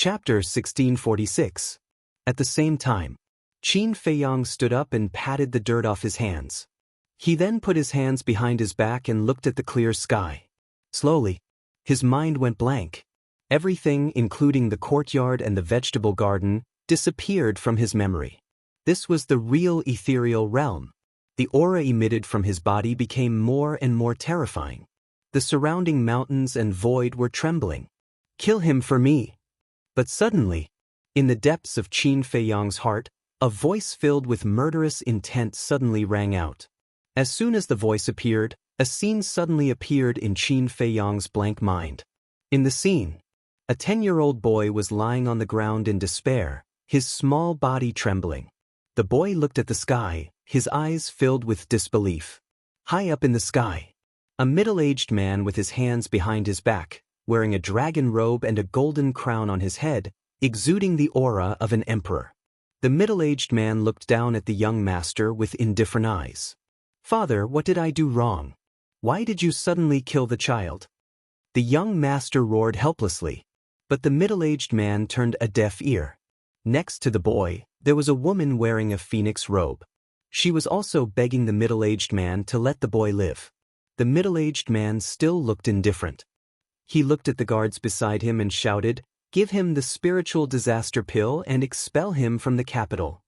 Chapter 1646. At the same time, Qin Feiyang stood up and patted the dirt off his hands. He then put his hands behind his back and looked at the clear sky. Slowly, his mind went blank. Everything, including the courtyard and the vegetable garden, disappeared from his memory. This was the real ethereal realm. The aura emitted from his body became more and more terrifying. The surrounding mountains and void were trembling. "Kill him for me." But suddenly, in the depths of Qin Feiyang's heart, a voice filled with murderous intent suddenly rang out. As soon as the voice appeared, a scene suddenly appeared in Qin Feiyang's blank mind. In the scene, a 10-year-old boy was lying on the ground in despair, his small body trembling. The boy looked at the sky, his eyes filled with disbelief. High up in the sky, a middle-aged man with his hands behind his back, wearing a dragon robe and a golden crown on his head, exuding the aura of an emperor. The middle-aged man looked down at the young master with indifferent eyes. "Father, what did I do wrong? Why did you suddenly kill the child?" The young master roared helplessly, but the middle-aged man turned a deaf ear. Next to the boy, there was a woman wearing a phoenix robe. She was also begging the middle-aged man to let the boy live. The middle-aged man still looked indifferent. He looked at the guards beside him and shouted, "Give him the spiritual disaster pill and expel him from the capital."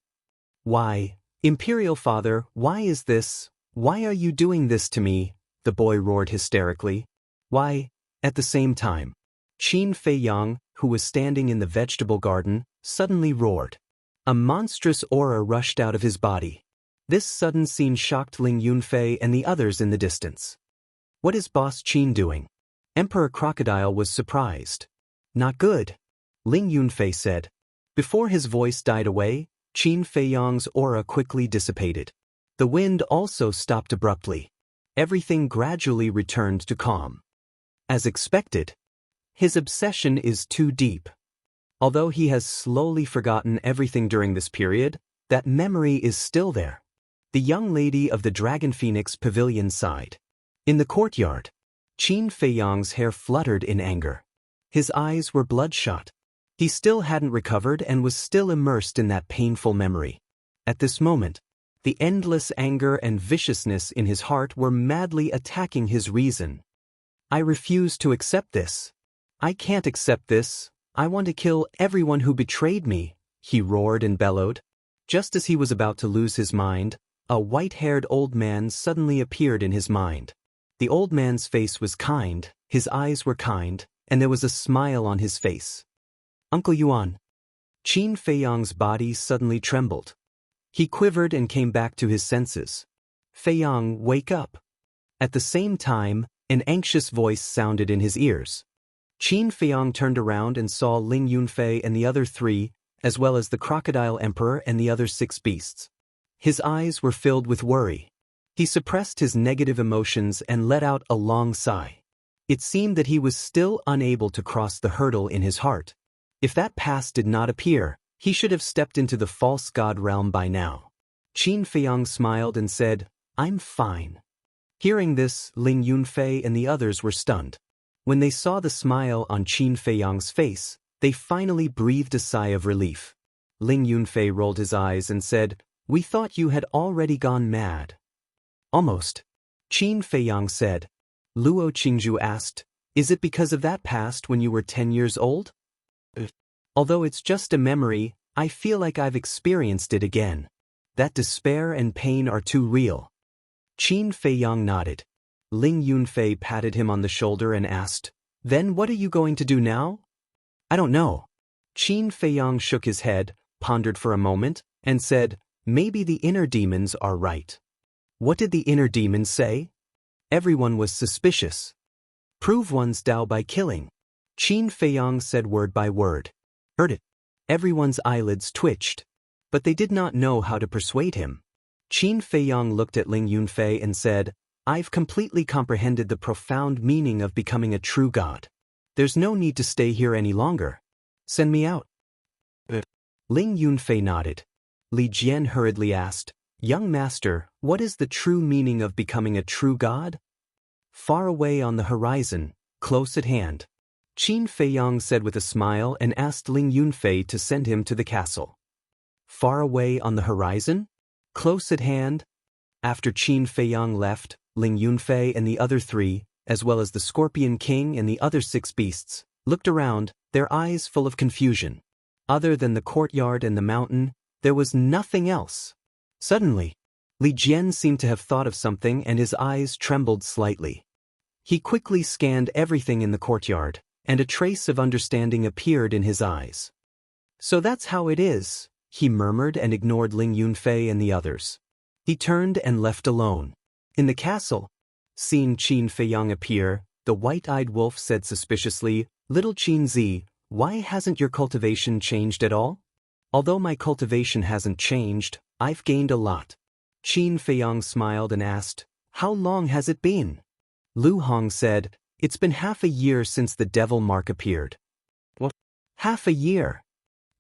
"Why, Imperial Father, why is this? Why are you doing this to me?" the boy roared hysterically. "Why?" At the same time, Qin Feiyang, who was standing in the vegetable garden, suddenly roared. A monstrous aura rushed out of his body. This sudden scene shocked Ling Yunfei and the others in the distance. "What is Boss Qin doing?" Emperor Crocodile was surprised. "Not good," Ling Yunfei said. Before his voice died away, Qin Feiyang's aura quickly dissipated. The wind also stopped abruptly. Everything gradually returned to calm. As expected, his obsession is too deep. Although he has slowly forgotten everything during this period, that memory is still there. The young lady of the Dragon Phoenix Pavilion sighed. In the courtyard, Qin Feiyang's hair fluttered in anger. His eyes were bloodshot. He still hadn't recovered and was still immersed in that painful memory. At this moment, the endless anger and viciousness in his heart were madly attacking his reason. "I refuse to accept this. I can't accept this. I want to kill everyone who betrayed me," he roared and bellowed. Just as he was about to lose his mind, a white-haired old man suddenly appeared in his mind. The old man's face was kind, his eyes were kind, and there was a smile on his face. "Uncle Yuan." Qin Feiyang's body suddenly trembled. He quivered and came back to his senses. "Feiyang, wake up." At the same time, an anxious voice sounded in his ears. Qin Feiyang turned around and saw Ling Yunfei and the other three, as well as the Crocodile Emperor and the other 6 beasts. His eyes were filled with worry. He suppressed his negative emotions and let out a long sigh. It seemed that he was still unable to cross the hurdle in his heart. If that past did not appear, he should have stepped into the false god realm by now. Qin Feiyang smiled and said, "I'm fine." Hearing this, Ling Yunfei and the others were stunned. When they saw the smile on Qin Feiyang's face, they finally breathed a sigh of relief. Ling Yunfei rolled his eyes and said, "We thought you had already gone mad." "Almost," Qin Feiyang said. Luo Qingzhu asked, "Is it because of that past when you were 10 years old?" "Although it's just a memory, I feel like I've experienced it again. That despair and pain are too real." Qin Feiyang nodded. Ling Yunfei patted him on the shoulder and asked, "Then what are you going to do now?" "I don't know." Qin Feiyang shook his head, pondered for a moment, and said, "Maybe the inner demons are right." "What did the inner demons say?" Everyone was suspicious. "Prove one's Tao by killing." Qin Feiyang said word by word. Heard it. Everyone's eyelids twitched. But they did not know how to persuade him. Qin Feiyang looked at Ling Yunfei and said, "I've completely comprehended the profound meaning of becoming a true god. There's no need to stay here any longer. Send me out." Ling Yunfei nodded. Li Jian hurriedly asked, "Young master, what is the true meaning of becoming a true god?" Far away on the horizon, close at hand, Qin Feiyang said with a smile and asked Ling Yunfei to send him to the castle. Far away on the horizon? Close at hand? After Qin Feiyang left, Ling Yunfei and the other three, as well as the Scorpion King and the other 6 beasts, looked around, their eyes full of confusion. Other than the courtyard and the mountain, there was nothing else. Suddenly, Li Jian seemed to have thought of something and his eyes trembled slightly. He quickly scanned everything in the courtyard, and a trace of understanding appeared in his eyes. So that's how it is, he murmured and ignored Ling Yunfei and the others. He turned and left alone. In the castle, seeing Qin Feiyang appear, the white-eyed wolf said suspiciously, "Little Qin Zi, why hasn't your cultivation changed at all?" "Although my cultivation hasn't changed, I've gained a lot." Qin Feiyang smiled and asked, "How long has it been?" Lu Hong said, "It's been half a year since the devil mark appeared." "What? Half a year?"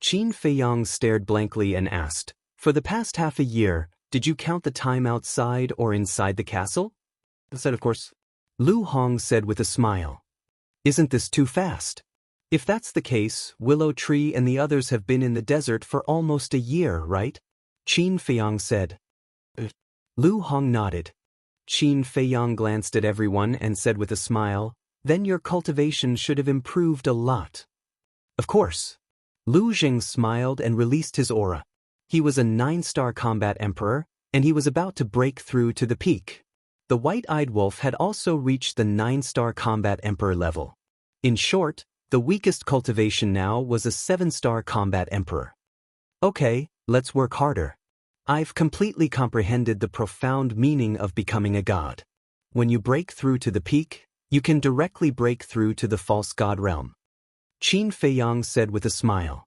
Qin Feiyang stared blankly and asked, "For the past half a year, did you count the time outside or inside the castle?" I said, "Of course." Lu Hong said with a smile. "Isn't this too fast? If that's the case, Willow Tree and the others have been in the desert for almost a year, right?" Qin Feiyang said. Lu Hong nodded. Qin Feiyang glanced at everyone and said with a smile, "Then your cultivation should have improved a lot." "Of course." Lu Jing smiled and released his aura. He was a 9-star combat emperor, and he was about to break through to the peak. The white-eyed wolf had also reached the 9-star combat emperor level. In short, the weakest cultivation now was a 7-star combat emperor. "Okay, let's work harder. I've completely comprehended the profound meaning of becoming a god. When you break through to the peak, you can directly break through to the false god realm." Qin Feiyang said with a smile.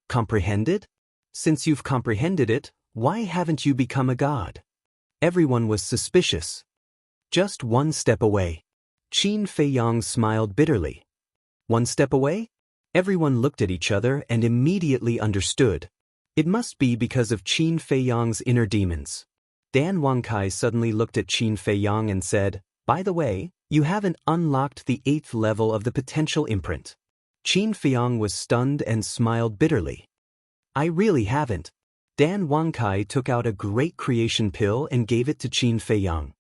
"Comprehended? Since you've comprehended it, why haven't you become a god?" Everyone was suspicious. "Just one step away." Qin Feiyang smiled bitterly. "One step away?" Everyone looked at each other and immediately understood. It must be because of Qin Feiyang's inner demons. Dan Wangkai suddenly looked at Qin Feiyang and said, "By the way, you haven't unlocked the 8th level of the potential imprint." Qin Feiyang was stunned and smiled bitterly. "I really haven't." Dan Wangkai took out a Great Creation Pill and gave it to Qin Feiyang.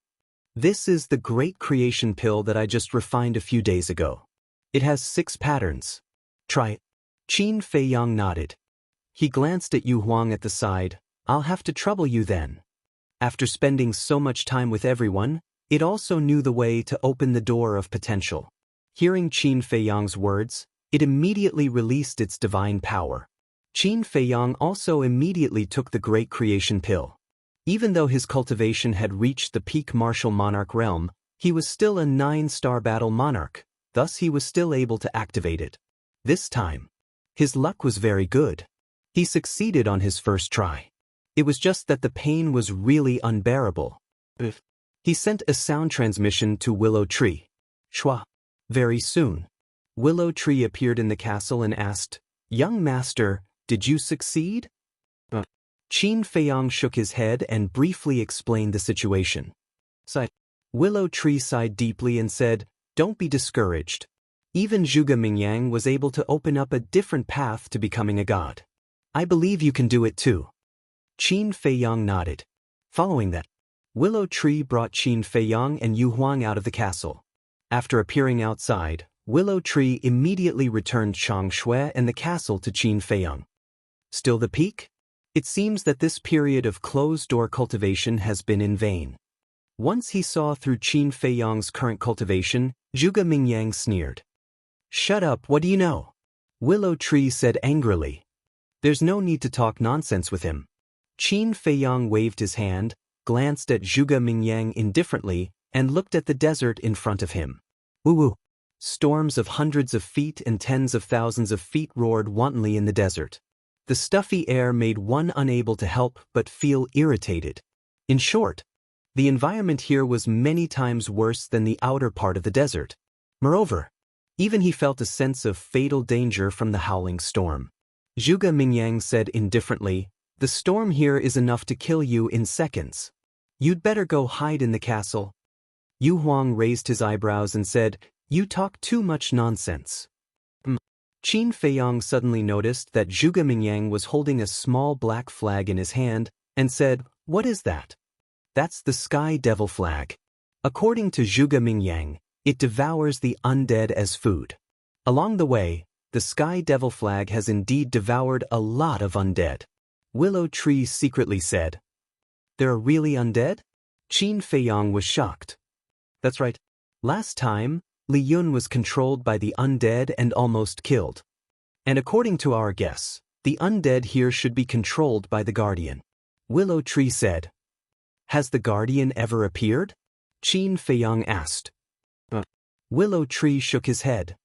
"This is the Great Creation Pill that I just refined a few days ago. It has 6 patterns. Try it." Qin Feiyang nodded. He glanced at Yu Huang at the side. "I'll have to trouble you then." After spending so much time with everyone, it also knew the way to open the door of potential. Hearing Qin Feiyang's words, it immediately released its divine power. Qin Feiyang also immediately took the Great Creation Pill. Even though his cultivation had reached the peak martial monarch realm, he was still a 9-star battle monarch, thus he was still able to activate it. This time, his luck was very good. He succeeded on his first try. It was just that the pain was really unbearable. He sent a sound transmission to Willow Tree. Shua. Very soon, Willow Tree appeared in the castle and asked, "Young master, did you succeed?" Qin Feiyang shook his head and briefly explained the situation. Willow Tree sighed deeply and said, "Don't be discouraged. Even Zhuge Mingyang was able to open up a different path to becoming a god. I believe you can do it too." Qin Feiyang nodded. Following that, Willow Tree brought Qin Feiyang and Yu Huang out of the castle. After appearing outside, Willow Tree immediately returned Chang Shui and the castle to Qin Feiyang. Still the peak? It seems that this period of closed-door cultivation has been in vain. Once he saw through Qin Feiyang's current cultivation, Zhuge Mingyang sneered. "Shut up, what do you know?" Willow Tree said angrily. "There's no need to talk nonsense with him." Qin Feiyang waved his hand, glanced at Zhuge Mingyang indifferently, and looked at the desert in front of him. Woo-woo. Storms of hundreds of feet and tens of thousands of feet roared wantonly in the desert. The stuffy air made one unable to help but feel irritated. In short, the environment here was many times worse than the outer part of the desert. Moreover, even he felt a sense of fatal danger from the howling storm. Zhuge Mingyang said indifferently, "The storm here is enough to kill you in seconds. You'd better go hide in the castle." Yu Huang raised his eyebrows and said, "You talk too much nonsense. Qin Feiyong suddenly noticed that Zhuge Mingyang was holding a small black flag in his hand and said, "What is that?" "That's the Sky Devil flag. According to Zhuge Mingyang, it devours the undead as food. Along the way, the Sky Devil flag has indeed devoured a lot of undead." Willow Tree secretly said, "There are really undead?" Qin Feiyong was shocked. "That's right. Last time, Li Yun was controlled by the undead and almost killed. And according to our guess, the undead here should be controlled by the Guardian." Willow Tree said. "Has the Guardian ever appeared?" Qin Feiyong asked. Willow Tree shook his head.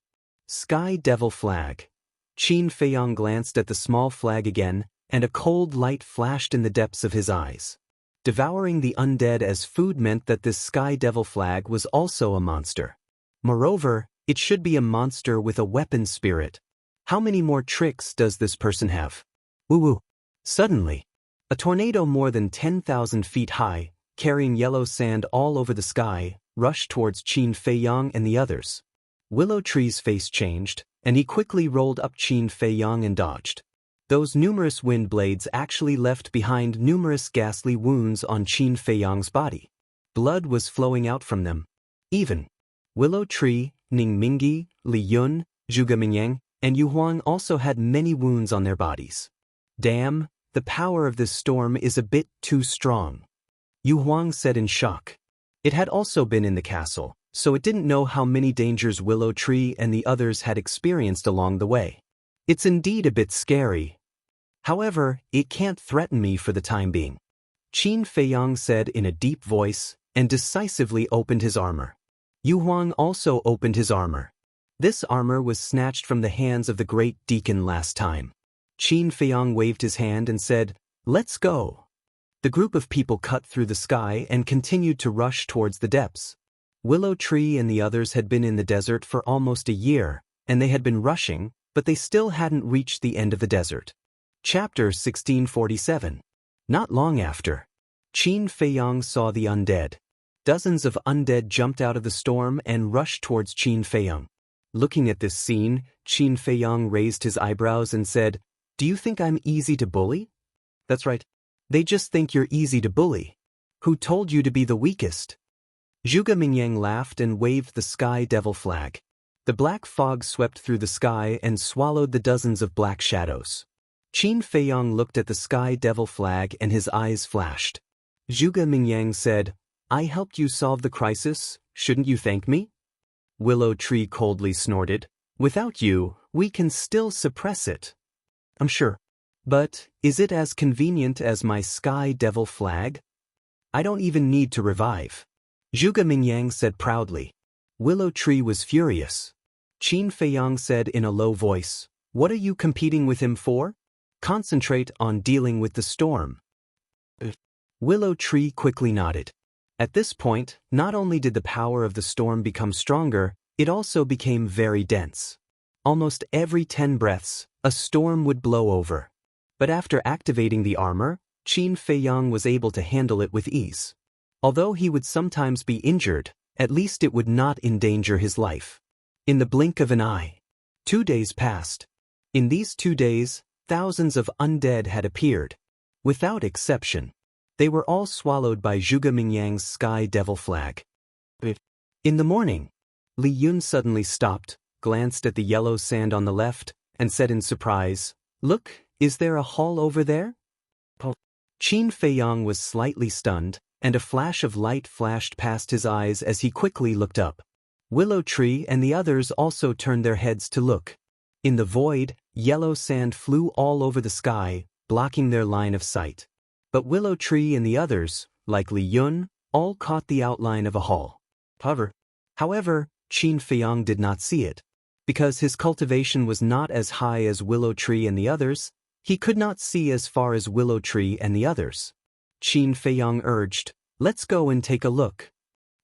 "Sky Devil flag." Qin Feiyong glanced at the small flag again, and a cold light flashed in the depths of his eyes. Devouring the undead as food meant that this Sky Devil flag was also a monster. Moreover, it should be a monster with a weapon spirit. How many more tricks does this person have? Woo-woo. Suddenly, a tornado more than 10,000 feet high, carrying yellow sand all over the sky, rushed towards Qin Feiyong and the others. Willow Tree's face changed, and he quickly rolled up Qin Feiyong and dodged. Those numerous wind blades actually left behind numerous ghastly wounds on Qin Feiyong's body. Blood was flowing out from them. Even Willow Tree, Ning Mingyi, Li Yun, Zhuge Mingyang, and Yu Huang also had many wounds on their bodies. Damn, the power of this storm is a bit too strong, Yu Huang said in shock. It had also been in the castle, so it didn't know how many dangers Willow Tree and the others had experienced along the way. It's indeed a bit scary. However, it can't threaten me for the time being, Qin Feiyong said in a deep voice, and decisively opened his armor. Yu Huang also opened his armor. This armor was snatched from the hands of the great deacon last time. Qin Feiyong waved his hand and said, "Let's go." The group of people cut through the sky and continued to rush towards the depths. Willow Tree and the others had been in the desert for almost a year, and they had been rushing, but they still hadn't reached the end of the desert. Chapter 1647. Not long after, Qin Feiyong saw the undead. Dozens of undead jumped out of the storm and rushed towards Qin Feiyong. Looking at this scene, Qin Feiyong raised his eyebrows and said, "Do you think I'm easy to bully?" "That's right. They just think you're easy to bully. Who told you to be the weakest?" Zhuge Mingyang laughed and waved the Sky Devil flag. The black fog swept through the sky and swallowed the dozens of black shadows. Qin Feiyong looked at the Sky Devil flag and his eyes flashed. Zhuge Mingyang said, "I helped you solve the crisis, shouldn't you thank me?" Willow Tree coldly snorted, "Without you, we can still suppress it." "I'm sure. But, is it as convenient as my Sky Devil flag? I don't even need to revive," Zhuge Mingyang said proudly. Willow Tree was furious. Qin Feiyong said in a low voice, "What are you competing with him for? Concentrate on dealing with the storm." Willow Tree quickly nodded. At this point, not only did the power of the storm become stronger, it also became very dense. Almost every 10 breaths, a storm would blow over. But after activating the armor, Qin Feiyong was able to handle it with ease. Although he would sometimes be injured, at least it would not endanger his life. In the blink of an eye, 2 days passed. In these 2 days, thousands of undead had appeared. Without exception, they were all swallowed by Zhuge Mingyang's Sky Devil flag. In the morning, Li Yun suddenly stopped, glanced at the yellow sand on the left, and said in surprise, "Look, is there a hall over there?" Qin Feiyong was slightly stunned, and a flash of light flashed past his eyes as he quickly looked up. Willow Tree and the others also turned their heads to look. In the void, yellow sand flew all over the sky, blocking their line of sight. But Willow Tree and the others, like Li Yun, all caught the outline of a hall. However, Qin Feiyong did not see it. Because his cultivation was not as high as Willow Tree and the others, he could not see as far as Willow Tree and the others. Qin Feiyong urged, "Let's go and take a look."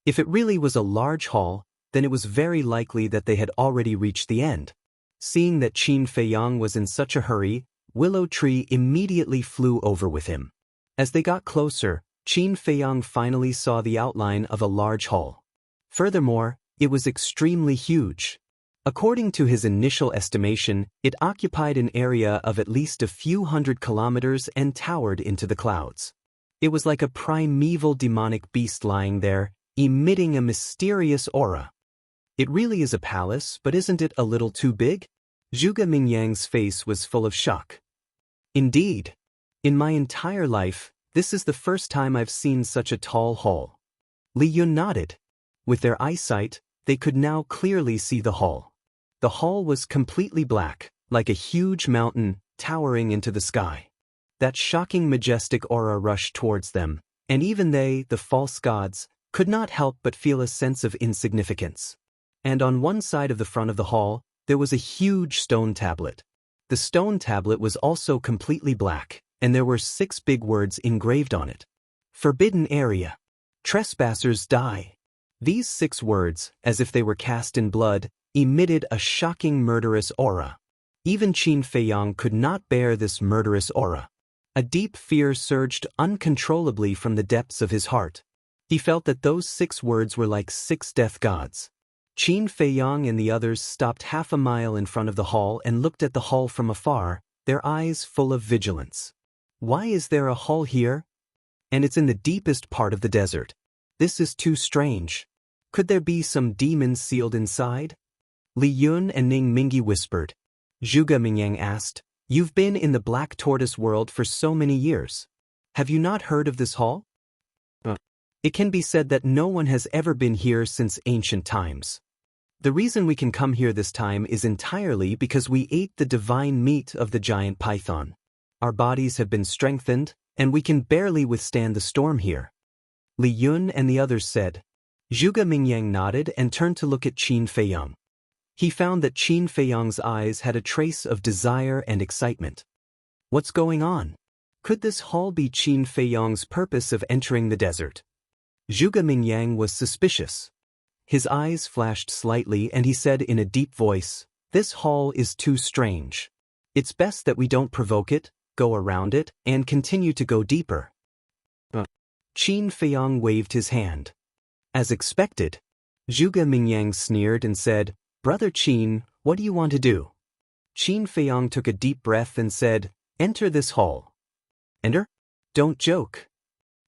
If it really was a large hall, then it was very likely that they had already reached the end. Seeing that Qin Feiyong was in such a hurry, Willow Tree immediately flew over with him. As they got closer, Qin Feiyong finally saw the outline of a large hall. Furthermore, it was extremely huge. According to his initial estimation, it occupied an area of at least a few hundred kilometers and towered into the clouds. It was like a primeval demonic beast lying there, emitting a mysterious aura. It really is a palace, but isn't it a little too big? Zhuge Mingyang's face was full of shock. Indeed. In my entire life, this is the first time I've seen such a tall hall. Li Yun nodded. With their eyesight, they could now clearly see the hall. The hall was completely black, like a huge mountain towering into the sky. That shocking majestic aura rushed towards them, and even they, the false gods, could not help but feel a sense of insignificance. And on one side of the front of the hall, there was a huge stone tablet. The stone tablet was also completely black, and there were 6 big words engraved on it. Forbidden area. Trespassers die. These 6 words, as if they were cast in blood, emitted a shocking murderous aura. Even Qin Feiyang could not bear this murderous aura. A deep fear surged uncontrollably from the depths of his heart. He felt that those 6 words were like 6 death gods. Qin Feiyang and the others stopped half a mile in front of the hall and looked at the hall from afar, their eyes full of vigilance. Why is there a hall here? And it's in the deepest part of the desert. This is too strange. Could there be some demons sealed inside? Li Yun and Ning Mingi whispered. Zhuge Mingyang asked, "You've been in the Black Tortoise world for so many years. Have you not heard of this hall?" It can be said that no one has ever been here since ancient times. The reason we can come here this time is entirely because we ate the divine meat of the giant python. Our bodies have been strengthened, and we can barely withstand the storm here. Li Yun and the others said. Zhuge Mingyang nodded and turned to look at Qin Feiyang. He found that Qin Feiyang's eyes had a trace of desire and excitement. What's going on? Could this hall be Qin Feiyang's purpose of entering the desert? Zhuge Mingyang was suspicious. His eyes flashed slightly and he said in a deep voice, "This hall is too strange. It's best that we don't provoke it, go around it, and continue to go deeper." Qin Feiyang waved his hand. As expected, Zhuge Mingyang sneered and said, "Brother Qin, what do you want to do?" Qin Feiyang took a deep breath and said, "Enter this hall." "Enter? Don't joke.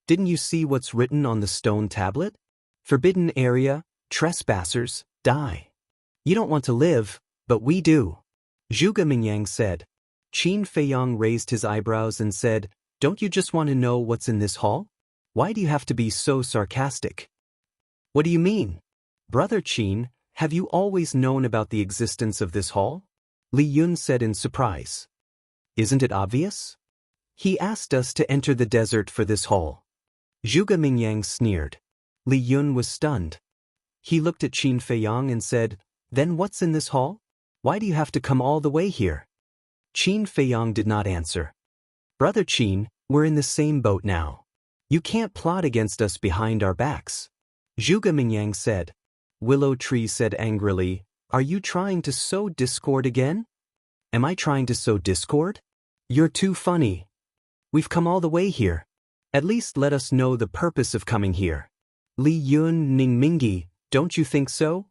Didn't you see what's written on the stone tablet? Forbidden area, trespassers, die. You don't want to live, but we do." Zhuge Mingyang said. Qin Feiyang raised his eyebrows and said, "Don't you just want to know what's in this hall? Why do you have to be so sarcastic?" "What do you mean? Brother Qin, have you always known about the existence of this hall?" Li Yun said in surprise. "Isn't it obvious? He asked us to enter the desert for this hall." Zhuge Mingyang sneered. Li Yun was stunned. He looked at Qin Feiyang and said, "Then what's in this hall? Why do you have to come all the way here?" Qin Feiyang did not answer. "Brother Qin, we're in the same boat now. You can't plot against us behind our backs." Zhuge Mingyang said. Willow Tree said angrily, "Are you trying to sow discord again?" "Am I trying to sow discord? You're too funny. We've come all the way here. At least let us know the purpose of coming here." Li Yun, Ning Mingi, don't you think so?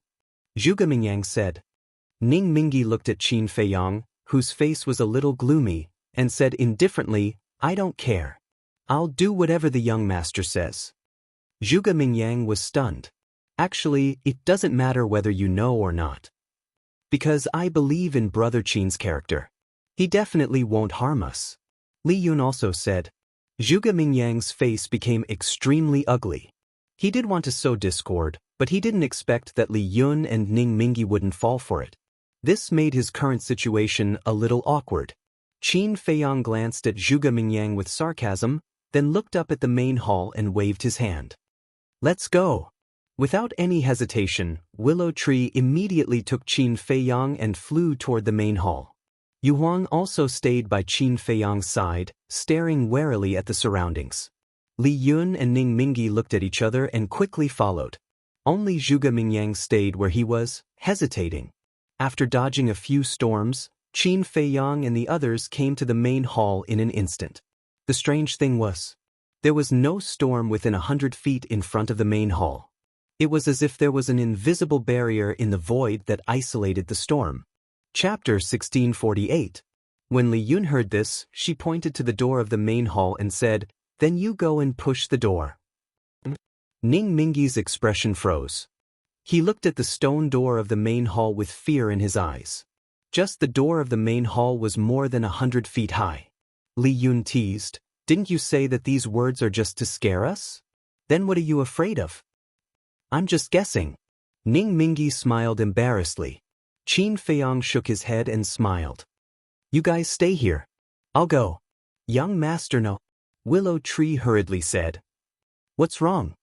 Zhuge Mingyang said. Ning Mingi looked at Qin Feiyang, whose face was a little gloomy, and said indifferently, "I don't care. I'll do whatever the young master says." Zhuge Mingyang was stunned. "Actually, it doesn't matter whether you know or not. Because I believe in Brother Qin's character. He definitely won't harm us." Li Yun also said. Zhuge Mingyang's face became extremely ugly. He did want to sow discord, but he didn't expect that Li Yun and Ning Mingi wouldn't fall for it. This made his current situation a little awkward. Qin Feiyang glanced at Zhuge Mingyang with sarcasm, then looked up at the main hall and waved his hand. "Let's go." Without any hesitation, Willow Tree immediately took Qin Feiyang and flew toward the main hall. Yu Huang also stayed by Qin Feiyang's side, staring warily at the surroundings. Li Yun and Ning Mingi looked at each other and quickly followed. Only Zhuge Mingyang stayed where he was, hesitating. After dodging a few storms, Qin Feiyang and the others came to the main hall in an instant. The strange thing was, there was no storm within 100 feet in front of the main hall. It was as if there was an invisible barrier in the void that isolated the storm. Chapter 1648. When Li Yun heard this, she pointed to the door of the main hall and said, "Then you go and push the door." Ning Mingyi's expression froze. He looked at the stone door of the main hall with fear in his eyes. Just the door of the main hall was more than 100 feet high. Li Yun teased, "Didn't you say that these words are just to scare us? Then what are you afraid of?" "I'm just guessing." Ning Mingyi smiled embarrassedly. Qin Feiyang shook his head and smiled. "You guys stay here. I'll go." "Young master, no." Willow Tree hurriedly said. "What's wrong?"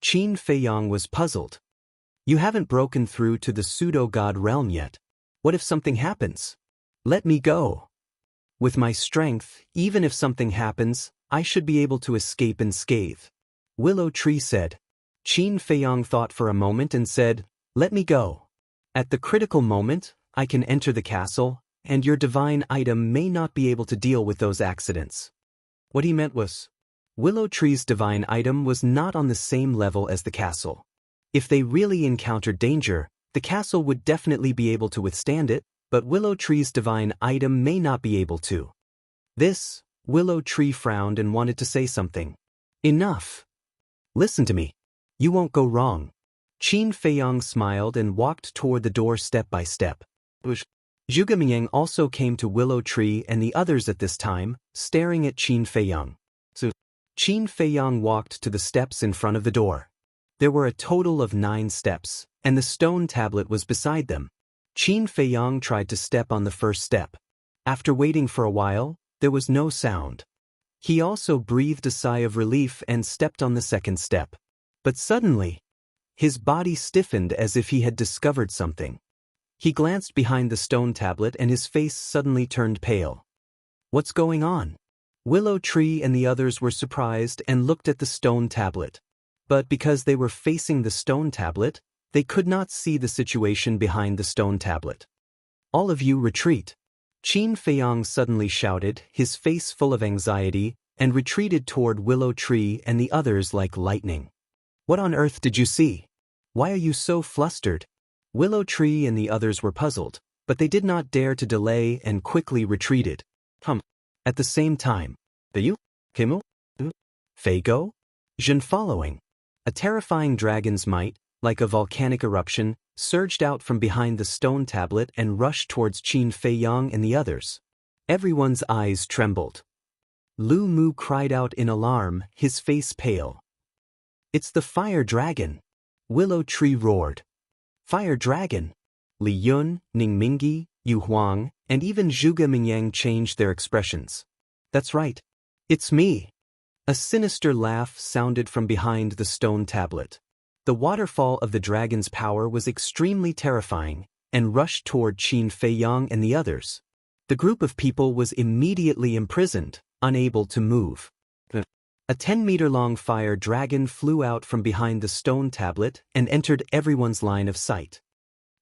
Qin Feiyang was puzzled. "You haven't broken through to the pseudo-god realm yet. What if something happens?" "Let me go. With my strength, even if something happens, I should be able to escape unscathed," Willow Tree said. Qin Feiyang thought for a moment and said, "Let me go. At the critical moment, I can enter the castle, and your divine item may not be able to deal with those accidents." What he meant was, Willow Tree's divine item was not on the same level as the castle. If they really encountered danger, the castle would definitely be able to withstand it, but Willow Tree's divine item may not be able to. This, Willow Tree frowned and wanted to say something. "Enough. Listen to me. You won't go wrong." Qin Feiyang smiled and walked toward the door step by step. Zhuge Mingyang also came to Willow Tree and the others at this time, staring at Qin Feiyang. So, Qin Feiyang walked to the steps in front of the door. There were a total of 9 steps, and the stone tablet was beside them. Qin Feiyang tried to step on the first step. After waiting for a while, there was no sound. He also breathed a sigh of relief and stepped on the second step. But suddenly, his body stiffened as if he had discovered something. He glanced behind the stone tablet and his face suddenly turned pale. "What's going on?" Willow Tree and the others were surprised and looked at the stone tablet. But because they were facing the stone tablet, they could not see the situation behind the stone tablet. "All of you retreat." Qin Feiyang suddenly shouted, his face full of anxiety, and retreated toward Willow Tree and the others like lightning. "What on earth did you see? Why are you so flustered?" Willow Tree and the others were puzzled, but they did not dare to delay and quickly retreated. At the same time, Bayu, Kimu, Feigo, Jin following. A terrifying dragon's might, like a volcanic eruption, surged out from behind the stone tablet and rushed towards Qin Feiyang and the others. Everyone's eyes trembled. Lu Mu cried out in alarm, his face pale. "It's the fire dragon!" Willow Tree roared. "Fire dragon!" Li Yun, Ning Mingyi, Yu Huang, and even Zhuge Mingyang changed their expressions. "That's right. It's me." A sinister laugh sounded from behind the stone tablet. The waterfall of the dragon's power was extremely terrifying, and rushed toward Qin Feiyang and the others. The group of people was immediately imprisoned, unable to move. A 10-meter-long fire dragon flew out from behind the stone tablet and entered everyone's line of sight.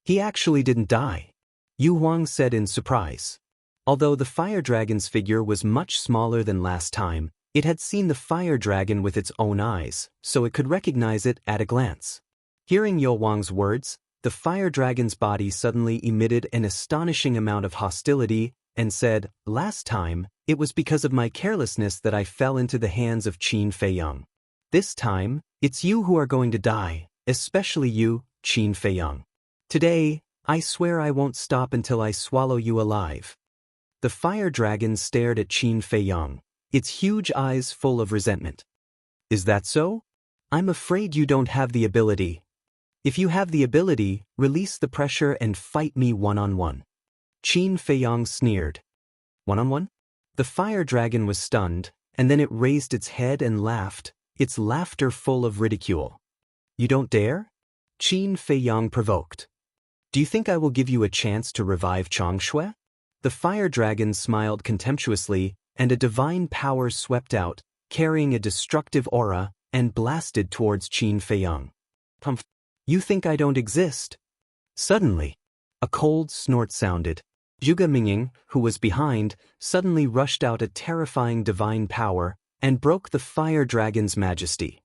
"He actually didn't die," Yu Huang said in surprise. Although the fire dragon's figure was much smaller than last time, it had seen the fire dragon with its own eyes, so it could recognize it at a glance. Hearing Yu Huang's words, the fire dragon's body suddenly emitted an astonishing amount of hostility and said, "Last time, it was because of my carelessness that I fell into the hands of Qin Feiyang. This time, it's you who are going to die, especially you, Qin Feiyang. Today, I swear I won't stop until I swallow you alive." The fire dragon stared at Qin Feiyang, its huge eyes full of resentment. "Is that so? I'm afraid you don't have the ability. If you have the ability, release the pressure and fight me one-on-one." Qin Feiyang sneered. "One-on-one?" The fire dragon was stunned, and then it raised its head and laughed, its laughter full of ridicule. "You don't dare?" Qin Feiyang provoked. "Do you think I will give you a chance to revive Changshui?" The fire dragon smiled contemptuously, and a divine power swept out, carrying a destructive aura, and blasted towards Qin Feiyang. "You think I don't exist?" Suddenly, a cold snort sounded. Zhuge Mingyang, who was behind, suddenly rushed out a terrifying divine power and broke the fire dragon's majesty.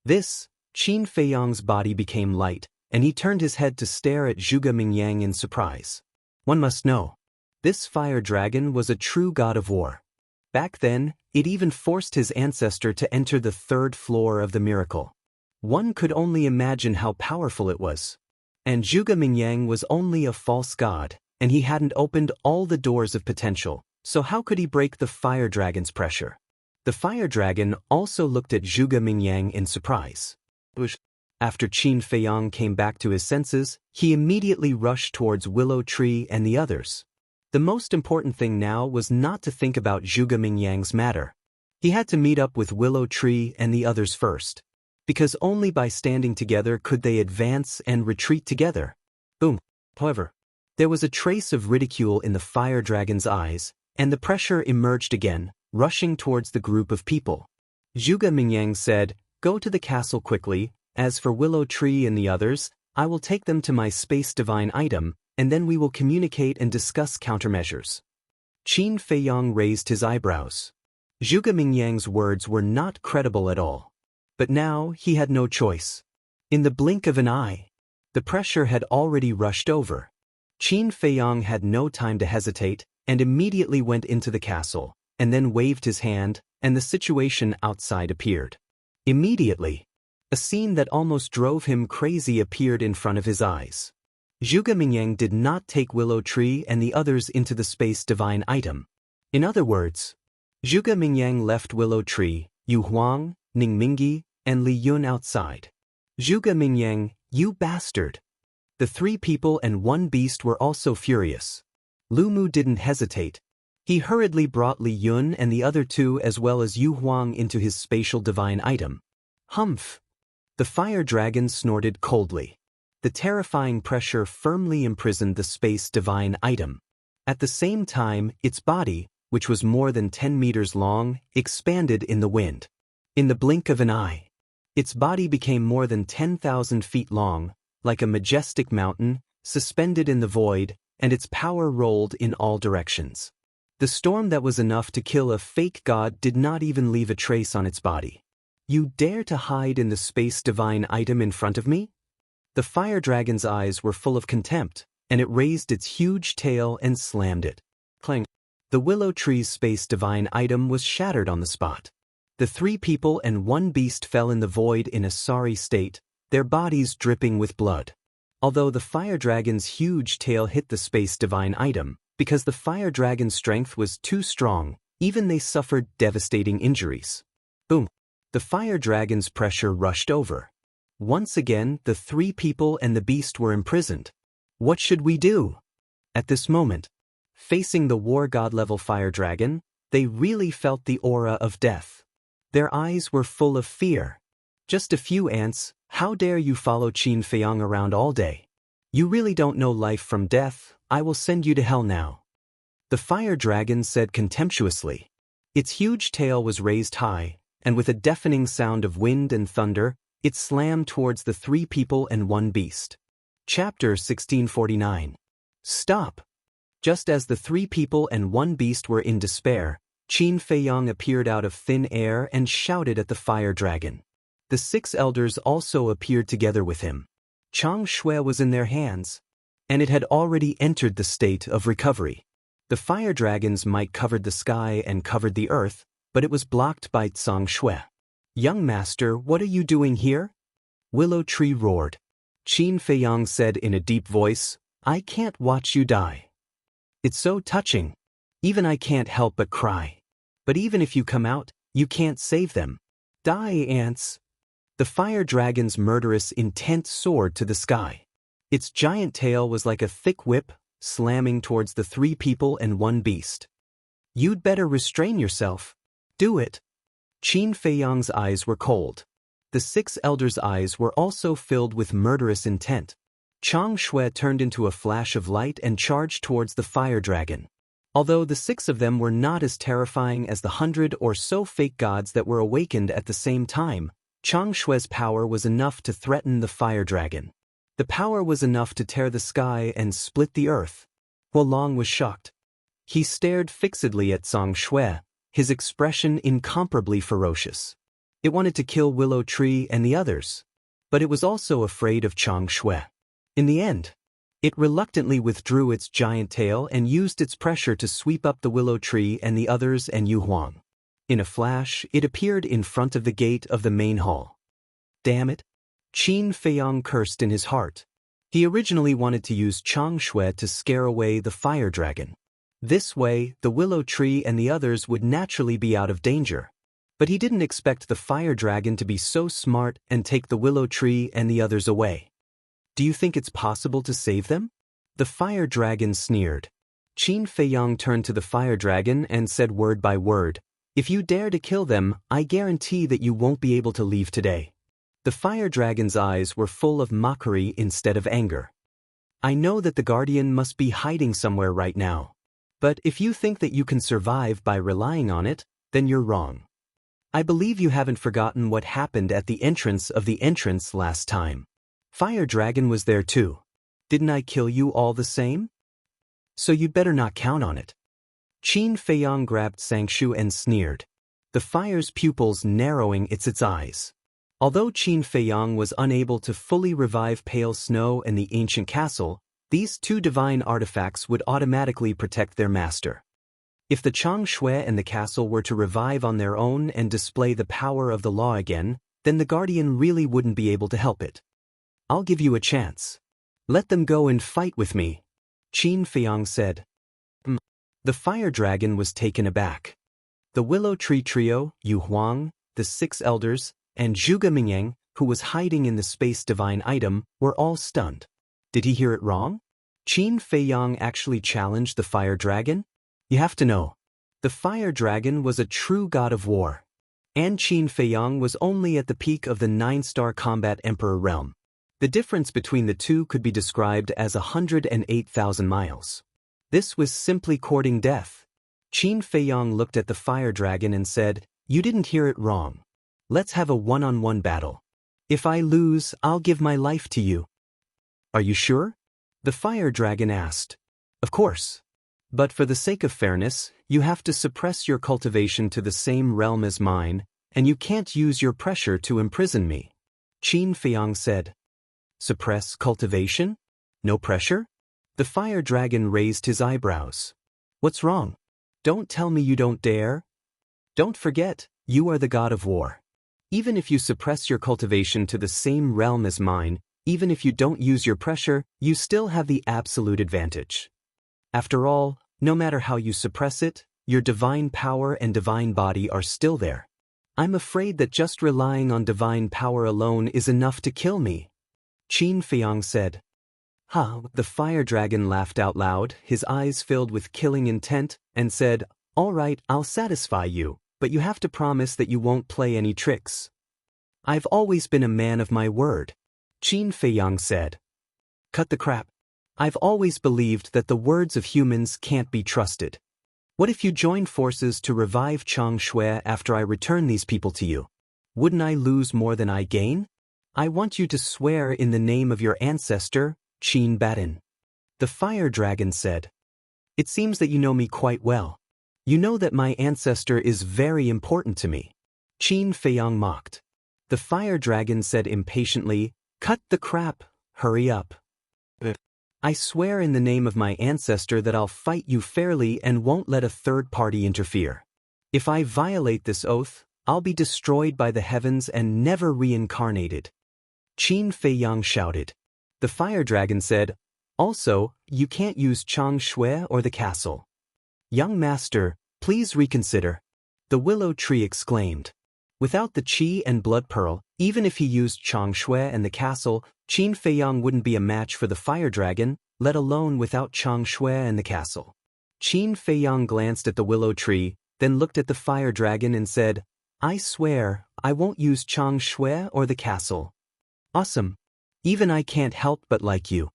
This, Qin Feiyang's body became light, and he turned his head to stare at Zhuge Mingyang in surprise. One must know. This fire dragon was a true god of war. Back then, it even forced his ancestor to enter the third floor of the miracle. One could only imagine how powerful it was. And Zhuge Mingyang was only a false god, and he hadn't opened all the doors of potential, so how could he break the fire dragon's pressure? The fire dragon also looked at Zhuge Mingyang in surprise. After Qin Feiyang came back to his senses, he immediately rushed towards Willow Tree and the others. The most important thing now was not to think about Zhuge Mingyang's matter. He had to meet up with Willow Tree and the others first. Because only by standing together could they advance and retreat together. Boom. However, there was a trace of ridicule in the fire dragon's eyes, and the pressure emerged again, rushing towards the group of people. Zhuge Mingyang said, "Go to the castle quickly. As for Willow Tree and the others, I will take them to my space divine item, and then we will communicate and discuss countermeasures." Qin Feiyang raised his eyebrows. Zhuge Mingyang's words were not credible at all. But now he had no choice. In the blink of an eye, the pressure had already rushed over. Qin Feiyang had no time to hesitate, and immediately went into the castle, and then waved his hand, and the situation outside appeared. Immediately, a scene that almost drove him crazy appeared in front of his eyes. Zhuge Mingyang did not take Willow Tree and the others into the space divine item. In other words, Zhuge Mingyang left Willow Tree, Yu Huang, Ning Mingyi, and Li Yun outside. "Zhuge Mingyang, you bastard!" The three people and one beast were also furious. Lu Mu didn't hesitate. He hurriedly brought Li Yun and the other two as well as Yu Huang into his spatial divine item. Humph! The fire dragon snorted coldly. The terrifying pressure firmly imprisoned the space divine item. At the same time, its body, which was more than 10 meters long, expanded in the wind. In the blink of an eye, its body became more than 10,000 feet long, like a majestic mountain, suspended in the void, and its power rolled in all directions. The storm that was enough to kill a fake god did not even leave a trace on its body. "You dare to hide in the space divine item in front of me?" The fire dragon's eyes were full of contempt, and it raised its huge tail and slammed it. Clang! The Willow Tree's space divine item was shattered on the spot. The three people and one beast fell in the void in a sorry state, their bodies dripping with blood. Although the fire dragon's huge tail hit the space divine item, because the fire dragon's strength was too strong, even they suffered devastating injuries. Boom! The fire dragon's pressure rushed over. Once again, the three people and the beast were imprisoned. What should we do? At this moment, facing the war god level fire dragon, they really felt the aura of death. Their eyes were full of fear. "Just a few ants, how dare you follow Qin Feiyang around all day? You really don't know life from death, I will send you to hell now." The fire dragon said contemptuously. Its huge tail was raised high, and with a deafening sound of wind and thunder, it slammed towards the three people and one beast. Chapter 1649. Stop! Just as the three people and one beast were in despair, Qin Feiyang appeared out of thin air and shouted at the fire dragon. The 6 elders also appeared together with him. Chang Shui was in their hands, and it had already entered the state of recovery. The fire dragon's might covered the sky and covered the earth, but it was blocked by Chang Shui. "Young master, what are you doing here?" Willow Tree roared. Qin Feiyang said in a deep voice, "I can't watch you die. It's so touching. Even I can't help but cry. But even if you come out, you can't save them. Die, ants." The fire dragon's murderous intent soared to the sky. Its giant tail was like a thick whip, slamming towards the three people and one beast. "You'd better restrain yourself. Do it." Qin Feiyang's eyes were cold. The 6 elders' eyes were also filled with murderous intent. Chang Shui turned into a flash of light and charged towards the fire dragon. Although the 6 of them were not as terrifying as the 100 or so fake gods that were awakened at the same time, Chang Shui's power was enough to threaten the fire dragon. The power was enough to tear the sky and split the earth. Huolong was shocked. He stared fixedly at Chang Shui, his expression incomparably ferocious. It wanted to kill Willow Tree and the others. but it was also afraid of Chang Shui. In the end, it reluctantly withdrew its giant tail and used its pressure to sweep up the willow tree and the others and Yu Huang. In a flash, it appeared in front of the gate of the main hall. Damn it! Qin Feiyang cursed in his heart. He originally wanted to use Chang Shui to scare away the fire dragon. This way, the willow tree and the others would naturally be out of danger. But he didn't expect the fire dragon to be so smart and take the willow tree and the others away. Do you think it's possible to save them? The fire dragon sneered. Qin Feiyang turned to the fire dragon and said word by word, "If you dare to kill them, I guarantee that you won't be able to leave today." The fire dragon's eyes were full of mockery instead of anger. "I know that the guardian must be hiding somewhere right now. But if you think that you can survive by relying on it, then you're wrong. I believe you haven't forgotten what happened at the entrance of the entrance last time. Fire dragon was there too. Didn't I kill you all the same? So you'd better not count on it." Qin Feiyang grabbed Sangshu and sneered, the fire's pupils narrowing its eyes. Although Qin Feiyang was unable to fully revive Pale Snow and the ancient castle, these two divine artifacts would automatically protect their master. If the Chang Shui and the castle were to revive on their own and display the power of the law again, then the guardian really wouldn't be able to help it. "I'll give you a chance. Let them go and fight with me," Qin Feiyang said. The fire dragon was taken aback. The willow tree trio, Yu Huang, the 6 elders, and Zhuge Mingyang, who was hiding in the space divine item, were all stunned. Did he hear it wrong? Qin Feiyang actually challenged the fire dragon? You have to know, the fire dragon was a true god of war. And Qin Feiyang was only at the peak of the 9-star combat emperor realm. The difference between the two could be described as 108,000 miles. This was simply courting death. Qin Feiyang looked at the fire dragon and said, "You didn't hear it wrong. Let's have a one-on-one battle. If I lose, I'll give my life to you." "Are you sure?" the fire dragon asked. "Of course. But for the sake of fairness, you have to suppress your cultivation to the same realm as mine, and you can't use your pressure to imprison me," Qin Feiyang said. "Suppress cultivation? No pressure?" The fire dragon raised his eyebrows. "What's wrong? Don't tell me you don't dare. Don't forget, you are the god of war. Even if you suppress your cultivation to the same realm as mine, even if you don't use your pressure, you still have the absolute advantage. After all, no matter how you suppress it, your divine power and divine body are still there. I'm afraid that just relying on divine power alone is enough to kill me," Qin Feiyang said. The fire dragon laughed out loud, his eyes filled with killing intent, and said, "All right, I'll satisfy you, but you have to promise that you won't play any tricks." "I've always been a man of my word," Qin Feiyang said. "Cut the crap. I've always believed that the words of humans can't be trusted. What if you join forces to revive Chang Shui after I return these people to you? Wouldn't I lose more than I gain? I want you to swear in the name of your ancestor, Qin Batin," the fire dragon said. "It seems that you know me quite well. You know that my ancestor is very important to me," Qin Feiyang mocked. The fire dragon said impatiently, "Cut the crap, hurry up. I swear in the name of my ancestor that I'll fight you fairly and won't let a third party interfere. If I violate this oath, I'll be destroyed by the heavens and never reincarnated," Qin Feiyang shouted. The fire dragon said, "Also, you can't use Chang Shui or the castle." "Young master, please reconsider," the willow tree exclaimed. Without the qi and blood pearl, even if he used Chang Shui and the castle, Qin Feiyang wouldn't be a match for the fire dragon, let alone without Chang Shui and the castle. Qin Feiyang glanced at the willow tree, then looked at the fire dragon and said, "I swear, I won't use Chang Shui or the castle." "Awesome. Even I can't help but like you."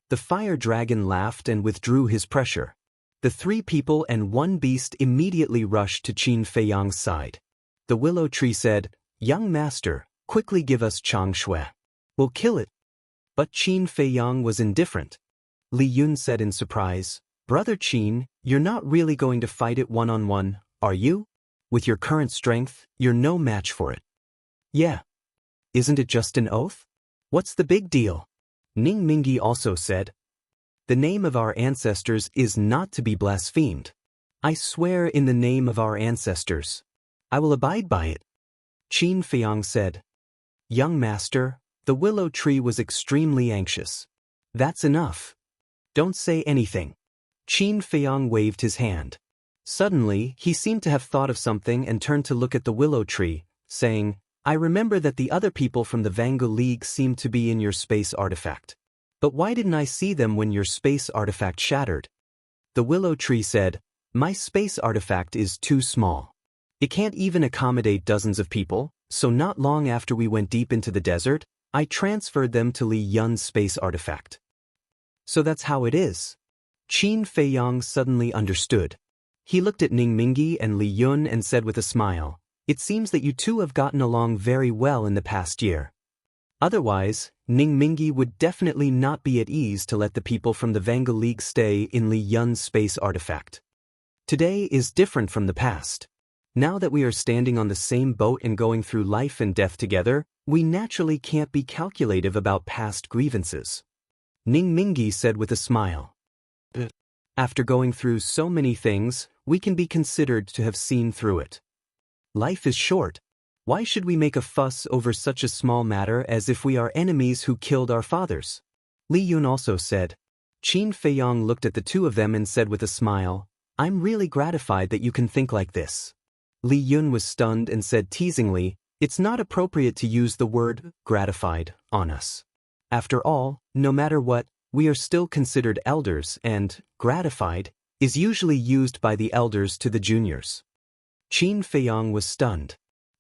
The fire dragon laughed and withdrew his pressure. The 3 people and 1 beast immediately rushed to Qin Feiyang's side. The willow tree said, "Young master, quickly give us Chang Shui. We'll kill it." But Qin Feiyang was indifferent. Li Yun said in surprise, "Brother Qin, you're not really going to fight it one-on-one, are you? With your current strength, you're no match for it." "Yeah. Isn't it just an oath?" What's the big deal? Ning Mingi also said. The name of our ancestors is not to be blasphemed. I swear in the name of our ancestors. I will abide by it. Qin Feiyang said. Young master, the willow tree was extremely anxious. That's enough. Don't say anything. Qin Feiyang waved his hand. Suddenly, he seemed to have thought of something and turned to look at the willow tree, saying, I remember that the other people from the Jianghu League seemed to be in your space artifact. But why didn't I see them when your space artifact shattered? The willow tree said, My space artifact is too small. It can't even accommodate dozens of people, so not long after we went deep into the desert, I transferred them to Li Yun's space artifact. So that's how it is. Qin Feiyang suddenly understood. He looked at Ning Mingi and Li Yun and said with a smile, It seems that you two have gotten along very well in the past year. Otherwise, Ning Mingi would definitely not be at ease to let the people from the Jianghu League stay in Li Yun's space artifact. Today is different from the past. Now that we are standing on the same boat and going through life and death together, we naturally can't be calculative about past grievances. Ning Mingi said with a smile. But after going through so many things, we can be considered to have seen through it. Life is short. Why should we make a fuss over such a small matter as if we are enemies who killed our fathers? Li Yun also said. Qin Feiyang looked at the two of them and said with a smile, I'm really gratified that you can think like this. Li Yun was stunned and said teasingly, It's not appropriate to use the word gratified on us. After all, no matter what, we are still considered elders and gratified is usually used by the elders to the juniors. Qin Feiyang was stunned.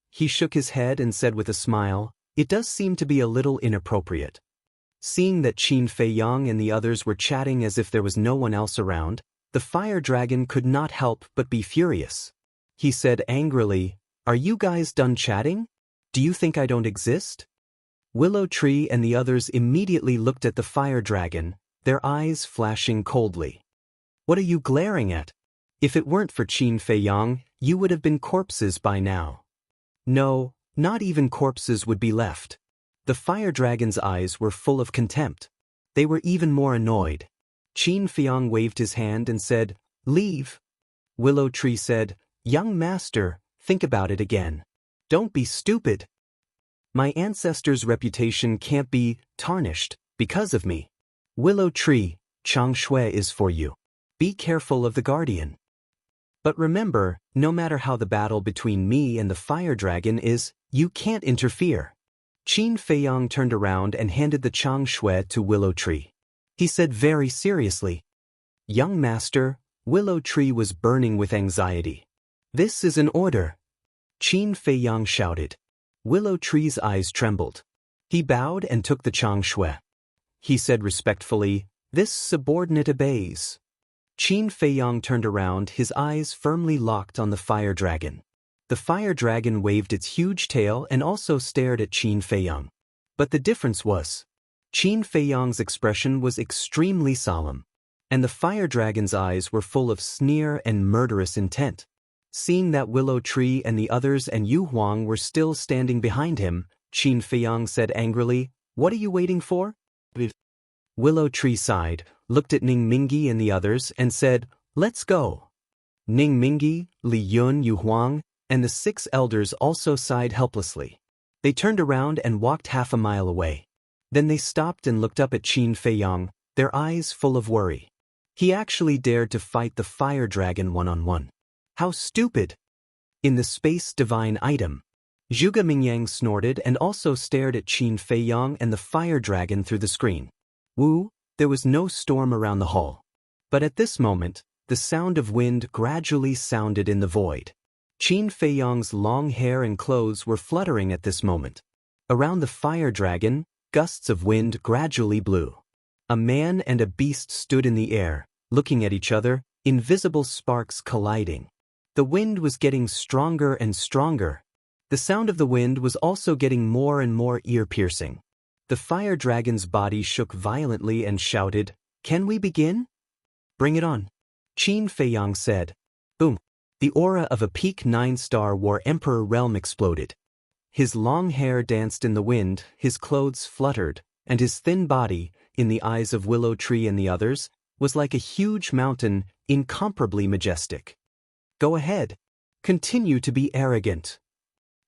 He shook his head and said with a smile, It does seem to be a little inappropriate. Seeing that Qin Feiyang and the others were chatting as if there was no one else around, the fire dragon could not help but be furious. He said angrily, Are you guys done chatting? Do you think I don't exist? Willow Tree and the others immediately looked at the fire dragon, their eyes flashing coldly. What are you glaring at? If it weren't for Qin Feiyang, you would have been corpses by now. No, not even corpses would be left. The fire dragon's eyes were full of contempt. They were even more annoyed. Qin Feiyang waved his hand and said, Leave. Willow Tree said, Young master, think about it again. Don't be stupid. My ancestors' reputation can't be tarnished because of me. Willow Tree, Chang Shui is for you. Be careful of the guardian. But remember, no matter how the battle between me and the fire dragon is, you can't interfere. Qin Feiyang turned around and handed the Chang Shui to Willow Tree. He said very seriously, Young master, Willow Tree was burning with anxiety. This is an order. Qin Feiyang shouted. Willow Tree's eyes trembled. He bowed and took the Chang Shui. He said respectfully, This subordinate obeys. Qin Feiyang turned around, his eyes firmly locked on the fire dragon. The fire dragon waved its huge tail and also stared at Qin Feiyang. But the difference was, Qin Feiyang's expression was extremely solemn, and the fire dragon's eyes were full of sneer and murderous intent. Seeing that Willow Tree and the others and Yu Huang were still standing behind him, Qin Feiyang said angrily, What are you waiting for? Willow Tree sighed, looked at Ning Mingi and the others, and said, Let's go. Ning Mingi, Li Yun, Yu Huang, and the 6 elders also sighed helplessly. They turned around and walked half a mile away. Then they stopped and looked up at Qin Feiyang, their eyes full of worry. He actually dared to fight the fire dragon one-on-one. How stupid! In the space divine item, Zhuge Mingyang snorted and also stared at Qin Feiyang and the fire dragon through the screen. Wu, there was no storm around the hall. But at this moment, the sound of wind gradually sounded in the void. Qin Feiyang's long hair and clothes were fluttering at this moment. Around the fire dragon, gusts of wind gradually blew. A man and a beast stood in the air, looking at each other, invisible sparks colliding. The wind was getting stronger and stronger. The sound of the wind was also getting more and more ear-piercing. The fire dragon's body shook violently and shouted, Can we begin? Bring it on. Qin Feiyang said. Boom. The aura of a peak 9-star War Emperor realm exploded. His long hair danced in the wind, his clothes fluttered, and his thin body, in the eyes of Willow Tree and the others, was like a huge mountain, incomparably majestic. Go ahead. Continue to be arrogant.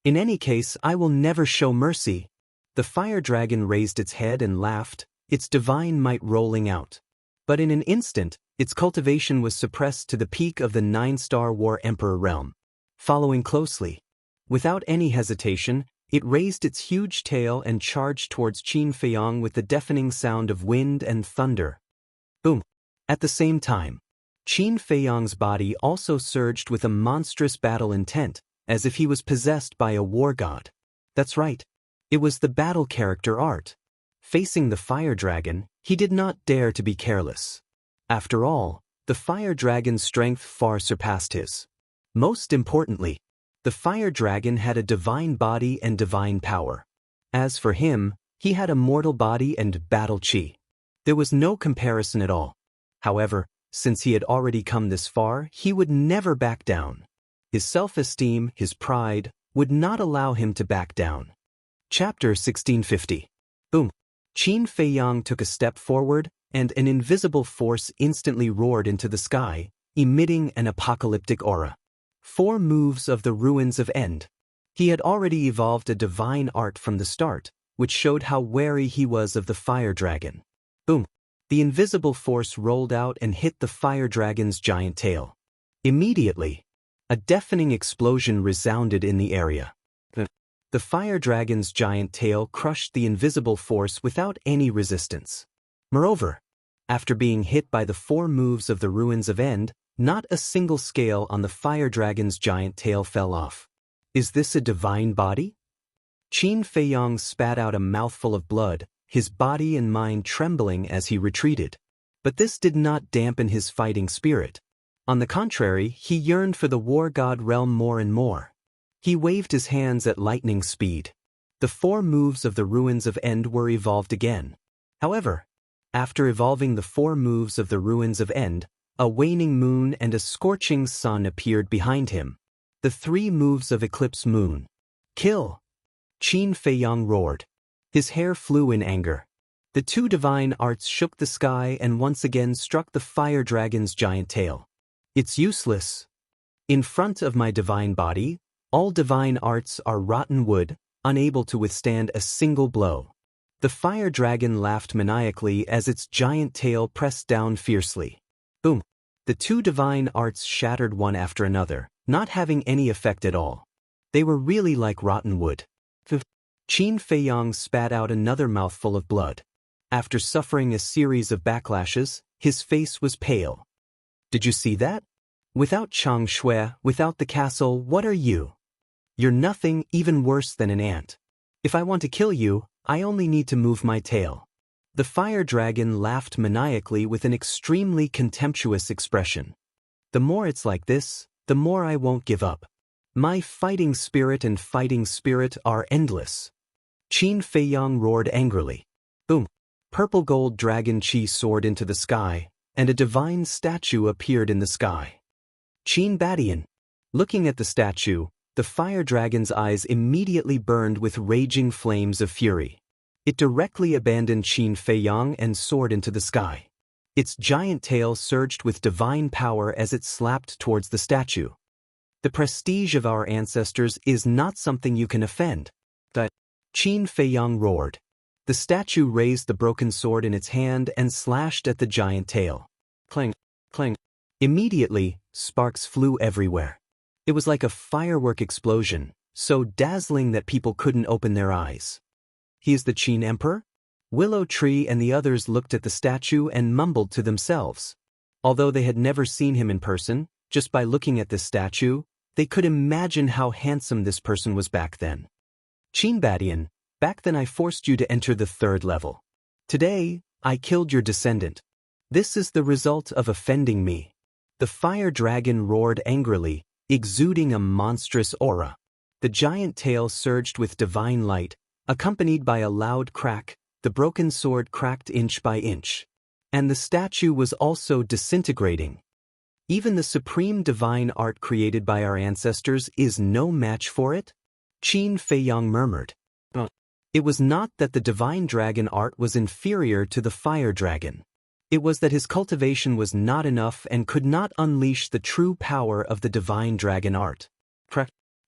In any case, I will never show mercy. The fire dragon raised its head and laughed, its divine might rolling out. But in an instant, its cultivation was suppressed to the peak of the 9-star War Emperor realm. Following closely, without any hesitation, it raised its huge tail and charged towards Qin Feiyong with the deafening sound of wind and thunder. Boom! At the same time, Qin Feiyong's body also surged with a monstrous battle intent, as if he was possessed by a war god. That's right. It was the battle character art. Facing the fire dragon, he did not dare to be careless. After all, the fire dragon's strength far surpassed his. Most importantly, the fire dragon had a divine body and divine power. As for him, he had a mortal body and battle chi. There was no comparison at all. However, since he had already come this far, he would never back down. His self-esteem, his pride, would not allow him to back down. Chapter 1650. Boom! Qin Feiyong took a step forward, and an invisible force instantly roared into the sky, emitting an apocalyptic aura. 4 moves of the ruins of End. He had already evolved a divine art from the start, which showed how wary he was of the fire dragon. Boom! The invisible force rolled out and hit the fire dragon's giant tail. Immediately, a deafening explosion resounded in the area. The fire dragon's giant tail crushed the invisible force without any resistance. Moreover, after being hit by the 4 moves of the ruins of End, not a single scale on the fire dragon's giant tail fell off. Is this a divine body? Qin Feiyong spat out a mouthful of blood, his body and mind trembling as he retreated. But this did not dampen his fighting spirit. On the contrary, he yearned for the war god realm more and more. He waved his hands at lightning speed. The 4 moves of the ruins of End were evolved again. However, after evolving the 4 moves of the ruins of End, a waning moon and a scorching sun appeared behind him. The 3 moves of Eclipse Moon. Kill! Qin Feiyong roared. His hair flew in anger. The 2 divine arts shook the sky and once again struck the fire dragon's giant tail. It's useless. In front of my divine body, all divine arts are rotten wood, unable to withstand a single blow. The fire dragon laughed maniacally as its giant tail pressed down fiercely. Boom! The 2 divine arts shattered one after another, not having any effect at all. They were really like rotten wood. Qin Feiyong spat out another mouthful of blood. After suffering a series of backlashes, his face was pale. Did you see that? Without Chang Shui, without the castle, what are you? You're nothing, even worse than an ant. If I want to kill you, I only need to move my tail. The fire dragon laughed maniacally with an extremely contemptuous expression. The more it's like this, the more I won't give up. My fighting spirit and fighting spirit are endless. Qin Feiyong roared angrily. Boom! Purple gold dragon chi soared into the sky, and a divine statue appeared in the sky. Qin Badian. Looking at the statue, the fire dragon's eyes immediately burned with raging flames of fury. It directly abandoned Qin Feiyong and soared into the sky. Its giant tail surged with divine power as it slapped towards the statue. The prestige of our ancestors is not something you can offend. Qin Feiyong roared. The statue raised the broken sword in its hand and slashed at the giant tail. Clang, clang. Immediately, sparks flew everywhere. It was like a firework explosion, so dazzling that people couldn't open their eyes. He is the Qin Emperor? Willow Tree and the others looked at the statue and mumbled to themselves. Although they had never seen him in person, just by looking at this statue, they could imagine how handsome this person was back then. Qin Badian, back then I forced you to enter the 3rd level. Today, I killed your descendant. This is the result of offending me. The fire dragon roared angrily, exuding a monstrous aura. The giant tail surged with divine light, accompanied by a loud crack. The broken sword cracked inch by inch. And the statue was also disintegrating. Even the supreme divine art created by our ancestors is no match for it? Qin Feiyang murmured. It was not that the divine dragon art was inferior to the fire dragon. It was that his cultivation was not enough and could not unleash the true power of the divine dragon art.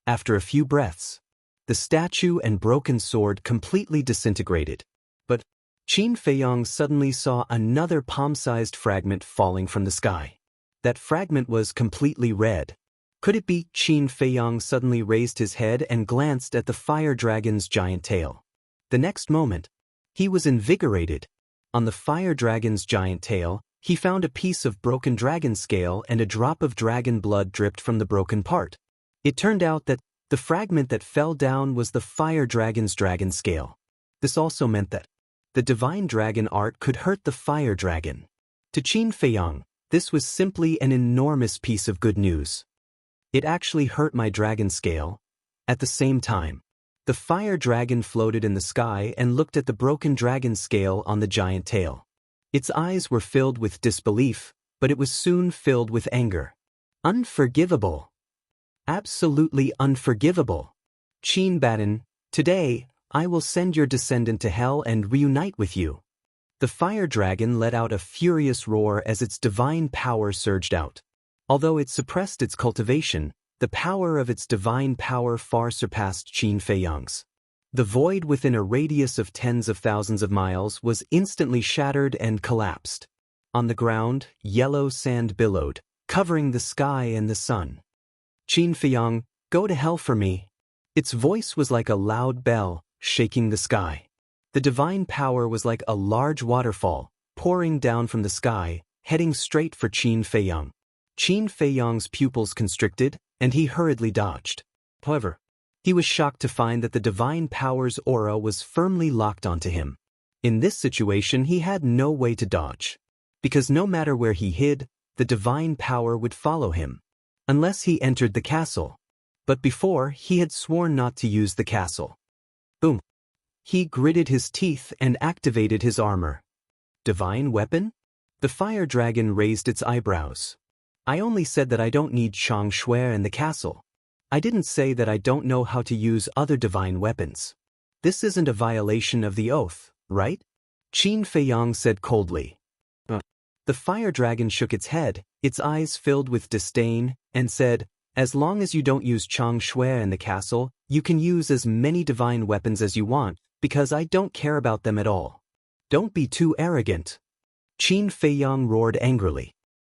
After a few breaths, the statue and broken sword completely disintegrated. But Qin Feiyang suddenly saw another palm-sized fragment falling from the sky. That fragment was completely red. Could it be? Qin Feiyang suddenly raised his head and glanced at the fire dragon's giant tail. The next moment, he was invigorated. On the fire dragon's giant tail, he found a piece of broken dragon scale and a drop of dragon blood dripped from the broken part. It turned out that the fragment that fell down was the fire dragon's dragon scale. This also meant that the divine dragon art could hurt the fire dragon. To Qin Feiyang, this was simply an enormous piece of good news. It actually hurt my dragon scale. At the same time, the fire dragon floated in the sky and looked at the broken dragon scale on the giant tail. Its eyes were filled with disbelief, but it was soon filled with anger. Unforgivable. Absolutely unforgivable. Qin Baden, today, I will send your descendant to hell and reunite with you. The fire dragon let out a furious roar as its divine power surged out. Although it suppressed its cultivation, the power of its divine power far surpassed Qin Feiyang's. The void within a radius of tens of thousands of miles was instantly shattered and collapsed. On the ground, yellow sand billowed, covering the sky and the sun. Qin Feiyang, go to hell for me. Its voice was like a loud bell, shaking the sky. The divine power was like a large waterfall, pouring down from the sky, heading straight for Qin Feiyang. Qin Feiyang's pupils constricted, and he hurriedly dodged. However, he was shocked to find that the divine power's aura was firmly locked onto him. In this situation, he had no way to dodge, because no matter where he hid, the divine power would follow him, unless he entered the castle. But before, he had sworn not to use the castle. Boom. He gritted his teeth and activated his armor. Divine weapon? The fire dragon raised its eyebrows. I only said that I don't need Chang Shui and the castle. I didn't say that I don't know how to use other divine weapons. This isn't a violation of the oath, right? Qin Feiyang said coldly. The fire dragon shook its head, its eyes filled with disdain, and said, as long as you don't use Chang Shui and the castle, you can use as many divine weapons as you want, because I don't care about them at all. Don't be too arrogant. Qin Feiyang roared angrily.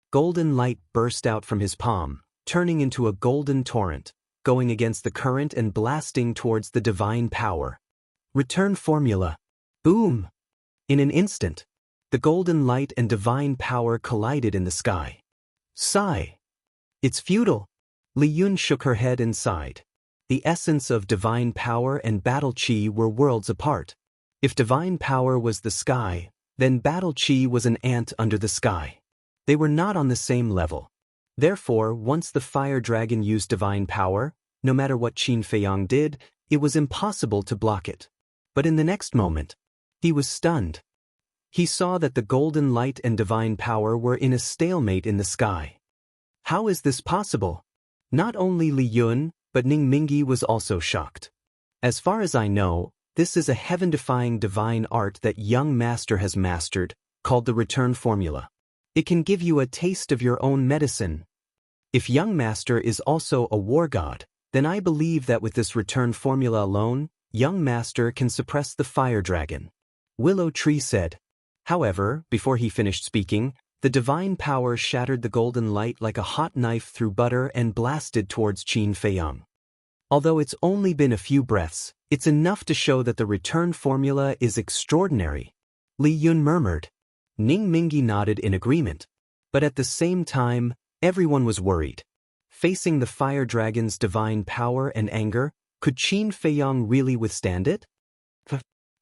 Golden light burst out from his palm, turning into a golden torrent, going against the current and blasting towards the divine power. Return formula. Boom! In an instant, the golden light and divine power collided in the sky. Sigh. It's futile. Li Yun shook her head and sighed. The essence of divine power and battle chi were worlds apart. If divine power was the sky, then battle chi was an ant under the sky. They were not on the same level. Therefore, once the fire dragon used divine power, no matter what Qin Feiyang did, it was impossible to block it. But in the next moment, he was stunned. He saw that the golden light and divine power were in a stalemate in the sky. How is this possible? Not only Li Yun, but Ning Mingyi was also shocked. As far as I know, this is a heaven-defying divine art that young master has mastered, called the return formula. It can give you a taste of your own medicine. If young master is also a war god, then I believe that with this return formula alone, young master can suppress the fire dragon. Willow Tree said. However, before he finished speaking, the divine power shattered the golden light like a hot knife through butter and blasted towards Qin Feiyang. Although it's only been a few breaths, it's enough to show that the return formula is extraordinary. Li Yun murmured. Ning Mingyi nodded in agreement. But at the same time, everyone was worried. Facing the fire dragon's divine power and anger, could Qin Feiyang really withstand it?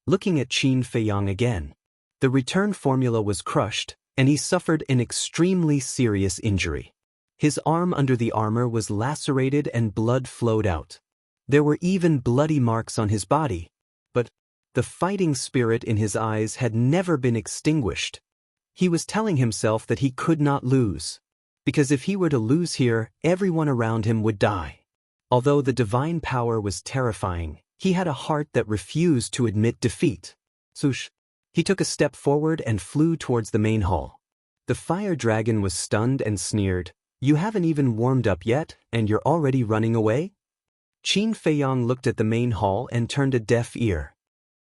Looking at Qin Feiyang again, the return formula was crushed, and he suffered an extremely serious injury. His arm under the armor was lacerated and blood flowed out. There were even bloody marks on his body. But the fighting spirit in his eyes had never been extinguished. He was telling himself that he could not lose, because if he were to lose here, everyone around him would die. Although the divine power was terrifying, he had a heart that refused to admit defeat. Swoosh! He took a step forward and flew towards the main hall. The fire dragon was stunned and sneered. "You haven't even warmed up yet, and you're already running away?" Qin Feiyong looked at the main hall and turned a deaf ear.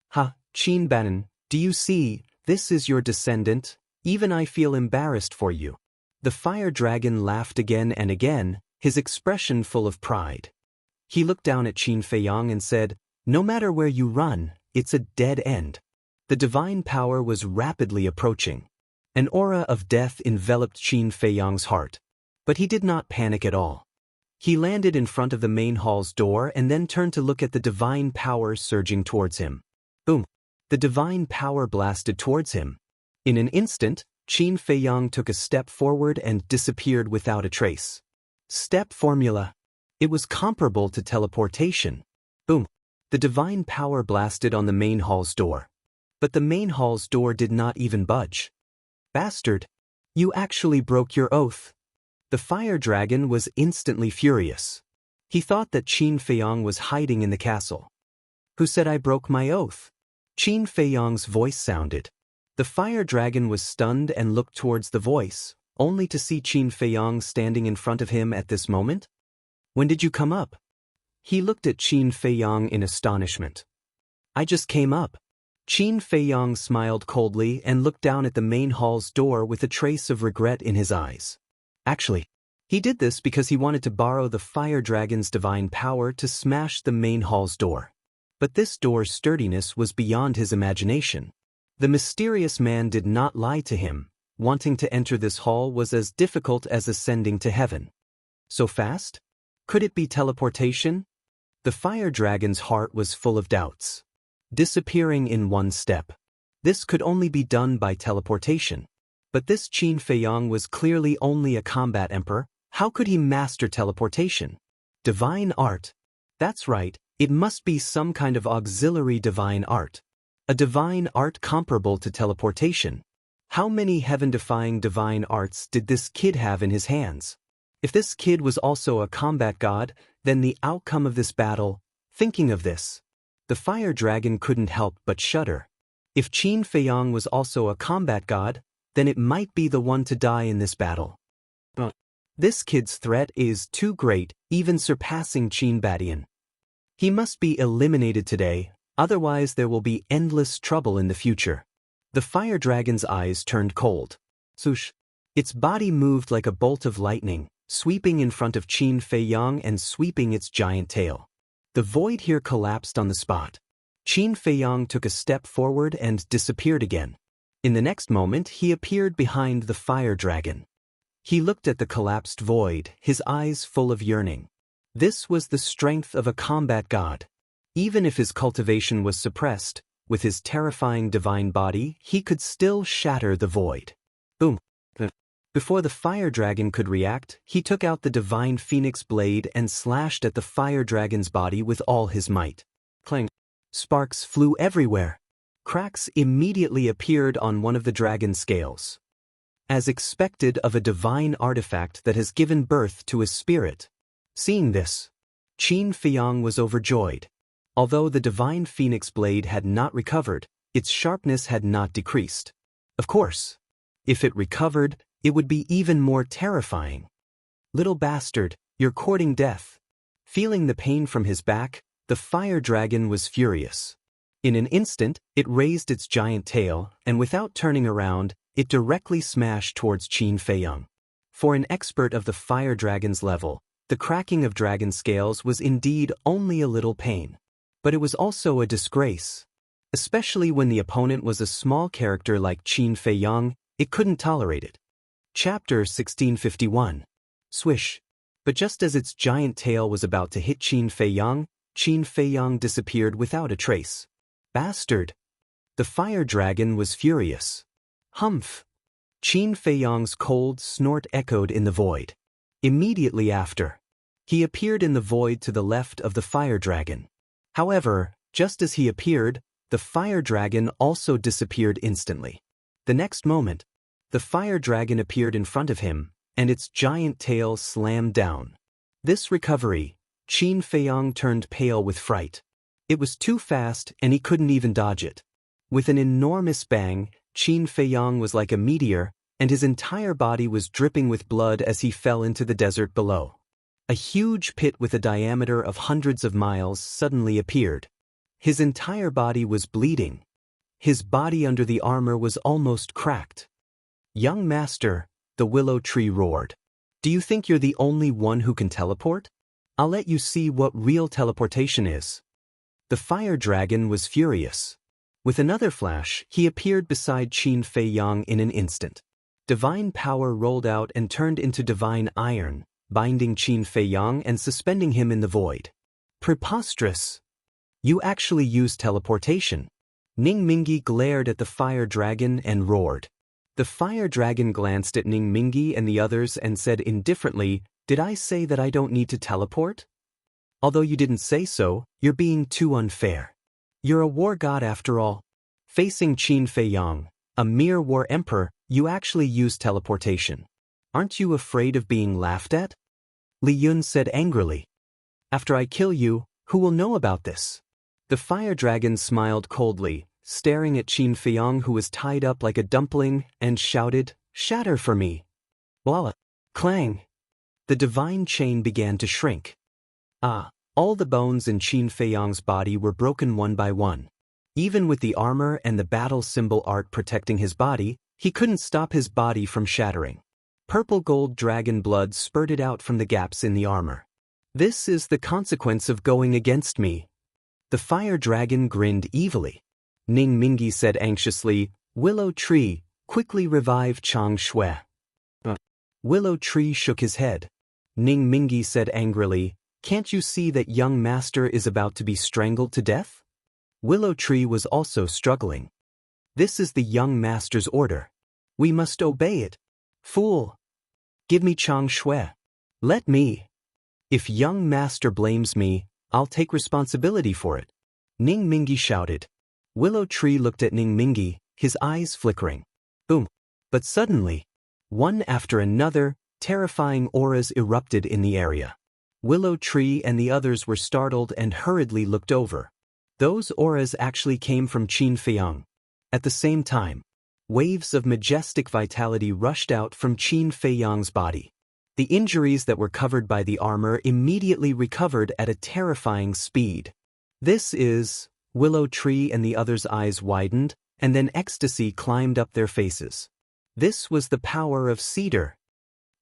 "Ha, Qin Banan, do you see, this is your descendant? Even I feel embarrassed for you." The fire dragon laughed again and again, his expression full of pride. He looked down at Qin Feiyong and said, "No matter where you run, it's a dead end." The divine power was rapidly approaching. An aura of death enveloped Qin Feiyong's heart. But he did not panic at all. He landed in front of the main hall's door and then turned to look at the divine power surging towards him. Boom! The divine power blasted towards him. In an instant, Qin Feiyong took a step forward and disappeared without a trace. Step formula. It was comparable to teleportation. Boom! The divine power blasted on the main hall's door. But the main hall's door did not even budge. "Bastard! You actually broke your oath." The fire dragon was instantly furious. He thought that Qin Feiyong was hiding in the castle. "Who said I broke my oath?" Qin Feiyong's voice sounded. The fire dragon was stunned and looked towards the voice, only to see Qin Feiyong standing in front of him at this moment. "When did you come up?" He looked at Qin Feiyong in astonishment. "I just came up." Qin Feiyong smiled coldly and looked down at the main hall's door with a trace of regret in his eyes. Actually, he did this because he wanted to borrow the fire dragon's divine power to smash the main hall's door. But this door's sturdiness was beyond his imagination. The mysterious man did not lie to him. Wanting to enter this hall was as difficult as ascending to heaven. So fast? Could it be teleportation? The fire dragon's heart was full of doubts. Disappearing in one step. This could only be done by teleportation. But this Qin Feiyong was clearly only a combat emperor. How could he master teleportation? Divine art. That's right, it must be some kind of auxiliary divine art. A divine art comparable to teleportation. How many heaven-defying divine arts did this kid have in his hands? If this kid was also a combat god, then the outcome of this battle, thinking of this, the fire dragon couldn't help but shudder. If Qin Feiyong was also a combat god, then it might be the one to die in this battle. But this kid's threat is too great, even surpassing Qin Badian. He must be eliminated today, otherwise there will be endless trouble in the future. The fire dragon's eyes turned cold. Swoosh! Its body moved like a bolt of lightning, sweeping in front of Qin Feiyong and sweeping its giant tail. The void here collapsed on the spot. Qin Feiyong took a step forward and disappeared again. In the next moment, he appeared behind the fire dragon. He looked at the collapsed void, his eyes full of yearning. This was the strength of a combat god. Even if his cultivation was suppressed, with his terrifying divine body, he could still shatter the void. Boom! Before the fire dragon could react, he took out the divine phoenix blade and slashed at the fire dragon's body with all his might. Clang! Sparks flew everywhere. Cracks immediately appeared on one of the dragon's scales. As expected of a divine artifact that has given birth to a spirit. Seeing this, Qin Feiyong was overjoyed. Although the divine phoenix blade had not recovered, its sharpness had not decreased. Of course, if it recovered, it would be even more terrifying. "Little bastard, you're courting death." Feeling the pain from his back, the fire dragon was furious. In an instant, it raised its giant tail, and without turning around, it directly smashed towards Qin Feiyong. For an expert of the fire dragon's level, the cracking of dragon scales was indeed only a little pain. But it was also a disgrace. Especially when the opponent was a small character like Qin Feiyong, it couldn't tolerate it. Chapter 1651. Swish. But just as its giant tail was about to hit Qin Feiyong disappeared without a trace. Bastard! The fire dragon was furious. Humph! Qin Feiyong's cold snort echoed in the void. Immediately after, he appeared in the void to the left of the fire dragon. However, just as he appeared, the fire dragon also disappeared instantly. The next moment, the fire dragon appeared in front of him, and its giant tail slammed down. This recovery, Qin Feiyang turned pale with fright. It was too fast and he couldn't even dodge it. With an enormous bang, Qin Feiyang was like a meteor, and his entire body was dripping with blood as he fell into the desert below. A huge pit with a diameter of hundreds of miles suddenly appeared. His entire body was bleeding. His body under the armor was almost cracked. "Young master," the willow tree roared. "Do you think you're the only one who can teleport? I'll let you see what real teleportation is." The fire dragon was furious. With another flash, he appeared beside Qin Feiyang in an instant. Divine power rolled out and turned into divine iron, binding Qin Feiyang and suspending him in the void. Preposterous! You actually used teleportation. Ning Mingi glared at the fire dragon and roared. The fire dragon glanced at Ning Mingi and the others and said indifferently, "Did I say that I don't need to teleport? Although you didn't say so, you're being too unfair. You're a war god after all." Facing Qin Feiyang, a mere war emperor, you actually use teleportation. Aren't you afraid of being laughed at? Li Yun said angrily. "After I kill you, who will know about this?" The fire dragon smiled coldly, staring at Qin Feiyang who was tied up like a dumpling, and shouted, "Shatter for me." Voila! Clang! The divine chain began to shrink. All the bones in Qin Feiyang's body were broken one by one. Even with the armor and the battle symbol art protecting his body, he couldn't stop his body from shattering. Purple gold dragon blood spurted out from the gaps in the armor. "This is the consequence of going against me." The fire dragon grinned evilly. Ning Mingi said anxiously, "Willow Tree, quickly revive Chang Shui." Willow Tree shook his head. Ning Mingi said angrily, "Can't you see that young master is about to be strangled to death?" Willow Tree was also struggling. "This is the young master's order. We must obey it. Fool! Give me Chang Shui. Let me. If young master blames me, I'll take responsibility for it." Ning Mingi shouted. Willow Tree looked at Ning Mingi, his eyes flickering. Boom! But suddenly, one after another, terrifying auras erupted in the area. Willow Tree and the others were startled and hurriedly looked over. Those auras actually came from Qin Feiyang. At the same time, waves of majestic vitality rushed out from Qin Feiyang's body. The injuries that were covered by the armor immediately recovered at a terrifying speed. "This is..." Willow Tree and the others' eyes widened, and then ecstasy climbed up their faces. This was the power of cedar.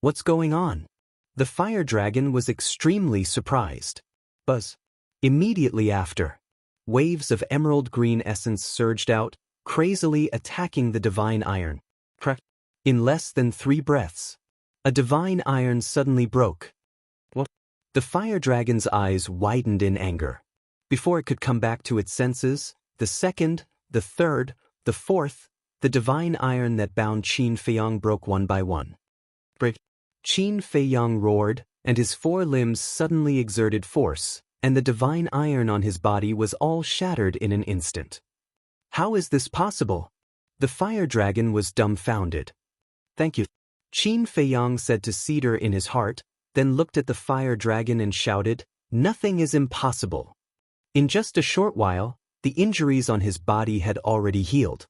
"What's going on?" The fire dragon was extremely surprised. Buzz. Immediately after, waves of emerald green essence surged out, crazily attacking the divine iron. In less than 3 breaths, a divine iron suddenly broke. What? The fire dragon's eyes widened in anger. Before it could come back to its senses, the second, the third, the fourth, the divine iron that bound Qin Feiyang broke one by one. Qin Feiyang roared, and his 4 limbs suddenly exerted force, and the divine iron on his body was all shattered in an instant. "How is this possible?" The fire dragon was dumbfounded. "Thank you," Qin Feiyang said to Cedar in his heart, then looked at the fire dragon and shouted, "Nothing is impossible." In just a short while, the injuries on his body had already healed.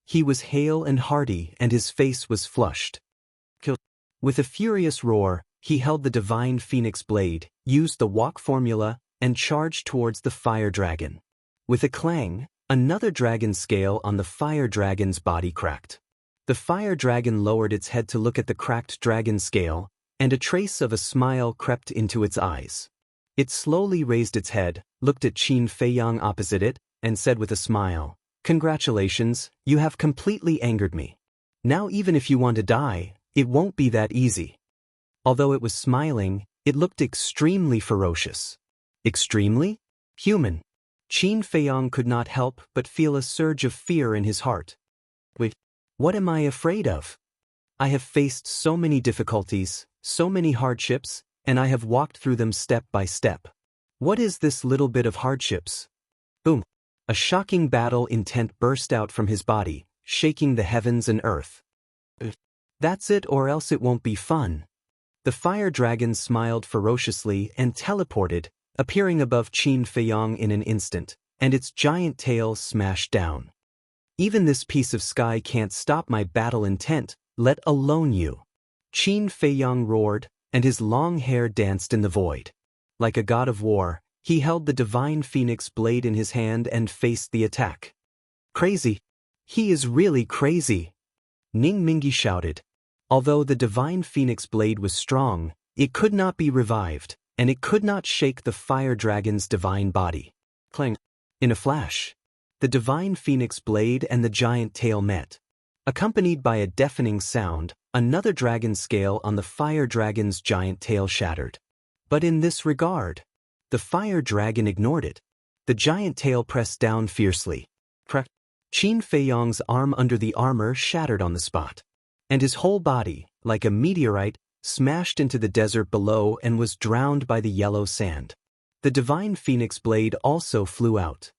He was hale and hearty, and his face was flushed. With a furious roar, he held the divine phoenix blade, used the walk formula, and charged towards the fire dragon. With a clang, another dragon scale on the fire dragon's body cracked. The fire dragon lowered its head to look at the cracked dragon scale, and a trace of a smile crept into its eyes. It slowly raised its head, looked at Qin Feiyang opposite it, and said with a smile, "Congratulations, you have completely angered me. Now even if you want to die, it won't be that easy." Although it was smiling, it looked extremely ferocious. Extremely human. Qin Feiyang could not help but feel a surge of fear in his heart. Wait, what am I afraid of? I have faced so many difficulties, so many hardships, and I have walked through them step by step. What is this little bit of hardships? Boom! A shocking battle intent burst out from his body, shaking the heavens and earth. That's it, or else it won't be fun. The fire dragon smiled ferociously and teleported, appearing above Qin Feiyong in an instant, and its giant tail smashed down. Even this piece of sky can't stop my battle intent, let alone you. Qin Feiyong roared, and his long hair danced in the void. Like a god of war, he held the divine phoenix blade in his hand and faced the attack. Crazy. He is really crazy. Ning Mingi shouted. Although the divine phoenix blade was strong, it could not be revived, and it could not shake the fire dragon's divine body. Clang. In a flash, the divine phoenix blade and the giant tail met. Accompanied by a deafening sound, another dragon scale on the fire dragon's giant tail shattered. But in this regard, the fire dragon ignored it. The giant tail pressed down fiercely. Crack. Qin Feiyong's arm under the armor shattered on the spot, and his whole body, like a meteorite, smashed into the desert below and was drowned by the yellow sand. The divine phoenix blade also flew out.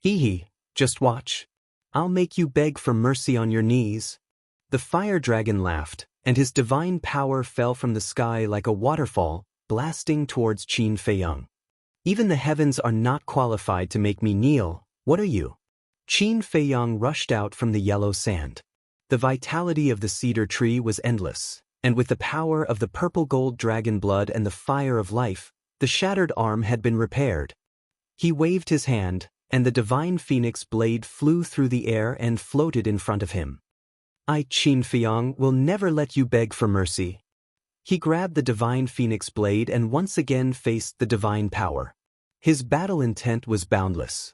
Hee, just watch. I'll make you beg for mercy on your knees. The fire dragon laughed, and his divine power fell from the sky like a waterfall, blasting towards Qin Feiyong. Even the heavens are not qualified to make me kneel, what are you? Qin Feiyong rushed out from the yellow sand. The vitality of the cedar tree was endless, and with the power of the purple gold dragon blood and the fire of life, the shattered arm had been repaired. He waved his hand, and the divine phoenix blade flew through the air and floated in front of him. I, Qin Feiyong, will never let you beg for mercy. He grabbed the divine phoenix blade and once again faced the divine power. His battle intent was boundless.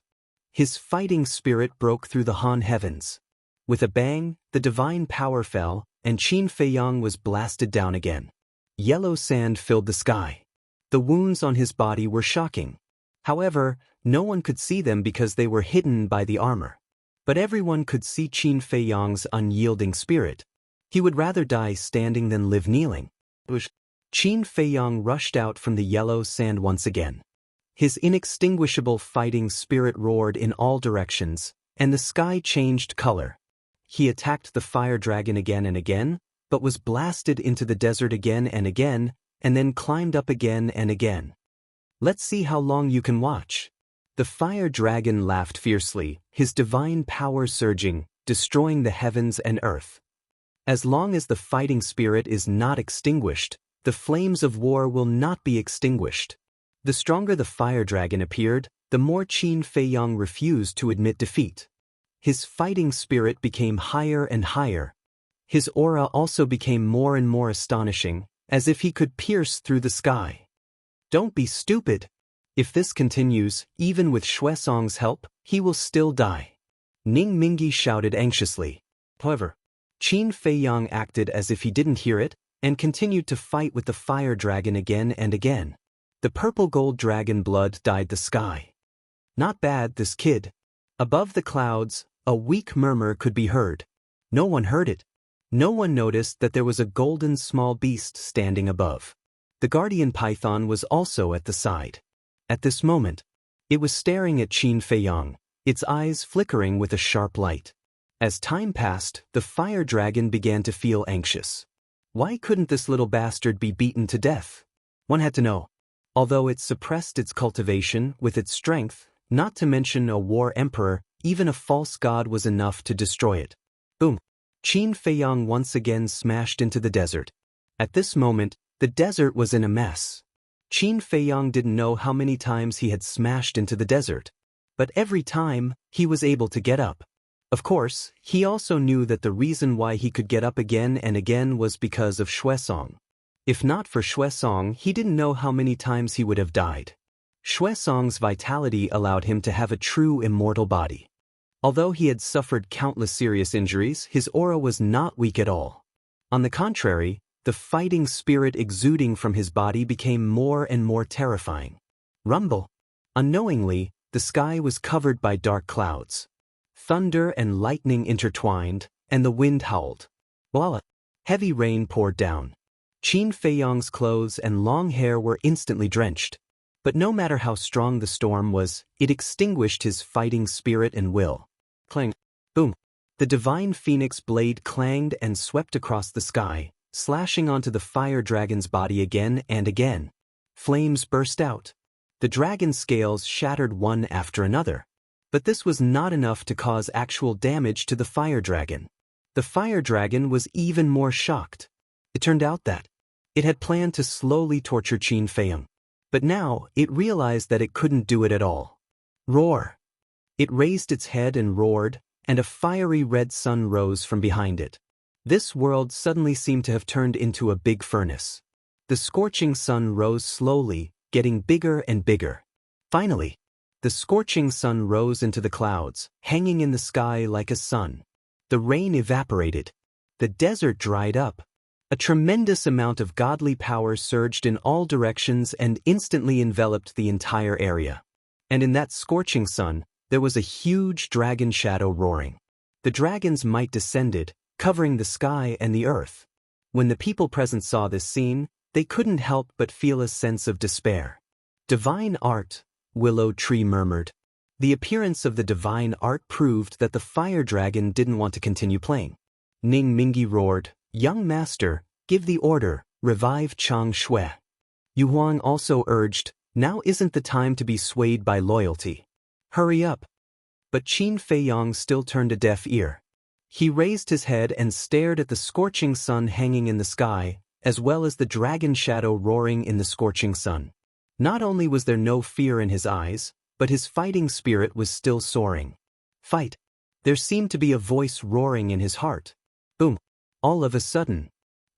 His fighting spirit broke through the Han heavens. With a bang, the divine power fell, and Qin Feiyong was blasted down again. Yellow sand filled the sky. The wounds on his body were shocking. However, no one could see them because they were hidden by the armor. But everyone could see Qin Feiyong's unyielding spirit. He would rather die standing than live kneeling. Qin Feiyong rushed out from the yellow sand once again. His inextinguishable fighting spirit roared in all directions, and the sky changed color. He attacked the fire dragon again and again, but was blasted into the desert again and then climbed up again and again. Let's see how long you can watch. The fire dragon laughed fiercely, his divine power surging, destroying the heavens and earth. As long as the fighting spirit is not extinguished, the flames of war will not be extinguished. The stronger the fire dragon appeared, the more Qin Feiyong refused to admit defeat. His fighting spirit became higher and higher. His aura also became more and more astonishing, as if he could pierce through the sky. Don't be stupid. If this continues, even with Xuesong's help, he will still die. Ning Mingi shouted anxiously. However, Qin Feiyong acted as if he didn't hear it, and continued to fight with the fire dragon again and again. The purple gold dragon blood dyed the sky. Not bad, this kid. Above the clouds, a weak murmur could be heard. No one heard it. No one noticed that there was a golden small beast standing above. The guardian python was also at the side. At this moment, it was staring at Qin Feiyong, its eyes flickering with a sharp light. As time passed, the fire dragon began to feel anxious. Why couldn't this little bastard be beaten to death? One had to know. Although it suppressed its cultivation with its strength, not to mention a war emperor, even a false god was enough to destroy it. Boom! Qin Feiyong once again smashed into the desert. At this moment, the desert was in a mess. Qin Feiyong didn't know how many times he had smashed into the desert, but every time, he was able to get up. Of course, he also knew that the reason why he could get up again and again was because of Xuesong. If not for Xuesong, he didn't know how many times he would have died. Xuesong's vitality allowed him to have a true immortal body. Although he had suffered countless serious injuries, his aura was not weak at all. On the contrary, the fighting spirit exuding from his body became more and more terrifying. Rumble! Unknowingly, the sky was covered by dark clouds. Thunder and lightning intertwined, and the wind howled. Voila! Heavy rain poured down. Qin Feiyong's clothes and long hair were instantly drenched. But no matter how strong the storm was, it extinguished his fighting spirit and will. Clang! Boom! The divine phoenix blade clanged and swept across the sky, slashing onto the fire dragon's body again and again. Flames burst out. The dragon's scales shattered one after another. But this was not enough to cause actual damage to the fire dragon. The fire dragon was even more shocked. It turned out that it had planned to slowly torture Qin Feiyang. But now it realized that it couldn't do it at all. Roar! It raised its head and roared, and a fiery red sun rose from behind it. This world suddenly seemed to have turned into a big furnace. The scorching sun rose slowly, getting bigger and bigger. Finally, the scorching sun rose into the clouds, hanging in the sky like a sun. The rain evaporated. The desert dried up. A tremendous amount of godly power surged in all directions and instantly enveloped the entire area. And in that scorching sun, there was a huge dragon shadow roaring. The dragon's might descended, covering the sky and the earth. When the people present saw this scene, they couldn't help but feel a sense of despair. Divine art, Willow Tree murmured. The appearance of the divine art proved that the fire dragon didn't want to continue playing. Ning Mingi roared, "Young master, give the order, revive Chang Shui." Yu Huang also urged, "Now isn't the time to be swayed by loyalty. Hurry up." But Qin Feiyang still turned a deaf ear. He raised his head and stared at the scorching sun hanging in the sky, as well as the dragon shadow roaring in the scorching sun. Not only was there no fear in his eyes, but his fighting spirit was still soaring. Fight! There seemed to be a voice roaring in his heart. Boom! All of a sudden,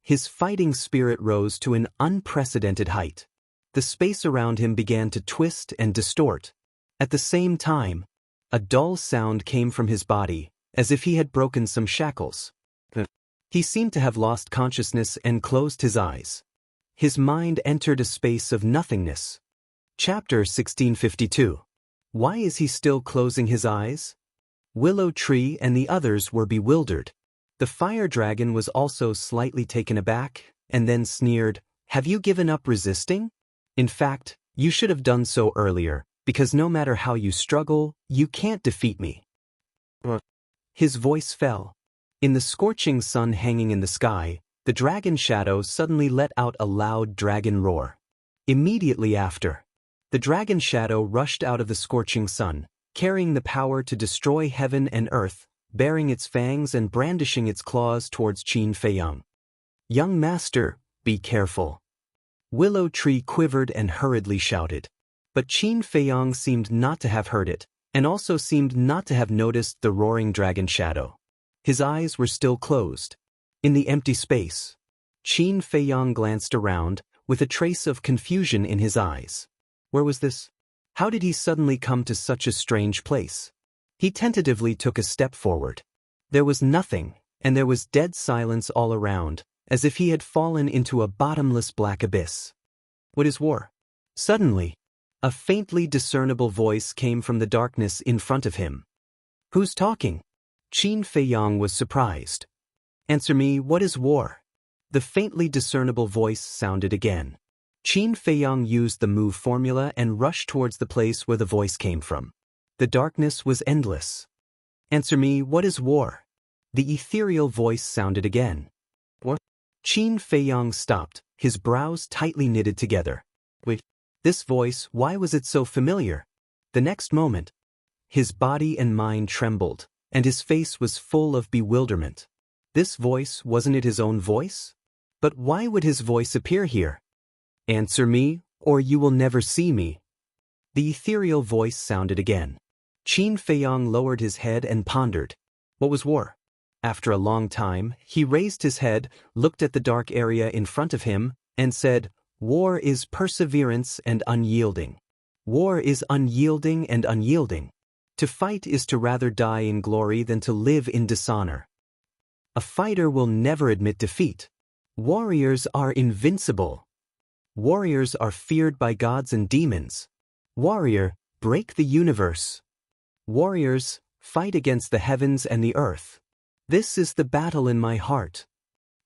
his fighting spirit rose to an unprecedented height. The space around him began to twist and distort. At the same time, a dull sound came from his body, as if he had broken some shackles. He seemed to have lost consciousness and closed his eyes. His mind entered a space of nothingness. Chapter 1652. Why is he still closing his eyes? Willow Tree and the others were bewildered. The fire dragon was also slightly taken aback, and then sneered, "Have you given up resisting? In fact, you should have done so earlier, because no matter how you struggle, you can't defeat me." His voice fell. In the scorching sun hanging in the sky, the dragon shadow suddenly let out a loud dragon roar. Immediately after, the dragon shadow rushed out of the scorching sun, carrying the power to destroy heaven and earth, baring its fangs and brandishing its claws towards Qin Feiyang. "Young master, be careful." Willow Tree quivered and hurriedly shouted. But Qin Feiyang seemed not to have heard it, and also seemed not to have noticed the roaring dragon shadow. His eyes were still closed. In the empty space, Qin Feiyang glanced around, with a trace of confusion in his eyes. Where was this? How did he suddenly come to such a strange place? He tentatively took a step forward. There was nothing, and there was dead silence all around, as if he had fallen into a bottomless black abyss. What is war? Suddenly, a faintly discernible voice came from the darkness in front of him. "Who's talking?" Qin Feiyang was surprised. "Answer me, what is war?" The faintly discernible voice sounded again. Qin Feiyang used the move formula and rushed towards the place where the voice came from. The darkness was endless. "Answer me, what is war?" The ethereal voice sounded again. "What?" Qin Feiyang stopped, his brows tightly knitted together. Wait, this voice, why was it so familiar? The next moment, his body and mind trembled, and his face was full of bewilderment. This voice, wasn't it his own voice? But why would his voice appear here? "Answer me, or you will never see me." The ethereal voice sounded again. Qin Feiyang lowered his head and pondered. What was war? After a long time, he raised his head, looked at the dark area in front of him, and said, "War is perseverance and unyielding. War is unyielding and unyielding. To fight is to rather die in glory than to live in dishonor. A fighter will never admit defeat. Warriors are invincible. Warriors are feared by gods and demons. Warrior, break the universe. Warriors, fight against the heavens and the earth. This is the battle in my heart."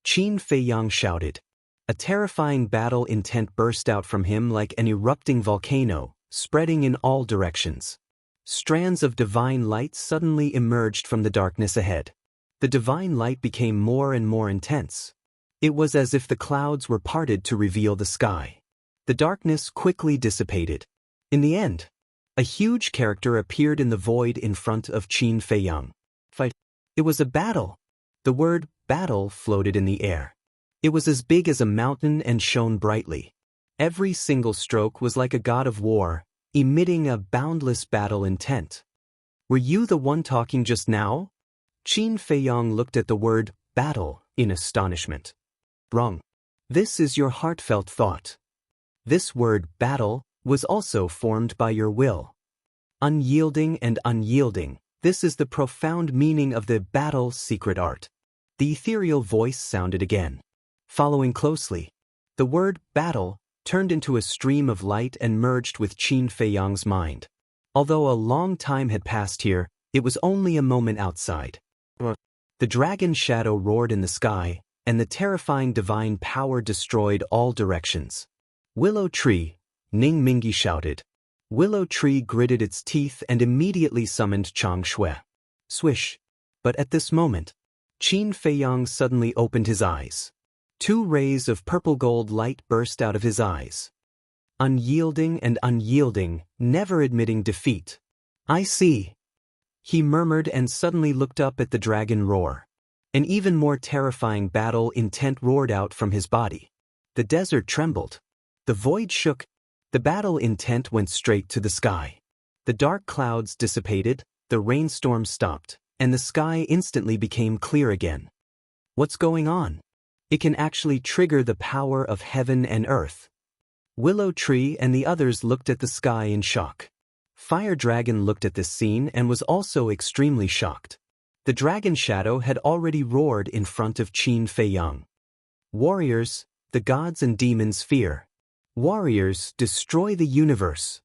Qin Feiyang shouted. A terrifying battle intent burst out from him like an erupting volcano, spreading in all directions. Strands of divine light suddenly emerged from the darkness ahead. The divine light became more and more intense. It was as if the clouds were parted to reveal the sky. The darkness quickly dissipated. In the end, a huge character appeared in the void in front of Qin Feiyang. Fight. It was a battle. The word battle floated in the air. It was as big as a mountain and shone brightly. Every single stroke was like a god of war, emitting a boundless battle intent. Were you the one talking just now? Qin Feiyang looked at the word battle in astonishment. Wrong. This is your heartfelt thought. This word battle was also formed by your will. Unyielding and unyielding, this is the profound meaning of the battle secret art. The ethereal voice sounded again. Following closely, the word battle turned into a stream of light and merged with Qin Feiyang's mind. Although a long time had passed here, it was only a moment outside. The dragon shadow roared in the sky, and the terrifying divine power destroyed all directions. Willow tree, Ning Mingi shouted. Willow tree gritted its teeth and immediately summoned Chang Shui. Swish. But at this moment, Qin Feiyang suddenly opened his eyes. 2 rays of purple gold light burst out of his eyes. Unyielding and unyielding, never admitting defeat. I see. He murmured and suddenly looked up at the dragon roar. An even more terrifying battle intent roared out from his body. The desert trembled. The void shook. The battle intent went straight to the sky. The dark clouds dissipated, the rainstorm stopped, and the sky instantly became clear again. What's going on? It can actually trigger the power of heaven and earth. Willow Tree and the others looked at the sky in shock. Fire Dragon looked at this scene and was also extremely shocked. The dragon shadow had already roared in front of Qin Feiyang. Warriors, the gods and demons fear. Warriors, destroy the universe.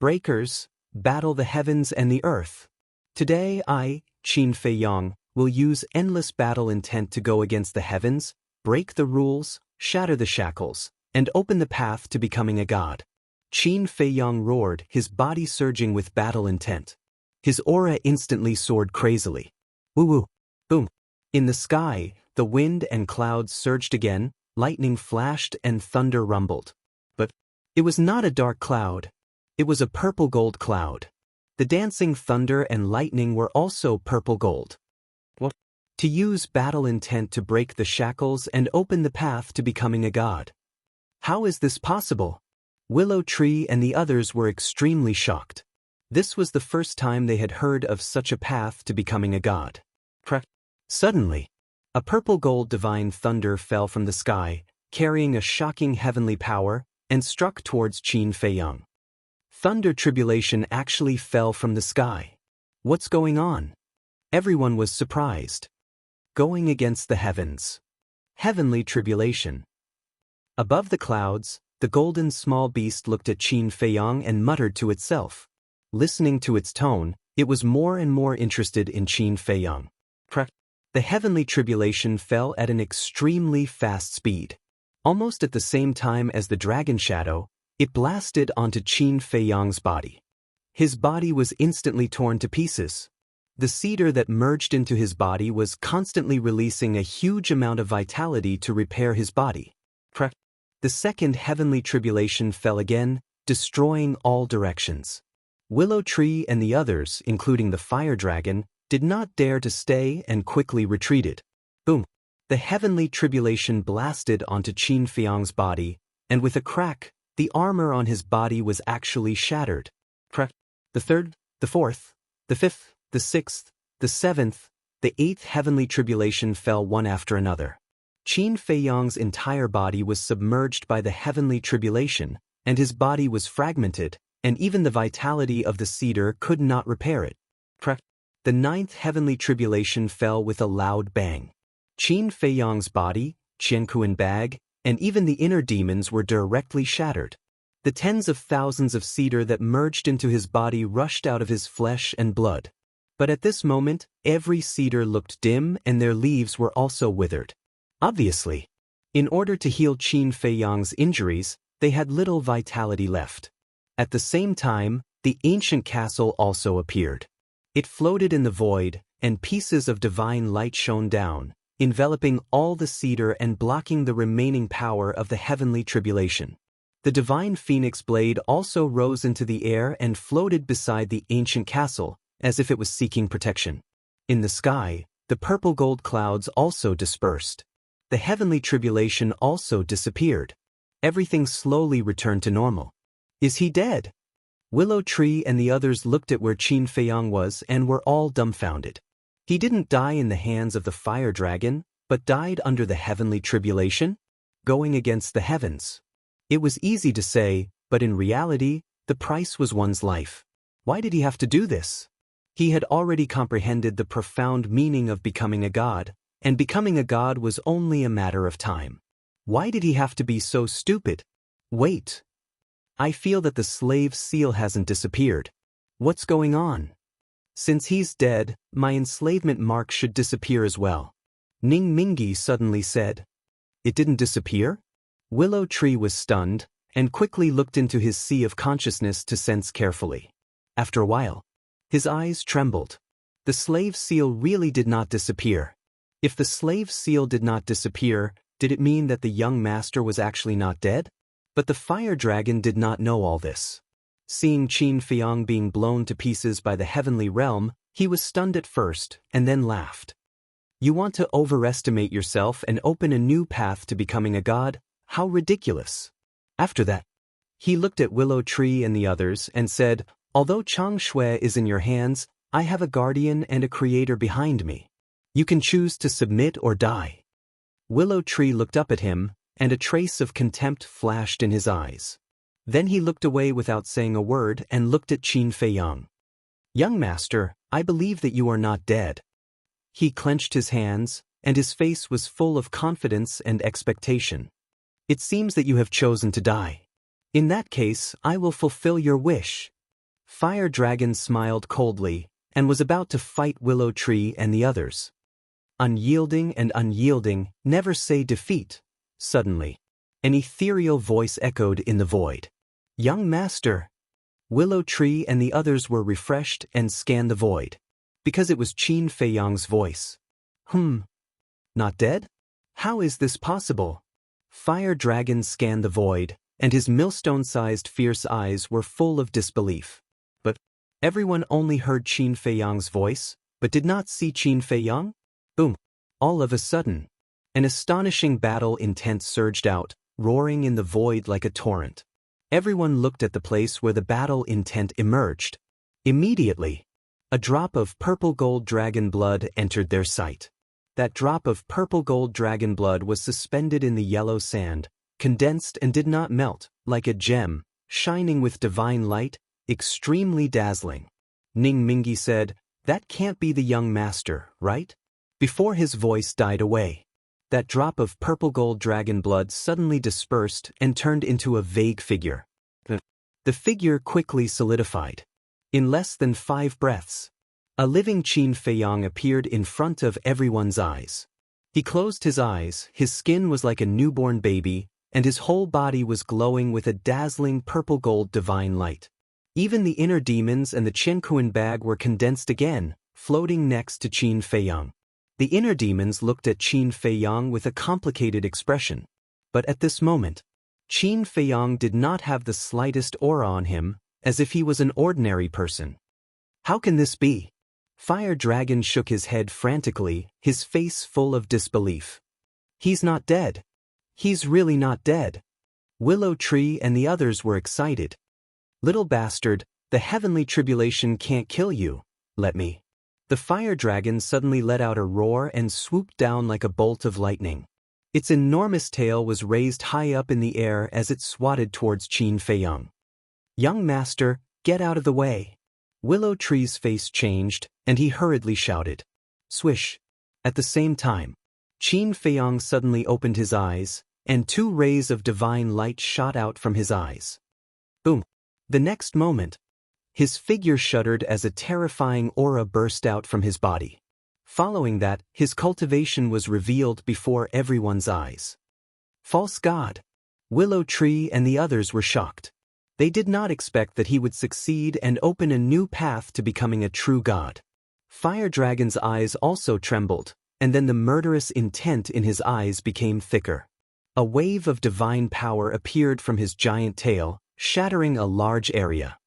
Breakers, battle the heavens and the earth. Today I, Qin Feiyang, will use endless battle intent to go against the heavens, break the rules, shatter the shackles, and open the path to becoming a god. Qin Feiyang roared, his body surging with battle intent. His aura instantly soared crazily. Woo-woo. Boom. In the sky, the wind and clouds surged again, lightning flashed and thunder rumbled. But it was not a dark cloud. It was a purple gold cloud. The dancing thunder and lightning were also purple gold. What? To use battle intent to break the shackles and open the path to becoming a god. How is this possible? Willow Tree and the others were extremely shocked. This was the first time they had heard of such a path to becoming a god. Suddenly, a purple gold divine thunder fell from the sky, carrying a shocking heavenly power, and struck towards Qin Feiyang. Thunder tribulation actually fell from the sky. What's going on? Everyone was surprised. Going against the heavens. Heavenly tribulation. Above the clouds, the golden small beast looked at Qin Feiyang and muttered to itself. Listening to its tone, it was more and more interested in Qin Feiyang. The heavenly tribulation fell at an extremely fast speed. Almost at the same time as the dragon shadow, it blasted onto Qin Feiyang's body. His body was instantly torn to pieces. The cedar that merged into his body was constantly releasing a huge amount of vitality to repair his body. The second heavenly tribulation fell again, destroying all directions. Willow Tree and the others, including the fire dragon, did not dare to stay and quickly retreated. Boom! The heavenly tribulation blasted onto Qin Feiyang's body, and with a crack, the armor on his body was actually shattered. The third, the fourth, the fifth, the sixth, the seventh, the eighth heavenly tribulation fell one after another. Qin Feiyang's entire body was submerged by the heavenly tribulation, and his body was fragmented, and even the vitality of the cedar could not repair it. The ninth heavenly tribulation fell with a loud bang. Qin Feiyang's body, Jianghu bag, and even the inner demons were directly shattered. The tens of thousands of cedar that merged into his body rushed out of his flesh and blood. But at this moment, every cedar looked dim and their leaves were also withered. Obviously, in order to heal Qin Feiyang's injuries, they had little vitality left. At the same time, the ancient castle also appeared. It floated in the void, and pieces of divine light shone down, enveloping all the cedar and blocking the remaining power of the heavenly tribulation. The divine phoenix blade also rose into the air and floated beside the ancient castle, as if it was seeking protection. In the sky, the purple-gold clouds also dispersed. The heavenly tribulation also disappeared. Everything slowly returned to normal. Is he dead? Willow Tree and the others looked at where Qin Feiyang was and were all dumbfounded. He didn't die in the hands of the fire dragon, but died under the heavenly tribulation, going against the heavens. It was easy to say, but in reality, the price was one's life. Why did he have to do this? He had already comprehended the profound meaning of becoming a god, and becoming a god was only a matter of time. Why did he have to be so stupid? Wait. I feel that the slave seal hasn't disappeared. What's going on? Since he's dead, my enslavement mark should disappear as well. Ning Mingi suddenly said. It didn't disappear? Willow Tree was stunned, and quickly looked into his sea of consciousness to sense carefully. After a while, his eyes trembled. The slave seal really did not disappear. If the slave seal did not disappear, did it mean that the young master was actually not dead? But the fire dragon did not know all this. Seeing Qin Feiyang being blown to pieces by the heavenly realm, he was stunned at first, and then laughed. You want to overestimate yourself and open a new path to becoming a god? How ridiculous. After that, he looked at Willow Tree and the others and said, although Chang Shui is in your hands, I have a guardian and a creator behind me. You can choose to submit or die. Willow Tree looked up at him, and a trace of contempt flashed in his eyes. Then he looked away without saying a word and looked at Qin Feiyang. Young master, I believe that you are not dead. He clenched his hands, and his face was full of confidence and expectation. It seems that you have chosen to die. In that case, I will fulfill your wish. Fire Dragon smiled coldly, and was about to fight Willow Tree and the others. Unyielding and unyielding, never say defeat. Suddenly, an ethereal voice echoed in the void. Young master. Willow Tree and the others were refreshed and scanned the void. Because it was Qin Feiyang's voice. Not dead? How is this possible? Fire Dragon scanned the void, and his millstone-sized fierce eyes were full of disbelief. But everyone only heard Qin Feiyang's voice, but did not see Qin Feiyang? Boom! All of a sudden, an astonishing battle intent surged out, roaring in the void like a torrent. Everyone looked at the place where the battle intent emerged. Immediately, a drop of purple-gold dragon blood entered their sight. That drop of purple-gold dragon blood was suspended in the yellow sand, condensed and did not melt, like a gem, shining with divine light, extremely dazzling. Ning Mingi said, that can't be the young master, right? Before his voice died away, that drop of purple-gold dragon blood suddenly dispersed and turned into a vague figure. The figure quickly solidified. In less than 5 breaths, a living Qin Feiyang appeared in front of everyone's eyes. He closed his eyes, his skin was like a newborn baby, and his whole body was glowing with a dazzling purple-gold divine light. Even the inner demons and the Qianquan bag were condensed again, floating next to Qin Feiyang. The inner demons looked at Qin Feiyang with a complicated expression. But at this moment, Qin Feiyang did not have the slightest aura on him, as if he was an ordinary person. How can this be? Fire Dragon shook his head frantically, his face full of disbelief. He's not dead. He's really not dead. Willow Tree and the others were excited. Little bastard, the heavenly tribulation can't kill you. Let me. The fire dragon suddenly let out a roar and swooped down like a bolt of lightning. Its enormous tail was raised high up in the air as it swatted towards Qin Feiyang. Young master, get out of the way. Willow Tree's face changed, and he hurriedly shouted. Swish. At the same time, Qin Feiyang suddenly opened his eyes, and 2 rays of divine light shot out from his eyes. Boom. The next moment, his figure shuddered as a terrifying aura burst out from his body. Following that, his cultivation was revealed before everyone's eyes. False god. Willow Tree and the others were shocked. They did not expect that he would succeed and open a new path to becoming a true god. Fire Dragon's eyes also trembled, and then the murderous intent in his eyes became thicker. A wave of divine power appeared from his giant tail, shattering a large area.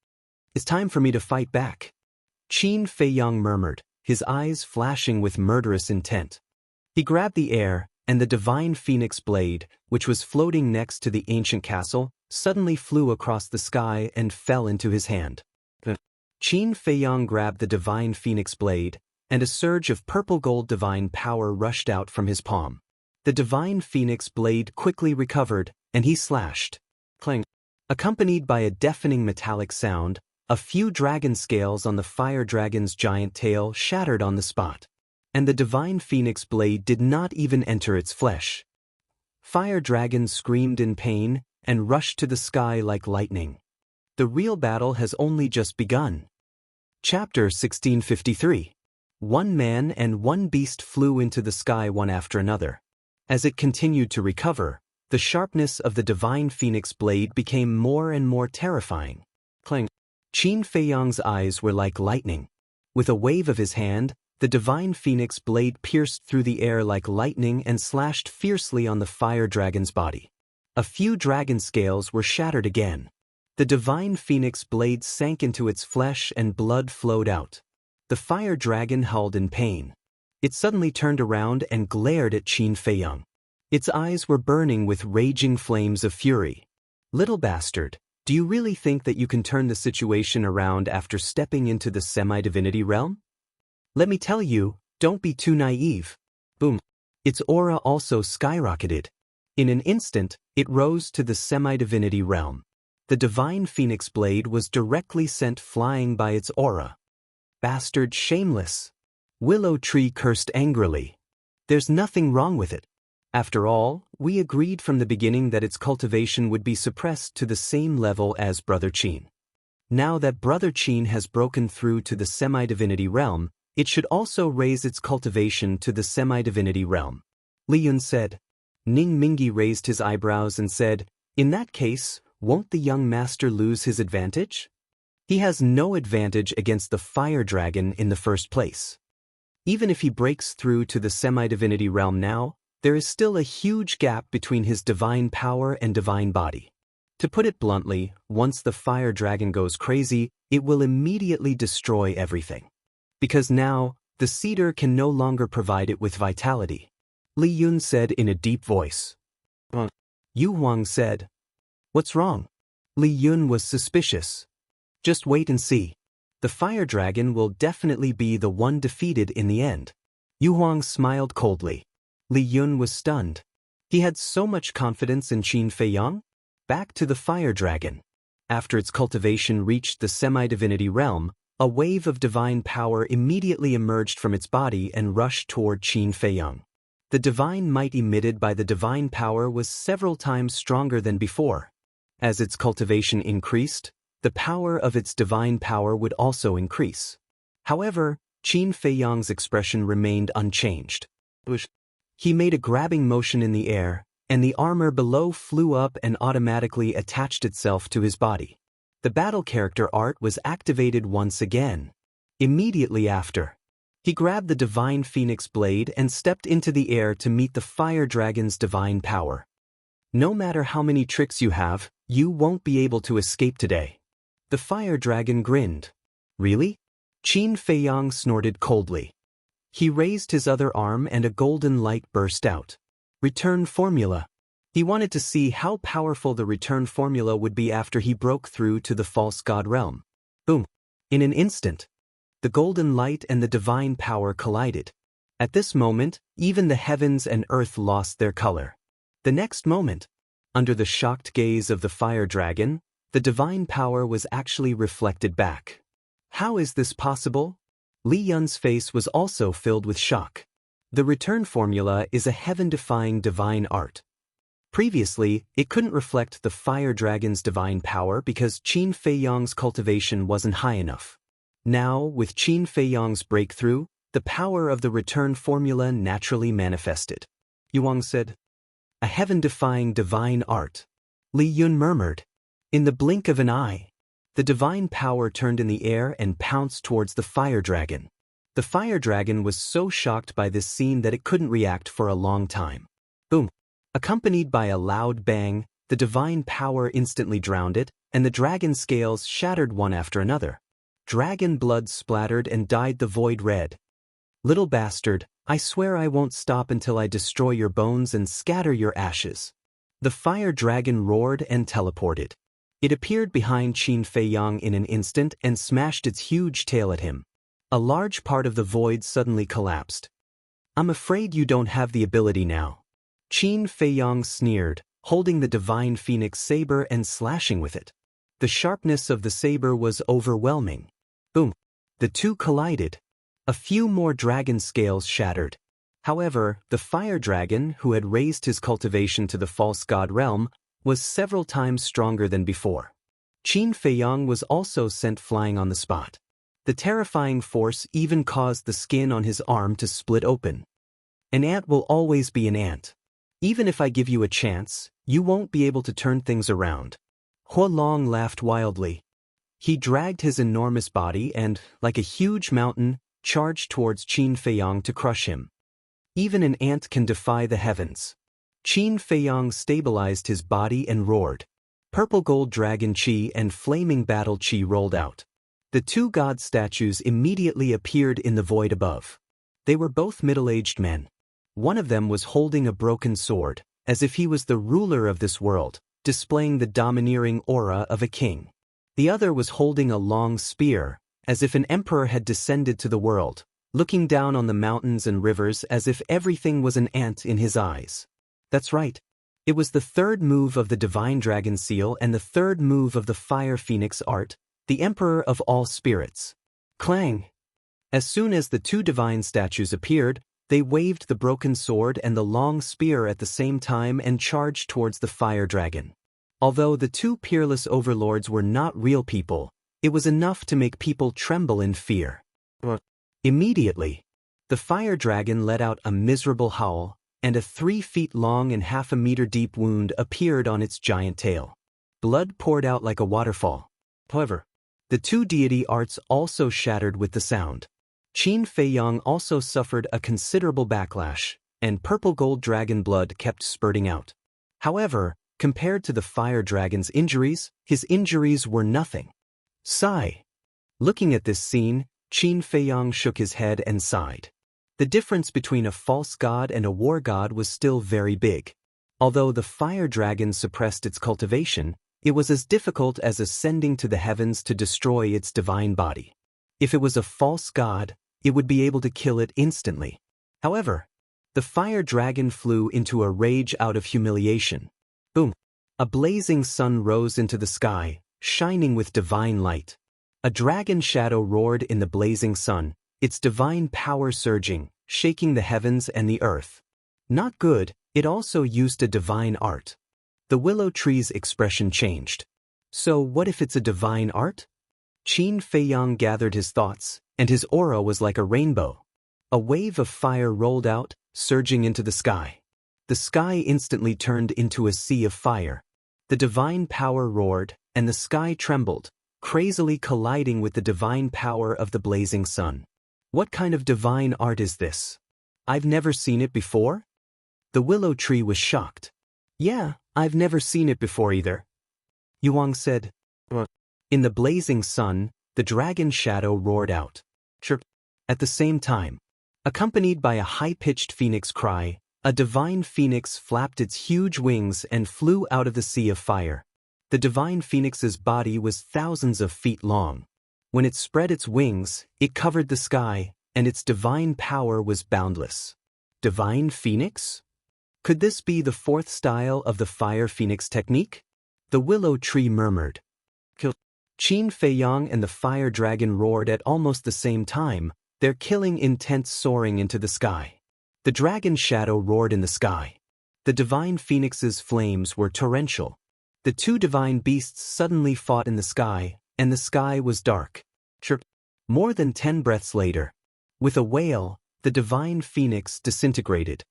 "It's time for me to fight back," Qin Feiyang murmured, his eyes flashing with murderous intent. He grabbed the air, and the divine phoenix blade, which was floating next to the ancient castle, suddenly flew across the sky and fell into his hand. Qin Feiyang grabbed the divine phoenix blade, and a surge of purple-gold divine power rushed out from his palm. The divine phoenix blade quickly recovered, and he slashed. Clang. Accompanied by a deafening metallic sound, a few dragon scales on the fire dragon's giant tail shattered on the spot. And the divine phoenix blade did not even enter its flesh. Fire dragon screamed in pain and rushed to the sky like lightning. The real battle has only just begun. Chapter 1653. One man and one beast flew into the sky one after another. As it continued to recover, the sharpness of the divine phoenix blade became more and more terrifying. Clang. Qin Feiyang's eyes were like lightning. With a wave of his hand, the divine phoenix blade pierced through the air like lightning and slashed fiercely on the fire dragon's body. A few dragon scales were shattered again. The divine phoenix blade sank into its flesh and blood flowed out. The fire dragon howled in pain. It suddenly turned around and glared at Qin Feiyang. Its eyes were burning with raging flames of fury. "Little bastard, do you really think that you can turn the situation around after stepping into the semi-divinity realm? Let me tell you, don't be too naive." Boom. Its aura also skyrocketed. In an instant, it rose to the semi-divinity realm. The divine phoenix blade was directly sent flying by its aura. "Bastard, shameless!" Willow Tree cursed angrily. "There's nothing wrong with it. After all, we agreed from the beginning that its cultivation would be suppressed to the same level as Brother Qin. Now that Brother Qin has broken through to the semi-divinity realm, it should also raise its cultivation to the semi-divinity realm," Li Yun said. Ning Mingi raised his eyebrows and said, "In that case, won't the young master lose his advantage? He has no advantage against the fire dragon in the first place. Even if he breaks through to the semi-divinity realm now, there is still a huge gap between his divine power and divine body. To put it bluntly, once the fire dragon goes crazy, it will immediately destroy everything. Because now, the cedar can no longer provide it with vitality," Li Yun said in a deep voice. Yu Huang said, "What's wrong?" Li Yun was suspicious. "Just wait and see. The fire dragon will definitely be the one defeated in the end." Yu Huang smiled coldly. Li Yun was stunned. He had so much confidence in Qin Feiyang. Back to the fire dragon. After its cultivation reached the semi-divinity realm, a wave of divine power immediately emerged from its body and rushed toward Qin Feiyang. The divine might emitted by the divine power was several times stronger than before. As its cultivation increased, the power of its divine power would also increase. However, Qin Feiyang's expression remained unchanged. He made a grabbing motion in the air, and the armor below flew up and automatically attached itself to his body. The battle character art was activated once again. Immediately after, he grabbed the divine phoenix blade and stepped into the air to meet the fire dragon's divine power. "No matter how many tricks you have, you won't be able to escape today." The fire dragon grinned. "Really?" Qin Feiyang snorted coldly. He raised his other arm and a golden light burst out. Return formula. He wanted to see how powerful the return formula would be after he broke through to the false god realm. Boom. In an instant, the golden light and the divine power collided. At this moment, even the heavens and earth lost their color. The next moment, under the shocked gaze of the fire dragon, the divine power was actually reflected back. "How is this possible?" Li Yun's face was also filled with shock. The return formula is a heaven-defying divine art. Previously, it couldn't reflect the fire dragon's divine power because Qin Feiyang's cultivation wasn't high enough. Now, with Qin Feiyang's breakthrough, the power of the return formula naturally manifested. Yu Huang said, "A heaven-defying divine art." Li Yun murmured. In the blink of an eye, the divine power turned in the air and pounced towards the fire dragon. The fire dragon was so shocked by this scene that it couldn't react for a long time. Boom! Accompanied by a loud bang, the divine power instantly drowned it, and the dragon's scales shattered one after another. Dragon blood splattered and dyed the void red. "Little bastard, I swear I won't stop until I destroy your bones and scatter your ashes." The fire dragon roared and teleported. It appeared behind Qin Feiyang in an instant and smashed its huge tail at him. A large part of the void suddenly collapsed. "I'm afraid you don't have the ability now." Qin Feiyang sneered, holding the divine phoenix saber and slashing with it. The sharpness of the saber was overwhelming. Boom! The two collided. A few more dragon scales shattered. However, the fire dragon, who had raised his cultivation to the false god realm, was several times stronger than before. Qin Feiyang was also sent flying on the spot. The terrifying force even caused the skin on his arm to split open. "An ant will always be an ant. Even if I give you a chance, you won't be able to turn things around." Huolong laughed wildly. He dragged his enormous body and, like a huge mountain, charged towards Qin Feiyang to crush him. "Even an ant can defy the heavens." Qin Feiyang stabilized his body and roared. Purple gold dragon chi and flaming battle chi rolled out. The two god statues immediately appeared in the void above. They were both middle-aged men. One of them was holding a broken sword, as if he was the ruler of this world, displaying the domineering aura of a king. The other was holding a long spear, as if an emperor had descended to the world, looking down on the mountains and rivers as if everything was an ant in his eyes. That's right. It was the third move of the Divine Dragon Seal and the third move of the Fire Phoenix art, the Emperor of all spirits. Clang! As soon as the two divine statues appeared, they waved the broken sword and the long spear at the same time and charged towards the fire dragon. Although the two peerless overlords were not real people, it was enough to make people tremble in fear. Immediately, the fire dragon let out a miserable howl, and a 3 feet long and half a meter deep wound appeared on its giant tail. Blood poured out like a waterfall. However, the two deity arts also shattered with the sound. Qin Feiyang also suffered a considerable backlash, and purple gold dragon blood kept spurting out. However, compared to the fire dragon's injuries, his injuries were nothing. Sigh. Looking at this scene, Qin Feiyang shook his head and sighed. The difference between a false god and a war god was still very big. Although the fire dragon suppressed its cultivation, it was as difficult as ascending to the heavens to destroy its divine body. If it was a false god, it would be able to kill it instantly. However, the fire dragon flew into a rage out of humiliation. Boom! A blazing sun rose into the sky, shining with divine light. A dragon shadow roared in the blazing sun, its divine power surging, shaking the heavens and the earth. Not good, it also used a divine art. The willow tree's expression changed. So what if it's a divine art? Qin Feiyang gathered his thoughts, and his aura was like a rainbow. A wave of fire rolled out, surging into the sky. The sky instantly turned into a sea of fire. The divine power roared, and the sky trembled, crazily colliding with the divine power of the blazing sun. What kind of divine art is this? I've never seen it before? The willow tree was shocked. Yeah, I've never seen it before either. Yuang said. In the blazing sun, the dragon shadow roared out. Chirp. At the same time, accompanied by a high-pitched phoenix cry, a divine phoenix flapped its huge wings and flew out of the sea of fire. The divine phoenix's body was thousands of feet long. When it spread its wings, it covered the sky, and its divine power was boundless. Divine phoenix? Could this be the fourth style of the fire phoenix technique? The willow tree murmured. Qin Feiyang and the fire dragon roared at almost the same time, their killing intent soaring into the sky. The dragon shadow roared in the sky. The divine phoenix's flames were torrential. The two divine beasts suddenly fought in the sky, and the sky was dark. Chirp. More than 10 breaths later, with a wail, the divine phoenix disintegrated.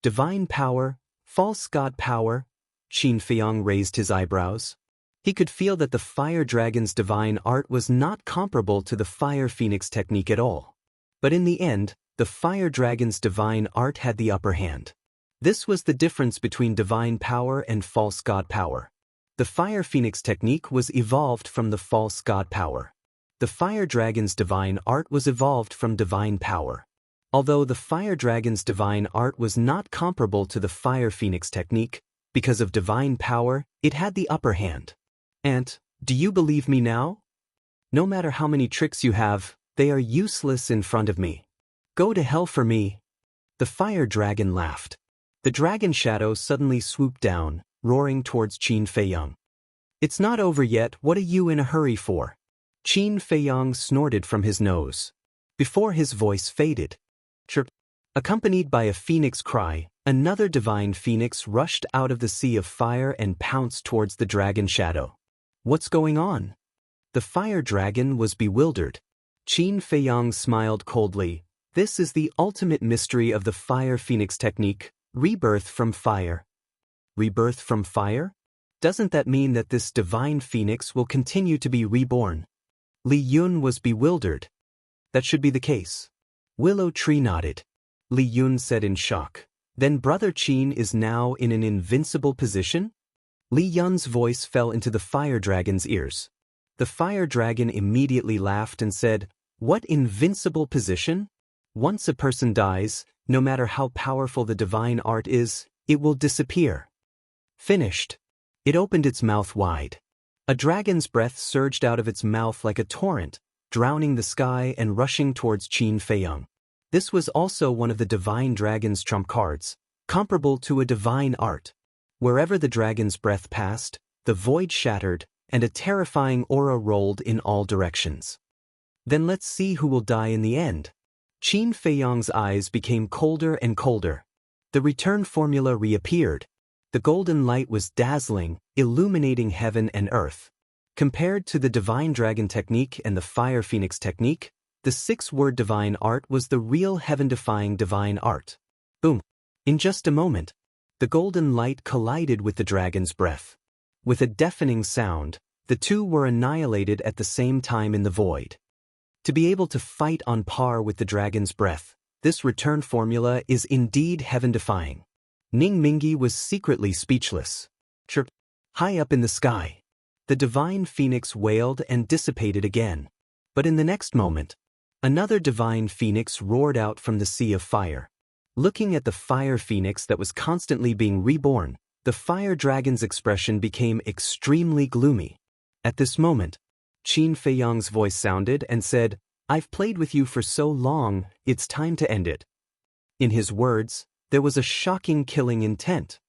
Divine power, false god power? Qin Feiyang raised his eyebrows. He could feel that the fire dragon's divine art was not comparable to the fire phoenix technique at all. But in the end, the fire dragon's divine art had the upper hand. This was the difference between divine power and false god power. The fire phoenix technique was evolved from the false god power. The fire dragon's divine art was evolved from divine power. Although the fire dragon's divine art was not comparable to the fire phoenix technique, because of divine power, it had the upper hand. And, do you believe me now? No matter how many tricks you have, they are useless in front of me. Go to hell for me. The fire dragon laughed. The dragon shadow suddenly swooped down, roaring towards Qin Feiyang. It's not over yet, what are you in a hurry for? Qin Feiyang snorted from his nose. Before his voice faded, chirp, accompanied by a phoenix cry, another divine phoenix rushed out of the sea of fire and pounced towards the dragon shadow. What's going on? The fire dragon was bewildered. Qin Feiyang smiled coldly. This is the ultimate mystery of the fire phoenix technique, rebirth from fire. Rebirth from fire? Doesn't that mean that this divine phoenix will continue to be reborn? Li Yun was bewildered. That should be the case. Willow Tree nodded. Li Yun said in shock. Then Brother Qin is now in an invincible position? Li Yun's voice fell into the fire dragon's ears. The fire dragon immediately laughed and said, What invincible position? Once a person dies, no matter how powerful the divine art is, it will disappear. Finished. It opened its mouth wide. A dragon's breath surged out of its mouth like a torrent, drowning the sky and rushing towards Qin Feiyang. This was also one of the divine dragon's trump cards, comparable to a divine art. Wherever the dragon's breath passed, the void shattered, and a terrifying aura rolled in all directions. Then let's see who will die in the end. Qin Feiyang's eyes became colder and colder. The return formula reappeared. The golden light was dazzling, illuminating heaven and earth. Compared to the divine dragon technique and the fire phoenix technique, the six-word divine art was the real heaven-defying divine art. Boom! In just a moment, the golden light collided with the dragon's breath. With a deafening sound, the two were annihilated at the same time in the void. To be able to fight on par with the dragon's breath, this return formula is indeed heaven-defying. Ning Mingi was secretly speechless. Chirp! High up in the sky, the divine phoenix wailed and dissipated again. But in the next moment, another divine phoenix roared out from the sea of fire. Looking at the fire phoenix that was constantly being reborn, the fire dragon's expression became extremely gloomy. At this moment, Qin Feiyang's voice sounded and said, I've played with you for so long, it's time to end it. In his words, there was a shocking killing intent.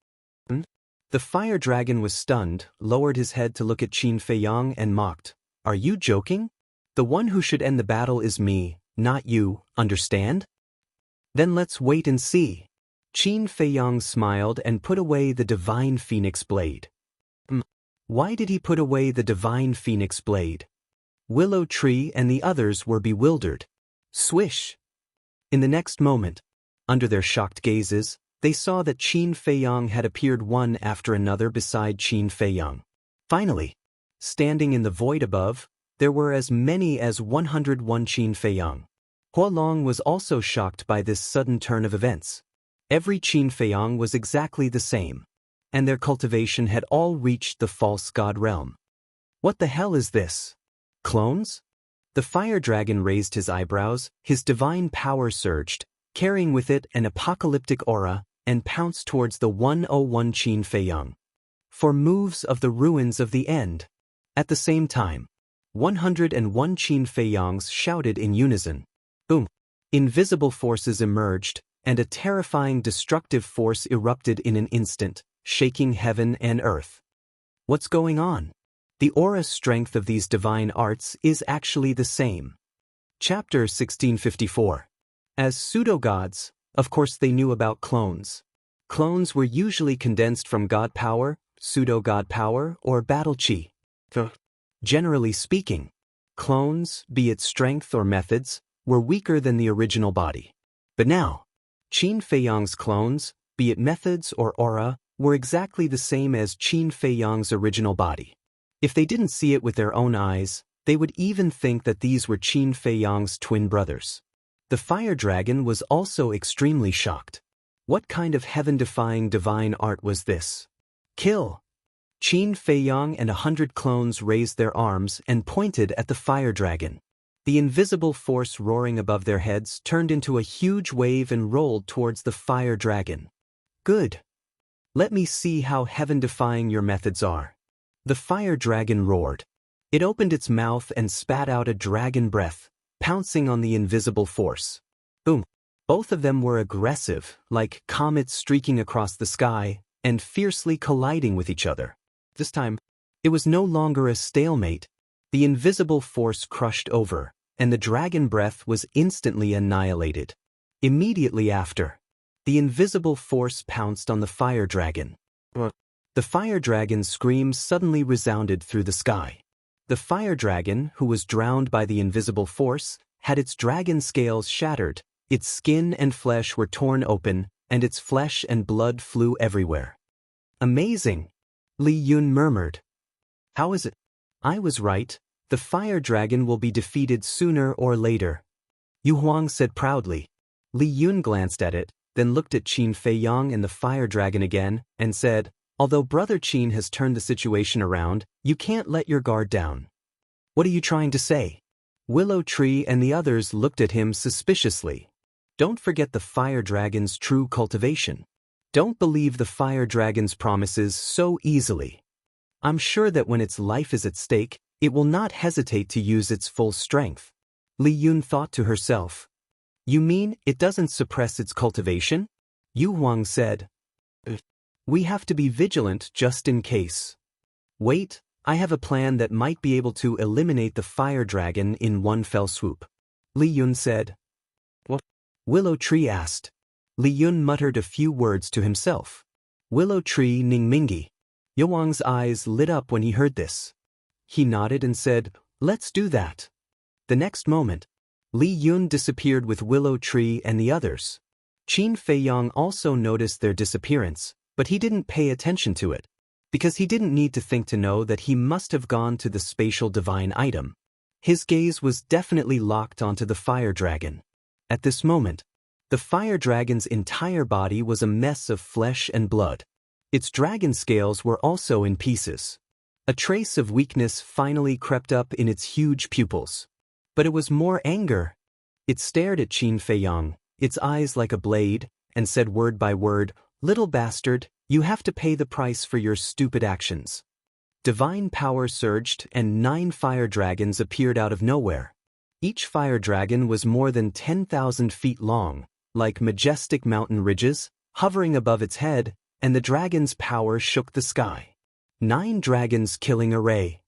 The fire dragon was stunned, lowered his head to look at Qin Feiyang and mocked. Are you joking? The one who should end the battle is me, not you, understand? Then let's wait and see. Qin Feiyang smiled and put away the divine phoenix blade. Why did he put away the divine phoenix blade? Willow Tree and the others were bewildered. Swish! In the next moment, under their shocked gazes, they saw that Qin Feiyang had appeared one after another beside Qin Feiyang. Finally, standing in the void above, there were as many as 101 Qin Feiyang. Huolong was also shocked by this sudden turn of events. Every Qin Feiyang was exactly the same, and their cultivation had all reached the false god realm. What the hell is this? Clones? The fire dragon raised his eyebrows, his divine power surged, carrying with it an apocalyptic aura, and pounced towards the 101 Qin Feiyang. For moves of the ruins of the end. At the same time, 101 Qin Feiyangs shouted in unison. Boom! Invisible forces emerged, and a terrifying destructive force erupted in an instant, shaking heaven and earth. What's going on? The aura strength of these divine arts is actually the same. Chapter 1654. As pseudo-gods, of course they knew about clones. Clones were usually condensed from god power, pseudo-god power, or battle chi. Generally speaking, clones, be it strength or methods, were weaker than the original body. But now, Qin Feiyang's clones, be it methods or aura, were exactly the same as Qin Feiyang's original body. If they didn't see it with their own eyes, they would even think that these were Qin Feiyang's twin brothers. The fire dragon was also extremely shocked. What kind of heaven-defying divine art was this? Kill! Qin Feiyang and 100 clones raised their arms and pointed at the fire dragon. The invisible force roaring above their heads turned into a huge wave and rolled towards the fire dragon. Good. Let me see how heaven-defying your methods are. The fire dragon roared. It opened its mouth and spat out a dragon breath, pouncing on the invisible force. Boom. Both of them were aggressive, like comets streaking across the sky, and fiercely colliding with each other. This time, it was no longer a stalemate. The invisible force crushed over, and the dragon breath was instantly annihilated. Immediately after, the invisible force pounced on the fire dragon. The fire dragon's screams suddenly resounded through the sky. The fire dragon, who was drowned by the invisible force, had its dragon scales shattered, its skin and flesh were torn open, and its flesh and blood flew everywhere. Amazing! Li Yun murmured. How is it? I was right. The fire dragon will be defeated sooner or later. Yu Huang said proudly. Li Yun glanced at it, then looked at Qin Feiyang and the fire dragon again, and said, although Brother Qin has turned the situation around, you can't let your guard down. What are you trying to say? Willow Tree and the others looked at him suspiciously. Don't forget the fire dragon's true cultivation. Don't believe the fire dragon's promises so easily. I'm sure that when its life is at stake, it will not hesitate to use its full strength. Li Yun thought to herself. You mean it doesn't suppress its cultivation? Yu Huang said. We have to be vigilant just in case. Wait, I have a plan that might be able to eliminate the fire dragon in one fell swoop. Li Yun said. What? Willow Tree asked. Li Yun muttered a few words to himself. Willow Tree Ningmingi. Yu Huang's eyes lit up when he heard this. He nodded and said, let's do that. The next moment, Li Yun disappeared with Willow Tree and the others. Qin Feiyang also noticed their disappearance, but he didn't pay attention to it, because he didn't need to think to know that he must have gone to the spatial divine item. His gaze was definitely locked onto the fire dragon. At this moment, the fire dragon's entire body was a mess of flesh and blood. Its dragon scales were also in pieces. A trace of weakness finally crept up in its huge pupils. But it was more anger. It stared at Qin Feiyang, its eyes like a blade, and said word by word, little bastard, you have to pay the price for your stupid actions. Divine power surged and 9 fire dragons appeared out of nowhere. Each fire dragon was more than 10,000 feet long, like majestic mountain ridges, hovering above its head, and the dragon's power shook the sky. 9 dragons killing array.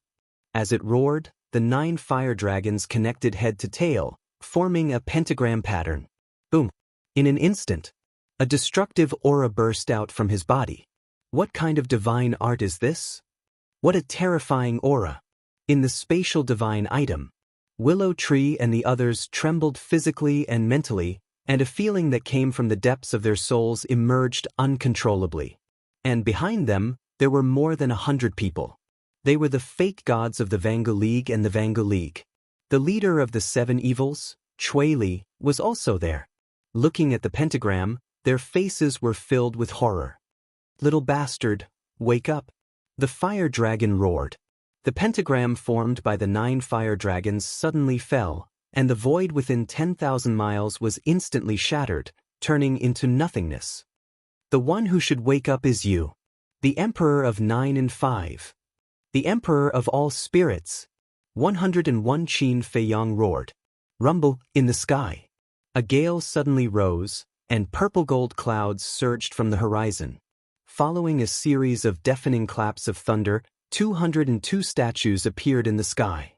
As it roared, the 9 fire dragons connected head to tail, forming a pentagram pattern. Boom! In an instant, a destructive aura burst out from his body. What kind of divine art is this? What a terrifying aura! In the spatial divine item, Willow Tree and the others trembled physically and mentally, and a feeling that came from the depths of their souls emerged uncontrollably. And behind them, there were more than 100 people. They were the fake gods of the Vangu League and the Vangu League. The leader of the 7 evils, Chui Li, was also there. Looking at the pentagram, their faces were filled with horror. Little bastard, wake up! The fire dragon roared. The pentagram formed by the 9 fire dragons suddenly fell, and the void within 10,000 miles was instantly shattered, turning into nothingness. The one who should wake up is you, the Emperor of 9 and 5. The Emperor of all spirits. 101 Qin Feiyang roared. Rumble in the sky. A gale suddenly rose, and purple-gold clouds surged from the horizon. Following a series of deafening claps of thunder, 202 statues appeared in the sky.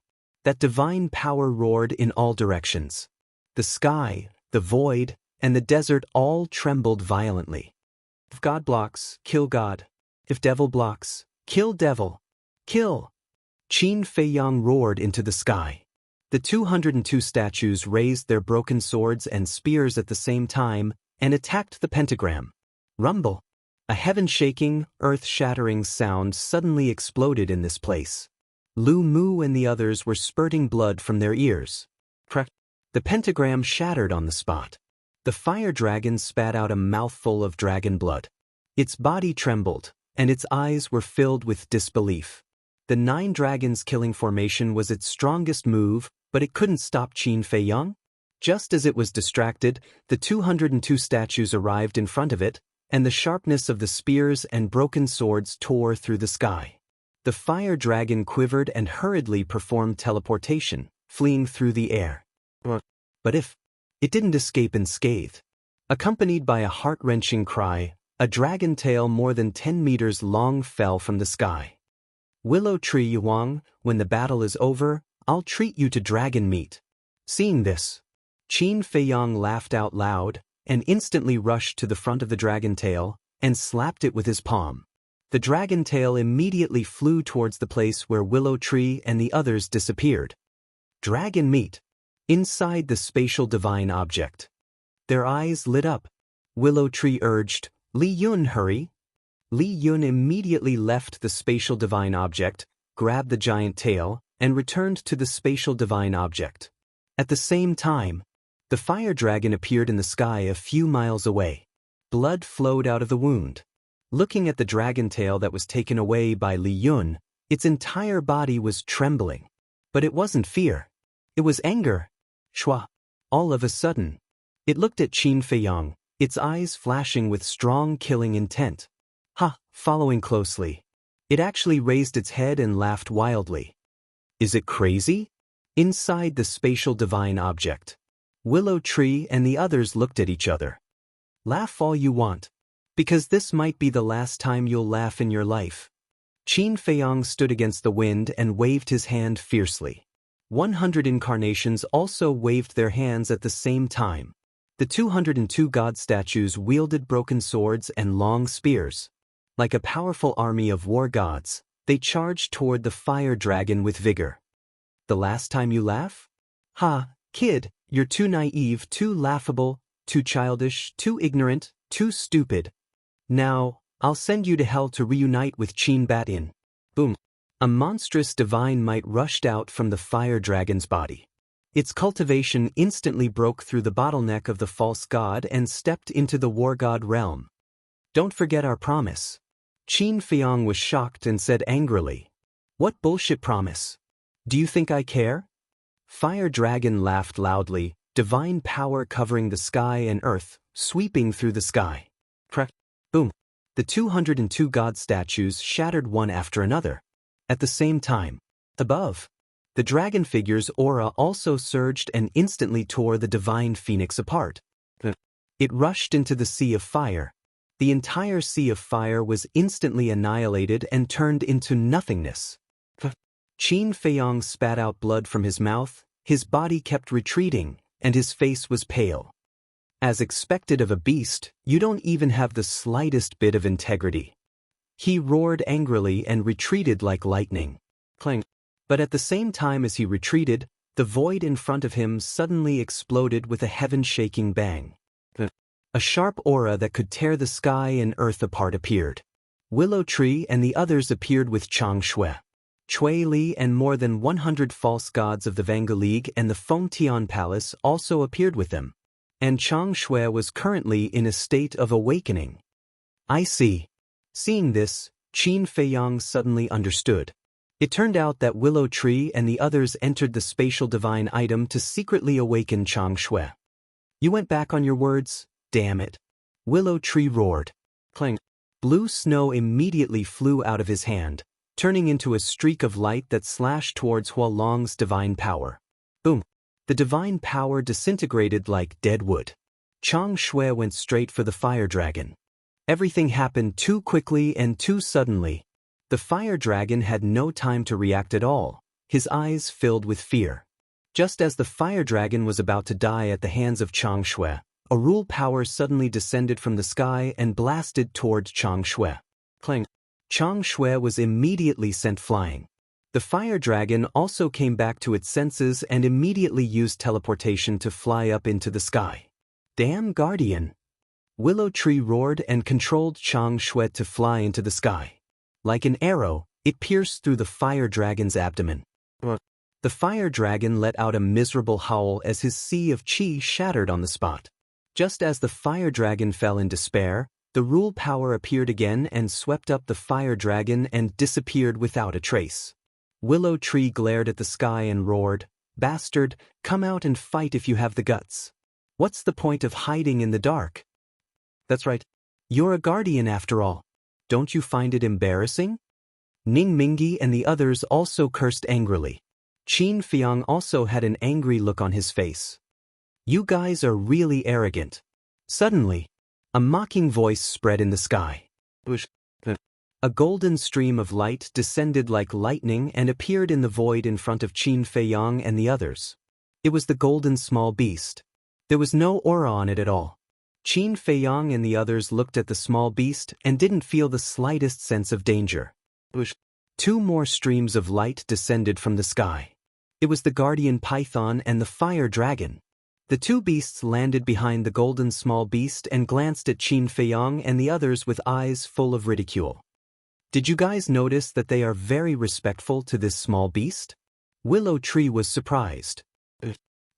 That divine power roared in all directions. The sky, the void, and the desert all trembled violently. If God blocks, kill God. If devil blocks, kill devil. Kill! Qin Feiyang roared into the sky. The 202 statues raised their broken swords and spears at the same time and attacked the pentagram. Rumble! A heaven-shaking, earth-shattering sound suddenly exploded in this place. Lu Mu and the others were spurting blood from their ears. Crack! The pentagram shattered on the spot. The fire dragon spat out a mouthful of dragon blood. Its body trembled, and its eyes were filled with disbelief. The 9 dragons killing formation was its strongest move, but it couldn't stop Qin Feiyang. Just as it was distracted, the 202 statues arrived in front of it, and the sharpness of the spears and broken swords tore through the sky. The fire dragon quivered and hurriedly performed teleportation, fleeing through the air. But it didn't escape unscathed. Accompanied by a heart-wrenching cry, a dragon tail more than 10 meters long fell from the sky. Willow Tree Yuang, when the battle is over, I'll treat you to dragon meat. Seeing this, Qin Feiyang laughed out loud, and instantly rushed to the front of the dragon tail, and slapped it with his palm. The dragon tail immediately flew towards the place where Willow Tree and the others disappeared. Dragon meat. Inside the spatial divine object. Their eyes lit up. Willow Tree urged, Li Yun, hurry. Li Yun immediately left the spatial divine object, grabbed the giant tail, and returned to the spatial divine object. At the same time, the fire dragon appeared in the sky a few miles away. Blood flowed out of the wound. Looking at the dragon tail that was taken away by Li Yun, its entire body was trembling. But it wasn't fear. It was anger. Shua. All of a sudden, it looked at Qin Feiyang, its eyes flashing with strong killing intent. Following closely. It actually raised its head and laughed wildly. Is it crazy? Inside the spatial divine object. Willow Tree and the others looked at each other. Laugh all you want. Because this might be the last time you'll laugh in your life. Qin Feiyang stood against the wind and waved his hand fiercely. 100 incarnations also waved their hands at the same time. The 202 god statues wielded broken swords and long spears. Like a powerful army of war gods, they charged toward the fire dragon with vigor. The last time you laugh? Kid, you're too naive, too laughable, too childish, too ignorant, too stupid. Now, I'll send you to hell to reunite with Qin Bat-in. Boom. A monstrous divine might rushed out from the fire dragon's body. Its cultivation instantly broke through the bottleneck of the false god and stepped into the war god realm. Don't forget our promise. Qin Feiyang was shocked and said angrily, What bullshit promise? Do you think I care? Fire dragon laughed loudly, divine power covering the sky and earth, sweeping through the sky. Crack. Boom. The 202 god statues shattered one after another. At the same time, above, the dragon figure's aura also surged and instantly tore the divine phoenix apart. It rushed into the sea of fire. The entire sea of fire was instantly annihilated and turned into nothingness. Qin Feiyang spat out blood from his mouth, his body kept retreating, and his face was pale. As expected of a beast, you don't even have the slightest bit of integrity. He roared angrily and retreated like lightning. Clang. But at the same time as he retreated, the void in front of him suddenly exploded with a heaven-shaking bang. A sharp aura that could tear the sky and earth apart appeared. Willow Tree and the others appeared with Chang Shui, Chui Li and more than 100 false gods of the Vanga League and the Feng Tian Palace also appeared with them. And Chang Shui was currently in a state of awakening. I see. Seeing this, Qin Feiyang suddenly understood. It turned out that Willow Tree and the others entered the spatial divine item to secretly awaken Chang Shui. You went back on your words? Damn it. Willow Tree roared. Clang. Blue snow immediately flew out of his hand, turning into a streak of light that slashed towards Hualong's divine power. Boom. The divine power disintegrated like dead wood. Chang Shui went straight for the fire dragon. Everything happened too quickly and too suddenly. The fire dragon had no time to react at all, his eyes filled with fear. Just as the fire dragon was about to die at the hands of Chang Shui, a rule power suddenly descended from the sky and blasted toward Chang Shui. Clang. Chang Shui was immediately sent flying. The fire dragon also came back to its senses and immediately used teleportation to fly up into the sky. Damn guardian! Willow Tree roared and controlled Chang Shui to fly into the sky. Like an arrow, it pierced through the fire dragon's abdomen. The fire dragon let out a miserable howl as his sea of chi shattered on the spot. Just as the fire dragon fell in despair, the rule power appeared again and swept up the fire dragon and disappeared without a trace. Willow Tree glared at the sky and roared, "Bastard, come out and fight if you have the guts. What's the point of hiding in the dark? That's right. You're a guardian after all. Don't you find it embarrassing?" Ning Mingi and the others also cursed angrily. Qin Feiang also had an angry look on his face. "You guys are really arrogant." Suddenly, a mocking voice spread in the sky. A golden stream of light descended like lightning and appeared in the void in front of Qin Feiang and the others. It was the golden small beast. There was no aura on it at all. Qin Feiang and the others looked at the small beast and didn't feel the slightest sense of danger. Two more streams of light descended from the sky. It was the guardian python and the fire dragon. The two beasts landed behind the golden small beast and glanced at Qin Feiang and the others with eyes full of ridicule. "Did you guys notice that they are very respectful to this small beast?" Willow Tree was surprised.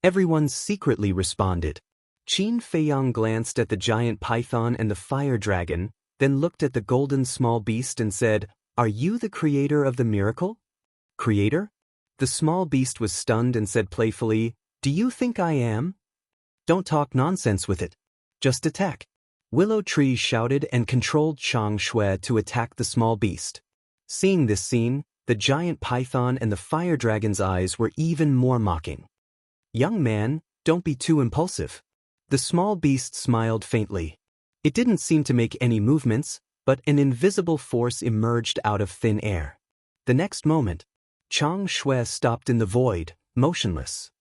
Everyone secretly responded. Qin Feiang glanced at the giant python and the fire dragon, then looked at the golden small beast and said, "Are you the creator of the miracle?" "Creator?" The small beast was stunned and said playfully, "Do you think I am? Don't talk nonsense with it. Just attack." Willow Tree shouted and controlled Chang Shui to attack the small beast. Seeing this scene, the giant python and the fire dragon's eyes were even more mocking. "Young man, don't be too impulsive." The small beast smiled faintly. It didn't seem to make any movements, but an invisible force emerged out of thin air. The next moment, Chang Shui stopped in the void, motionless.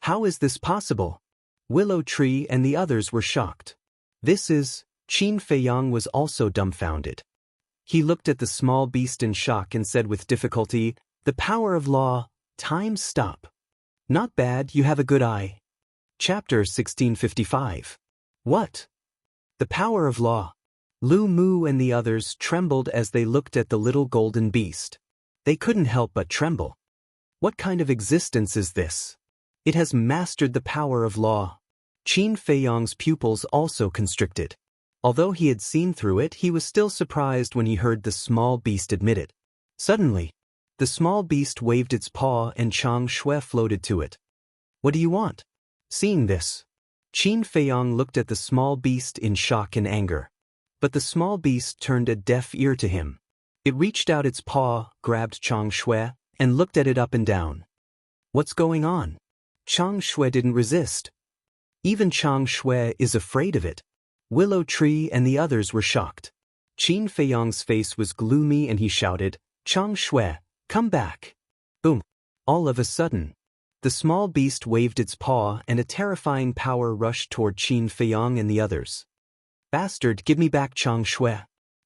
"How is this possible?" Willow Tree and the others were shocked. Qin Feiang was also dumbfounded. He looked at the small beast in shock and said with difficulty, "The power of law, time stop." "Not bad, you have a good eye." Chapter 1655. What? The power of law. Lu Mu and the others trembled as they looked at the little golden beast. They couldn't help but tremble. What kind of existence is this? It has mastered the power of law. Qin Feiyang's pupils also constricted. Although he had seen through it, he was still surprised when he heard the small beast admit it. Suddenly, the small beast waved its paw and Chang Shui floated to it. "What do you want?" Seeing this, Qin Feiyang looked at the small beast in shock and anger. But the small beast turned a deaf ear to him. It reached out its paw, grabbed Chang Shui, and looked at it up and down. "What's going on?" Chang Shui didn't resist. Even Chang Shui is afraid of it. Willow Tree and the others were shocked. Qin Feiyang's face was gloomy and he shouted, "Chang Shui, come back." Boom. All of a sudden, the small beast waved its paw and a terrifying power rushed toward Qin Feiyang and the others. "Bastard, give me back Chang Shui."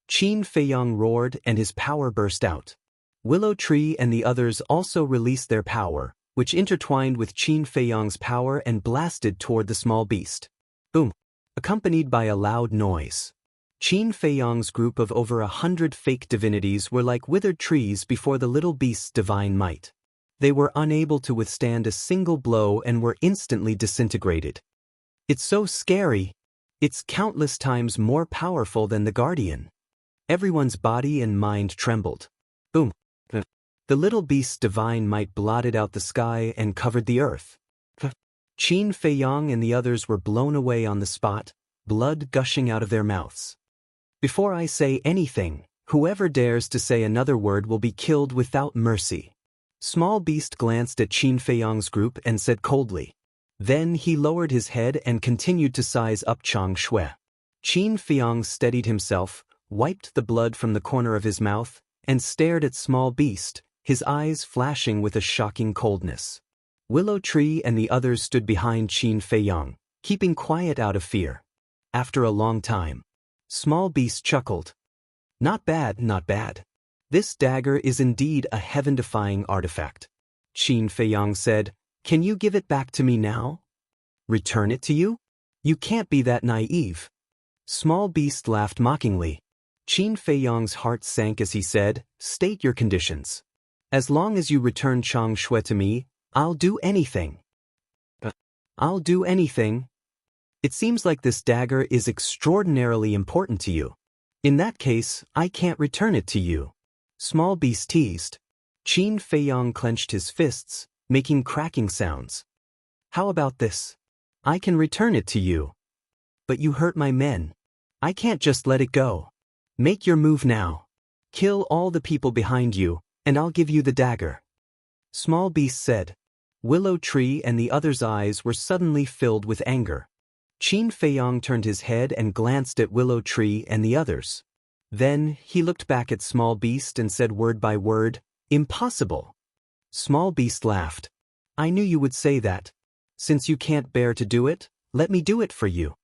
Qin Feiyang roared and his power burst out. Willow Tree and the others also released their power, which intertwined with Qin Feiyang's power and blasted toward the small beast. Boom. Accompanied by a loud noise. Qin Feiyang's group of over 100 fake divinities were like withered trees before the little beast's divine might. They were unable to withstand a single blow and were instantly disintegrated. It's so scary. It's countless times more powerful than the Guardian. Everyone's body and mind trembled. Boom. The little beast's divine might blotted out the sky and covered the earth. Qin Feiyang and the others were blown away on the spot, blood gushing out of their mouths. "Before I say anything, whoever dares to say another word will be killed without mercy." Small Beast glanced at Qin Feiyang's group and said coldly. Then he lowered his head and continued to size up Chang Shui. Qin Feiyang steadied himself, wiped the blood from the corner of his mouth, and stared at Small Beast, his eyes flashing with a shocking coldness. Willow Tree and the others stood behind Qin Feiyang, keeping quiet out of fear. After a long time, Small Beast chuckled. "Not bad, not bad. This dagger is indeed a heaven-defying artifact." Qin Feiyang said, "Can you give it back to me now?" "Return it to you? You can't be that naive." Small Beast laughed mockingly. Qin Feiyang's heart sank as he said, "State your conditions." As long as you return Chang Shui to me, I'll do anything. I'll do anything? It seems like this dagger is extraordinarily important to you. In that case, I can't return it to you. Small beast teased. Qin Feiyang clenched his fists, making cracking sounds. How about this? I can return it to you. But you hurt my men. I can't just let it go. Make your move now. Kill all the people behind you, and I'll give you the dagger. Small beast said. Willow Tree and the other's eyes were suddenly filled with anger. Qin Feiyang turned his head and glanced at Willow Tree and the others. Then, he looked back at Small Beast and said word by word, "Impossible." Small Beast laughed. I knew you would say that. Since you can't bear to do it, let me do it for you.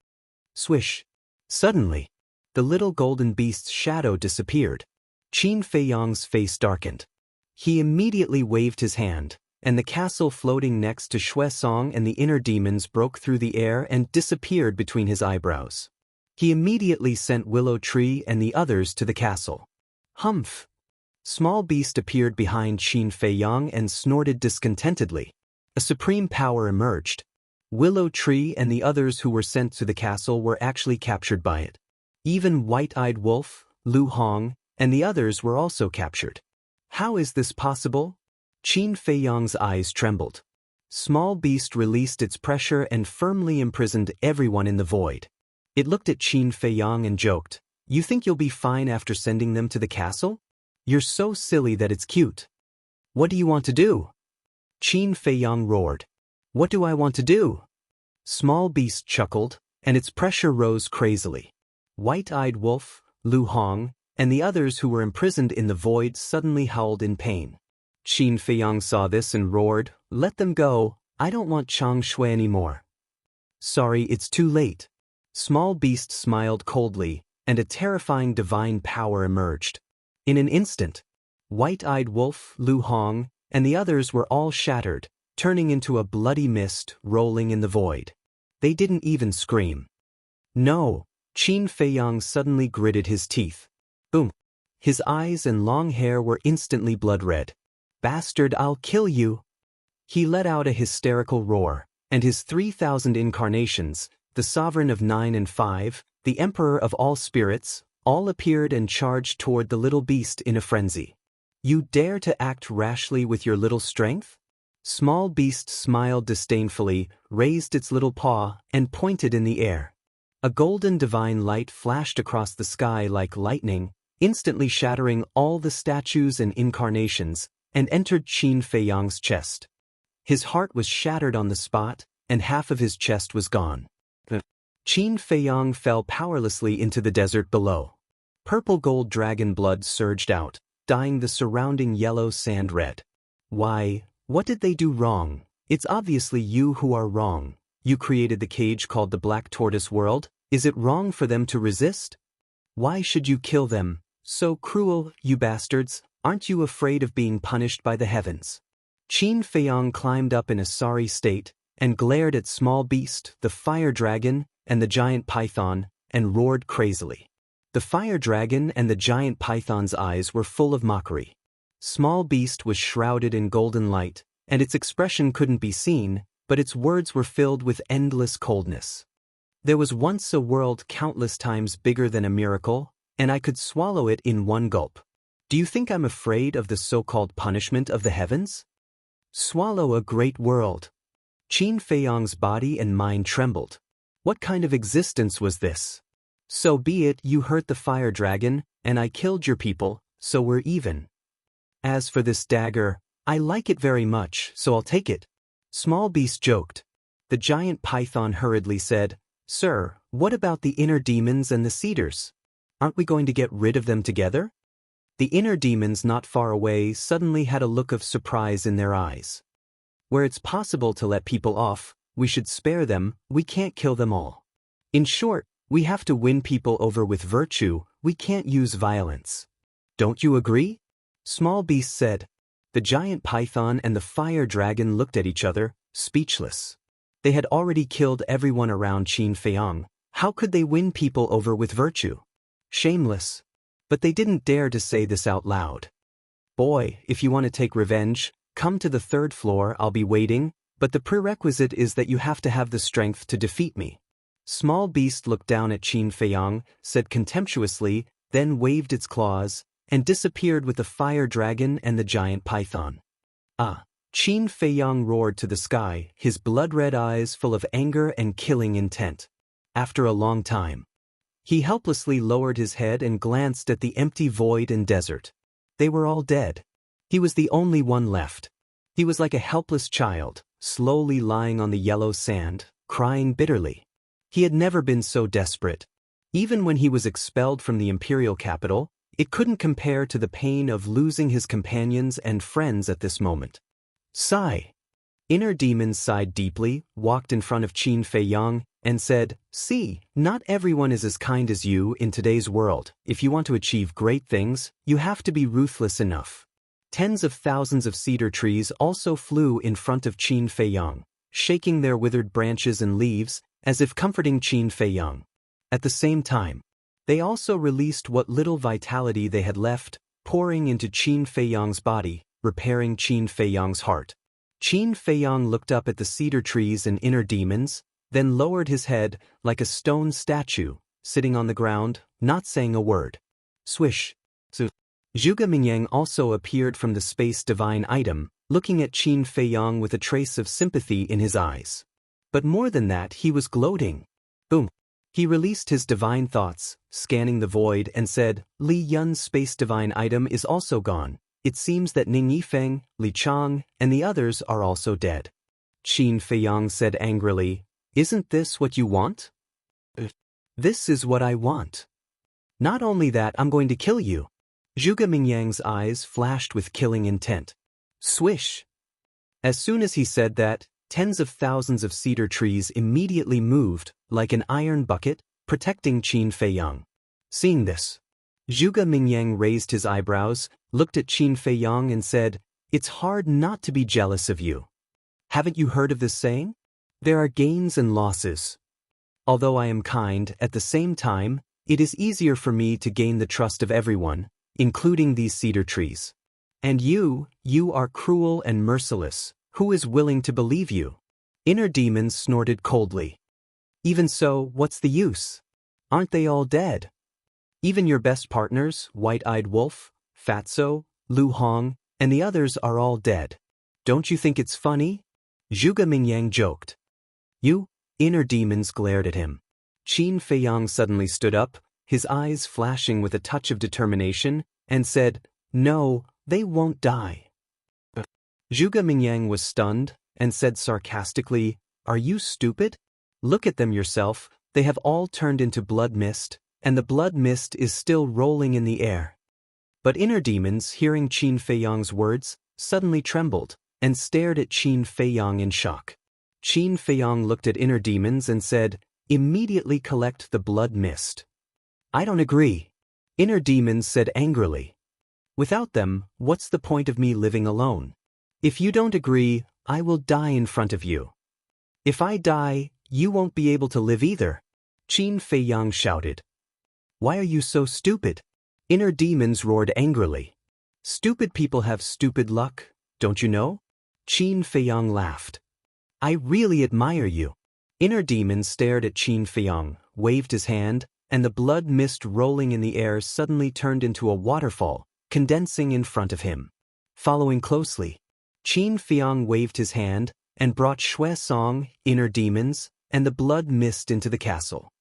Swish. Suddenly, the little golden beast's shadow disappeared. Qin Feiyang's face darkened. He immediately waved his hand, and the castle floating next to Shui Song and the inner demons broke through the air and disappeared between his eyebrows. He immediately sent Willow Tree and the others to the castle. Humph! Small Beast appeared behind Qin Feiyang and snorted discontentedly. A supreme power emerged. Willow Tree and the others who were sent to the castle were actually captured by it. Even White-Eyed Wolf, Lu Hong, and the others were also captured. How is this possible? Qin Feiyang's eyes trembled. Small Beast released its pressure and firmly imprisoned everyone in the void. It looked at Qin Feiyang and joked, "You think you'll be fine after sending them to the castle? You're so silly that it's cute. What do you want to do?" Qin Feiyang roared. "What do I want to do?" Small Beast chuckled, and its pressure rose crazily. White-Eyed Wolf, Lu Hong, and the others who were imprisoned in the void suddenly howled in pain. Qin Feiyang saw this and roared, "Let them go, I don't want Chang Shui anymore." "Sorry, it's too late." Small Beast smiled coldly, and a terrifying divine power emerged. In an instant, White-Eyed Wolf, Lu Hong, and the others were all shattered, turning into a bloody mist rolling in the void. They didn't even scream. No, Qin Feiyang suddenly gritted his teeth. Boom. His eyes and long hair were instantly blood-red. "Bastard, I'll kill you." He let out a hysterical roar, and his 3,000 incarnations, the Sovereign of 9 and 5, the Emperor of all spirits, all appeared and charged toward the little beast in a frenzy. "You dare to act rashly with your little strength?" Small Beast smiled disdainfully, raised its little paw, and pointed in the air. A golden divine light flashed across the sky like lightning, instantly shattering all the statues and incarnations, and entered Qin Feiyang's chest. His heart was shattered on the spot, and half of his chest was gone. Qin Feiyang fell powerlessly into the desert below. Purple gold dragon blood surged out, dyeing the surrounding yellow sand red. Why, what did they do wrong? It's obviously you who are wrong. You created the cage called the Black Tortoise World. Is it wrong for them to resist? Why should you kill them? So cruel, you bastards. Aren't you afraid of being punished by the heavens? Qin Feiyang climbed up in a sorry state, and glared at Small Beast, the fire dragon, and the giant python, and roared crazily. The fire dragon and the giant python's eyes were full of mockery. Small Beast was shrouded in golden light, and its expression couldn't be seen, but its words were filled with endless coldness. There was once a world countless times bigger than a miracle, and I could swallow it in one gulp. Do you think I'm afraid of the so-called punishment of the heavens? Swallow a great world. Qin Feiyang's body and mind trembled. What kind of existence was this? So be it, you hurt the fire dragon, and I killed your people, so we're even. As for this dagger, I like it very much, so I'll take it. Small Beast joked. The giant python hurriedly said, "Sir, what about the inner demons and the cedars? Aren't we going to get rid of them together?" The inner demons not far away suddenly had a look of surprise in their eyes. Where it's possible to let people off, we should spare them, we can't kill them all. In short, we have to win people over with virtue, we can't use violence. Don't you agree? Small Beast said. The giant python and the fire dragon looked at each other, speechless. They had already killed everyone around Qin Feiyang. How could they win people over with virtue? Shameless. But they didn't dare to say this out loud. Boy, if you want to take revenge, come to the 3rd floor, I'll be waiting, but the prerequisite is that you have to have the strength to defeat me. Small beast looked down at Qin Feiyang, said contemptuously, then waved its claws, and disappeared with the fire dragon and the giant python. Ah! Qin Feiyang roared to the sky, his blood-red eyes full of anger and killing intent. After a long time, he helplessly lowered his head and glanced at the empty void and desert. They were all dead. He was the only one left. He was like a helpless child, slowly lying on the yellow sand, crying bitterly. He had never been so desperate. Even when he was expelled from the imperial capital, it couldn't compare to the pain of losing his companions and friends at this moment. Sigh. Inner Demon sighed deeply, walked in front of Qin Feiyang, and said, "See, not everyone is as kind as you in today's world. If you want to achieve great things, you have to be ruthless enough." Tens of thousands of cedar trees also flew in front of Qin Feiyang, shaking their withered branches and leaves, as if comforting Qin Feiyang. At the same time, they also released what little vitality they had left, pouring into Qin Feiyang's body, repairing Qin Feiyang's heart. Qin Feiyang looked up at the cedar trees and inner demons, then lowered his head like a stone statue, sitting on the ground, not saying a word. Swish. Zhuge Mingyang also appeared from the space divine item, looking at Qin Feiyang with a trace of sympathy in his eyes. But more than that, he was gloating. Boom. He released his divine thoughts, scanning the void, and said, "Li Yun's space divine item is also gone. It seems that Ning Yifeng, Li Chang, and the others are also dead." Qin Feiyang said angrily, "Isn't this what you want?" "This is what I want. Not only that, I'm going to kill you." Zhuge Mingyang's eyes flashed with killing intent. Swish! As soon as he said that, tens of thousands of cedar trees immediately moved, like an iron bucket, protecting Qin Feiyang. Seeing this, Zhuge Mingyang raised his eyebrows, looked at Qin Feiyang and said, "It's hard not to be jealous of you. Haven't you heard of this saying? There are gains and losses. Although I am kind, at the same time, it is easier for me to gain the trust of everyone, including these cedar trees. And you are cruel and merciless. Who is willing to believe you?" Inner Demons snorted coldly. "Even so, what's the use? Aren't they all dead? Even your best partners, White-Eyed Wolf, Fatso, Lu Hong, and the others are all dead. Don't you think it's funny?" Zhuge Mingyang joked. "You?" Inner Demons glared at him. Qin Feiyang suddenly stood up, his eyes flashing with a touch of determination, and said, "No, they won't die." Zhuge Mingyang was stunned, and said sarcastically, "Are you stupid? Look at them yourself, they have all turned into blood mist, and the blood mist is still rolling in the air." But Inner Demons, hearing Qin Feiyang's words, suddenly trembled, and stared at Qin Feiyang in shock. Qin Feiyang looked at Inner Demons and said, "Immediately collect the blood mist." "I don't agree," Inner Demons said angrily. "Without them, what's the point of me living alone? If you don't agree, I will die in front of you. If I die, you won't be able to live either," Qin Feiyang shouted. "Why are you so stupid?" Inner Demons roared angrily. "Stupid people have stupid luck, don't you know?" Qin Feiyang laughed. "I really admire you." Inner Demons stared at Qin Feiyang, waved his hand, and the blood mist rolling in the air suddenly turned into a waterfall, condensing in front of him. Following closely, Qin Feiyang waved his hand and brought Shui Song, Inner Demons, and the blood mist into the castle.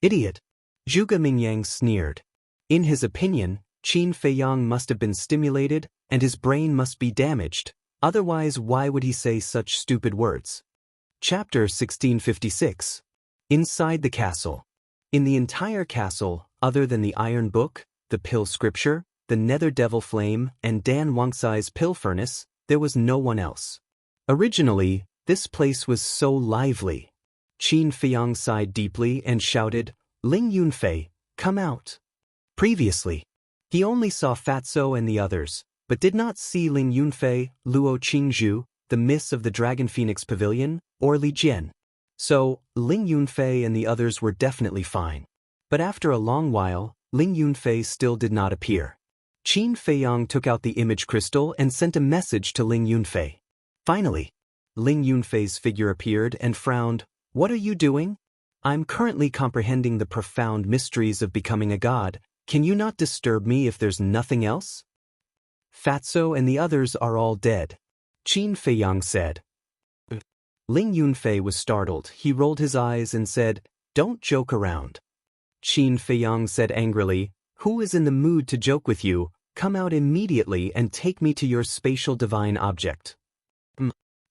"Idiot!" Zhuge Mingyang sneered. In his opinion, Qin Feiyang must have been stimulated and his brain must be damaged, otherwise why would he say such stupid words? Chapter 1656. Inside the castle. In the entire castle, other than the Iron Book, the Pill Scripture, the Nether Devil Flame, and Dan Wangcai's Pill Furnace, there was no one else. Originally, this place was so lively. Qin Feiyang sighed deeply and shouted, "Ling Yunfei, come out." Previously, he only saw Fatso and the others, but did not see Ling Yunfei, Luo Qingzhu, the Miss of the Dragon Phoenix Pavilion, or Li Jian. So, Ling Yunfei and the others were definitely fine. But after a long while, Ling Yunfei still did not appear. Qin Feiyang took out the image crystal and sent a message to Ling Yunfei. Finally, Ling Yunfei's figure appeared and frowned. "What are you doing? I'm currently comprehending the profound mysteries of becoming a god. Can you not disturb me if there's nothing else?" "Fatso and the others are all dead," Qin Feiyang said. Ling Yunfei was startled. He rolled his eyes and said, "Don't joke around." Qin Feiyang said angrily, "Who is in the mood to joke with you? Come out immediately and take me to your spatial divine object."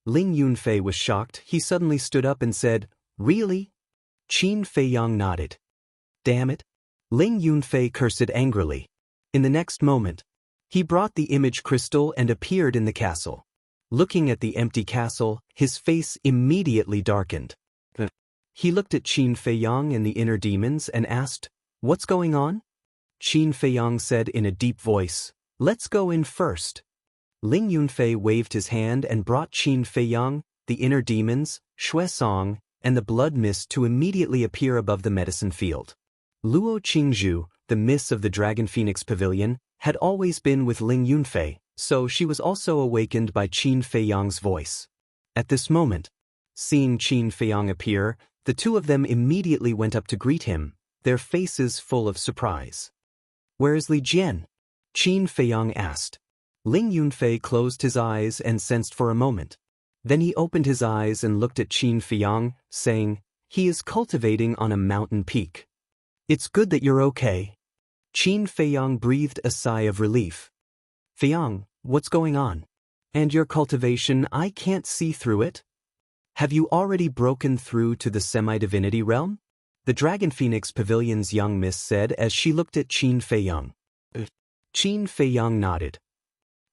Ling Yunfei was shocked. He suddenly stood up and said, "Really?" Qin Feiyang nodded. "Damn it." Ling Yunfei cursed angrily. In the next moment, he brought the image crystal and appeared in the castle. Looking at the empty castle, his face immediately darkened. He looked at Qin Feiyang and the inner demons and asked, "What's going on?" Qin Feiyang said in a deep voice, "Let's go in first." Ling Yunfei waved his hand and brought Qin Feiyang, the inner demons, Shui Song, and the blood mist to immediately appear above the medicine field. Luo Qingzhu, the miss of the Dragon Phoenix Pavilion, had always been with Ling Yunfei, so she was also awakened by Qin Feiyang's voice. At this moment, seeing Qin Feiyang appear, the two of them immediately went up to greet him, their faces full of surprise. "Where is Li Jian?" Qin Feiyang asked. Ling Yunfei closed his eyes and sensed for a moment. Then he opened his eyes and looked at Qin Feiyang, saying, "He is cultivating on a mountain peak." "It's good that you're okay." Qin Feiyang breathed a sigh of relief. "Feiyang, what's going on? And your cultivation, I can't see through it? Have you already broken through to the semi-divinity realm?" The Dragon Phoenix Pavilion's young miss said as she looked at Qin Feiyang. Qin Feiyang nodded.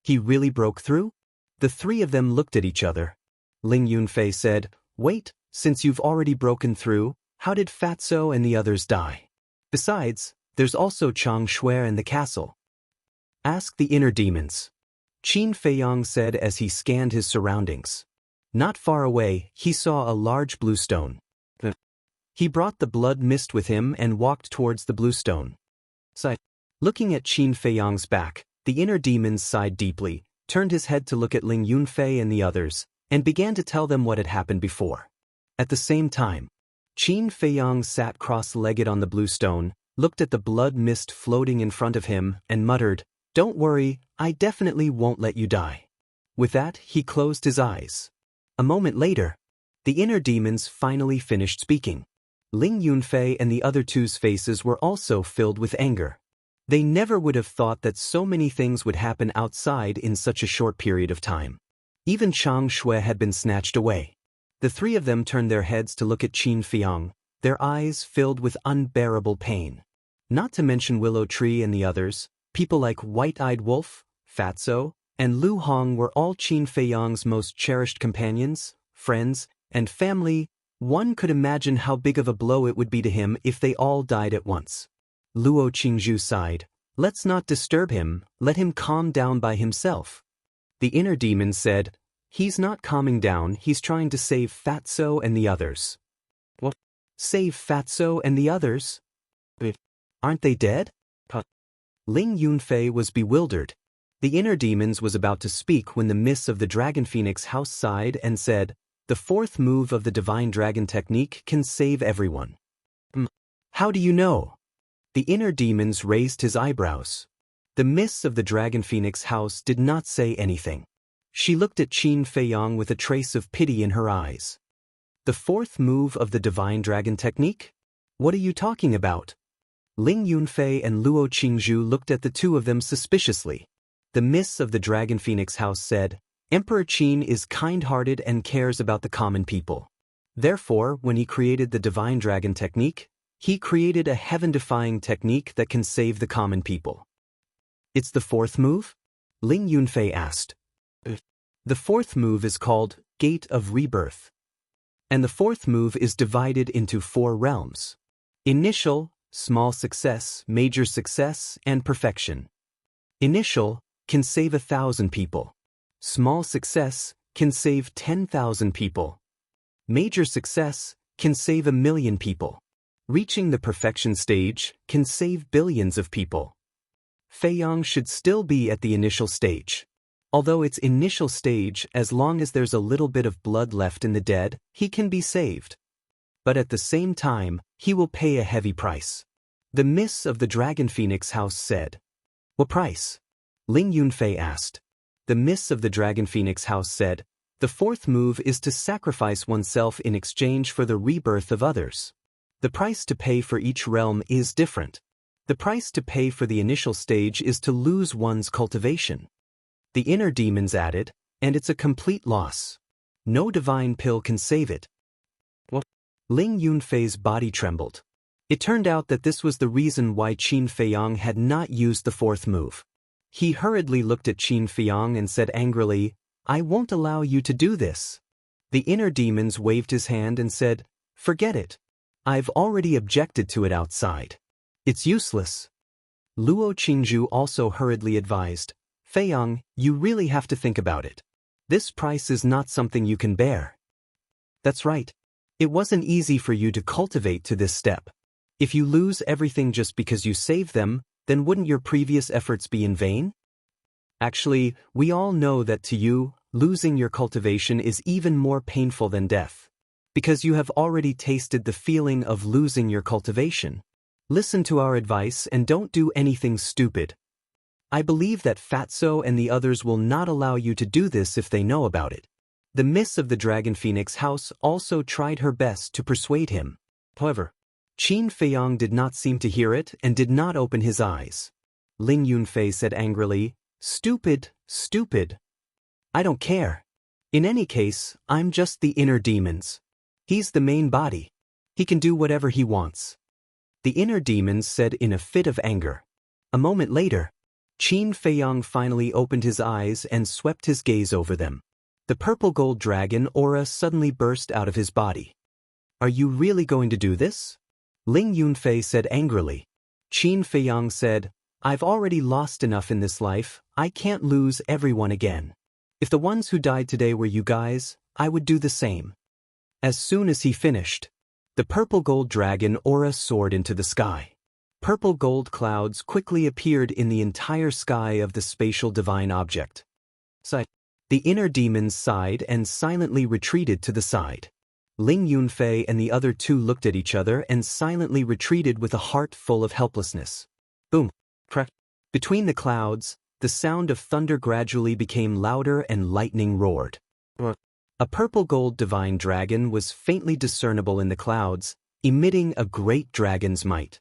"He really broke through?" The three of them looked at each other. Ling Yunfei said, "Wait, since you've already broken through, how did Fatso and the others die? Besides, there's also Chang Shui in the castle. Ask the inner demons." Qin Feiyang said as he scanned his surroundings. Not far away, he saw a large blue stone. He brought the blood mist with him and walked towards the blue stone. Looking at Qin Feiyang's back, the inner demons sighed deeply, turned his head to look at Ling Yunfei and the others, and began to tell them what had happened before. At the same time, Qin Feiyang sat cross-legged on the blue stone, looked at the blood mist floating in front of him, and muttered, "Don't worry, I definitely won't let you die." With that, he closed his eyes. A moment later, the inner demons finally finished speaking. Ling Yunfei and the other two's faces were also filled with anger. They never would have thought that so many things would happen outside in such a short period of time. Even Chang Shui had been snatched away. The three of them turned their heads to look at Qin Feiyang, their eyes filled with unbearable pain. Not to mention Willow Tree and the others, people like White-Eyed Wolf, Fatso, and Lu Hong were all Qin Feiyang's most cherished companions, friends, and family. One could imagine how big of a blow it would be to him if they all died at once. Luo Qingzhu sighed. "Let's not disturb him, let him calm down by himself." The inner demon said, "He's not calming down, he's trying to save Fatso and the others." "What? Save Fatso and the others? Aren't they dead?" Ling Yunfei was bewildered. The inner demons was about to speak when the miss of the Dragon Phoenix house sighed and said, "The fourth move of the Divine Dragon technique can save everyone." "How do you know?" The inner demons raised his eyebrows. The miss of the Dragon Phoenix house did not say anything. She looked at Qin Feiyang with a trace of pity in her eyes. "The fourth move of the Divine Dragon technique? What are you talking about?" Ling Yunfei and Luo Qingzhu looked at the two of them suspiciously. The miss of the Dragon Phoenix house said, "Emperor Qin is kind-hearted and cares about the common people. Therefore, when he created the Divine Dragon technique, he created a heaven-defying technique that can save the common people." "It's the fourth move?" Ling Yunfei asked. "The fourth move is called Gate of Rebirth. And the fourth move is divided into 4 realms. Initial, small success, major success, and perfection. Initial can save 1,000 people. Small success can save 10,000 people. Major success can save 1,000,000 people. Reaching the perfection stage can save billions of people. Feiyang should still be at the initial stage. Although it's initial stage, as long as there's a little bit of blood left in the dead, he can be saved. But at the same time, he will pay a heavy price. The Miss of the Dragon Phoenix House said. What price? Ling Yunfei asked. The Miss of the Dragon Phoenix House said, the fourth move is to sacrifice oneself in exchange for the rebirth of others. The price to pay for each realm is different. The price to pay for the initial stage is to lose one's cultivation. The inner demons added, and it's a complete loss. No divine pill can save it. What? Ling Yunfei's body trembled. It turned out that this was the reason why Qin Feiyang had not used the fourth move. He hurriedly looked at Qin Feiyang and said angrily, I won't allow you to do this. The inner demons waved his hand and said, forget it. I've already objected to it outside. It's useless. Luo Qingzhu also hurriedly advised, Feiyang, you really have to think about it. This price is not something you can bear. That's right. It wasn't easy for you to cultivate to this step. If you lose everything just because you save them, then wouldn't your previous efforts be in vain? Actually, we all know that to you, losing your cultivation is even more painful than death. Because you have already tasted the feeling of losing your cultivation. Listen to our advice and don't do anything stupid. I believe that Fatso and the others will not allow you to do this if they know about it. The Miss of the Dragon Phoenix House also tried her best to persuade him. However, Qin Feiyang did not seem to hear it and did not open his eyes. Ling Yunfei said angrily, stupid, stupid. I don't care. In any case, I'm just the inner demons. He's the main body. He can do whatever he wants. The inner demons said in a fit of anger. A moment later, Qin Feiyang finally opened his eyes and swept his gaze over them. The purple gold dragon aura suddenly burst out of his body. Are you really going to do this? Ling Yunfei said angrily. Qin Feiyang said, I've already lost enough in this life, I can't lose everyone again. If the ones who died today were you guys, I would do the same. As soon as he finished, the purple gold dragon aura soared into the sky. Purple gold clouds quickly appeared in the entire sky of the spatial divine object. The inner demons sighed and silently retreated to the side. Ling Yunfei and the other two looked at each other and silently retreated with a heart full of helplessness. Boom! Crack! Between the clouds, the sound of thunder gradually became louder and lightning roared. A purple gold divine dragon was faintly discernible in the clouds, emitting a great dragon's might.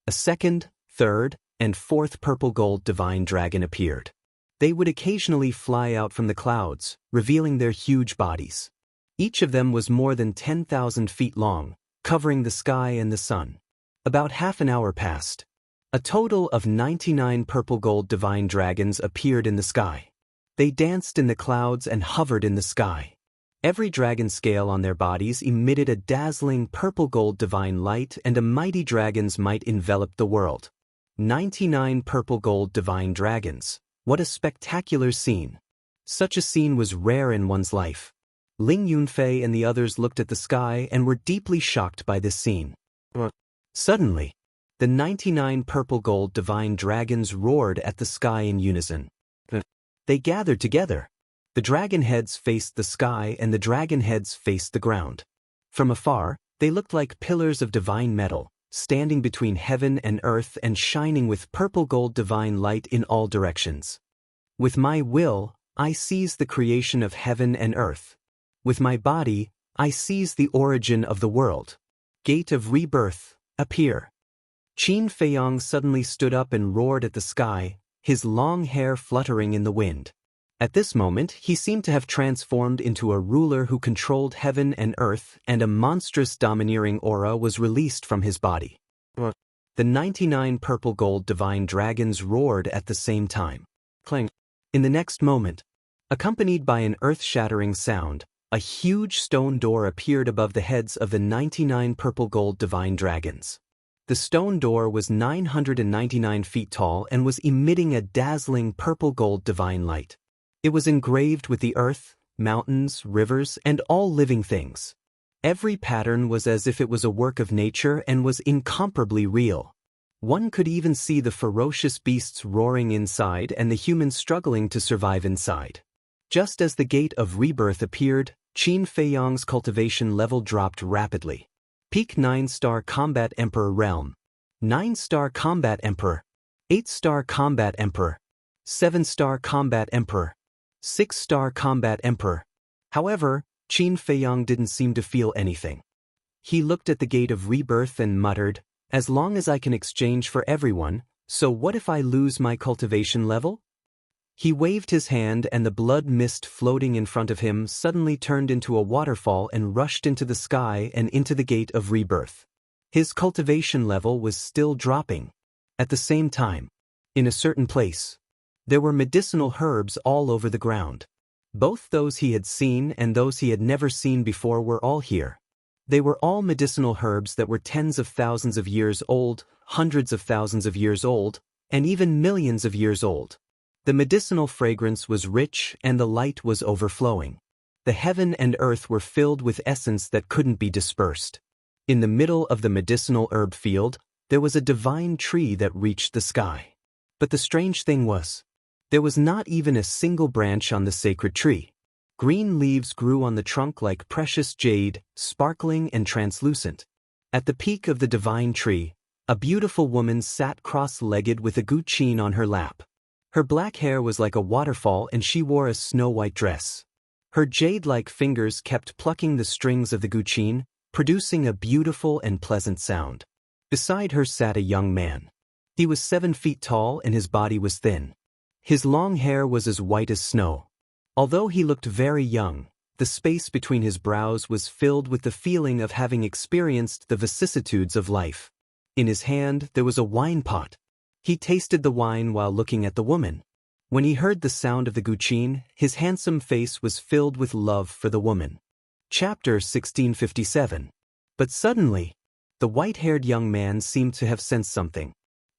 A second, third, and fourth purple gold divine dragon appeared. They would occasionally fly out from the clouds, revealing their huge bodies. Each of them was more than 10,000 feet long, covering the sky and the sun. About half an hour passed. A total of 99 purple gold divine dragons appeared in the sky. They danced in the clouds and hovered in the sky. Every dragon scale on their bodies emitted a dazzling purple gold divine light, and a mighty dragon's might enveloped the world. 99 purple gold divine dragons. What a spectacular scene. Such a scene was rare in one's life. Ling Yunfei and the others looked at the sky and were deeply shocked by this scene. Suddenly, the 99 purple gold divine dragons roared at the sky in unison. They gathered together. The dragon heads faced the sky and the dragon heads faced the ground. From afar, they looked like pillars of divine metal, standing between heaven and earth and shining with purple gold divine light in all directions. With my will, I seize the creation of heaven and earth. With my body, I seize the origin of the world. Gate of rebirth, appear. Qin Feiyang suddenly stood up and roared at the sky, his long hair fluttering in the wind. At this moment, he seemed to have transformed into a ruler who controlled heaven and earth, and a monstrous domineering aura was released from his body. The 99 purple gold divine dragons roared at the same time. Clang! In the next moment, accompanied by an earth-shattering sound, a huge stone door appeared above the heads of the 99 purple gold divine dragons. The stone door was 999 feet tall and was emitting a dazzling purple gold divine light. It was engraved with the earth, mountains, rivers, and all living things. Every pattern was as if it was a work of nature and was incomparably real. One could even see the ferocious beasts roaring inside and the humans struggling to survive inside. Just as the gate of rebirth appeared, Qin Feiyang's cultivation level dropped rapidly. Peak 9-star Combat Emperor Realm. 9-star Combat Emperor. 8-star Combat Emperor. 7-star Combat Emperor. 6-star Combat Emperor. However, Qin Feiyang didn't seem to feel anything. He looked at the gate of rebirth and muttered, "As long as I can exchange for everyone, so what if I lose my cultivation level?" He waved his hand and the blood mist floating in front of him suddenly turned into a waterfall and rushed into the sky and into the gate of rebirth. His cultivation level was still dropping. At the same time, in a certain place, there were medicinal herbs all over the ground. Both those he had seen and those he had never seen before were all here. They were all medicinal herbs that were tens of thousands of years old, hundreds of thousands of years old, and even millions of years old. The medicinal fragrance was rich and the light was overflowing. The heaven and earth were filled with essence that couldn't be dispersed. In the middle of the medicinal herb field, there was a divine tree that reached the sky. But the strange thing was, there was not even a single branch on the sacred tree. Green leaves grew on the trunk like precious jade, sparkling and translucent. At the peak of the divine tree, a beautiful woman sat cross-legged with a guqin on her lap. Her black hair was like a waterfall and she wore a snow-white dress. Her jade-like fingers kept plucking the strings of the guqin, producing a beautiful and pleasant sound. Beside her sat a young man. He was 7 feet tall and his body was thin. His long hair was as white as snow. Although he looked very young, the space between his brows was filled with the feeling of having experienced the vicissitudes of life. In his hand there was a wine pot. He tasted the wine while looking at the woman. When he heard the sound of the guqin, his handsome face was filled with love for the woman. Chapter 1657. But suddenly, the white-haired young man seemed to have sensed something.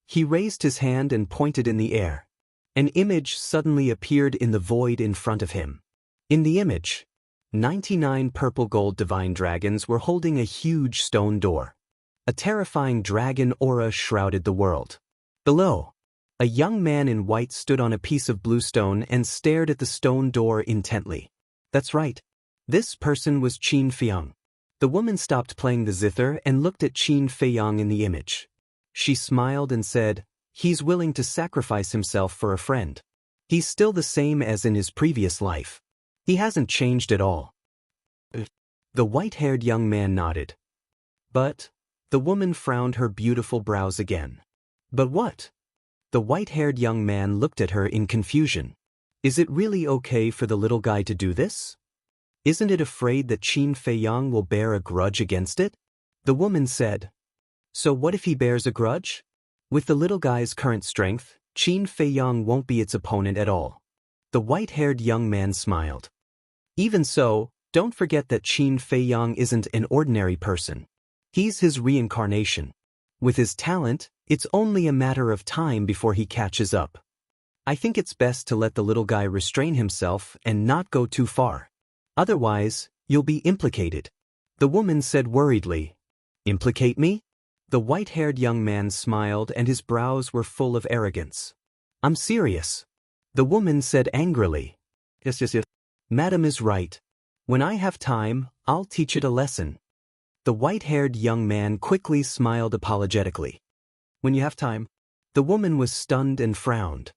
He raised his hand and pointed in the air. An image suddenly appeared in the void in front of him. In the image, 99 purple gold divine dragons were holding a huge stone door. A terrifying dragon aura shrouded the world. Below, a young man in white stood on a piece of blue stone and stared at the stone door intently. That's right. This person was Qin Feiyang. The woman stopped playing the zither and looked at Qin Feiyang in the image. She smiled and said, "He's willing to sacrifice himself for a friend. He's still the same as in his previous life. He hasn't changed at all." The white-haired young man nodded. But the woman frowned her beautiful brows again. "But what?" The white-haired young man looked at her in confusion. "Is it really okay for the little guy to do this? Isn't it afraid that Qin Feiyang will bear a grudge against it?" The woman said, "So what if he bears a grudge? With the little guy's current strength, Qin Feiyang won't be its opponent at all." The white-haired young man smiled. "Even so, don't forget that Qin Feiyang isn't an ordinary person. He's his reincarnation. With his talent, it's only a matter of time before he catches up. I think it's best to let the little guy restrain himself and not go too far. Otherwise, you'll be implicated." The woman said worriedly, "Implicate me?" The white-haired young man smiled and his brows were full of arrogance. "I'm serious." The woman said angrily, Yes. "Madam is right. When I have time, I'll teach it a lesson." The white-haired young man quickly smiled apologetically. "When you have time?" The woman was stunned and frowned.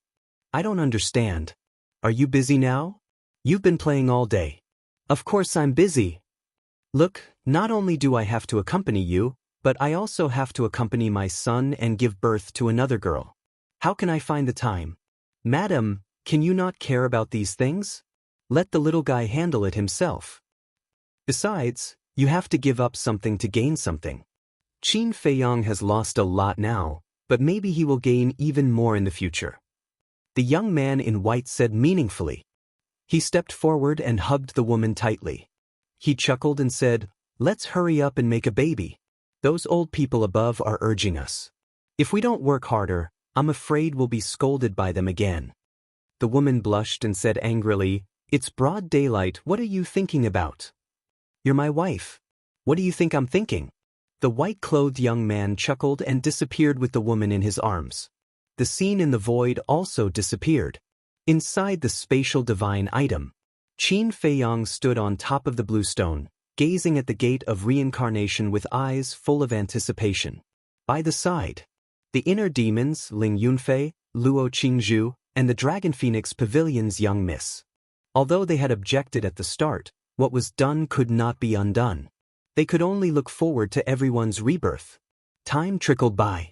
"I don't understand. Are you busy now? You've been playing all day." "Of course I'm busy. Look, not only do I have to accompany you, but I also have to accompany my son and give birth to another girl. How can I find the time?" "Madam, can you not care about these things? Let the little guy handle it himself. Besides, you have to give up something to gain something. Qin Feiyang has lost a lot now, but maybe he will gain even more in the future." The young man in white said meaningfully. He stepped forward and hugged the woman tightly. He chuckled and said, "Let's hurry up and make a baby. Those old people above are urging us. If we don't work harder, I'm afraid we'll be scolded by them again." The woman blushed and said angrily, "It's broad daylight, what are you thinking about? You're my wife. What do you think I'm thinking?" The white-clothed young man chuckled and disappeared with the woman in his arms. The scene in the void also disappeared. Inside the spatial divine item, Qin Feiyang stood on top of the blue stone, gazing at the gate of reincarnation with eyes full of anticipation. By the side, the inner demons Ling Yunfei, Luo Qingzhu, and the Dragon Phoenix Pavilion's young miss. Although they had objected at the start, what was done could not be undone. They could only look forward to everyone's rebirth. Time trickled by.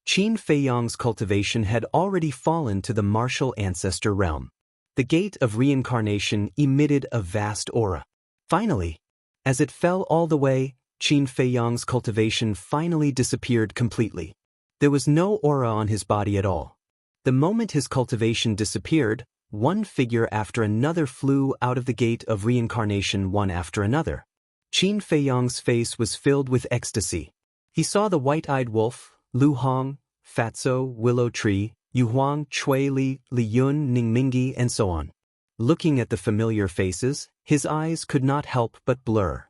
Qin Feiyang's cultivation had already fallen to the martial ancestor realm. The gate of reincarnation emitted a vast aura. Finally, as it fell all the way, Qin Feiyang's cultivation finally disappeared completely. There was no aura on his body at all. The moment his cultivation disappeared, one figure after another flew out of the gate of reincarnation one after another. Qin Feiyang's face was filled with ecstasy. He saw the white-eyed wolf, Lu Hong, Fatso, Willow Tree, Yu Huang, Chui Li, Li Yun, Ning Mingi, and so on. Looking at the familiar faces, his eyes could not help but blur.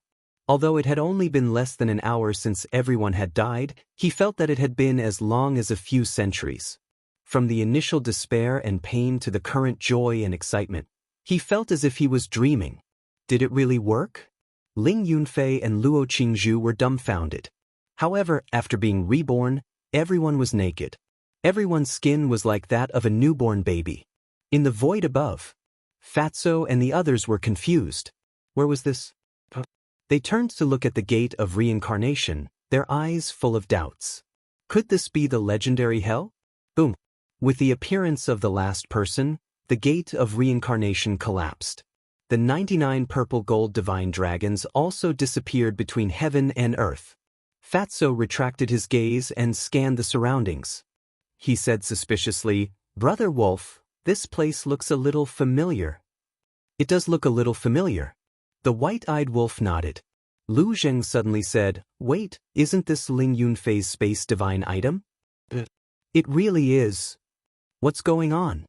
Although it had only been less than an hour since everyone had died, he felt that it had been as long as a few centuries. From the initial despair and pain to the current joy and excitement, he felt as if he was dreaming. Did it really work? Ling Yunfei and Luo Qingzhu were dumbfounded. However, after being reborn, everyone was naked. Everyone's skin was like that of a newborn baby. In the void above, Fatso and the others were confused. Where was this? They turned to look at the gate of reincarnation, their eyes full of doubts. Could this be the legendary hell? Boom! With the appearance of the last person, the gate of reincarnation collapsed. The 99 purple gold divine dragons also disappeared between heaven and earth. Fatso retracted his gaze and scanned the surroundings. He said suspiciously, "Brother Wolf, this place looks a little familiar." "It does look a little familiar." The white-eyed wolf nodded. Lu Zheng suddenly said, "Wait, isn't this Ling Yunfei's space divine item?" "It really is. What's going on?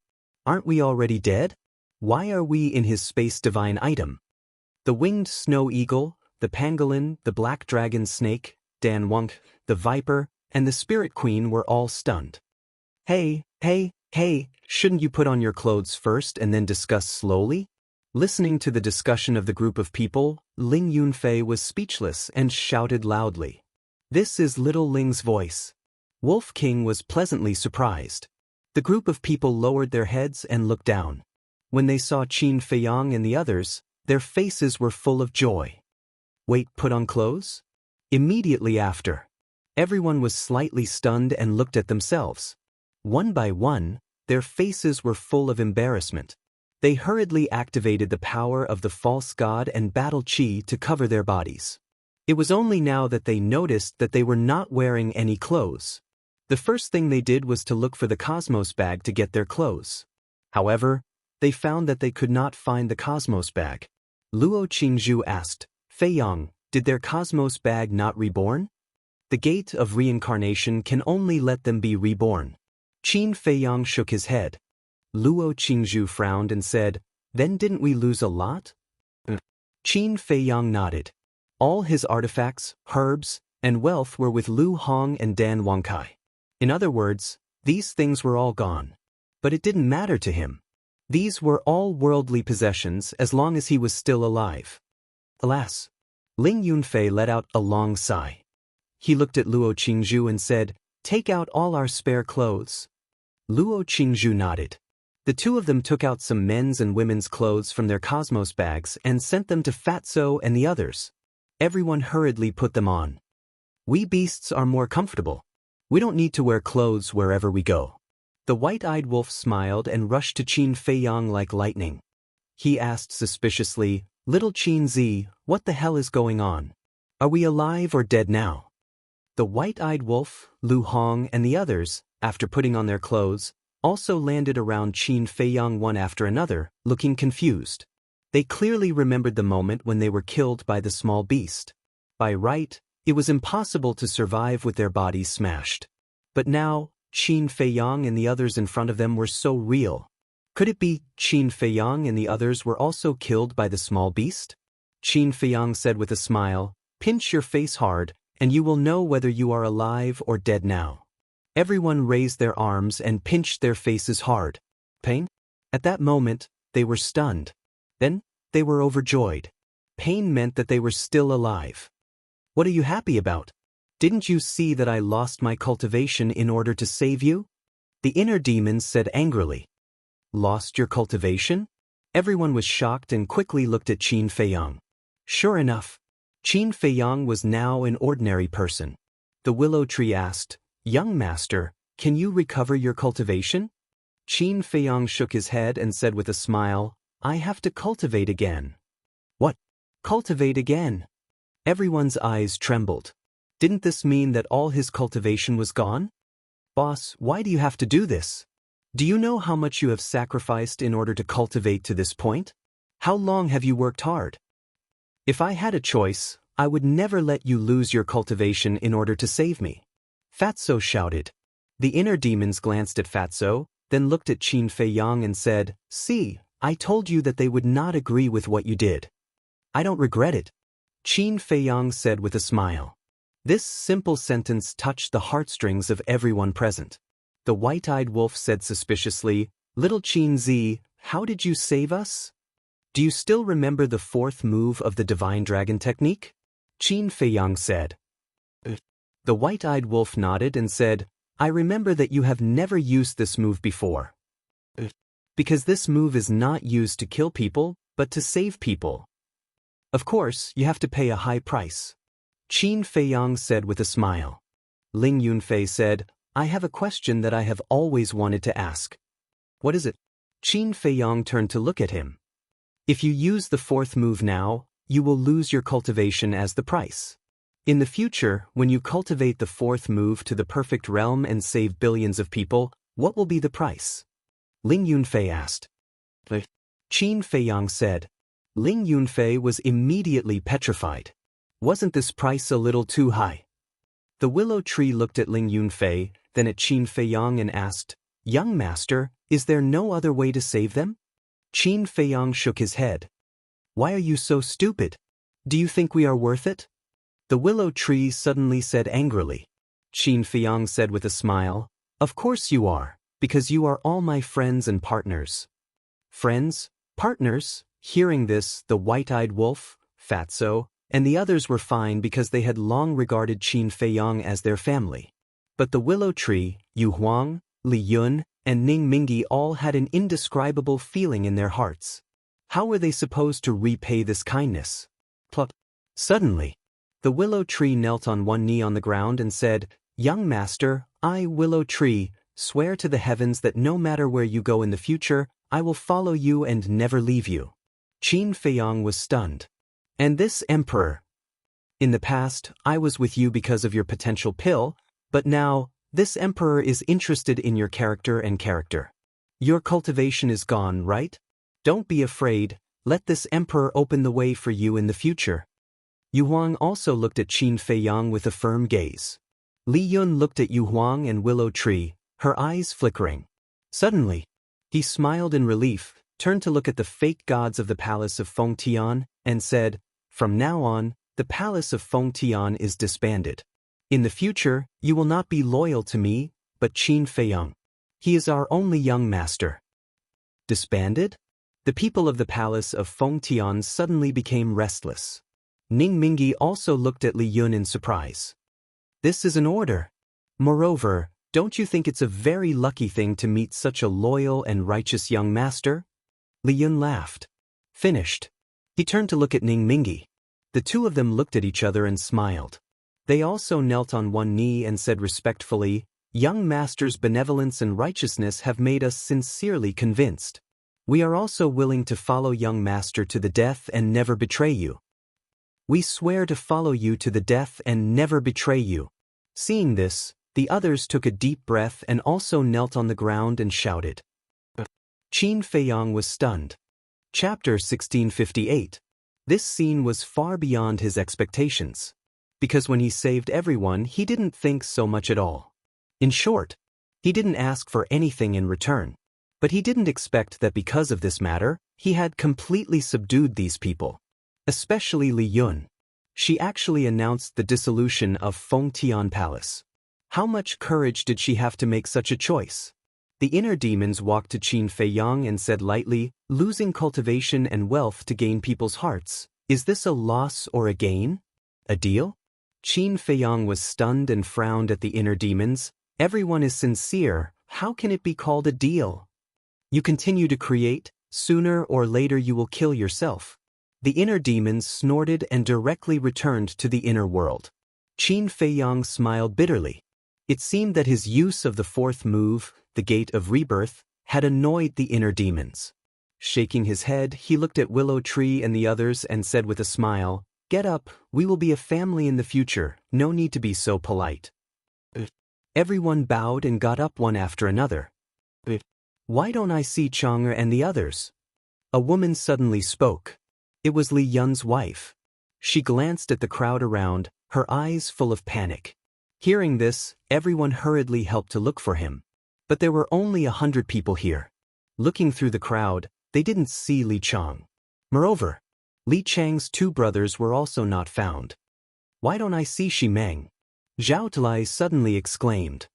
Aren't we already dead? Why are we in his space divine item?" The winged snow eagle, the pangolin, the black dragon snake, Dan Wunk, the viper, and the spirit queen were all stunned. Hey, shouldn't you put on your clothes first and then discuss slowly?" Listening to the discussion of the group of people, Ling Yunfei was speechless and shouted loudly. "This is little Ling's voice." Wolf King was pleasantly surprised. The group of people lowered their heads and looked down. When they saw Qin Feiyang and the others, their faces were full of joy. "Wait, put on clothes?" Immediately after, everyone was slightly stunned and looked at themselves. One by one, their faces were full of embarrassment. They hurriedly activated the power of the false god and battle chi to cover their bodies. It was only now that they noticed that they were not wearing any clothes. The first thing they did was to look for the Cosmos bag to get their clothes. However, they found that they could not find the Cosmos bag. Luo Qingzhu asked, "Feiyang, did their Cosmos bag not reborn?" "The gate of reincarnation can only let them be reborn." Qin Feiyang shook his head. Luo Qingzhu frowned and said, "Then didn't we lose a lot?" Qin Feiyang nodded. All his artifacts, herbs, and wealth were with Lu Hong and Dan Wangkai. In other words, these things were all gone. But it didn't matter to him. These were all worldly possessions as long as he was still alive. Alas! Ling Yunfei let out a long sigh. He looked at Luo Qingzhu and said, "Take out all our spare clothes." Luo Qingzhu nodded. The two of them took out some men's and women's clothes from their Cosmos bags and sent them to Fatso and the others. Everyone hurriedly put them on. "We beasts are more comfortable. We don't need to wear clothes wherever we go." The white-eyed wolf smiled and rushed to Qin Feiyang like lightning. He asked suspiciously, "Little Qin Zi, what the hell is going on? Are we alive or dead now?" The white-eyed wolf, Lu Hong, and the others, after putting on their clothes, also landed around Qin Feiyang one after another, looking confused. They clearly remembered the moment when they were killed by the small beast. By right, it was impossible to survive with their bodies smashed. But now, Qin Feiyang and the others in front of them were so real. Could it be Qin Feiyang and the others were also killed by the small beast? Qin Feiyang said with a smile, "Pinch your face hard, and you will know whether you are alive or dead now. Everyone raised their arms and pinched their faces hard. Pain? At that moment, they were stunned. Then, they were overjoyed. Pain meant that they were still alive. What are you happy about? Didn't you see that I lost my cultivation in order to save you? The inner demons said angrily. Lost your cultivation? Everyone was shocked and quickly looked at Qin Feiyang. Sure enough, Qin Feiyang was now an ordinary person. The willow tree asked, Young master, can you recover your cultivation? Qin Feiyang shook his head and said with a smile, I have to cultivate again. What? Cultivate again? Everyone's eyes trembled. Didn't this mean that all his cultivation was gone? Boss, why do you have to do this? Do you know how much you have sacrificed in order to cultivate to this point? How long have you worked hard? If I had a choice, I would never let you lose your cultivation in order to save me. Fatso shouted. The inner demons glanced at Fatso, then looked at Qin Feiyang and said, See, I told you that they would not agree with what you did. I don't regret it. Qin Feiyang said with a smile. This simple sentence touched the heartstrings of everyone present. The white-eyed wolf said suspiciously, Little Qin Zi, how did you save us? Do you still remember the fourth move of the divine dragon technique? Qin Feiyang said. The white-eyed wolf nodded and said, I remember that you have never used this move before. Because this move is not used to kill people, but to save people. Of course, you have to pay a high price. Qin Feiyang said with a smile. Ling Yunfei said, I have a question that I have always wanted to ask. What is it? Qin Feiyang turned to look at him. If you use the fourth move now, you will lose your cultivation as the price. In the future, when you cultivate the fourth move to the perfect realm and save billions of people, what will be the price? Ling Yunfei asked. Qin Feiyang said. Ling Yunfei was immediately petrified. Wasn't this price a little too high? The willow tree looked at Ling Yunfei, then at Qin Feiyang and asked, Young master, is there no other way to save them? Qin Feiyang shook his head. Why are you so stupid? Do you think we are worth it? The willow tree suddenly said angrily. Qin Feiyang said with a smile, Of course you are, because you are all my friends and partners. Friends? Partners? Hearing this, the white-eyed wolf, Fatso, and the others were fine because they had long regarded Qin Feiyang as their family. But the willow tree, Yu Huang, Li Yun, and Ning Mingyi all had an indescribable feeling in their hearts. How were they supposed to repay this kindness? Plop. Suddenly, the willow tree knelt on one knee on the ground and said, Young master, I, willow tree, swear to the heavens that no matter where you go in the future, I will follow you and never leave you. Qin Feiyang was stunned. And this emperor? In the past, I was with you because of your potential pill, but now, this emperor is interested in your character and character. Your cultivation is gone, right? Don't be afraid, let this emperor open the way for you in the future. Yu Huang also looked at Qin Feiyang with a firm gaze. Li Yun looked at Yu Huang and Willow Tree, her eyes flickering. Suddenly, he smiled in relief, turned to look at the fake gods of the palace of Fengtian, and said, From now on, the palace of Fengtian is disbanded. In the future, you will not be loyal to me, but Qin Feiyang. He is our only young master. Disbanded? The people of the palace of Fengtian suddenly became restless. Ning Mingyi also looked at Li Yun in surprise. This is an order. Moreover, don't you think it's a very lucky thing to meet such a loyal and righteous young master? Li Yun laughed. Finished. He turned to look at Ning Mingyi. The two of them looked at each other and smiled. They also knelt on one knee and said respectfully, Young master's benevolence and righteousness have made us sincerely convinced. We are also willing to follow young master to the death and never betray you. We swear to follow you to the death and never betray you. Seeing this, the others took a deep breath and also knelt on the ground and shouted. Qin Feiyang was stunned. Chapter 1658. This scene was far beyond his expectations. Because when he saved everyone, he didn't think so much at all. In short, he didn't ask for anything in return. But he didn't expect that because of this matter, he had completely subdued these people. Especially Li Yun. She actually announced the dissolution of Fengtian Palace. How much courage did she have to make such a choice? The inner demons walked to Qin Feiyang and said lightly, losing cultivation and wealth to gain people's hearts. Is this a loss or a gain? A deal? Qin Feiyang was stunned and frowned at the inner demons. Everyone is sincere, how can it be called a deal? You continue to create, sooner or later you will kill yourself. The inner demons snorted and directly returned to the inner world. Qin Feiyang smiled bitterly. It seemed that his use of the fourth move, the Gate of Rebirth, had annoyed the inner demons. Shaking his head, he looked at Willow Tree and the others and said with a smile, "Get up, we will be a family in the future, no need to be so polite." Everyone bowed and got up one after another. "Why don't I see Chang'e and the others?" A woman suddenly spoke. It was Li Yun's wife. She glanced at the crowd around, her eyes full of panic. Hearing this, everyone hurriedly helped to look for him. But there were only 100 people here. Looking through the crowd, they didn't see Li Chang. Moreover, Li Chang's two brothers were also not found. "Why don't I see Shimeng?" Zhao Talai suddenly exclaimed.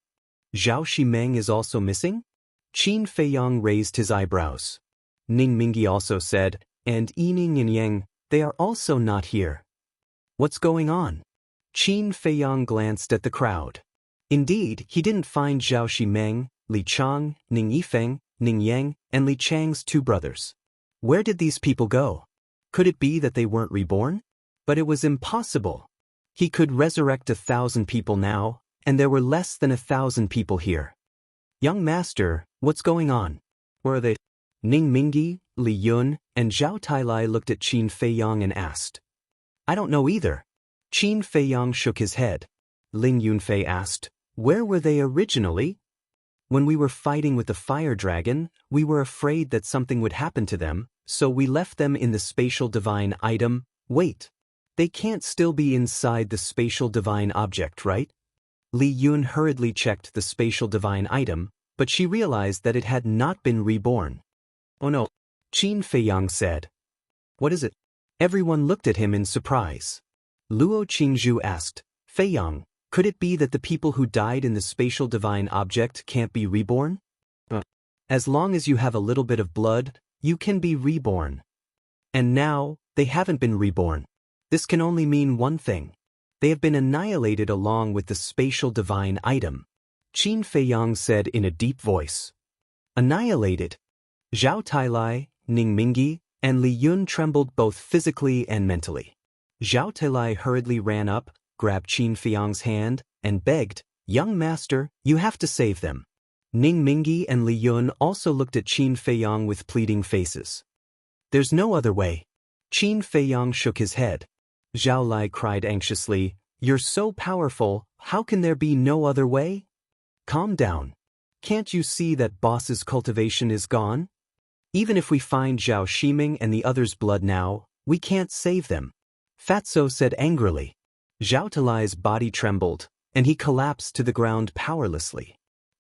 "Zhao Shimeng is also missing?" Qin Feiyang raised his eyebrows. Ning Mingi also said, "And Yining and Yang, they are also not here. What's going on?" Qin Feiyang glanced at the crowd. Indeed, he didn't find Zhao Shimeng, Li Chang, Ning Yifeng, Ning Yang, and Li Chang's two brothers. Where did these people go? Could it be that they weren't reborn? But it was impossible. He could resurrect 1,000 people now, and there were less than 1,000 people here. "Young master, what's going on? Where are they?" Ning Mingi, Li Yun, and Zhao Tailai looked at Qin Feiyang and asked. "I don't know either." Qin Feiyang shook his head. Lin Yunfei asked, "Where were they originally?" "When we were fighting with the fire dragon, we were afraid that something would happen to them, so we left them in the spatial divine item." "Wait. They can't still be inside the spatial divine object, right?" Li Yun hurriedly checked the spatial divine item, but she realized that it had not been reborn. "Oh no," Qin Feiyang said. "What is it?" Everyone looked at him in surprise. Luo Qingzhu asked, "Feiyang, could it be that the people who died in the spatial divine object can't be reborn?" "As long as you have a little bit of blood, you can be reborn. And now, they haven't been reborn. This can only mean one thing. They have been annihilated along with the spatial divine item," Qin Feiyang said in a deep voice. "Annihilated?" Zhao Tailai, Ning Mingi, and Li Yun trembled both physically and mentally. Zhao Tailai hurriedly ran up, grabbed Qin Feiyang's hand, and begged, "Young master, you have to save them." Ning Mingi and Li Yun also looked at Qin Feiyang with pleading faces. "There's no other way." Qin Feiyang shook his head. Zhao Lai cried anxiously, "You're so powerful, how can there be no other way?" "Calm down. Can't you see that boss's cultivation is gone? Even if we find Zhao Shiming and the others' blood now, we can't save them." Fatso said angrily. Zhao Talai's body trembled, and he collapsed to the ground powerlessly.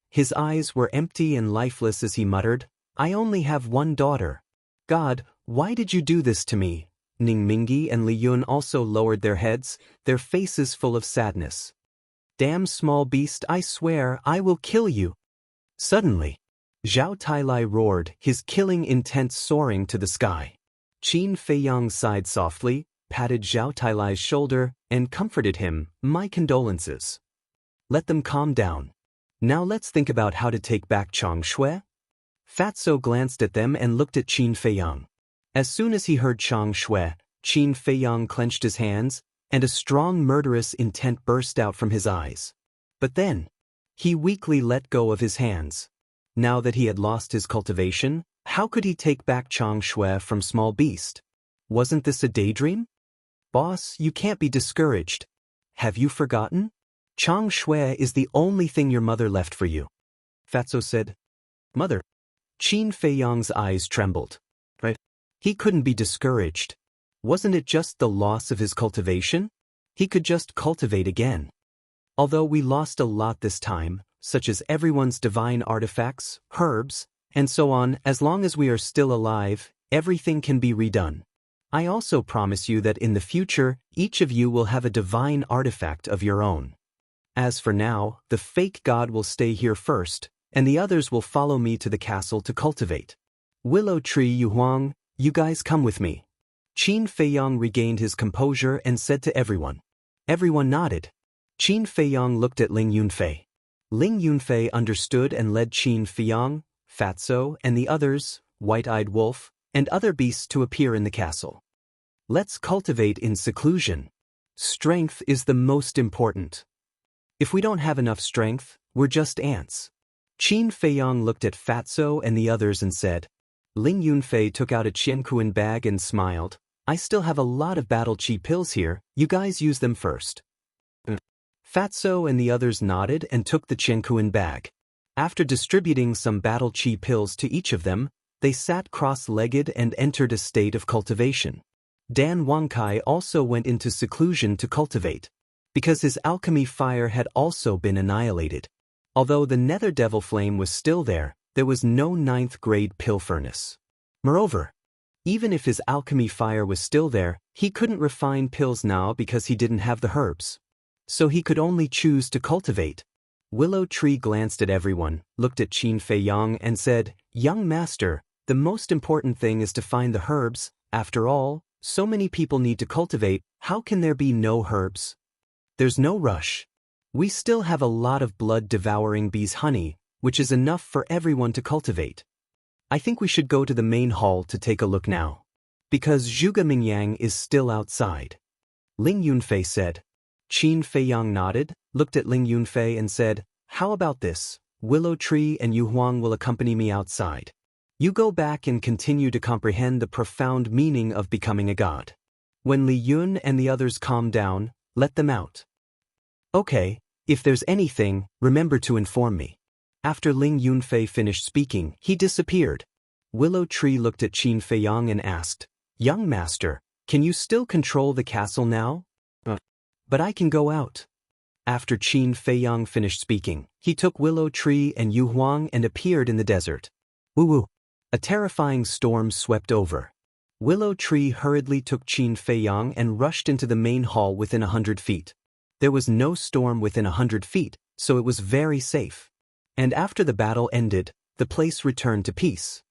His eyes were empty and lifeless as he muttered, "I only have one daughter. God, why did you do this to me?" Ning Mingi and Li Yun also lowered their heads, their faces full of sadness. "Damn small beast, I swear, I will kill you." Suddenly, Zhao Tailai roared, his killing intent soaring to the sky. Qin Feiyang sighed softly, patted Zhao Tailai's shoulder, and comforted him, "My condolences. Let them calm down. Now let's think about how to take back Changshui." Fatso glanced at them and looked at Qin Feiyang. As soon as he heard Changshui, Qin Feiyang clenched his hands, and a strong murderous intent burst out from his eyes. But then, he weakly let go of his hands. Now that he had lost his cultivation, how could he take back Changshui from small beast? Wasn't this a daydream? "Boss, you can't be discouraged. Have you forgotten? Changshui is the only thing your mother left for you." Fatso said. "Mother?" Qin Feiyang's eyes trembled. "Right? He couldn't be discouraged. Wasn't it just the loss of his cultivation? He could just cultivate again. Although we lost a lot this time, such as everyone's divine artifacts, herbs, and so on, as long as we are still alive, everything can be redone. I also promise you that in the future, each of you will have a divine artifact of your own. As for now, the fake god will stay here first, and the others will follow me to the castle to cultivate. Willow Tree Yu Huang, you guys come with me. Qin Feiyang regained his composure and said to everyone. Everyone nodded. Qin Feiyang looked at Ling Yunfei. Ling Yunfei understood and led Qin Feiyang, Fatso, and the others, White-Eyed Wolf, and other beasts to appear in the castle. Let's cultivate in seclusion. Strength is the most important. If we don't have enough strength, we're just ants. Qin Feiyang looked at Fatso and the others and said. Ling Yunfei took out a Qiankuan bag and smiled. I still have a lot of battle chi pills here, you guys use them first. Fatso and the others nodded and took the Qiankuan bag. After distributing some battle chi pills to each of them, they sat cross-legged and entered a state of cultivation. Dan Wangkai also went into seclusion to cultivate, because his alchemy fire had also been annihilated. Although the nether devil flame was still there was no 9th grade pill furnace. Moreover, even if his alchemy fire was still there, he couldn't refine pills now because he didn't have the herbs. So he could only choose to cultivate. Willow Tree glanced at everyone, looked at Qin Feiyang and said, Young master, the most important thing is to find the herbs. After all, so many people need to cultivate, how can there be no herbs? There's no rush. We still have a lot of blood-devouring bees' honey, which is enough for everyone to cultivate. I think we should go to the main hall to take a look now. Because Zhuge Mingyang is still outside. Ling Yunfei said. Qin Feiyang nodded, looked at Ling Yunfei and said, How about this? Willow Tree and Yu Huang will accompany me outside. You go back and continue to comprehend the profound meaning of becoming a god. When Li Yun and the others calm down, let them out. Okay, if there's anything, remember to inform me. After Ling Yunfei finished speaking, he disappeared. Willow Tree looked at Qin Feiyang and asked, Young master, can you still control the castle now? But I can go out. After Qin Feiyang finished speaking, he took Willow Tree and Yu Huang and appeared in the desert. Woo-woo. A terrifying storm swept over. Willow Tree hurriedly took Qin Feiyang and rushed into the main hall within 100 feet. There was no storm within 100 feet, so it was very safe. And after the battle ended, the place returned to peace.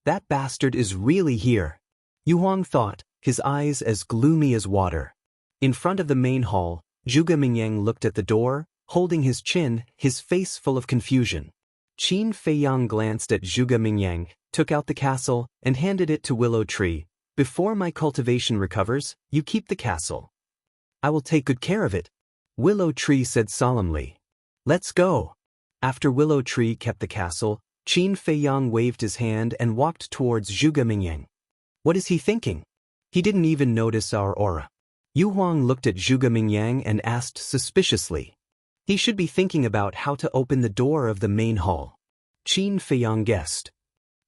That bastard is really here. Yu Huang thought, his eyes as gloomy as water. In front of the main hall, Zhuge Mingyang looked at the door, holding his chin, his face full of confusion. Qin Feiyang glanced at Zhuge Mingyang, took out the castle, and handed it to Willow Tree. Before my cultivation recovers, you keep the castle. I will take good care of it. Willow Tree said solemnly. Let's go. After Willow Tree kept the castle, Qin Feiyang waved his hand and walked towards Zhuge Mingyang. What is he thinking? He didn't even notice our aura. Yu Huang looked at Zhuge Mingyang and asked suspiciously. He should be thinking about how to open the door of the main hall. Qin Feiyang guessed.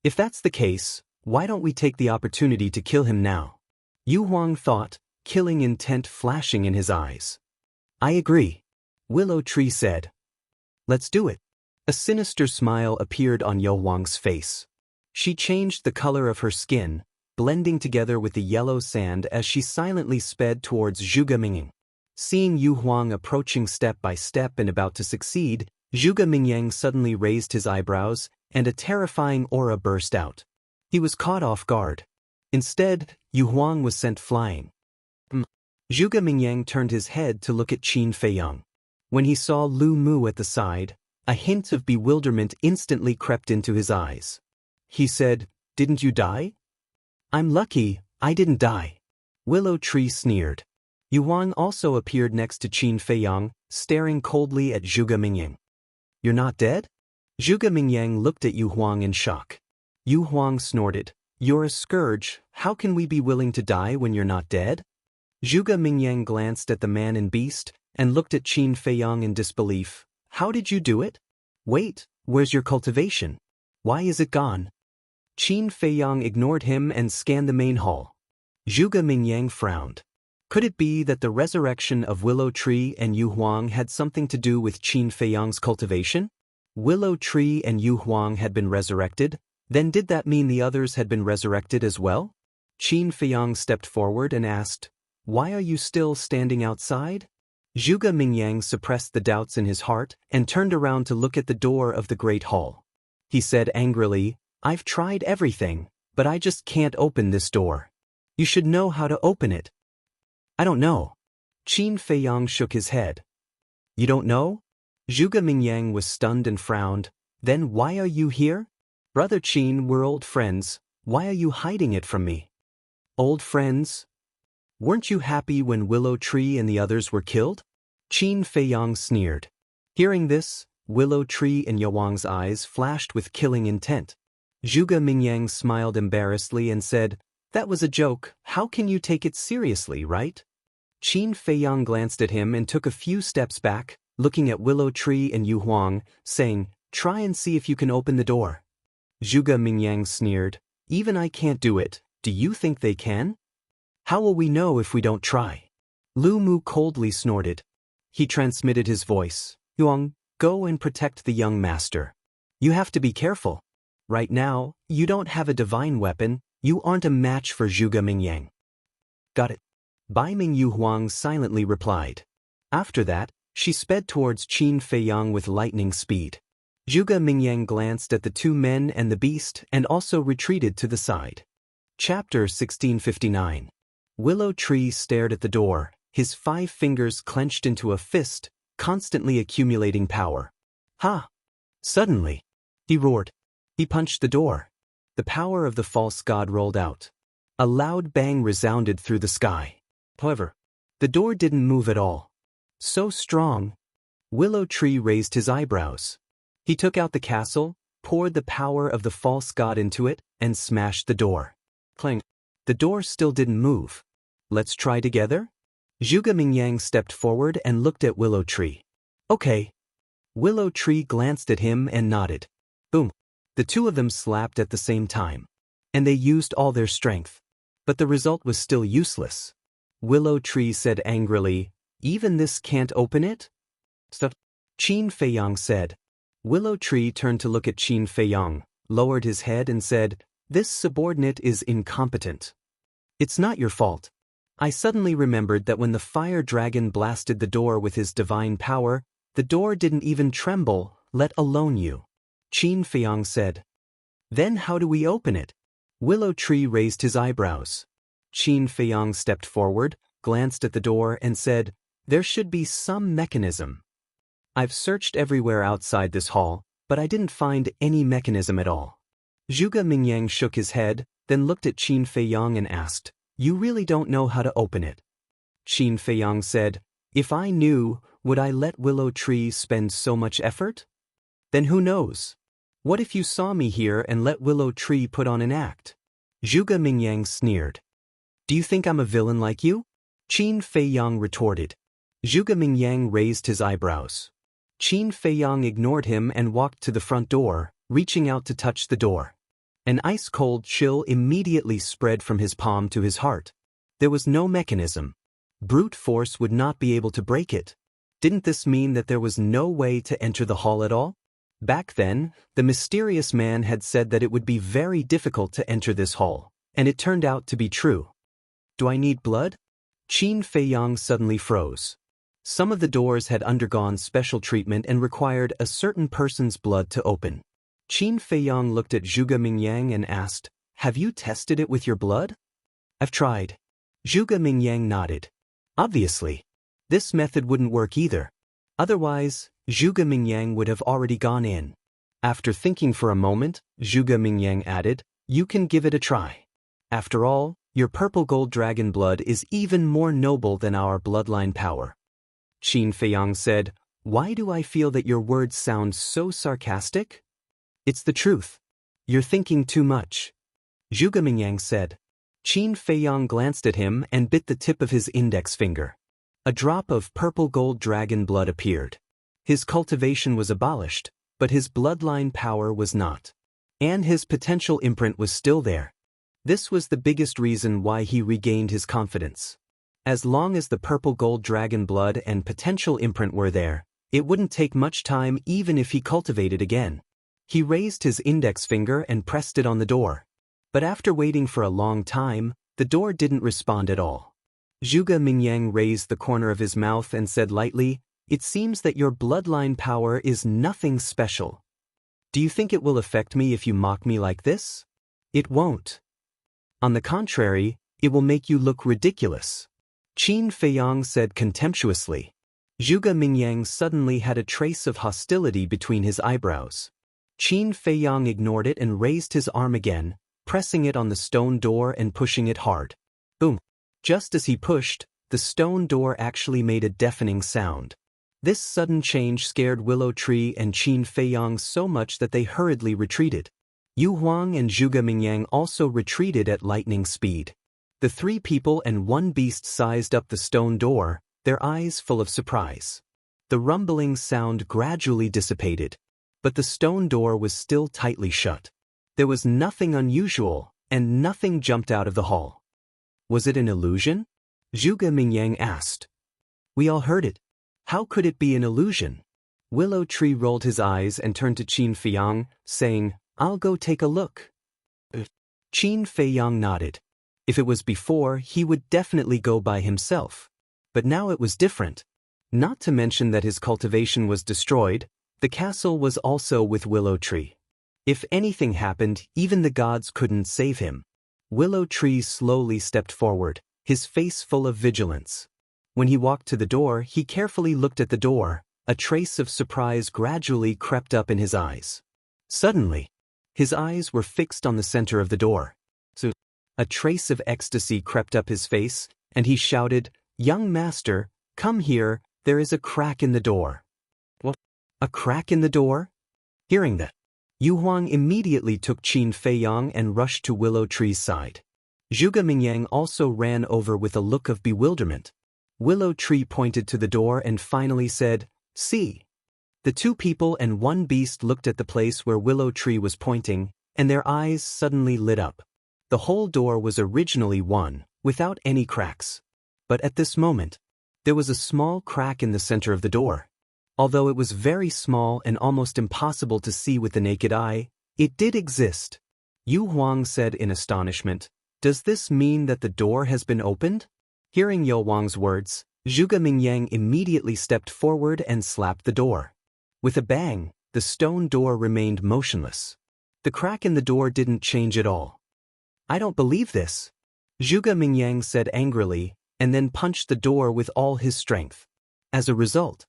If that's the case, why don't we take the opportunity to kill him now? Yu Huang thought, killing intent flashing in his eyes. I agree. Willow Tree said. Let's do it. A sinister smile appeared on Yu Huang's face. She changed the color of her skin, blending together with the yellow sand as she silently sped towards Zhuge Mingyang. Seeing Yu Huang approaching step by step and about to succeed, Zhuge Mingyang suddenly raised his eyebrows, and a terrifying aura burst out. He was caught off guard. Instead, Yu Huang was sent flying. Zhuge Mingyang turned his head to look at Qin Feiyang. When he saw Lu Mu at the side, a hint of bewilderment instantly crept into his eyes. He said, Didn't you die? I'm lucky, I didn't die. Willow Tree sneered. Yu Huang also appeared next to Qin Feiyang, staring coldly at Zhuge Mingyang. You're not dead? Zhuge Mingyang looked at Yu Huang in shock. Yu Huang snorted. You're a scourge, how can we be willing to die when you're not dead? Zhuge Mingyang glanced at the man and beast, and looked at Qin Feiyang in disbelief. How did you do it? Wait, where's your cultivation? Why is it gone? Qin Feiyang ignored him and scanned the main hall. Zhuge Mingyang frowned. Could it be that the resurrection of Willow Tree and Yu Huang had something to do with Qin Feiyang's cultivation? Willow Tree and Yu Huang had been resurrected, then did that mean the others had been resurrected as well? Qin Feiyang stepped forward and asked, "Why are you still standing outside?" Zhuge Mingyang suppressed the doubts in his heart and turned around to look at the door of the Great Hall. He said angrily, "I've tried everything, but I just can't open this door. You should know how to open it." "I don't know." Qin Feiyang shook his head. "You don't know?" Zhuge Mingyang was stunned and frowned. "Then why are you here?" "Brother Qin, we're old friends. Why are you hiding it from me?" "Old friends? Weren't you happy when Willow Tree and the others were killed?" Qin Feiyang sneered. Hearing this, Willow Tree and Yawang's eyes flashed with killing intent. Zhuge Mingyang smiled embarrassedly and said, "That was a joke. How can you take it seriously, right?" Qin Feiyang glanced at him and took a few steps back, looking at Willow Tree and Yu Huang, saying, "Try and see if you can open the door." Zhuge Mingyang sneered, "Even I can't do it. Do you think they can? How will we know if we don't try?" Lu Mu coldly snorted. He transmitted his voice, "Huang, go and protect the young master. You have to be careful. Right now, you don't have a divine weapon. You aren't a match for Zhuge Mingyang." "Got it." Bai Ming Yu Huang silently replied. After that, she sped towards Qin Feiyang with lightning speed. Zhuge Mingyang glanced at the two men and the beast and also retreated to the side. Chapter 1659. Willow Tree stared at the door, his 5 fingers clenched into a fist, constantly accumulating power. "Ha!" Suddenly, he roared. He punched the door. The power of the false god rolled out. A loud bang resounded through the sky. However, the door didn't move at all. So strong. Willow Tree raised his eyebrows. He took out the castle, poured the power of the false god into it, and smashed the door. Clang. The door still didn't move. "Let's try together?" Zhuge Mingyang stepped forward and looked at Willow Tree. "Okay." Willow Tree glanced at him and nodded. Boom. The two of them slapped at the same time. And they used all their strength. But the result was still useless. Willow Tree said angrily, "Even this can't open it?" "Stop," Qin Feiyang said. Willow Tree turned to look at Qin Feiyang, lowered his head and said, "This subordinate is incompetent. It's not your fault. I suddenly remembered that when the fire dragon blasted the door with his divine power, the door didn't even tremble, let alone you." Qin Feiyang said. "Then how do we open it?" Willow Tree raised his eyebrows. Qin Feiyang stepped forward, glanced at the door and said, "There should be some mechanism. I've searched everywhere outside this hall, but I didn't find any mechanism at all." Zhuge Mingyang shook his head, then looked at Qin Feiyang and asked, "You really don't know how to open it?" Qin Feiyang said, "If I knew, would I let Willow Tree spend so much effort? Then who knows? What if you saw me here and let Willow Tree put on an act?" Zhuge Mingyang sneered. "Do you think I'm a villain like you?" Qin Feiyang retorted. Zhuge Mingyang raised his eyebrows. Qin Feiyang ignored him and walked to the front door, reaching out to touch the door. An ice-cold chill immediately spread from his palm to his heart. There was no mechanism. Brute force would not be able to break it. Didn't this mean that there was no way to enter the hall at all? Back then, the mysterious man had said that it would be very difficult to enter this hall, and it turned out to be true. "Do I need blood?" Qin Feiyang suddenly froze. Some of the doors had undergone special treatment and required a certain person's blood to open. Qin Feiyang looked at Zhuge Mingyang and asked, "Have you tested it with your blood?" "I've tried." Zhuge Mingyang nodded. Obviously, this method wouldn't work either. Otherwise, Zhuge Mingyang would have already gone in. After thinking for a moment, Zhuge Mingyang added, "You can give it a try. After all, your purple gold dragon blood is even more noble than our bloodline power." Qin Feiyang said, "Why do I feel that your words sound so sarcastic?" "It's the truth. You're thinking too much." Zhuge Mingyang said. Qin Feiyang glanced at him and bit the tip of his index finger. A drop of purple gold dragon blood appeared. His cultivation was abolished, but his bloodline power was not. And his potential imprint was still there. This was the biggest reason why he regained his confidence. As long as the purple gold dragon blood and potential imprint were there, it wouldn't take much time even if he cultivated again. He raised his index finger and pressed it on the door. But after waiting for a long time, The door didn't respond at all. Zhuge Mingyang raised the corner of his mouth and said lightly, "It seems that your bloodline power is nothing special. Do you think it will affect me if you mock me like this? It won't. On the contrary, it will make you look ridiculous." Qin Feiyang said contemptuously. Zhuge Mingyang suddenly had a trace of hostility between his eyebrows. Qin Feiyang ignored it and raised his arm again, pressing it on the stone door and pushing it hard. Boom! Just as he pushed, the stone door actually made a deafening sound. This sudden change scared Willow Tree and Qin Feiyang so much that they hurriedly retreated. Yu Huang and Zhuge Mingyang also retreated at lightning speed. The three people and one beast sized up the stone door, their eyes full of surprise. The rumbling sound gradually dissipated, but the stone door was still tightly shut. There was nothing unusual, and nothing jumped out of the hall. Was it an illusion? Zhuge Mingyang asked. We all heard it. How could it be an illusion? Willow Tree rolled his eyes and turned to Qin Feiyang, saying, "I'll go take a look." Qin Feiyang nodded. If it was before, he would definitely go by himself. But now it was different. Not to mention that his cultivation was destroyed, the castle was also with Willow Tree. If anything happened, even the gods couldn't save him. Willow Tree slowly stepped forward, his face full of vigilance. When he walked to the door, he carefully looked at the door. A trace of surprise gradually crept up in his eyes. Suddenly, his eyes were fixed on the center of the door. A trace of ecstasy crept up his face, and he shouted, "Young master, come here, there is a crack in the door." What? A crack in the door? Hearing that, Yu Huang immediately took Qin Feiyang and rushed to Willow Tree's side. Zhuge Mingyang also ran over with a look of bewilderment. Willow Tree pointed to the door and finally said, "See." The two people and one beast looked at the place where Willow Tree was pointing, and their eyes suddenly lit up. The whole door was originally one, without any cracks. But at this moment, there was a small crack in the center of the door. Although it was very small and almost impossible to see with the naked eye, it did exist. Yu Huang said in astonishment, "Does this mean that the door has been opened?" Hearing Yu Huang's words, Zhuge Mingyang immediately stepped forward and slapped the door. With a bang, the stone door remained motionless. The crack in the door didn't change at all. "I don't believe this," Zhuge Mingyang said angrily, and then punched the door with all his strength. As a result,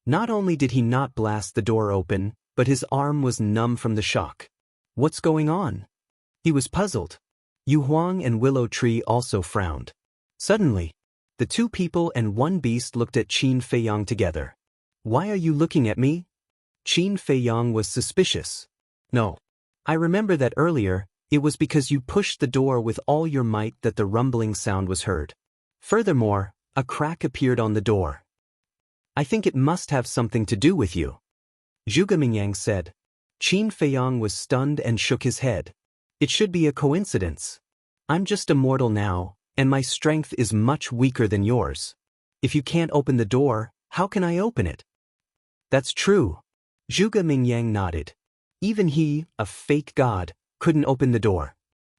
not only did he not blast the door open, but his arm was numb from the shock. What's going on? He was puzzled. Yu Huang and Willow Tree also frowned. Suddenly, the two people and one beast looked at Qin Feiyang together. "Why are you looking at me?" Qin Feiyang was suspicious. "No. I remember that earlier, it was because you pushed the door with all your might that the rumbling sound was heard. Furthermore, a crack appeared on the door. I think it must have something to do with you," Zhuge Mingyang said. Qin Feiyang was stunned and shook his head. "It should be a coincidence. I'm just a mortal now, and my strength is much weaker than yours. If you can't open the door, how can I open it?" "That's true." Zhuge Mingyang nodded. Even he, a fake god, couldn't open the door.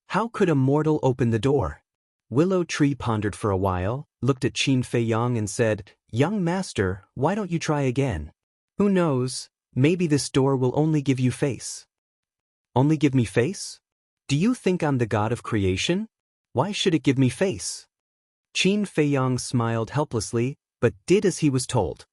How could a mortal open the door? Willow Tree pondered for a while, looked at Qin Feiyang and said, "Young master, why don't you try again? Who knows, maybe this door will only give you face." "Only give me face? Do you think I'm the god of creation? Why should it give me face?" Qin Feiyang smiled helplessly, but did as he was told.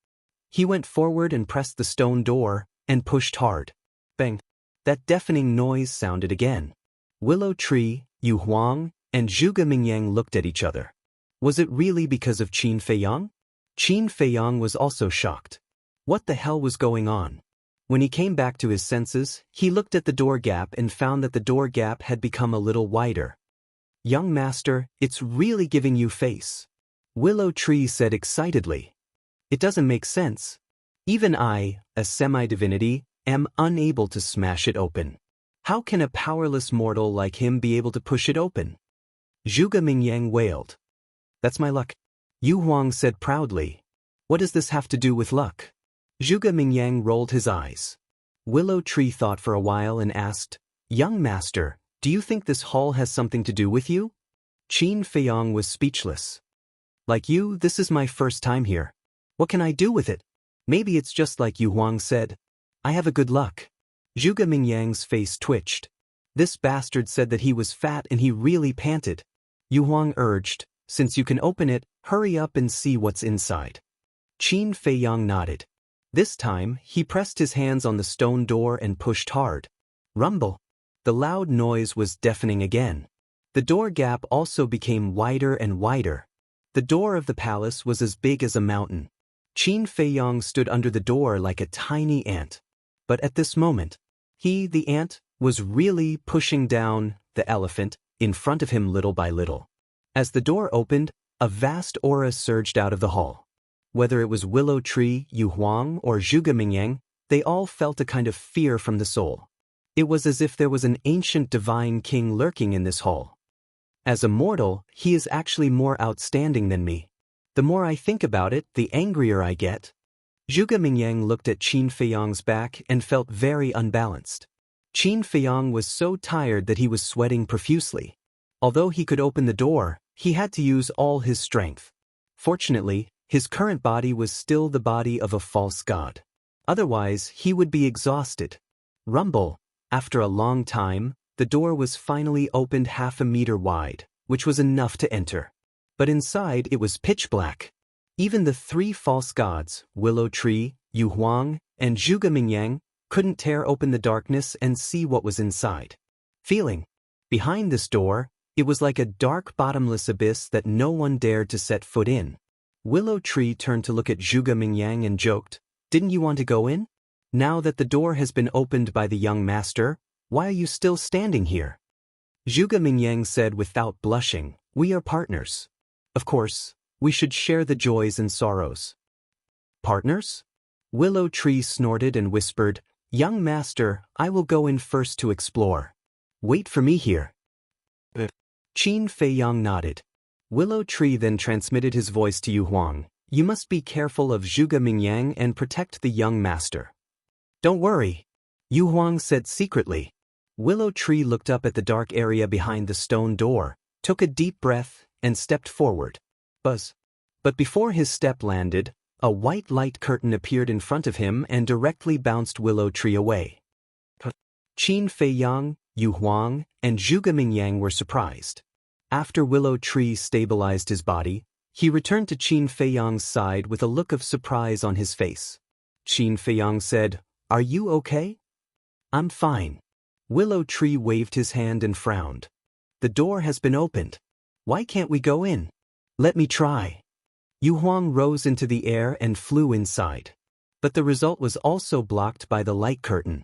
He went forward and pressed the stone door, and pushed hard. Bang! That deafening noise sounded again. Willow Tree, Yu Huang, and Zhuge Mingyang looked at each other. Was it really because of Qin Feiyang? Qin Feiyang was also shocked. What the hell was going on? When he came back to his senses, he looked at the door gap and found that the door gap had become a little wider. "Young master, it's really giving you face," Willow Tree said excitedly. "It doesn't make sense. Even I, a semi-divinity, am unable to smash it open. How can a powerless mortal like him be able to push it open?" Zhuge Mingyang wailed. "That's my luck," Yu Huang said proudly. "What does this have to do with luck?" Zhuge Mingyang rolled his eyes. Willow Tree thought for a while and asked, "Young master, do you think this hall has something to do with you?" Qin Feiyong was speechless. Like you, this is my first time here. What can I do with it? Maybe it's just like Yu Huang said. I have a good luck. Zhuge Mingyang's face twitched. This bastard said that he was fat and he really panted. Yu Huang urged, since you can open it, hurry up and see what's inside. Qin Feiyong nodded. This time, he pressed his hands on the stone door and pushed hard. Rumble. The loud noise was deafening again. The door gap also became wider and wider. The door of the palace was as big as a mountain. Qin Feiyong stood under the door like a tiny ant. But at this moment, he, the ant, was really pushing down the elephant in front of him little by little. As the door opened, a vast aura surged out of the hall. Whether it was Willow Tree, Yu Huang, or Zhuge Mingyang, they all felt a kind of fear from the soul. It was as if there was an ancient divine king lurking in this hall. As a mortal, he is actually more outstanding than me. The more I think about it, the angrier I get. Zhuge Mingyang looked at Qin Feiyong's back and felt very unbalanced. Qin Feiyong was so tired that he was sweating profusely. Although he could open the door, he had to use all his strength. Fortunately, his current body was still the body of a false god. Otherwise, he would be exhausted. Rumble. After a long time, the door was finally opened half a meter wide, which was enough to enter. But inside it was pitch black. Even the three false gods, Willow Tree, Yu Huang, and Zhuge Mingyang, couldn't tear open the darkness and see what was inside. Feeling. Behind this door, it was like a dark bottomless abyss that no one dared to set foot in. Willow Tree turned to look at Zhuge Mingyang and joked, "Didn't you want to go in? Now that the door has been opened by the young master, why are you still standing here?" Zhuge Mingyang said without blushing, "We are partners. Of course, we should share the joys and sorrows." Partners? Willow Tree snorted and whispered, "Young master, I will go in first to explore. Wait for me here." Qin Feiyong nodded. Willow Tree then transmitted his voice to Yu Huang, "You must be careful of Zhuge Mingyang and protect the young master." "Don't worry," Yu Huang said secretly. Willow Tree looked up at the dark area behind the stone door, took a deep breath, and stepped forward. Buzz. But before his step landed, a white light curtain appeared in front of him and directly bounced Willow Tree away. Qin Feiyong, Yu Huang, and Zhuge Mingyang were surprised. After Willow Tree stabilized his body, he returned to Qin Feiyong's side with a look of surprise on his face. Qin Feiyong said, "Are you okay?" "I'm fine." Willow Tree waved his hand and frowned. "The door has been opened. Why can't we go in?" "Let me try." Yu Huang rose into the air and flew inside. But the result was also blocked by the light curtain.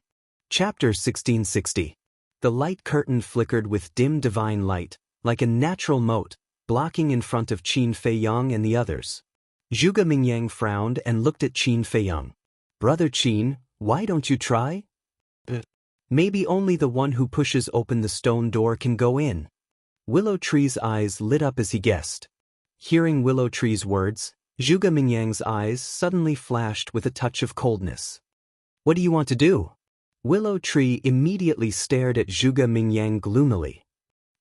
Chapter 1660. The light curtain flickered with dim divine light, like a natural moat, blocking in front of Qin Feiyong and the others. Zhuge Mingyang frowned and looked at Qin Feiyong. "Brother Qin, why don't you try? Maybe only the one who pushes open the stone door can go in." Willow Tree's eyes lit up as he guessed. Hearing Willow Tree's words, Zhuge Mingyang's eyes suddenly flashed with a touch of coldness. "What do you want to do?" Willow Tree immediately stared at Zhuge Mingyang gloomily.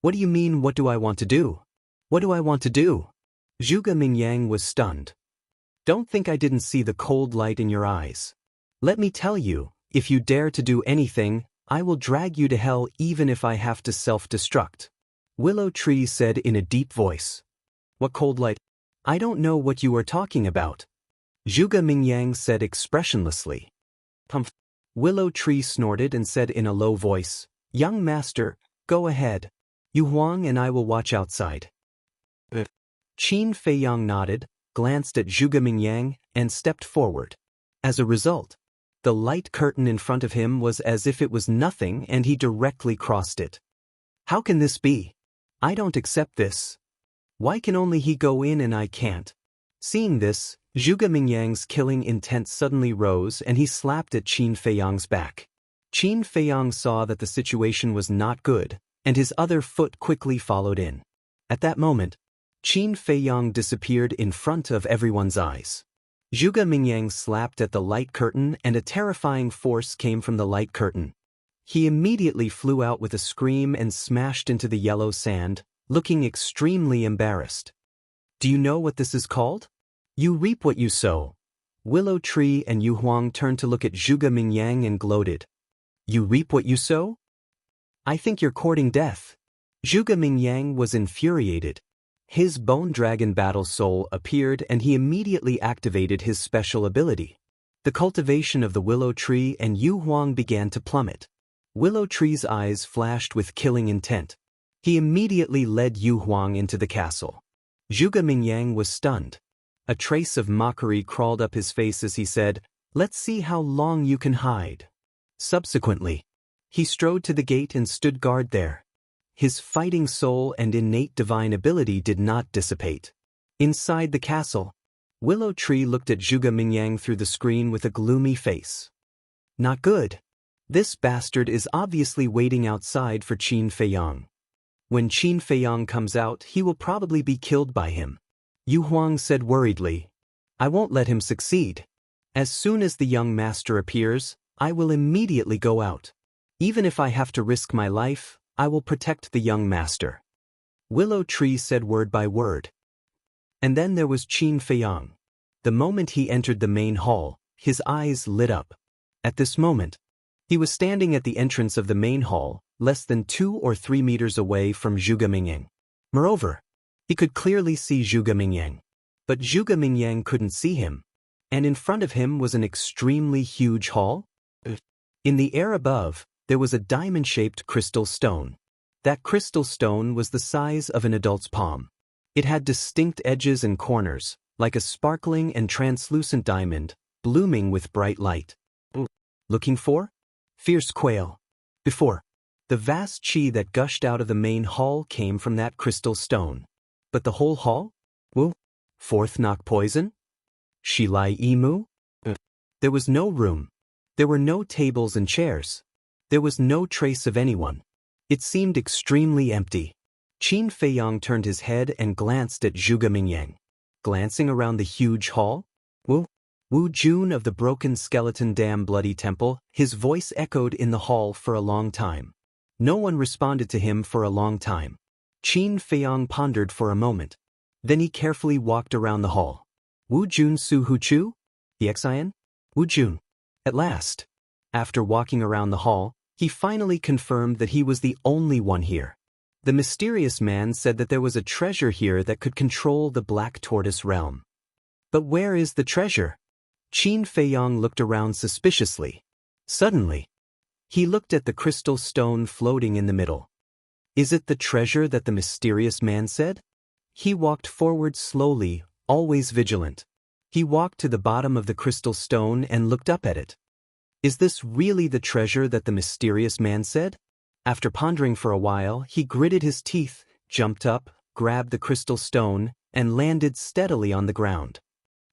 "What do you mean, what do I want to do? What do I want to do?" Zhuge Mingyang was stunned. "Don't think I didn't see the cold light in your eyes. Let me tell you, if you dare to do anything, I will drag you to hell even if I have to self-destruct." Willow Tree said in a deep voice. "What cold light? I don't know what you are talking about." Zhuge Mingyang said expressionlessly. "Humph." Willow Tree snorted and said in a low voice, "Young master, go ahead. Yu Huang and I will watch outside." Qin Feiyong nodded, glanced at Zhuge Mingyang, and stepped forward. As a result, the light curtain in front of him was as if it was nothing and he directly crossed it. "How can this be? I don't accept this. Why can only he go in and I can't?" Seeing this, Zhuge Mingyang's killing intent suddenly rose and he slapped at Qin Feiyong's back. Qin Feiyong saw that the situation was not good, and his other foot quickly followed in. At that moment, Qin Feiyong disappeared in front of everyone's eyes. Zhuge Mingyang slapped at the light curtain and a terrifying force came from the light curtain. He immediately flew out with a scream and smashed into the yellow sand, looking extremely embarrassed. Do you know what this is called? You reap what you sow. Willow Tree and Yu Huang turned to look at Zhuge Mingyang and gloated. You reap what you sow? I think you're courting death. Zhuge Mingyang was infuriated. His Bone Dragon Battle Soul appeared and he immediately activated his special ability. The cultivation of the Willow Tree and Yu Huang began to plummet. Willow Tree's eyes flashed with killing intent. He immediately led Yu Huang into the castle. Zhuge Mingyang was stunned. A trace of mockery crawled up his face as he said, "Let's see how long you can hide." Subsequently, he strode to the gate and stood guard there. His fighting soul and innate divine ability did not dissipate. Inside the castle, Willow Tree looked at Zhuge Mingyang through the screen with a gloomy face. Not good. This bastard is obviously waiting outside for Qin Feiyang. When Qin Feiyang comes out, he will probably be killed by him. Yu Huang said worriedly, I won't let him succeed. As soon as the young master appears, I will immediately go out. Even if I have to risk my life, I will protect the young master. Willow Tree said word by word. And then there was Qin Feiyang. The moment he entered the main hall, his eyes lit up. At this moment, he was standing at the entrance of the main hall, less than 2 or 3 meters away from Zhuge Mingyang. Moreover, he could clearly see Zhuge Mingyang. But Zhuge Mingyang couldn't see him. And in front of him was an extremely huge hall. In the air above, there was a diamond-shaped crystal stone. That crystal stone was the size of an adult's palm. It had distinct edges and corners, like a sparkling and translucent diamond, blooming with bright light. Looking for? Fierce quail. Before. The vast qi that gushed out of the main hall came from that crystal stone. But the whole hall? Fourth knock poison? Shilai Imu? There was no room. There were no tables and chairs. There was no trace of anyone. It seemed extremely empty. Qin Feiyang turned his head and glanced at Zhuge Mingyang. Glancing around the huge hall? Wu Jun of the Broken Skeleton Dam Bloody Temple, his voice echoed in the hall for a long time. No one responded to him for a long time. Qin Feiyang pondered for a moment. Then he carefully walked around the hall. Wu Jun Su Hu Chu? Xian? Wu Jun. At last, after walking around the hall, he finally confirmed that he was the only one here. The mysterious man said that there was a treasure here that could control the Black Tortoise realm. But where is the treasure? Qin Feiyang looked around suspiciously. Suddenly, he looked at the crystal stone floating in the middle. Is it the treasure that the mysterious man said? He walked forward slowly, always vigilant. He walked to the bottom of the crystal stone and looked up at it. Is this really the treasure that the mysterious man said? After pondering for a while, he gritted his teeth, jumped up, grabbed the crystal stone, and landed steadily on the ground.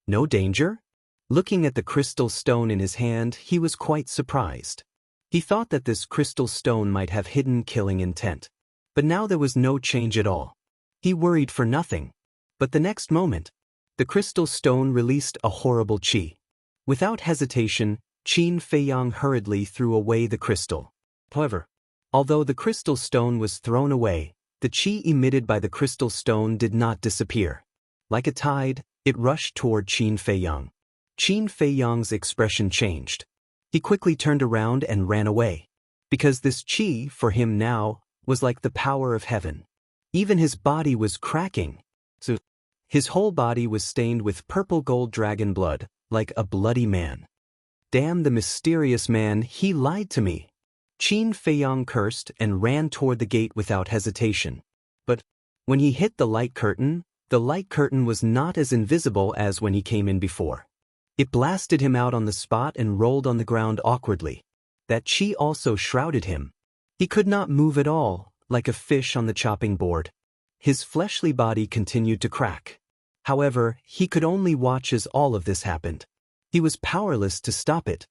No danger? Looking at the crystal stone in his hand, he was quite surprised. He thought that this crystal stone might have hidden killing intent. But now there was no change at all. He worried for nothing. But the next moment, the crystal stone released a horrible qi. Without hesitation, Qin Feiyang hurriedly threw away the crystal. However, although the crystal stone was thrown away, the qi emitted by the crystal stone did not disappear. Like a tide, it rushed toward Qin Feiyang. Qin Feiyang's expression changed. He quickly turned around and ran away. Because this qi, for him now, was like the power of heaven. Even his body was cracking. So, his whole body was stained with purple gold dragon blood, like a bloody man. Damn the mysterious man, he lied to me. Qin Feiyang cursed and ran toward the gate without hesitation. But when he hit the light curtain was not as invisible as when he came in before. It blasted him out on the spot and rolled on the ground awkwardly. That qi also shrouded him. He could not move at all, like a fish on the chopping board. His fleshly body continued to crack. However, he could only watch as all of this happened. He was powerless to stop it.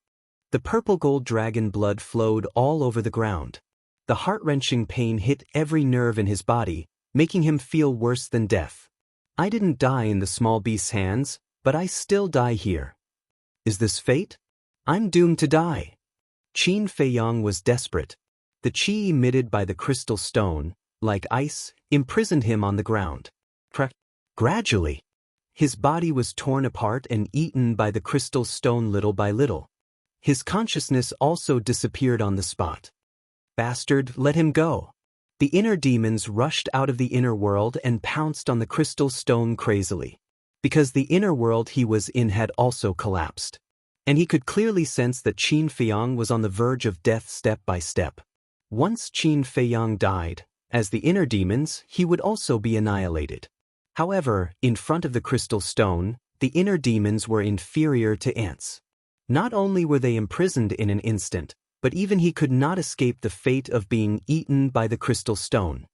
The purple gold dragon blood flowed all over the ground. The heart-wrenching pain hit every nerve in his body, making him feel worse than death. I didn't die in the small beast's hands, but I still die here. Is this fate? I'm doomed to die. Qin Feiyang was desperate. The qi emitted by the crystal stone, like ice, imprisoned him on the ground. Gradually, his body was torn apart and eaten by the crystal stone little by little. His consciousness also disappeared on the spot. Bastard, let him go. The inner demons rushed out of the inner world and pounced on the crystal stone crazily. Because the inner world he was in had also collapsed. And he could clearly sense that Qin Feiyang was on the verge of death step by step. Once Qin Feiyang died, as the inner demons, he would also be annihilated. However, in front of the crystal stone, the inner demons were inferior to ants. Not only were they imprisoned in an instant, but even he could not escape the fate of being eaten by the crystal stone.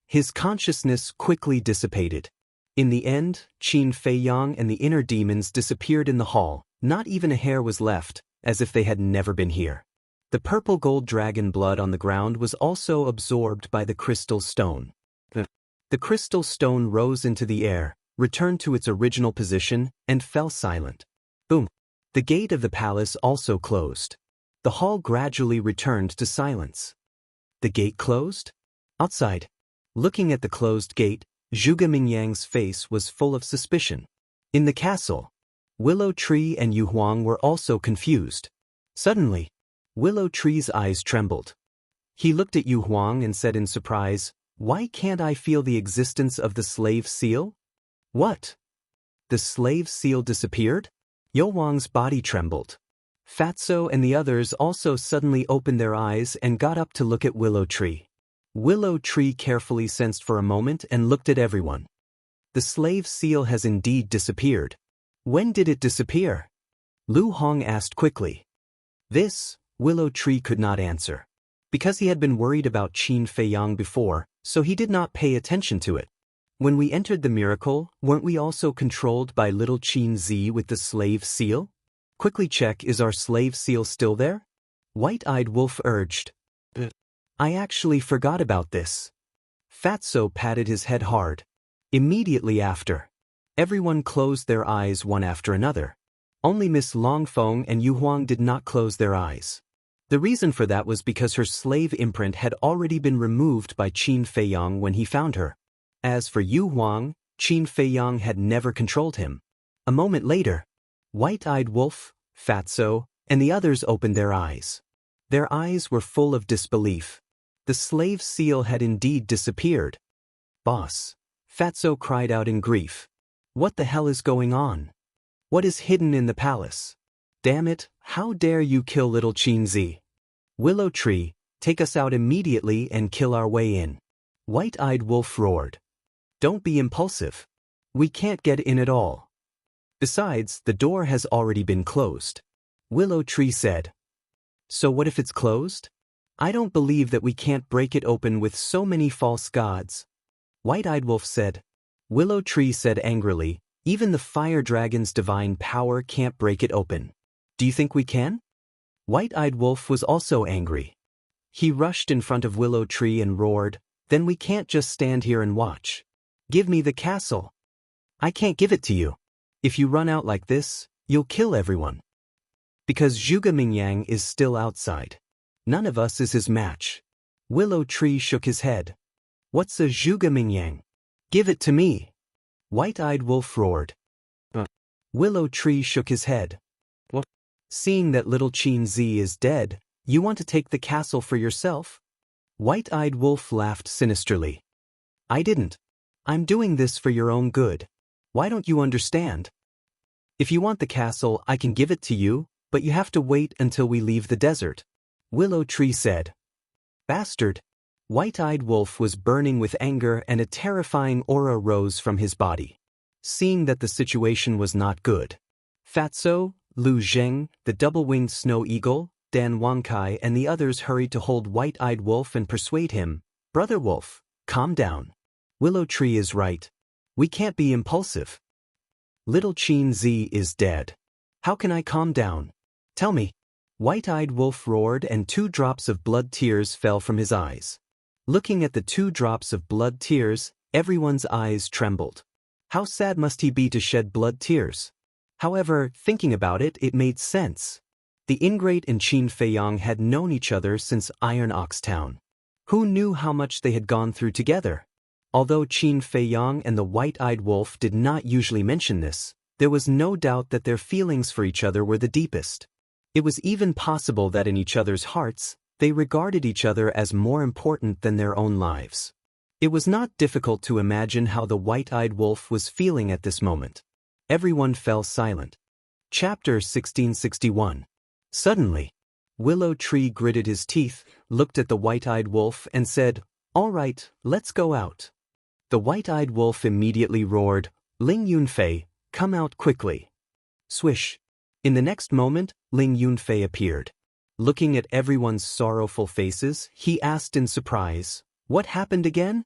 His consciousness quickly dissipated. In the end, Qin Feiyang and the inner demons disappeared in the hall. Not even a hair was left, as if they had never been here. The purple gold dragon blood on the ground was also absorbed by the crystal stone. The crystal stone rose into the air, returned to its original position, and fell silent. Boom! The gate of the palace also closed. The hall gradually returned to silence. The gate closed? Outside, looking at the closed gate, Zhuge Mingyang's face was full of suspicion. In the castle, Willow Tree and Yu Huang were also confused. Suddenly, Willow Tree's eyes trembled. He looked at Yu Huang and said in surprise, "Why can't I feel the existence of the slave seal?" "What? The slave seal disappeared?" Yu Huang's body trembled. Fatso and the others also suddenly opened their eyes and got up to look at Willow Tree. Willow Tree carefully sensed for a moment and looked at everyone. The slave seal has indeed disappeared. When did it disappear? Lu Hong asked quickly. This, Willow Tree could not answer. Because he had been worried about Qin Feiyang before, so he did not pay attention to it. When we entered the miracle, weren't we also controlled by little Qin Zi with the slave seal? Quickly check, is our slave seal still there? White-eyed Wolf urged. I actually forgot about this. Fatso patted his head hard. Immediately after, everyone closed their eyes one after another. Only Miss Longfeng and Yu Huang did not close their eyes. The reason for that was because her slave imprint had already been removed by Qin Feiyang when he found her. As for Yu Huang, Qin Feiyang had never controlled him. A moment later, White-eyed Wolf, Fatso, and the others opened their eyes. Their eyes were full of disbelief. The slave seal had indeed disappeared. Boss, Fatso cried out in grief. What the hell is going on? What is hidden in the palace? Damn it, how dare you kill little Qin Zi? Willow Tree, take us out immediately and kill our way in. White-eyed Wolf roared. Don't be impulsive. We can't get in at all. Besides, the door has already been closed. Willow Tree said. So what if it's closed? I don't believe that we can't break it open with so many false gods. White-eyed Wolf said. Willow Tree said angrily, even the fire dragon's divine power can't break it open. Do you think we can? White-eyed Wolf was also angry. He rushed in front of Willow Tree and roared, then we can't just stand here and watch. Give me the castle. I can't give it to you. If you run out like this, you'll kill everyone. Because Zhuge Mingyang is still outside. None of us is his match. Willow Tree shook his head. What's a Zhuge Mingyang? Give it to me. White-eyed Wolf roared. Willow Tree shook his head. What? Seeing that little Qin Zi is dead, you want to take the castle for yourself? White-eyed Wolf laughed sinisterly. I didn't. I'm doing this for your own good. Why don't you understand? If you want the castle, I can give it to you, but you have to wait until we leave the desert. Willow Tree said. Bastard. White-eyed Wolf was burning with anger and a terrifying aura rose from his body. Seeing that the situation was not good, Fatso, Lu Zheng, the double-winged snow eagle, Dan Wangkai and the others hurried to hold White-eyed Wolf and persuade him, Brother Wolf, calm down. Willow Tree is right. We can't be impulsive. Little Qin Zi is dead. How can I calm down? Tell me. White-eyed Wolf roared and 2 drops of blood tears fell from his eyes. Looking at the 2 drops of blood tears, everyone's eyes trembled. How sad must he be to shed blood tears? However, thinking about it, it made sense. The ingrate and Qin Feiyang had known each other since Iron Ox Town. Who knew how much they had gone through together? Although Qin Feiyang and the white-eyed wolf did not usually mention this, there was no doubt that their feelings for each other were the deepest. It was even possible that in each other's hearts, they regarded each other as more important than their own lives. It was not difficult to imagine how the white-eyed wolf was feeling at this moment. Everyone fell silent. Chapter 1661. Suddenly, Willow Tree gritted his teeth, looked at the white-eyed wolf and said, "All right, let's go out." The white-eyed wolf immediately roared, "Ling Yunfei, come out quickly." Swish. In the next moment, Ling Yunfei appeared. Looking at everyone's sorrowful faces, he asked in surprise, "What happened again?"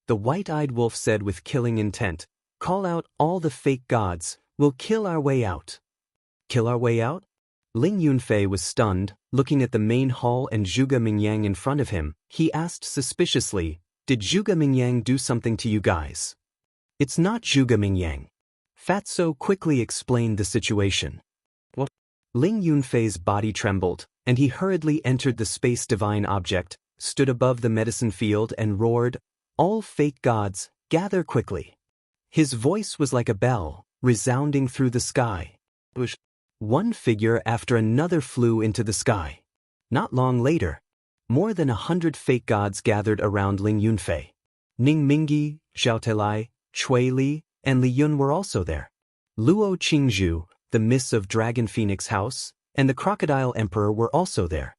The white-eyed wolf said with killing intent, "Call out all the fake gods, we'll kill our way out." Kill our way out? Ling Yunfei was stunned, looking at the main hall and Zhuge Mingyang in front of him. He asked suspiciously, "Did Zhuge Mingyang do something to you guys?" "It's not Zhuge Mingyang." Fatso quickly explained the situation. What? Ling Yunfei's body trembled, and he hurriedly entered the space divine object, stood above the medicine field and roared, "All fake gods, gather quickly." His voice was like a bell, resounding through the sky. One figure after another flew into the sky. Not long later, more than 100 fake gods gathered around Ling Yunfei. Ning Mingyi, Zhao Telai, Chui Li, and Li Yun were also there. Luo Qingzhu, the Miss of Dragon Phoenix House, and the Crocodile Emperor were also there.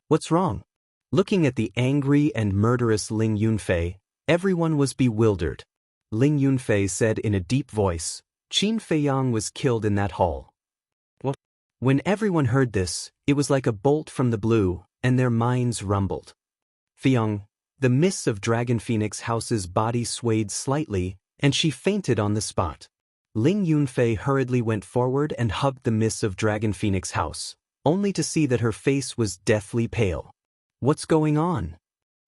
What's wrong? Looking at the angry and murderous Ling Yunfei, everyone was bewildered. Ling Yunfei said in a deep voice, "Qin Feiyang was killed in that hall." What? When everyone heard this, it was like a bolt from the blue, and their minds rumbled. Feiyang, the Miss of Dragon Phoenix House's body swayed slightly, and she fainted on the spot. Ling Yunfei hurriedly went forward and hugged the Miss of Dragon Phoenix House, only to see that her face was deathly pale. What's going on?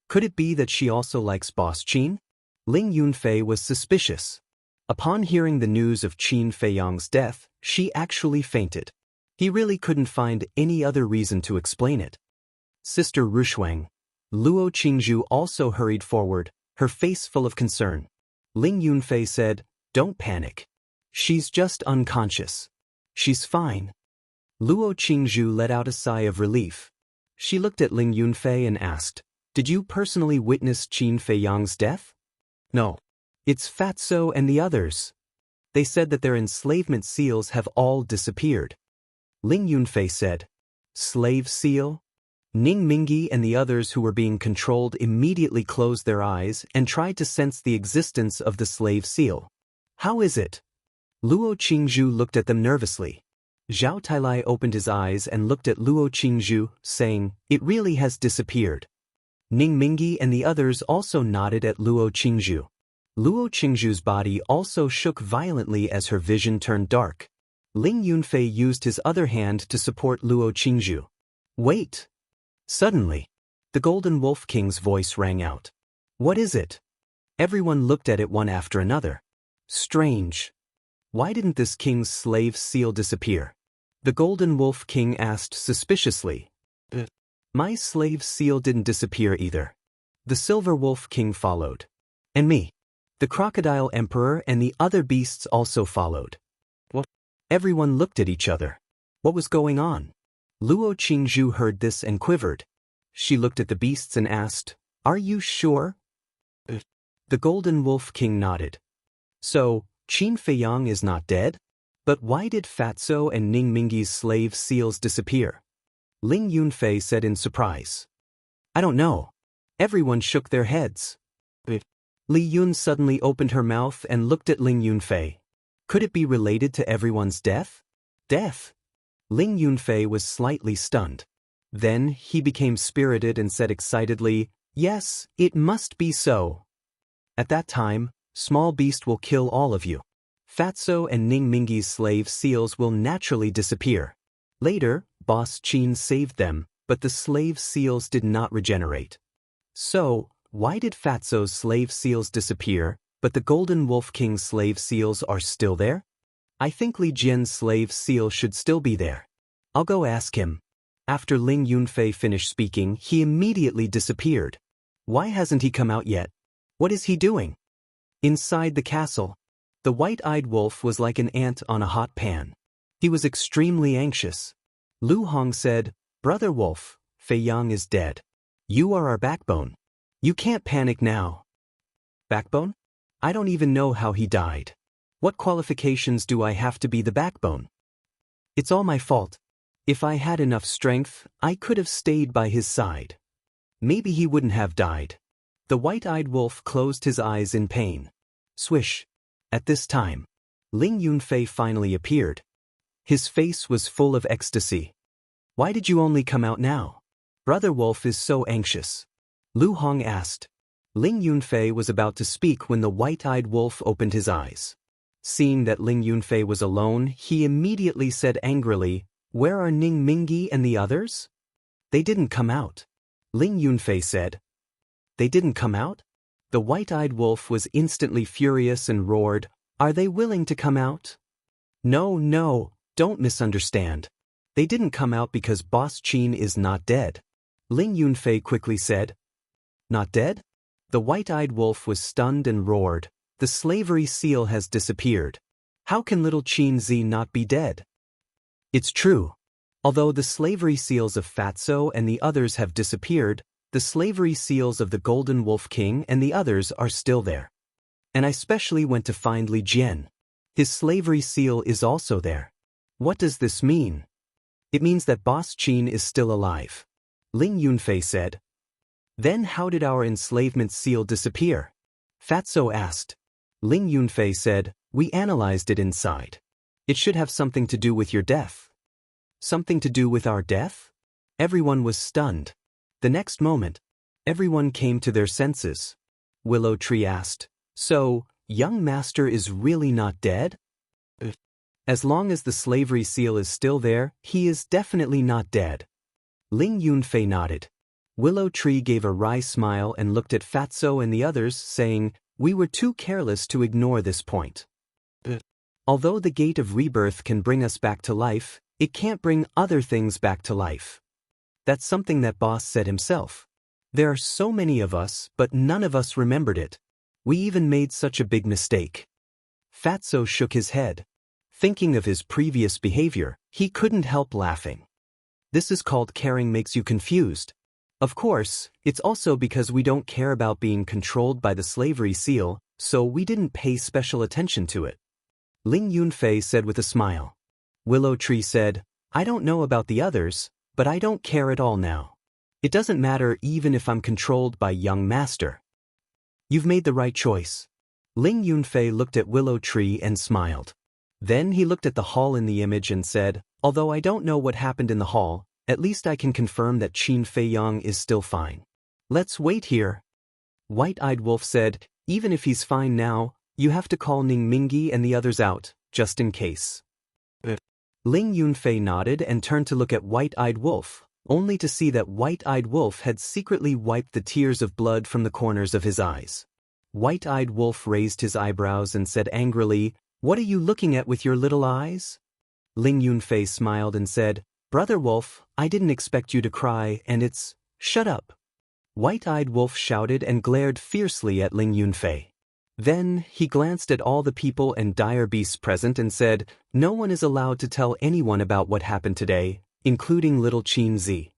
Could it be that she also likes Boss Qin? Ling Yunfei was suspicious. Upon hearing the news of Qin Feiyang's death, she actually fainted. He really couldn't find any other reason to explain it. Sister Rushuang, Luo Qingzhu also hurried forward, her face full of concern. Ling Yunfei said, "Don't panic. She's just unconscious. She's fine." Luo Qingzhu let out a sigh of relief. She looked at Ling Yunfei and asked, "Did you personally witness Qin Feiyang's death?" "No. It's Fatso and the others. They said that their enslavement seals have all disappeared." Ling Yunfei said, "Slave seal?" Ning Mingyi and the others who were being controlled immediately closed their eyes and tried to sense the existence of the slave seal. "How is it?" Luo Qingzhu looked at them nervously. Zhao Tailai opened his eyes and looked at Luo Qingzhu, saying, "It really has disappeared." Ning Mingyi and the others also nodded at Luo Qingzhu. Luo Qingzhu's body also shook violently as her vision turned dark. Ling Yunfei used his other hand to support Luo Qingzhu. "Wait!" Suddenly, the Golden Wolf King's voice rang out. "What is it?" Everyone looked at it one after another. Strange. Why didn't this king's slave seal disappear? The Golden Wolf King asked suspiciously. "My slave seal didn't disappear either." The Silver Wolf King followed. "And me." The Crocodile Emperor and the other beasts also followed. What? Everyone looked at each other. What was going on? Luo Qingzhu heard this and quivered. She looked at the beasts and asked, "Are you sure?" The Golden Wolf King nodded. "So, Qin Feiyang is not dead? But why did Fatso and Ning Mingyi's slave seals disappear?" Ling Yunfei said in surprise. "I don't know." Everyone shook their heads. Li Yun suddenly opened her mouth and looked at Ling Yunfei. Could it be related to everyone's death? Death? Ling Yunfei was slightly stunned. Then he became spirited and said excitedly, "Yes, it must be so." At that time, Small Beast will kill all of you. Fatso and Ning Mingyi's slave seals will naturally disappear. Later, Boss Qin saved them, but the slave seals did not regenerate. So, why did Fatso's slave seals disappear, but the Golden Wolf King's slave seals are still there? I think Li Jian's slave seal should still be there. I'll go ask him. After Ling Yunfei finished speaking, he immediately disappeared. Why hasn't he come out yet? What is he doing? Inside the castle, the white-eyed wolf was like an ant on a hot pan. He was extremely anxious. Lu Hong said, "Brother Wolf, Fei Yang is dead. You are our backbone. You can't panic now." Backbone? I don't even know how he died. What qualifications do I have to be the backbone? It's all my fault. If I had enough strength, I could have stayed by his side. Maybe he wouldn't have died. The white-eyed wolf closed his eyes in pain. Swish. At this time, Ling Yunfei finally appeared. His face was full of ecstasy. Why did you only come out now? Brother Wolf is so anxious. Lu Hong asked. Ling Yunfei was about to speak when the white-eyed wolf opened his eyes. Seeing that Ling Yunfei was alone, he immediately said angrily, "Where are Ning Mingi and the others?" "They didn't come out." Ling Yunfei said. "They didn't come out?" The white-eyed wolf was instantly furious and roared, "Are they willing to come out?" No, don't misunderstand. They didn't come out because Boss Qin is not dead." Ling Yunfei quickly said. "Not dead?" The white-eyed wolf was stunned and roared, "The slavery seal has disappeared. How can little Qin Zi not be dead?" It's true. Although the slavery seals of Fatso and the others have disappeared, the slavery seals of the Golden Wolf King and the others are still there. And I specially went to find Li Jian. His slavery seal is also there. What does this mean? It means that Boss Qin is still alive. Ling Yunfei said. Then how did our enslavement seal disappear? Fatso asked. Ling Yunfei said, "We analyzed it inside. It should have something to do with your death." Something to do with our death? Everyone was stunned. The next moment, everyone came to their senses. Willow Tree asked, "So, young master is really not dead?" As long as the slavery seal is still there, he is definitely not dead. Ling Yunfei nodded. Willow Tree gave a wry smile and looked at Fatso and the others, saying, "We were too careless to ignore this point. Although the gate of rebirth can bring us back to life, it can't bring other things back to life. That's something that Boss said himself. There are so many of us, but none of us remembered it. We even made such a big mistake." Fatso shook his head. Thinking of his previous behavior, he couldn't help laughing. This is called caring makes you confused. Of course, it's also because we don't care about being controlled by the slavery seal, so we didn't pay special attention to it. Ling Yunfei said with a smile. Willow Tree said, "I don't know about the others, but I don't care at all now. It doesn't matter even if I'm controlled by young master." "You've made the right choice." Ling Yunfei looked at Willow Tree and smiled. Then he looked at the hall in the image and said, "Although I don't know what happened in the hall, at least I can confirm that Qin Fei Yang is still fine. Let's wait here." White-Eyed Wolf said, "Even if he's fine now, you have to call Ning Mingi and the others out, just in case." Ling Yunfei nodded and turned to look at White-Eyed Wolf, only to see that White-Eyed Wolf had secretly wiped the tears of blood from the corners of his eyes. White-Eyed Wolf raised his eyebrows and said angrily, "What are you looking at with your little eyes?" Ling Yunfei smiled and said, "Brother Wolf, I didn't expect you to cry, and it's—" "Shut up!" White-Eyed Wolf shouted and glared fiercely at Ling Yunfei. Then, he glanced at all the people and dire beasts present and said, "No one is allowed to tell anyone about what happened today, including little Qin Zi.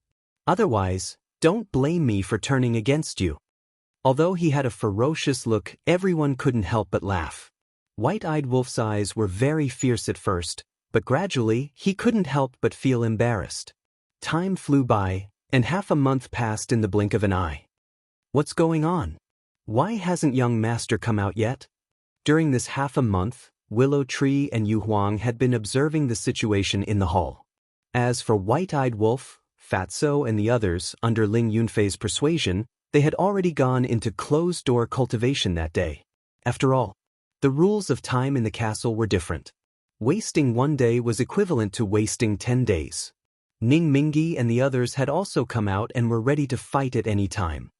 Otherwise, don't blame me for turning against you." Although he had a ferocious look, everyone couldn't help but laugh. White-Eyed Wolf's eyes were very fierce at first, but gradually, he couldn't help but feel embarrassed. Time flew by, and half a month passed in the blink of an eye. What's going on? Why hasn't young master come out yet? During this half a month, Willow Tree and Yu Huang had been observing the situation in the hall. As for White-Eyed Wolf, Fatso and the others, under Ling Yunfei's persuasion, they had already gone into closed-door cultivation that day. After all, the rules of time in the castle were different. Wasting one day was equivalent to wasting 10 days. Ning Mingi and the others had also come out and were ready to fight at any time.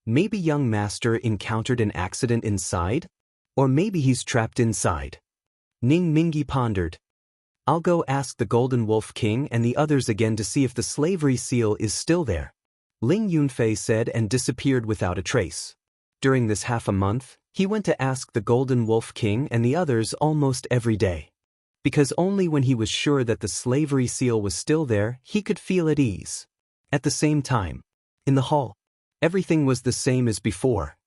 Maybe young master encountered an accident inside? Or maybe he's trapped inside. Ning Mingi pondered. "I'll go ask the Golden Wolf King and the others again to see if the slavery seal is still there." Ling Yunfei said and disappeared without a trace. During this half a month, he went to ask the Golden Wolf King and the others almost every day. Because only when he was sure that the slavery seal was still there, he could feel at ease. At the same time, in the hall, everything was the same as before.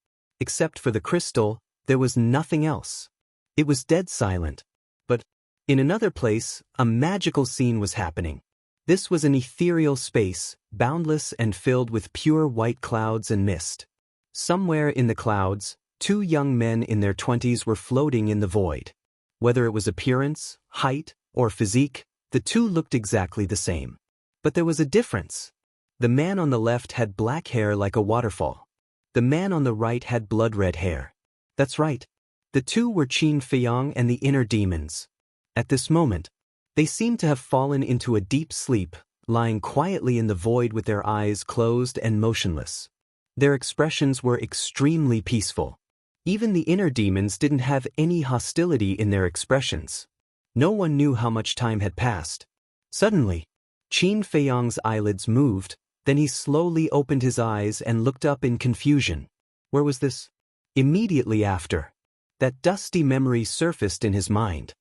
Except for the crystal, there was nothing else. It was dead silent. But, in another place, a magical scene was happening. This was an ethereal space, boundless and filled with pure white clouds and mist. Somewhere in the clouds, two young men in their 20s were floating in the void. Whether it was appearance, height, or physique, the two looked exactly the same. But there was a difference. The man on the left had black hair like a waterfall. The man on the right had blood-red hair. That's right. The two were Qin Feiyang and the inner demons. At this moment, they seemed to have fallen into a deep sleep, lying quietly in the void with their eyes closed and motionless. Their expressions were extremely peaceful. Even the inner demons didn't have any hostility in their expressions. No one knew how much time had passed. Suddenly, Qin Feiyang's eyelids moved, then he slowly opened his eyes and looked up in confusion. Where was this? Immediately after, that dusty memory surfaced in his mind.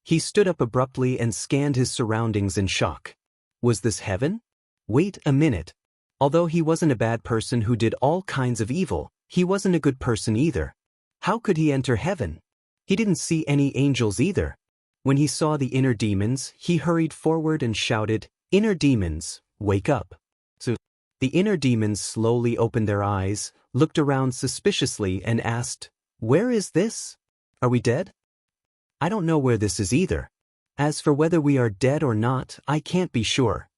He stood up abruptly and scanned his surroundings in shock. Was this heaven? Wait a minute. Although he wasn't a bad person who did all kinds of evil, he wasn't a good person either. How could he enter heaven? He didn't see any angels either. When he saw the inner demons, he hurried forward and shouted, "Inner demons, wake up." So, the inner demons slowly opened their eyes, looked around suspiciously and asked, "Where is this? Are we dead?" "I don't know where this is either. As for whether we are dead or not, I can't be sure."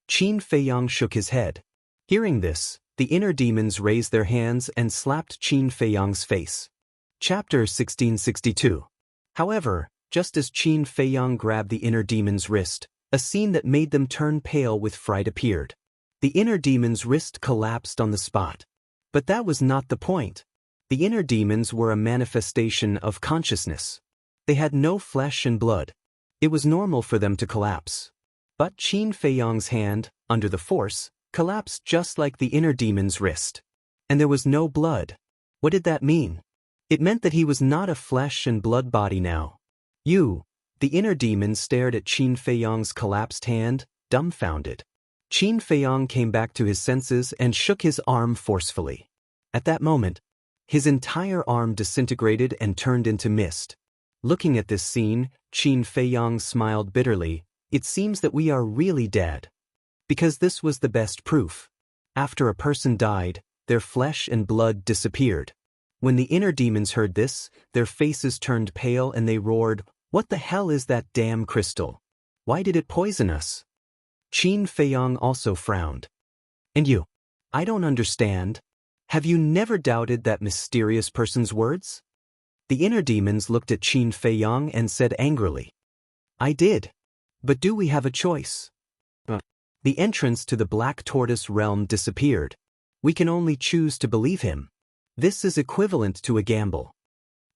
Qin Feiyang shook his head. Hearing this, the inner demons raised their hands and slapped Qin Feiyang's face. Chapter 1662. However, just as Qin Feiyang grabbed the inner demon's wrist, a scene that made them turn pale with fright appeared. The inner demon's wrist collapsed on the spot. But that was not the point. The inner demons were a manifestation of consciousness. They had no flesh and blood. It was normal for them to collapse. But Qin Feiyang's hand, under the force, collapsed just like the inner demon's wrist. And there was no blood. What did that mean? It meant that he was not a flesh and blood body now. The inner demon stared at Qin Feiyang's collapsed hand, dumbfounded. Qin Feiyang came back to his senses and shook his arm forcefully. At that moment, his entire arm disintegrated and turned into mist. Looking at this scene, Qin Feiyang smiled bitterly. It seems that we are really dead. Because this was the best proof. After a person died, their flesh and blood disappeared. When the inner demons heard this, their faces turned pale and they roared, "What the hell is that damn crystal? Why did it poison us?" Qin Feiyang also frowned. "And you? I don't understand. Have you never doubted that mysterious person's words?" The inner demons looked at Qin Feiyang and said angrily, "I did. But do we have a choice?" The entrance to the Black Tortoise realm disappeared. We can only choose to believe him. This is equivalent to a gamble.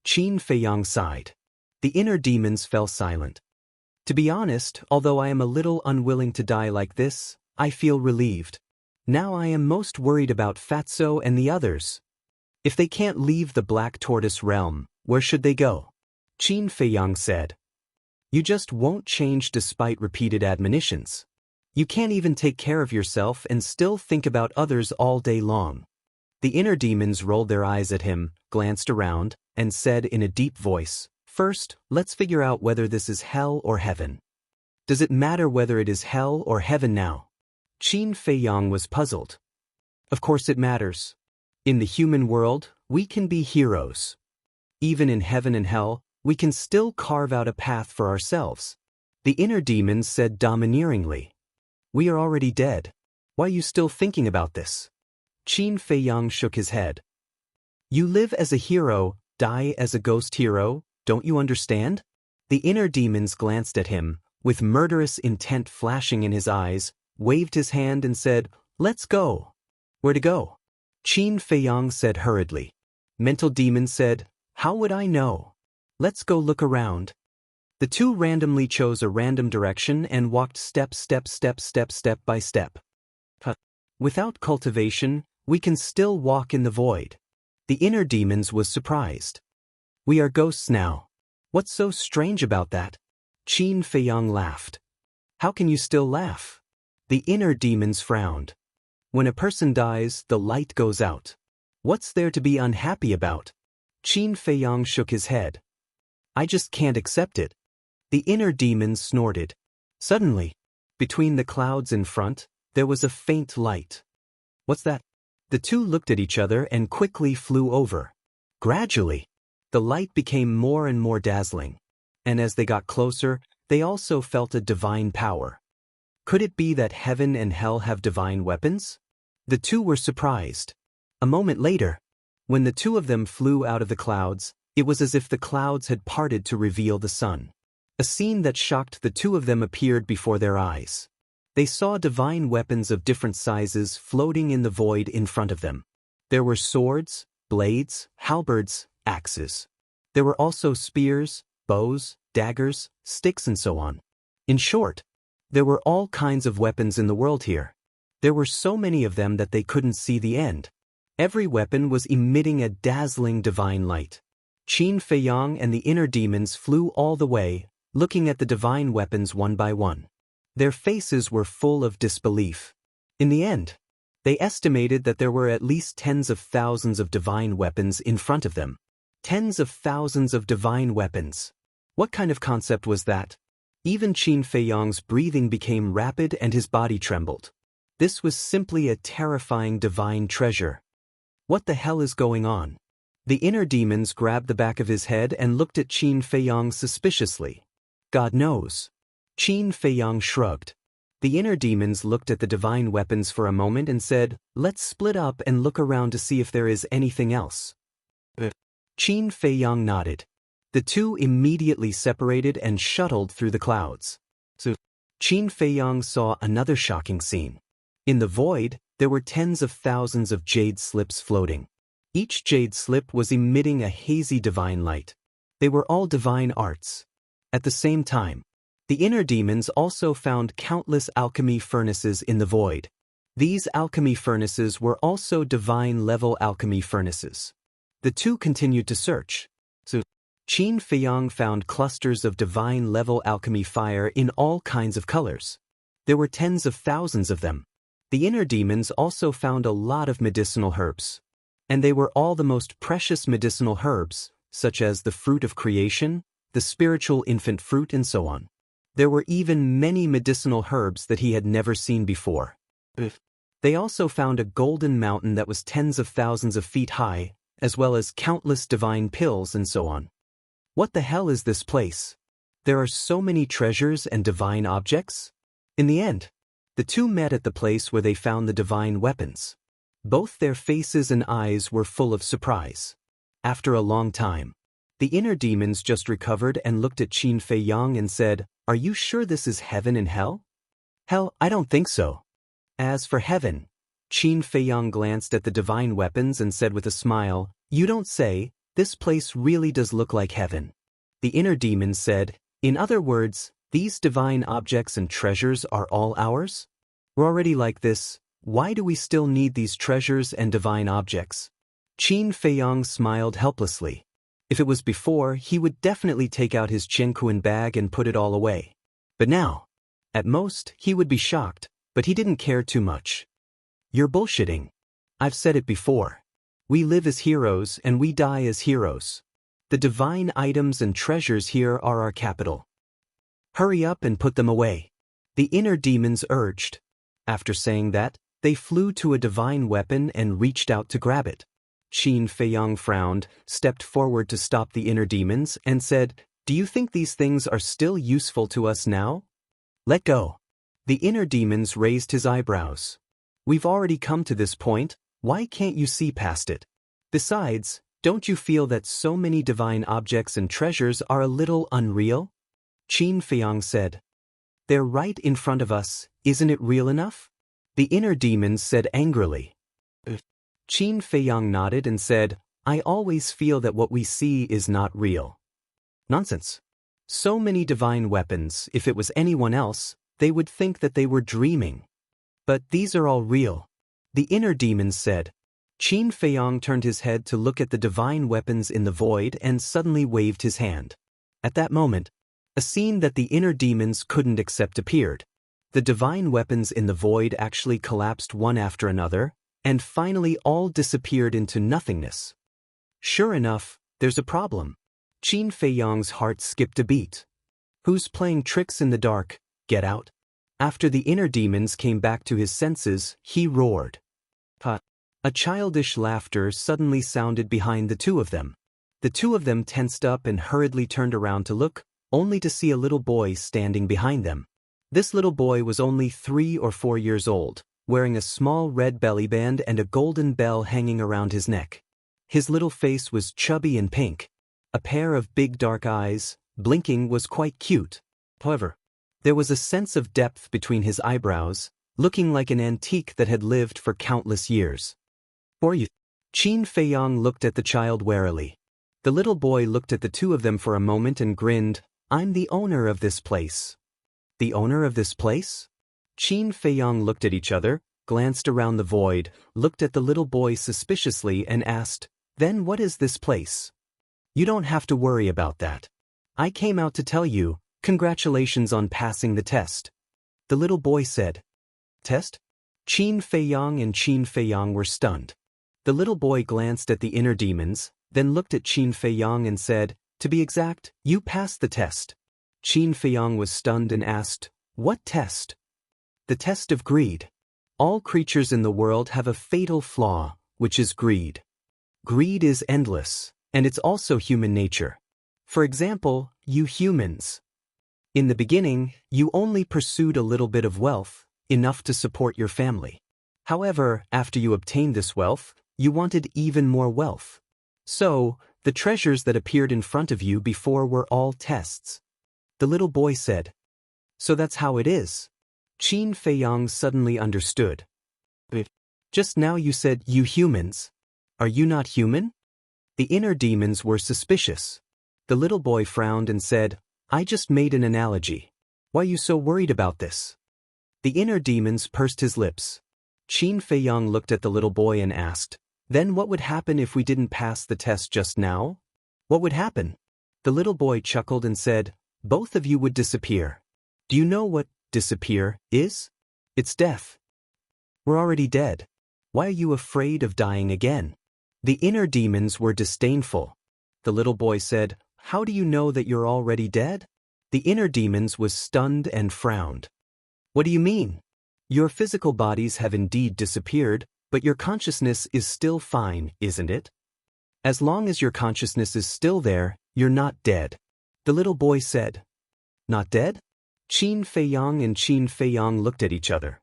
Qin Feiyang sighed. The inner demons fell silent. To be honest, although I am a little unwilling to die like this, I feel relieved. Now I am most worried about Fatso and the others. If they can't leave the Black Tortoise realm, where should they go? Qin Feiyang said. You just won't change despite repeated admonitions. You can't even take care of yourself and still think about others all day long. The inner demons rolled their eyes at him, glanced around, and said in a deep voice, "First, let's figure out whether this is hell or heaven." Does it matter whether it is hell or heaven now? Qin Feiyang was puzzled. Of course it matters. In the human world, we can be heroes. Even in heaven and hell, we can still carve out a path for ourselves. The inner demons said domineeringly, "We are already dead. Why are you still thinking about this?" Qin Feiyang shook his head. You live as a hero, die as a ghost hero, don't you understand? The inner demons glanced at him, with murderous intent flashing in his eyes, waved his hand and said, "Let's go." Where to go? Qin Feiyang said hurriedly. Mental demons said, "How would I know? Let's go look around." The two randomly chose a random direction and walked step by step. Without cultivation, we can still walk in the void. The inner demons was surprised. We are ghosts now. What's so strange about that? Qin Feiyang laughed. How can you still laugh? The inner demons frowned. When a person dies, the light goes out. What's there to be unhappy about? Qin Feiyang shook his head. I just can't accept it. The inner demons snorted. Suddenly, between the clouds in front, there was a faint light. What's that? The two looked at each other and quickly flew over. Gradually, the light became more and more dazzling. And as they got closer, they also felt a divine power. Could it be that heaven and hell have divine weapons? The two were surprised. A moment later, when the two of them flew out of the clouds, it was as if the clouds had parted to reveal the sun. A scene that shocked the two of them appeared before their eyes. They saw divine weapons of different sizes floating in the void in front of them. There were swords, blades, halberds, axes. There were also spears, bows, daggers, sticks, and so on. In short, there were all kinds of weapons in the world here. There were so many of them that they couldn't see the end. Every weapon was emitting a dazzling divine light. Qin Feiyang and the inner demons flew all the way, looking at the divine weapons one by one. Their faces were full of disbelief. In the end, they estimated that there were at least tens of thousands of divine weapons in front of them. Tens of thousands of divine weapons. What kind of concept was that? Even Qin Feiyang's breathing became rapid and his body trembled. This was simply a terrifying divine treasure. What the hell is going on? The inner demons grabbed the back of his head and looked at Qin Feiyang suspiciously. God knows. Qin Feiyang shrugged. The inner demons looked at the divine weapons for a moment and said, let's split up and look around to see if there is anything else. Qin Feiyang nodded. The two immediately separated and shuttled through the clouds. Qin Feiyang saw another shocking scene. In the void, there were tens of thousands of jade slips floating. Each jade slip was emitting a hazy divine light. They were all divine arts. At the same time, the inner demons also found countless alchemy furnaces in the void. These alchemy furnaces were also divine-level alchemy furnaces. The two continued to search. Qin Feiyang found clusters of divine-level alchemy fire in all kinds of colors. There were tens of thousands of them. The inner demons also found a lot of medicinal herbs. And they were all the most precious medicinal herbs, such as the fruit of creation, the spiritual infant fruit, and so on. There were even many medicinal herbs that he had never seen before. They also found a golden mountain that was tens of thousands of feet high, as well as countless divine pills and so on. What the hell is this place? There are so many treasures and divine objects? In the end, the two met at the place where they found the divine weapons. Both their faces and eyes were full of surprise. After a long time, the inner demons just recovered and looked at Qin Feiyang and said, "Are you sure this is heaven and hell?" "Hell, I don't think so." As for heaven, Qin Feiyang glanced at the divine weapons and said with a smile, "You don't say, this place really does look like heaven." The inner demons said, "In other words, these divine objects and treasures are all ours? We're already like this. Why do we still need these treasures and divine objects?" Qin Feiyang smiled helplessly. If it was before, he would definitely take out his Jianghu bag and put it all away. But now, at most, he would be shocked, but he didn't care too much. "You're bullshitting. I've said it before. We live as heroes and we die as heroes. The divine items and treasures here are our capital. Hurry up and put them away," the inner demons urged. After saying that, they flew to a divine weapon and reached out to grab it. Qin Feiyang frowned, stepped forward to stop the inner demons, and said, "Do you think these things are still useful to us now?" "Let go." The inner demons raised his eyebrows. "We've already come to this point, why can't you see past it? Besides, don't you feel that so many divine objects and treasures are a little unreal?" Qin Feiyang said, "They're right in front of us, isn't it real enough?" The inner demons said angrily. Qin Feiyang nodded and said, "I always feel that what we see is not real." "Nonsense. So many divine weapons, if it was anyone else, they would think that they were dreaming. But these are all real. The inner demons said. Qin Feiyong turned his head to look at the divine weapons in the void and suddenly waved his hand. At that moment, a scene that the inner demons couldn't accept appeared. The divine weapons in the void actually collapsed one after another, and finally all disappeared into nothingness. Sure enough, there's a problem. Qin Feiyong's heart skipped a beat. Who's playing tricks in the dark? Get out. After the inner demons came back to his senses, he roared. Huh. A childish laughter suddenly sounded behind the two of them. The two of them tensed up and hurriedly turned around to look, only to see a little boy standing behind them. This little boy was only 3 or 4 years old, wearing a small red belly band and a golden bell hanging around his neck. His little face was chubby and pink. A pair of big dark eyes, blinking, was quite cute. However, there was a sense of depth between his eyebrows, looking like an antique that had lived for countless years. "Who are you?" Qin Feiyong looked at the child warily. The little boy looked at the two of them for a moment and grinned. "I'm the owner of this place." "The owner of this place?" Qin Feiyong looked at each other, glanced around the void, looked at the little boy suspiciously and asked, "Then what is this place?" "You don't have to worry about that. I came out to tell you, congratulations on passing the test." The little boy said. "Test?" Qin Feiyong and Qin Feiyong were stunned. The little boy glanced at the inner demons, then looked at Qin Feiyong and said, "To be exact, you passed the test." Qin Feiyong was stunned and asked, "What test?" "The test of greed. All creatures in the world have a fatal flaw, which is greed. Greed is endless, and it's also human nature. For example, you humans. In the beginning, you only pursued a little bit of wealth, enough to support your family. However, after you obtained this wealth, you wanted even more wealth. So, the treasures that appeared in front of you before were all tests." The little boy said. "So that's how it is." Qin Feiyong suddenly understood. "But just now you said you humans. Are you not human?" The inner demons were suspicious. The little boy frowned and said, "I just made an analogy. Why are you so worried about this?" The inner demons pursed his lips. Qin Feiyong looked at the little boy and asked, "Then what would happen if we didn't pass the test just now? What would happen?" The little boy chuckled and said, "Both of you would disappear. Do you know what disappear is? It's death. We're already dead. Why are you afraid of dying again?" The inner demons were disdainful. The little boy said, "How do you know that you're already dead?" The inner demons was stunned and frowned. "What do you mean? Your physical bodies have indeed disappeared, but your consciousness is still fine, isn't it? As long as your consciousness is still there, you're not dead." The little boy said. "Not dead?" Qin Feiyong and Qin Feiyong looked at each other.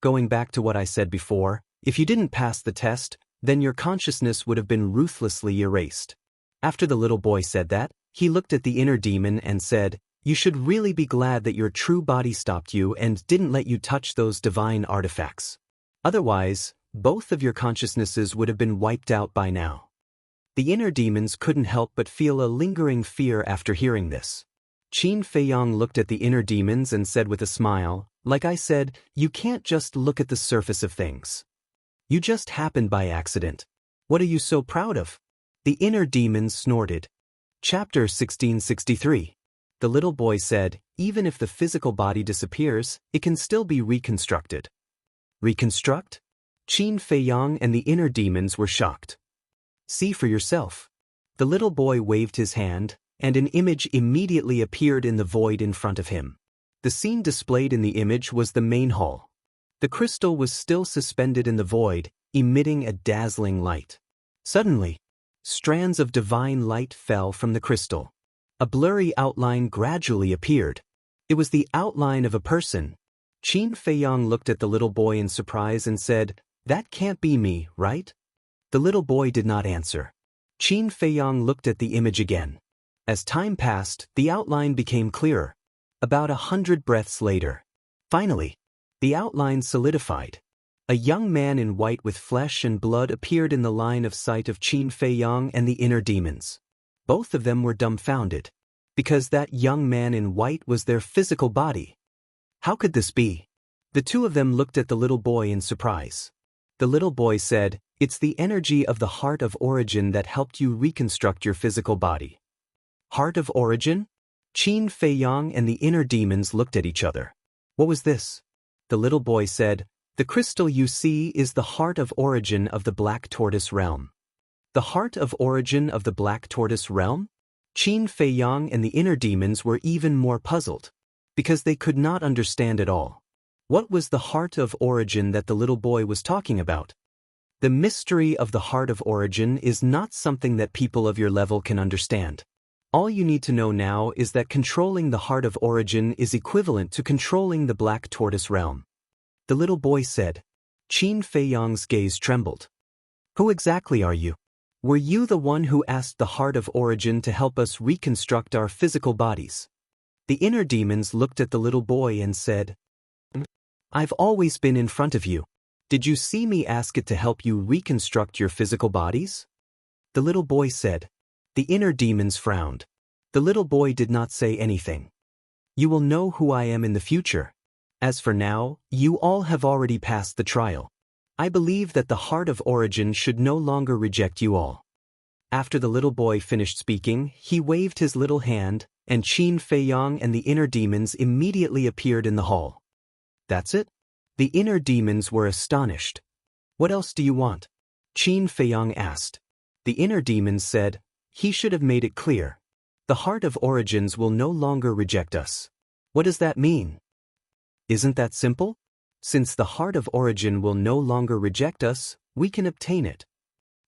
"Going back to what I said before, if you didn't pass the test, then your consciousness would have been ruthlessly erased." After the little boy said that, he looked at the inner demon and said, "You should really be glad that your true body stopped you and didn't let you touch those divine artifacts. Otherwise, both of your consciousnesses would have been wiped out by now." The inner demons couldn't help but feel a lingering fear after hearing this. Qin Feiyong looked at the inner demons and said with a smile, "Like I said, you can't just look at the surface of things. You just happened by accident. What are you so proud of?" The inner demons snorted. Chapter 1663. The little boy said, "Even if the physical body disappears, it can still be reconstructed." "Reconstruct?" Qin Feiyong and the inner demons were shocked. "See for yourself." The little boy waved his hand, and an image immediately appeared in the void in front of him. The scene displayed in the image was the main hall. The crystal was still suspended in the void, emitting a dazzling light. Suddenly, strands of divine light fell from the crystal. A blurry outline gradually appeared. It was the outline of a person. Qin Feiyong looked at the little boy in surprise and said, "That can't be me, right?" The little boy did not answer. Qin Feiyong looked at the image again. As time passed, the outline became clearer. About 100 breaths later, finally, the outline solidified. A young man in white with flesh and blood appeared in the line of sight of Qin Feiyong and the inner demons. Both of them were dumbfounded, because that young man in white was their physical body. How could this be? The two of them looked at the little boy in surprise. The little boy said, "It's the energy of the heart of origin that helped you reconstruct your physical body." Heart of origin? Qin Feiyang and the inner demons looked at each other. What was this? The little boy said, "The crystal you see is the heart of origin of the Black Tortoise realm." The heart of origin of the Black Tortoise realm? Qin Feiyang and the inner demons were even more puzzled, because they could not understand at all. What was the heart of origin that the little boy was talking about? The mystery of the heart of origin is not something that people of your level can understand. All you need to know now is that controlling the heart of origin is equivalent to controlling the Black Tortoise realm. The little boy said. Qin Feiyang's gaze trembled. Who exactly are you? Were you the one who asked the heart of origin to help us reconstruct our physical bodies? The inner demons looked at the little boy and said, "I've always been in front of you. Did you see me ask it to help you reconstruct your physical bodies?" The little boy said. The inner demons frowned. The little boy did not say anything. "You will know who I am in the future. As for now, you all have already passed the trial. I believe that the heart of origin should no longer reject you all." After the little boy finished speaking, he waved his little hand, and Qin Feiyang and the inner demons immediately appeared in the hall. That's it? The inner demons were astonished. "What else do you want?" Qin Feiyang asked. The inner demons said, "He should have made it clear. The heart of origins will no longer reject us." What does that mean? Isn't that simple? Since the heart of origin will no longer reject us, we can obtain it.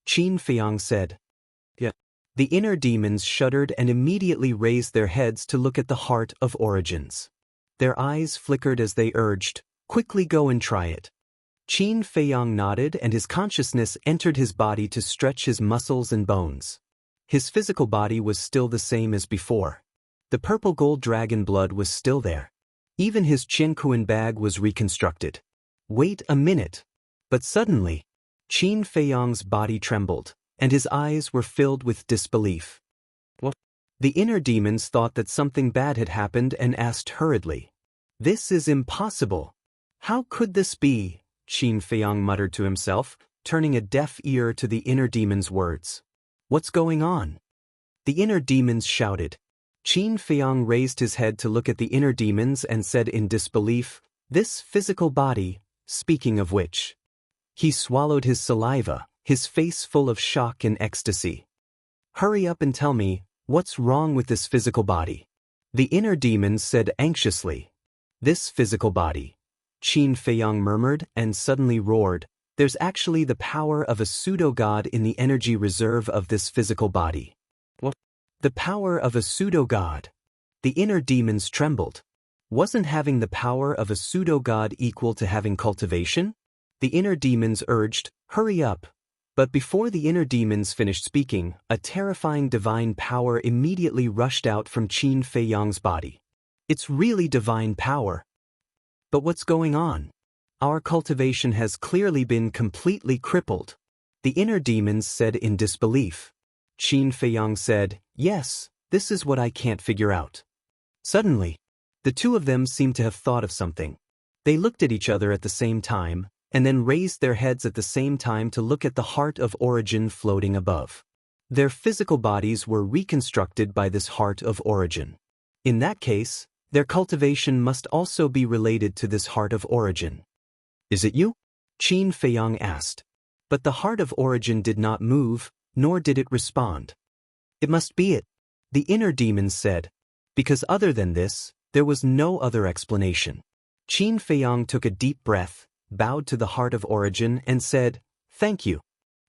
Qin Feiyang said. Yeah. The inner demons shuddered and immediately raised their heads to look at the heart of origins. Their eyes flickered as they urged, "Quickly go and try it." Qin Feiyang nodded and his consciousness entered his body to stretch his muscles and bones. His physical body was still the same as before. The purple gold dragon blood was still there. Even his Jianghu bag was reconstructed. Wait a minute. But suddenly, Qin Feiyang's body trembled, and his eyes were filled with disbelief. What? The inner demons thought that something bad had happened and asked hurriedly. "This is impossible. How could this be?" Qin Feiyang muttered to himself, turning a deaf ear to the inner demons' words. "What's going on?" The inner demons shouted. Qin Feiyang raised his head to look at the inner demons and said in disbelief, "This physical body, speaking of which." He swallowed his saliva, his face full of shock and ecstasy. "Hurry up and tell me, what's wrong with this physical body?" The inner demons said anxiously. "This physical body," Qin Feiyang murmured and suddenly roared, "there's actually the power of a pseudo-god in the energy reserve of this physical body." What? The power of a pseudo-god? The inner demons trembled. Wasn't having the power of a pseudo-god equal to having cultivation? The inner demons urged, "Hurry up." But before the inner demons finished speaking, a terrifying divine power immediately rushed out from Qin Feiyang's body. It's really divine power. But what's going on? Our cultivation has clearly been completely crippled. The inner demons said in disbelief. Qin Feiyang said, "Yes, this is what I can't figure out." Suddenly, the two of them seemed to have thought of something. They looked at each other at the same time, and then raised their heads at the same time to look at the heart of origin floating above. Their physical bodies were reconstructed by this heart of origin. In that case, their cultivation must also be related to this heart of origin. "Is it you?" Qin Feiyang asked. But the heart of origin did not move, nor did it respond. "It must be it," the inner demons said, because other than this, there was no other explanation. Qin Feiyang took a deep breath, bowed to the heart of origin and said, "Thank you."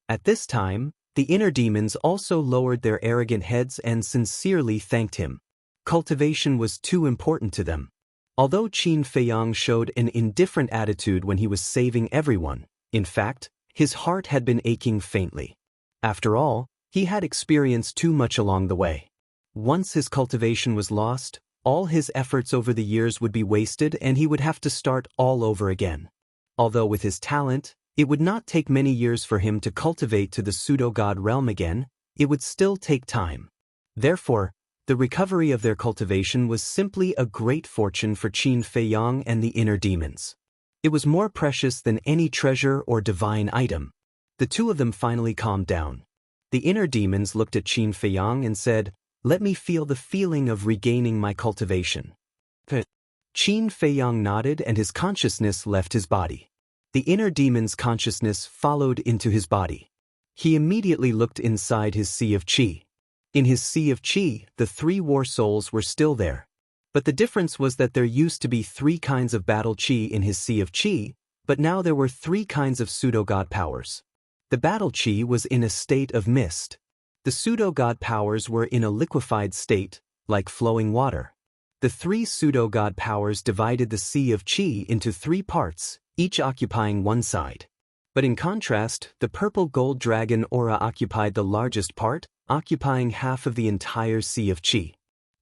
At this time, the inner demons also lowered their arrogant heads and sincerely thanked him. Cultivation was too important to them. Although Qin Feiyang showed an indifferent attitude when he was saving everyone, in fact, his heart had been aching faintly. After all, he had experienced too much along the way. Once his cultivation was lost, all his efforts over the years would be wasted and he would have to start all over again. Although with his talent, it would not take many years for him to cultivate to the pseudo-god realm again, it would still take time. Therefore, the recovery of their cultivation was simply a great fortune for Qin Feiyang and the inner demons. It was more precious than any treasure or divine item. The two of them finally calmed down. The inner demons looked at Qin Feiyang and said, "Let me feel the feeling of regaining my cultivation." Qin Feiyang nodded and his consciousness left his body. The inner demon's consciousness followed into his body. He immediately looked inside his sea of qi. In his sea of qi, the 3 war souls were still there. But the difference was that there used to be 3 kinds of battle qi in his sea of qi, but now there were 3 kinds of pseudo-god powers. The battle qi was in a state of mist. The pseudo-god powers were in a liquefied state, like flowing water. The 3 pseudo-god powers divided the sea of qi into 3 parts, each occupying one side. But in contrast, the purple gold dragon aura occupied the largest part, occupying half of the entire sea of qi.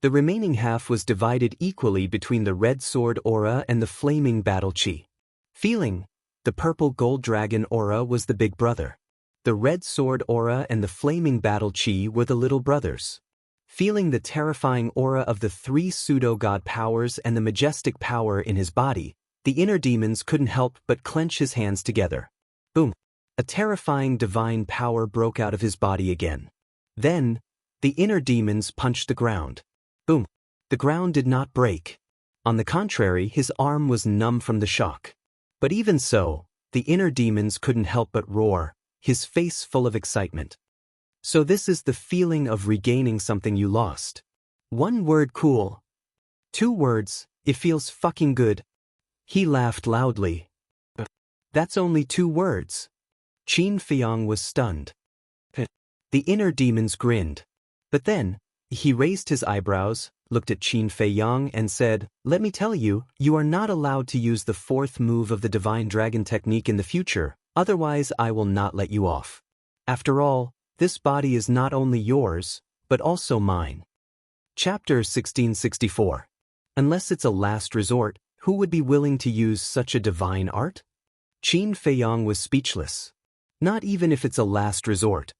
The remaining half was divided equally between the red sword aura and the flaming battle qi. Feeling, the purple gold dragon aura was the big brother. The red sword aura and the flaming battle qi were the little brothers. Feeling the terrifying aura of the 3 pseudo-god powers and the majestic power in his body, the inner demons couldn't help but clench his hands together. Boom! A terrifying divine power broke out of his body again. Then, the inner demons punched the ground. Boom! The ground did not break. On the contrary, his arm was numb from the shock. But even so, the inner demons couldn't help but roar, his face full of excitement. So this is the feeling of regaining something you lost. 1 word: cool. 2 words: it feels fucking good. He laughed loudly. That's only 2 words. Qin Feiyang was stunned. The inner demons grinned. But then, he raised his eyebrows, looked at Qin Feiyang and said, "Let me tell you, you are not allowed to use the 4th move of the Divine Dragon technique in the future, otherwise I will not let you off. After all, this body is not only yours, but also mine." Chapter 1664. Unless it's a last resort, who would be willing to use such a divine art? Qin Feiyang was speechless. Not even if it's a last resort.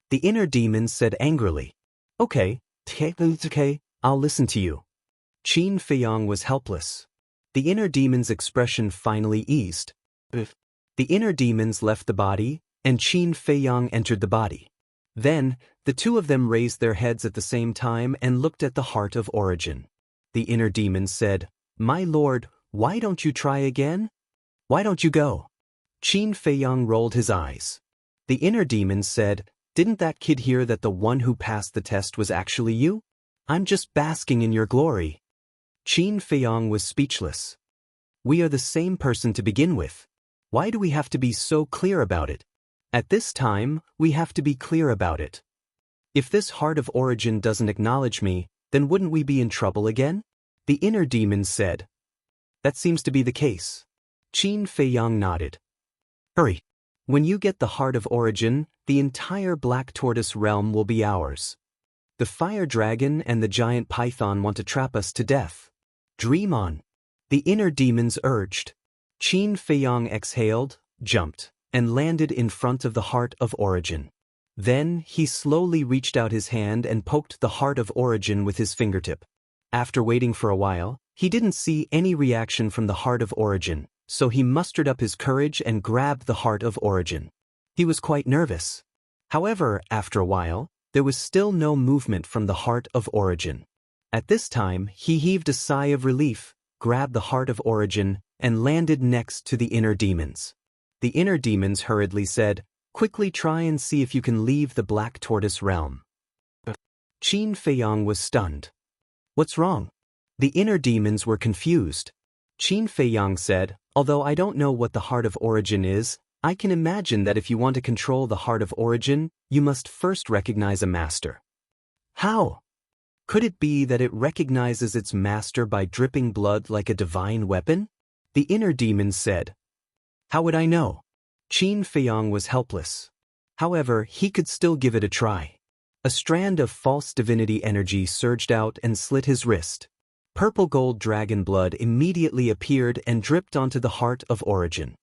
The inner demon said angrily, Okay, I'll listen to you." Qin Feiyang was helpless. The inner demon's expression finally eased. The inner demons left the body, and Qin Feiyang entered the body. Then, the 2 of them raised their heads at the same time and looked at the heart of origin. The inner demon said, "My lord, why don't you try again? Why don't you go?" Qin Feiyang rolled his eyes. The inner demon said, "Didn't that kid hear that the one who passed the test was actually you? I'm just basking in your glory." Qin Feiyang was speechless. We are the same person to begin with. Why do we have to be so clear about it? At this time, we have to be clear about it. If this heart of origin doesn't acknowledge me, then wouldn't we be in trouble again? The inner demon said. That seems to be the case. Qin Feiyang nodded. Hurry. When you get the heart of origin, the entire Black Tortoise realm will be ours. The fire dragon and the giant python want to trap us to death. Dream on. The inner demons urged. Qin Feiyang exhaled, jumped, and landed in front of the heart of origin. Then he slowly reached out his hand and poked the heart of origin with his fingertip. After waiting for a while, he didn't see any reaction from the heart of origin, so he mustered up his courage and grabbed the heart of origin. He was quite nervous. However, after a while, there was still no movement from the heart of origin. At this time, he heaved a sigh of relief, grabbed the heart of origin, and landed next to the inner demons. The inner demons hurriedly said, "Quickly try and see if you can leave the Black Tortoise realm." Qin Feiyang was stunned. What's wrong? The inner demons were confused. Qin Feiyang said, "Although I don't know what the heart of origin is, I can imagine that if you want to control the heart of origin, you must first recognize a master." How? Could it be that it recognizes its master by dripping blood like a divine weapon? The inner demons said. How would I know? Qin Feiyang was helpless. However, he could still give it a try. A strand of false divinity energy surged out and slit his wrist. Purple gold dragon blood immediately appeared and dripped onto the heart of origin.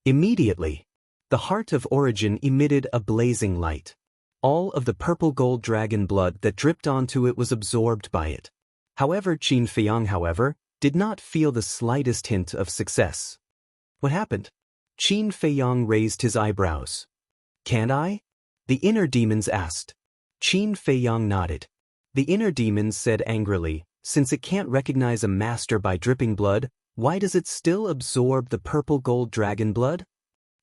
Immediately, the heart of origin emitted a blazing light. All of the purple gold dragon blood that dripped onto it was absorbed by it. However, Qin Feiyang, did not feel the slightest hint of success. What happened? Qin Feiyang raised his eyebrows. Can't I? The inner demons asked. Qin Feiyang nodded. The inner demons said angrily, since it can't recognize a master by dripping blood, why does it still absorb the purple gold dragon blood?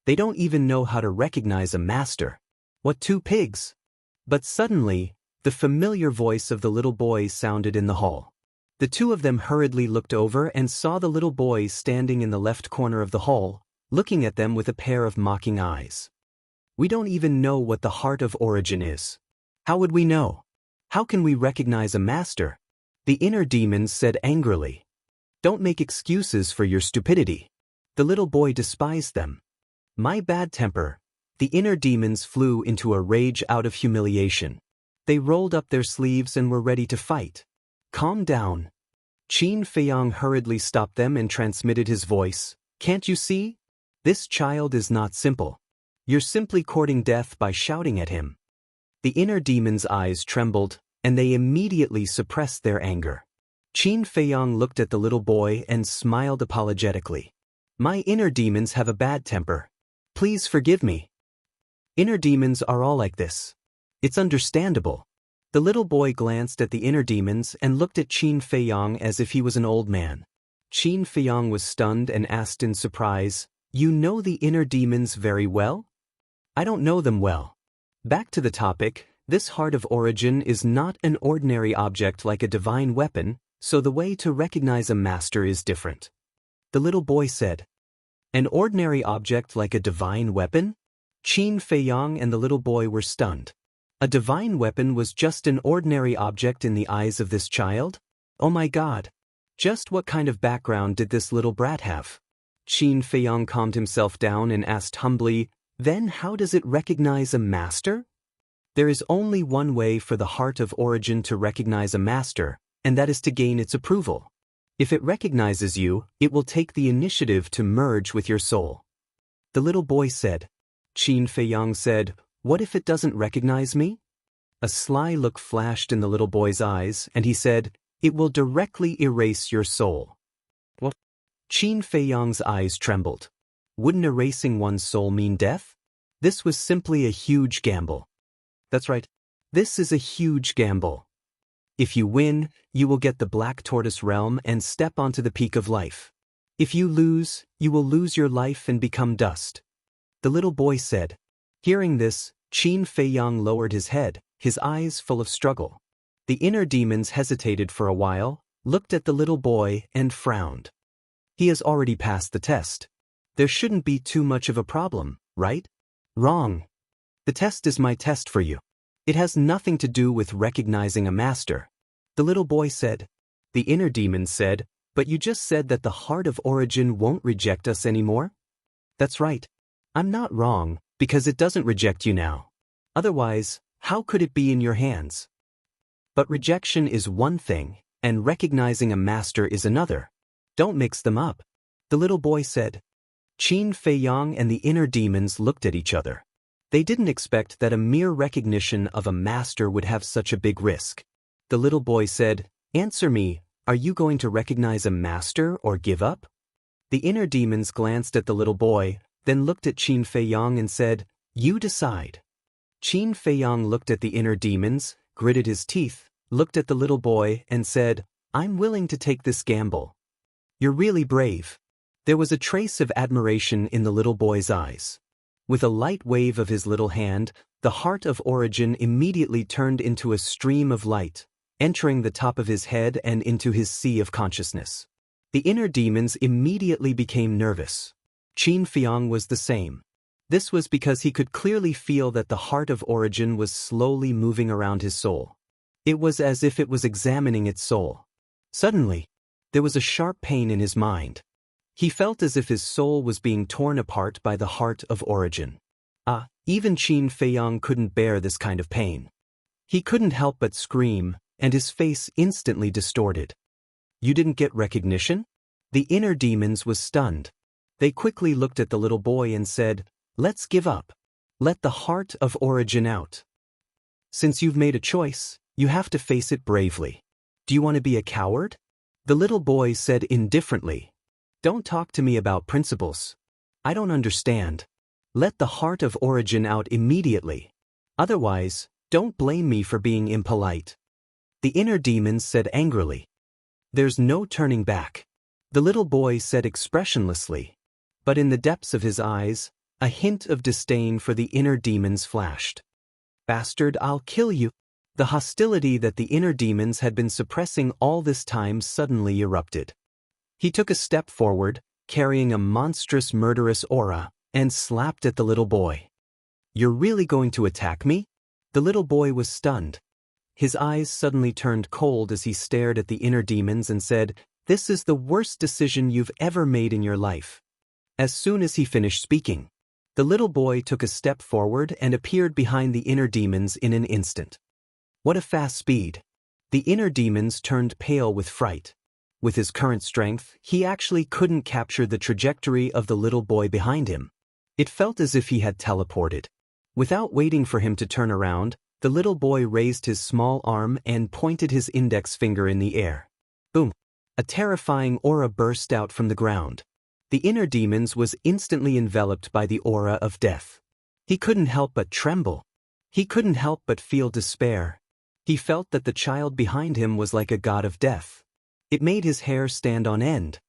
They don't even know how to recognize a master. What two pigs? But suddenly, the familiar voice of the little boy sounded in the hall. The two of them hurriedly looked over and saw the little boy standing in the left corner of the hall, looking at them with a pair of mocking eyes. We don't even know what the heart of origin is. How would we know? How can we recognize a master? The inner demons said angrily. Don't make excuses for your stupidity. The little boy despised them. My bad temper. The inner demons flew into a rage out of humiliation. They rolled up their sleeves and were ready to fight. Calm down. Qin Feiyang hurriedly stopped them and transmitted his voice. Can't you see? This child is not simple. You're simply courting death by shouting at him. The inner demons' eyes trembled, and they immediately suppressed their anger. Qin Feiyang looked at the little boy and smiled apologetically. My inner demons have a bad temper. Please forgive me. Inner demons are all like this. It's understandable. The little boy glanced at the inner demons and looked at Qin Feiyang as if he was an old man. Qin Feiyang was stunned and asked in surprise, You know the inner demons very well? I don't know them well. Back to the topic, this heart of origin is not an ordinary object like a divine weapon, so the way to recognize a master is different. The little boy said, An ordinary object like a divine weapon? Qin Feiyang and the little boy were stunned. A divine weapon was just an ordinary object in the eyes of this child? Oh my God! Just what kind of background did this little brat have? Qin Feiyang calmed himself down and asked humbly, Then how does it recognize a master? There is only one way for the heart of origin to recognize a master, and that is to gain its approval. If it recognizes you, it will take the initiative to merge with your soul. The little boy said. Qin Feiyang said, What if it doesn't recognize me? A sly look flashed in the little boy's eyes, and he said, It will directly erase your soul. What? Qin Feiyang's eyes trembled. Wouldn't erasing one's soul mean death? This was simply a huge gamble. That's right. This is a huge gamble. If you win, you will get the Black Tortoise realm and step onto the peak of life. If you lose, you will lose your life and become dust. The little boy said. Hearing this, Qin Feiyang lowered his head, his eyes full of struggle. The inner demons hesitated for a while, looked at the little boy, and frowned. He has already passed the test. There shouldn't be too much of a problem, right? Wrong. The test is my test for you. It has nothing to do with recognizing a master. The little boy said. The inner demons said, But you just said that the heart of origin won't reject us anymore? That's right. I'm not wrong, because it doesn't reject you now. Otherwise, how could it be in your hands? But rejection is one thing, and recognizing a master is another. Don't mix them up. The little boy said. Qin Feiyang and the inner demons looked at each other. They didn't expect that a mere recognition of a master would have such a big risk. The little boy said, Answer me, are you going to recognize a master or give up? The inner demons glanced at the little boy, then looked at Qin Feiyang and said, You decide. Qin Feiyang looked at the inner demons, gritted his teeth, looked at the little boy, and said, I'm willing to take this gamble. You're really brave. There was a trace of admiration in the little boy's eyes. With a light wave of his little hand, the heart of origin immediately turned into a stream of light, entering the top of his head and into his sea of consciousness. The inner demons immediately became nervous. Qin Feiyang was the same. This was because he could clearly feel that the heart of origin was slowly moving around his soul. It was as if it was examining its soul. Suddenly, there was a sharp pain in his mind. He felt as if his soul was being torn apart by the heart of origin. Even Qin Feiyang couldn't bear this kind of pain. He couldn't help but scream, and his face instantly distorted. You didn't get recognition? The inner demons was stunned. They quickly looked at the little boy and said, Let's give up. Let the heart of origin out. Since you've made a choice, you have to face it bravely. Do you want to be a coward? The little boy said indifferently. Don't talk to me about principles. I don't understand. Let the heart of origin out immediately. Otherwise, don't blame me for being impolite. The inner demons said angrily. There's no turning back. The little boy said expressionlessly. But in the depths of his eyes, a hint of disdain for the inner demons flashed. Bastard, I'll kill you. The hostility that the inner demons had been suppressing all this time suddenly erupted. He took a step forward, carrying a monstrous murderous aura, and slapped at the little boy. You're really going to attack me? The little boy was stunned. His eyes suddenly turned cold as he stared at the inner demons and said, This is the worst decision you've ever made in your life. As soon as he finished speaking, the little boy took a step forward and appeared behind the inner demons in an instant. What a fast speed! The inner demons turned pale with fright. With his current strength, he actually couldn't capture the trajectory of the little boy behind him. It felt as if he had teleported. Without waiting for him to turn around, the little boy raised his small arm and pointed his index finger in the air. Boom! A terrifying aura burst out from the ground. The inner demons was instantly enveloped by the aura of death. He couldn't help but tremble. He couldn't help but feel despair. He felt that the child behind him was like a god of death. It made his hair stand on end.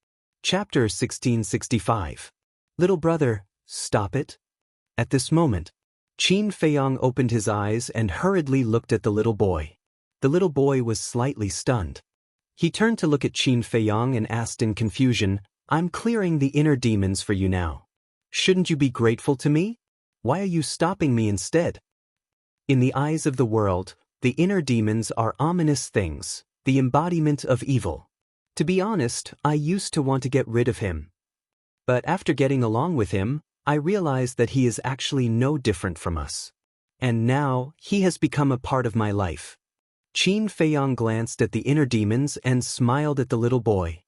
Chapter 1665. Little brother, stop it. At this moment, Qin Feiyang opened his eyes and hurriedly looked at the little boy. The little boy was slightly stunned. He turned to look at Qin Feiyang and asked in confusion, I'm clearing the inner demons for you now. Shouldn't you be grateful to me? Why are you stopping me instead? In the eyes of the world, the inner demons are ominous things, the embodiment of evil. To be honest, I used to want to get rid of him. But after getting along with him, I realized that he is actually no different from us. And now, he has become a part of my life. Qin Feiyang glanced at the inner demons and smiled at the little boy.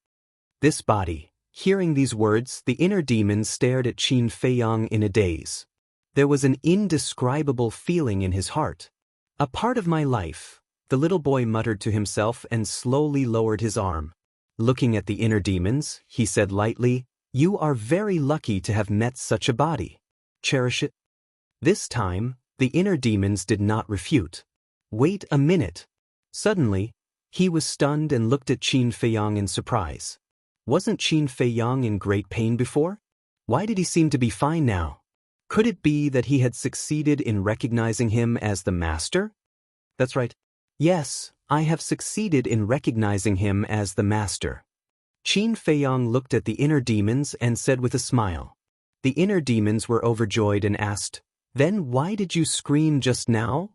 This body. Hearing these words, the inner demons stared at Qin Feiyang in a daze. There was an indescribable feeling in his heart. A part of my life, the little boy muttered to himself and slowly lowered his arm. Looking at the inner demons, he said lightly, You are very lucky to have met such a body. Cherish it. This time, the inner demons did not refute. Wait a minute. Suddenly, he was stunned and looked at Qin Feiyang in surprise. Wasn't Qin Feiyang in great pain before? Why did he seem to be fine now? Could it be that he had succeeded in recognizing him as the master? That's right. Yes, I have succeeded in recognizing him as the master. Qin Feiyang looked at the inner demons and said with a smile. The inner demons were overjoyed and asked, Then why did you scream just now?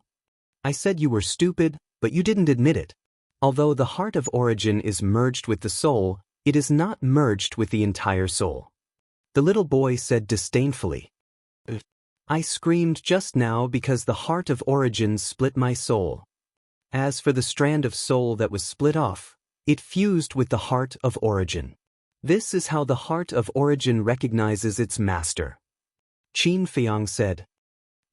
I said you were stupid, but you didn't admit it. Although the heart of origin is merged with the soul, it is not merged with the entire soul. The little boy said disdainfully. I screamed just now because the heart of origin split my soul. As for the strand of soul that was split off, it fused with the heart of origin. This is how the heart of origin recognizes its master. Qin Feiyang said.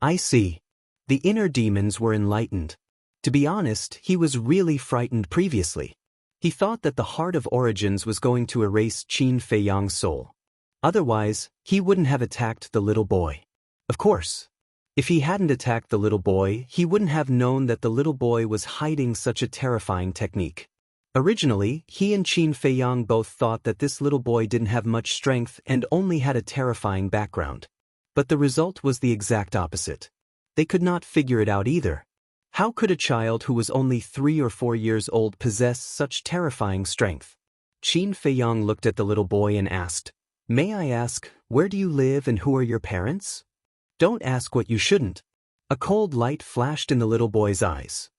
I see. The inner demons were enlightened. To be honest, he was really frightened previously. He thought that the heart of origins was going to erase Qin Feiyang's soul. Otherwise, he wouldn't have attacked the little boy. Of course. If he hadn't attacked the little boy, he wouldn't have known that the little boy was hiding such a terrifying technique. Originally, he and Qin Feiyang both thought that this little boy didn't have much strength and only had a terrifying background. But the result was the exact opposite. They could not figure it out either. How could a child who was only 3 or 4 years old possess such terrifying strength? Qin Feiyang looked at the little boy and asked, May I ask, where do you live and who are your parents? Don't ask what you shouldn't. A cold light flashed in the little boy's eyes.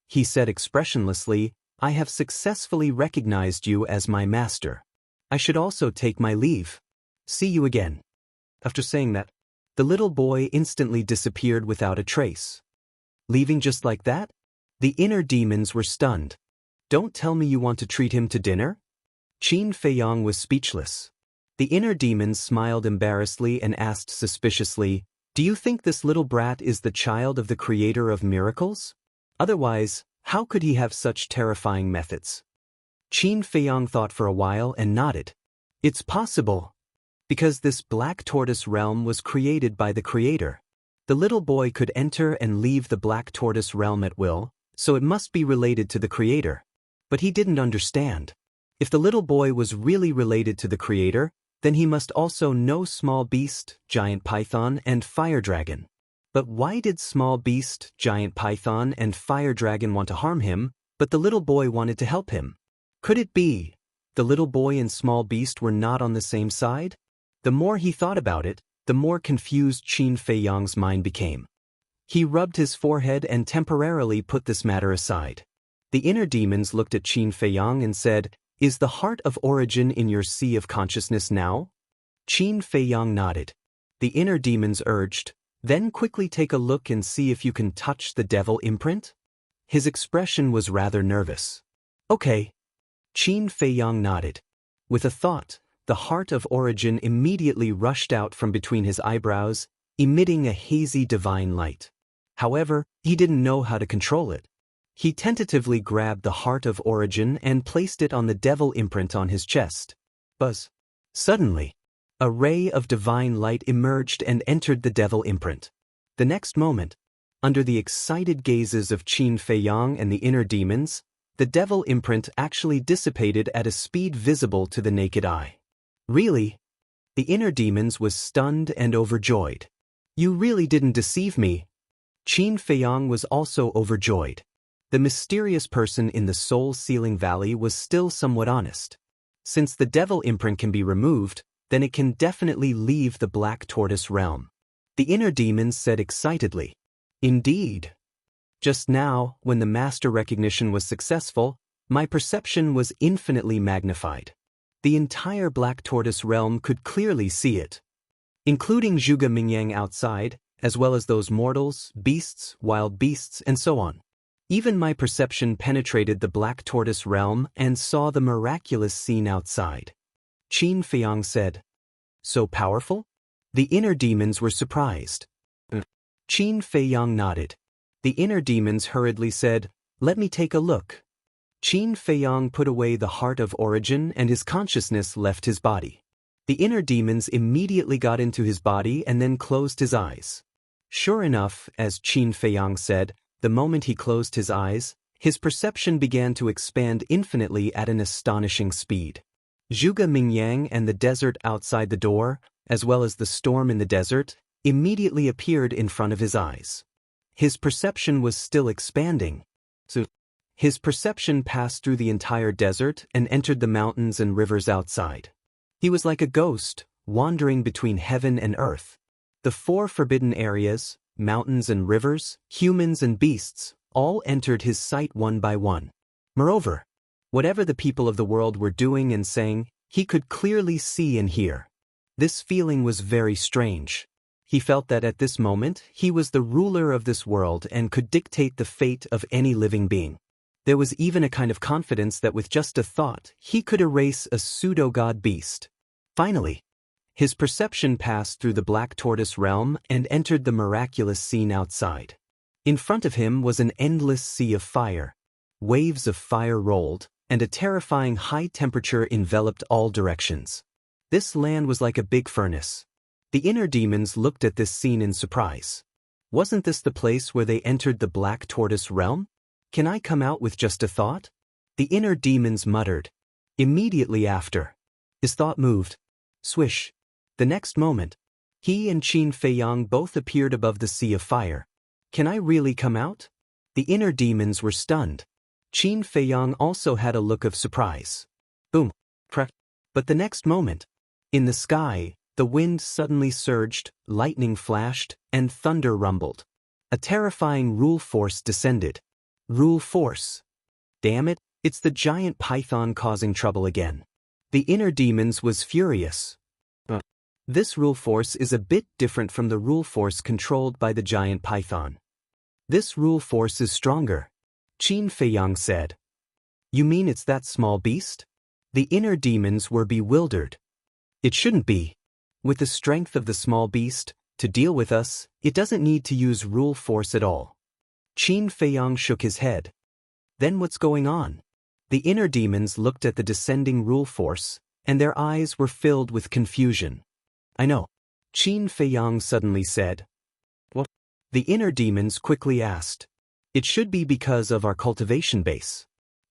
He said expressionlessly, I have successfully recognized you as my master. I should also take my leave. See you again. After saying that, the little boy instantly disappeared without a trace. Leaving just like that? The inner demons were stunned. Don't tell me you want to treat him to dinner? Qin Feiyang was speechless. The inner demons smiled embarrassedly and asked suspiciously, Do you think this little brat is the child of the creator of miracles? Otherwise, how could he have such terrifying methods? Qin Feiyang thought for a while and nodded. It's possible. Because this black tortoise realm was created by the creator. The little boy could enter and leave the black tortoise realm at will, so it must be related to the creator. But he didn't understand. If the little boy was really related to the creator, then he must also know small beast, giant python, and fire dragon. But why did small beast, giant python, and fire dragon want to harm him, but the little boy wanted to help him? Could it be the little boy and small beast were not on the same side? The more he thought about it, the more confused Qin Feiyang's mind became. He rubbed his forehead and temporarily put this matter aside. The inner demons looked at Qin Feiyang and said, "Is the heart of origin in your sea of consciousness now?" Qin Feiyang nodded. The inner demons urged, "Then quickly take a look and see if you can touch the devil imprint." His expression was rather nervous. "Okay." Qin Feiyang nodded. With a thought, the heart of origin immediately rushed out from between his eyebrows, emitting a hazy divine light. However, he didn't know how to control it. He tentatively grabbed the heart of origin and placed it on the devil imprint on his chest. Buzz. Suddenly, a ray of divine light emerged and entered the devil imprint. The next moment, under the excited gazes of Qin Feiyang and the inner demons, the devil imprint actually dissipated at a speed visible to the naked eye. Really? The inner demons was stunned and overjoyed. "You really didn't deceive me." Qin Feiyang was also overjoyed. The mysterious person in the soul-sealing valley was still somewhat honest. Since the devil imprint can be removed, then it can definitely leave the black tortoise realm. The inner demons said excitedly. "Indeed. Just now, when the master recognition was successful, my perception was infinitely magnified. The entire black tortoise realm could clearly see it, including Zhuge Mingyang outside, as well as those mortals, beasts, wild beasts, and so on. Even my perception penetrated the black tortoise realm and saw the miraculous scene outside." Qin Feiyang said. "So powerful?" The inner demons were surprised. Qin Feiyang nodded. The inner demons hurriedly said, "Let me take a look." Qin Feiyang put away the heart of origin and his consciousness left his body. The inner demons immediately got into his body and then closed his eyes. Sure enough, as Qin Feiyang said, the moment he closed his eyes, his perception began to expand infinitely at an astonishing speed. Zhuge Mingyang and the desert outside the door, as well as the storm in the desert, immediately appeared in front of his eyes. His perception was still expanding. His perception passed through the entire desert and entered the mountains and rivers outside. He was like a ghost, wandering between heaven and earth. The 4 forbidden areas, mountains and rivers, humans and beasts, all entered his sight one by one. Moreover, whatever the people of the world were doing and saying, he could clearly see and hear. This feeling was very strange. He felt that at this moment, he was the ruler of this world and could dictate the fate of any living being. There was even a kind of confidence that with just a thought, he could erase a pseudo-god beast. Finally, his perception passed through the black tortoise realm and entered the miraculous scene outside. In front of him was an endless sea of fire. Waves of fire rolled, and a terrifying high temperature enveloped all directions. This land was like a big furnace. The inner demons looked at this scene in surprise. Wasn't this the place where they entered the black tortoise realm? Can I come out with just a thought? The inner demons muttered. Immediately after, his thought moved. Swish. The next moment, he and Qin Feiyang both appeared above the sea of fire. Can I really come out? The inner demons were stunned. Qin Feiyang also had a look of surprise. Boom. Crack. But the next moment, in the sky, the wind suddenly surged, lightning flashed, and thunder rumbled. A terrifying rule force descended. Rule force. Damn it, it's the giant python causing trouble again. The inner demons was furious. This rule force is a bit different from the rule force controlled by the giant python. This rule force is stronger, Qin Feiyang said. You mean it's that small beast? The inner demons were bewildered. It shouldn't be. With the strength of the small beast, to deal with us, it doesn't need to use rule force at all. Qin Feiyang shook his head. Then what's going on? The inner demons looked at the descending rule force, and their eyes were filled with confusion. I know. Qin Feiyang suddenly said. What? The inner demons quickly asked. It should be because of our cultivation base.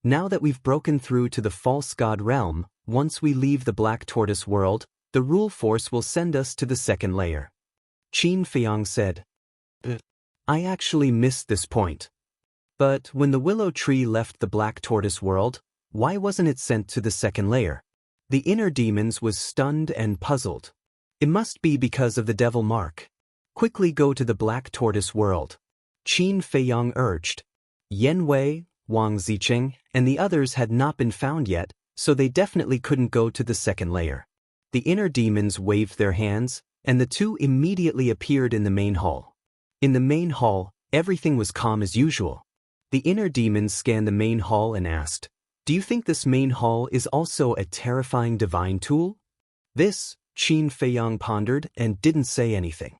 Now that we've broken through to the false god realm, once we leave the Black Tortoise world, the rule force will send us to the second layer. Qin Feiyang said. But I actually missed this point. But when the willow tree left the Black Tortoise world, why wasn't it sent to the second layer? The inner demons was stunned and puzzled. It must be because of the devil mark. Quickly go to the Black Tortoise world. Qin Feiyang urged. Yen Wei, Wang Zicheng, and the others had not been found yet, so they definitely couldn't go to the second layer. The inner demons waved their hands, and the two immediately appeared in the main hall. In the main hall, everything was calm as usual. The inner demons scanned the main hall and asked, "Do you think this main hall is also a terrifying divine tool?" This, Qin Feiyang pondered and didn't say anything.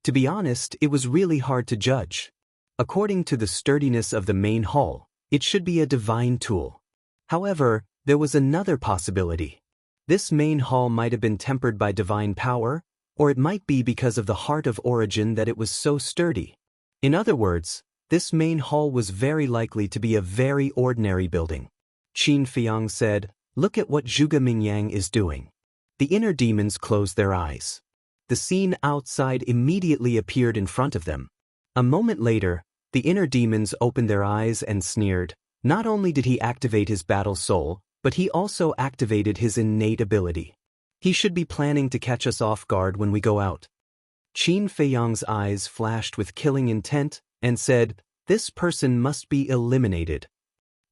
To be honest, it was really hard to judge. According to the sturdiness of the main hall, it should be a divine tool. However, there was another possibility. This main hall might have been tempered by divine power, or it might be because of the heart of origin that it was so sturdy. In other words, this main hall was very likely to be a very ordinary building. Qin Feiyang said, "Look at what Zhuge Mingyang is doing." The inner demons closed their eyes. The scene outside immediately appeared in front of them. A moment later, the inner demons opened their eyes and sneered. Not only did he activate his battle soul, but he also activated his innate ability. He should be planning to catch us off guard when we go out. Qin Feiyang's eyes flashed with killing intent and said, "This person must be eliminated.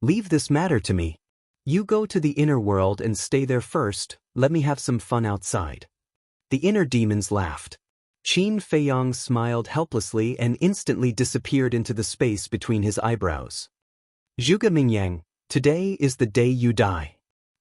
Leave this matter to me. You go to the inner world and stay there first, let me have some fun outside." The inner demons laughed. Qin Feiyang smiled helplessly and instantly disappeared into the space between his eyebrows. "Zhuge Mingyang, today is the day you die."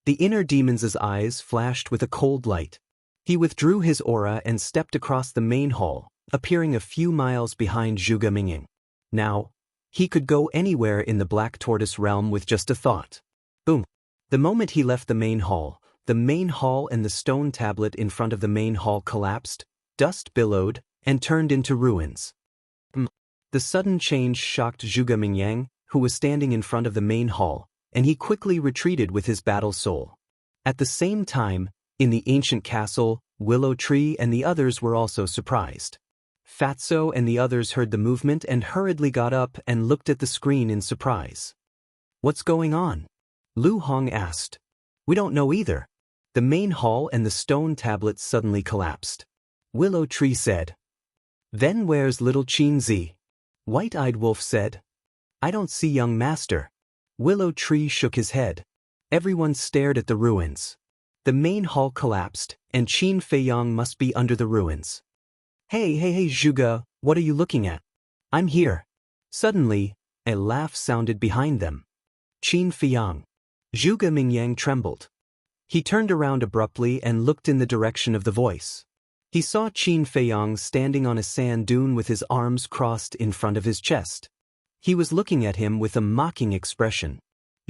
The inner demon's eyes flashed with a cold light. He withdrew his aura and stepped across the main hall, appearing a few miles behind Zhuge Mingyang. Now, he could go anywhere in the Black Tortoise realm with just a thought. Boom. The moment he left the main hall and the stone tablet in front of the main hall collapsed, dust billowed, and turned into ruins. The sudden change shocked Zhuge Mingyang, who was standing in front of the main hall, and he quickly retreated with his battle soul. At the same time, in the ancient castle, Willow Tree and the others were also surprised. Fatso and the others heard the movement and hurriedly got up and looked at the screen in surprise. "What's going on?" Lu Hong asked. "We don't know either." The main hall and the stone tablets suddenly collapsed. Willow Tree said. "Then where's little Qin Zi?" White-Eyed Wolf said. "I don't see young master." Willow Tree shook his head. Everyone stared at the ruins. The main hall collapsed, and Qin Feiyang must be under the ruins. Hey, Zhuge, what are you looking at?" "I'm here." Suddenly, a laugh sounded behind them. Qin Feiyang. Zhuge Mingyang trembled. He turned around abruptly and looked in the direction of the voice. He saw Qin Feiyang standing on a sand dune with his arms crossed in front of his chest. He was looking at him with a mocking expression.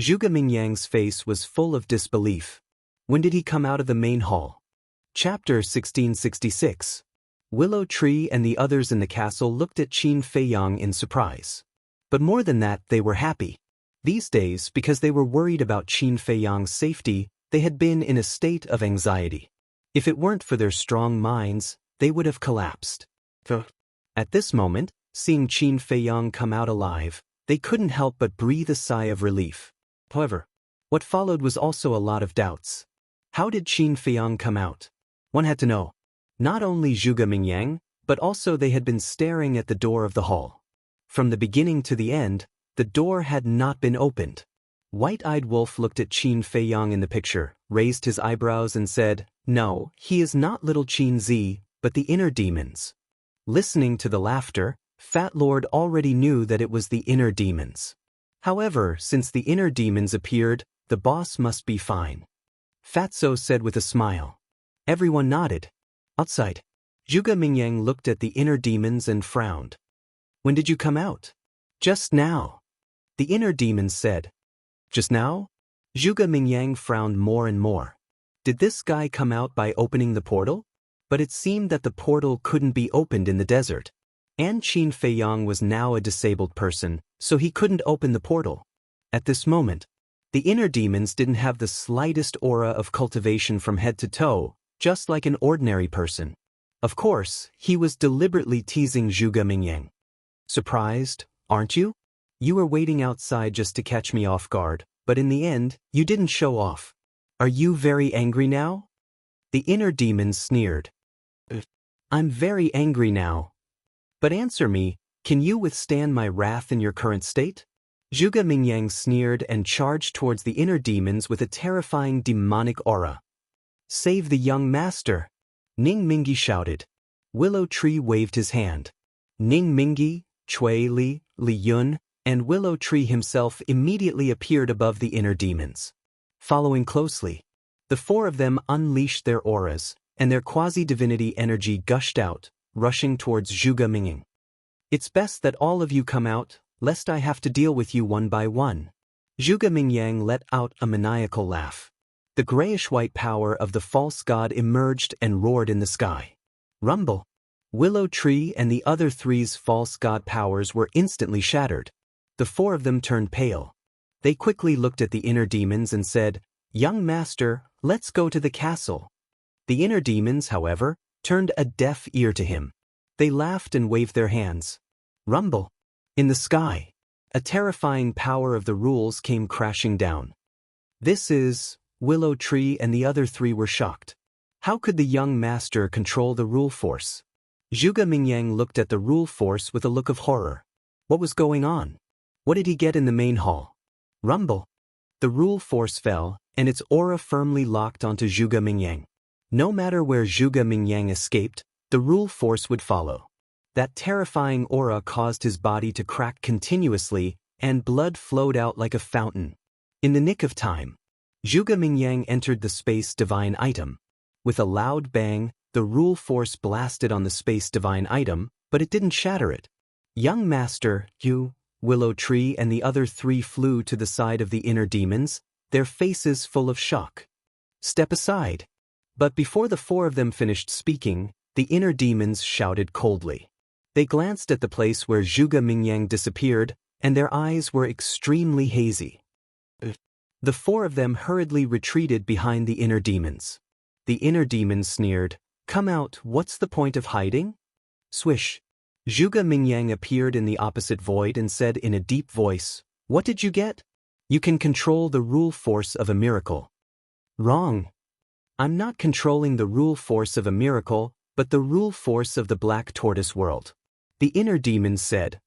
Zhuge Mingyang's face was full of disbelief. When did he come out of the main hall? Chapter 1666. Willow Tree and the others in the castle looked at Qin Feiyang in surprise. But more than that, they were happy. These days, because they were worried about Qin Feiyang's safety, they had been in a state of anxiety. If it weren't for their strong minds, they would have collapsed. At this moment, seeing Qin Feiyang come out alive, they couldn't help but breathe a sigh of relief. However, what followed was also a lot of doubts. How did Qin Feiyang come out? One had to know. Not only Zhuge Mingyang, but also they had been staring at the door of the hall. From the beginning to the end, the door had not been opened. White-Eyed Wolf looked at Qin Feiyang in the picture, raised his eyebrows and said, "No, he is not little Qin Zi, but the inner demons." Listening to the laughter, Fat Lord already knew that it was the inner demons. However, since the inner demons appeared, the boss must be fine. Fatso said with a smile. Everyone nodded. Outside, Zhuge Mingyang looked at the inner demons and frowned. "When did you come out?" "Just now." The inner demons said. "Just now?" Zhuge Mingyang frowned more and more. Did this guy come out by opening the portal? But it seemed that the portal couldn't be opened in the desert. And Qin Feiyang was now a disabled person, so he couldn't open the portal. At this moment, the inner demons didn't have the slightest aura of cultivation from head to toe, just like an ordinary person. Of course, he was deliberately teasing Zhuge Mingyang. Surprised, aren't you? You were waiting outside just to catch me off guard, but in the end, you didn't show off. Are you very angry now? The inner demon sneered. I'm very angry now. But answer me, can you withstand my wrath in your current state? Zhuge Mingyang sneered and charged towards the inner demons with a terrifying demonic aura. Save the young master! Ning Mingi shouted. Willow Tree waved his hand. Ning Mingi, Cui Li, Li Yun, and Willow Tree himself immediately appeared above the inner demons. Following closely, the four of them unleashed their auras, and their quasi-divinity energy gushed out, rushing towards Zhuge Mingyang. It's best that all of you come out, lest I have to deal with you one by one. Zhuge Mingyang let out a maniacal laugh. The grayish-white power of the false god emerged and roared in the sky. Rumble! Willow Tree and the other three's false god powers were instantly shattered. The four of them turned pale. They quickly looked at the inner demons and said, Young master, let's go to the castle. The inner demons, however, turned a deaf ear to him. They laughed and waved their hands. Rumble! In the sky, a terrifying power of the rules came crashing down. This is... Willow Tree and the other three were shocked. How could the young master control the rule force? Zhuge Mingyang looked at the rule force with a look of horror. What was going on? What did he get in the main hall? Rumble! The rule force fell, and its aura firmly locked onto Zhuge Mingyang. No matter where Zhuge Mingyang escaped, the rule force would follow. That terrifying aura caused his body to crack continuously, and blood flowed out like a fountain. In the nick of time, Zhuge Mingyang entered the Space Divine Item. With a loud bang, the rule force blasted on the Space Divine Item, but it didn't shatter it. Young Master, you, Willow Tree and the other three flew to the side of the inner demons, their faces full of shock. Step aside. But before the four of them finished speaking, the inner demons shouted coldly. They glanced at the place where Zhuge Mingyang disappeared, and their eyes were extremely hazy. The four of them hurriedly retreated behind the inner demons. The inner demons sneered, Come out, what's the point of hiding? Swish. Zhuge Mingyang appeared in the opposite void and said in a deep voice, What did you get? You can control the rule force of a miracle. Wrong. I'm not controlling the rule force of a miracle, but the rule force of the Black Tortoise world. The inner demons said,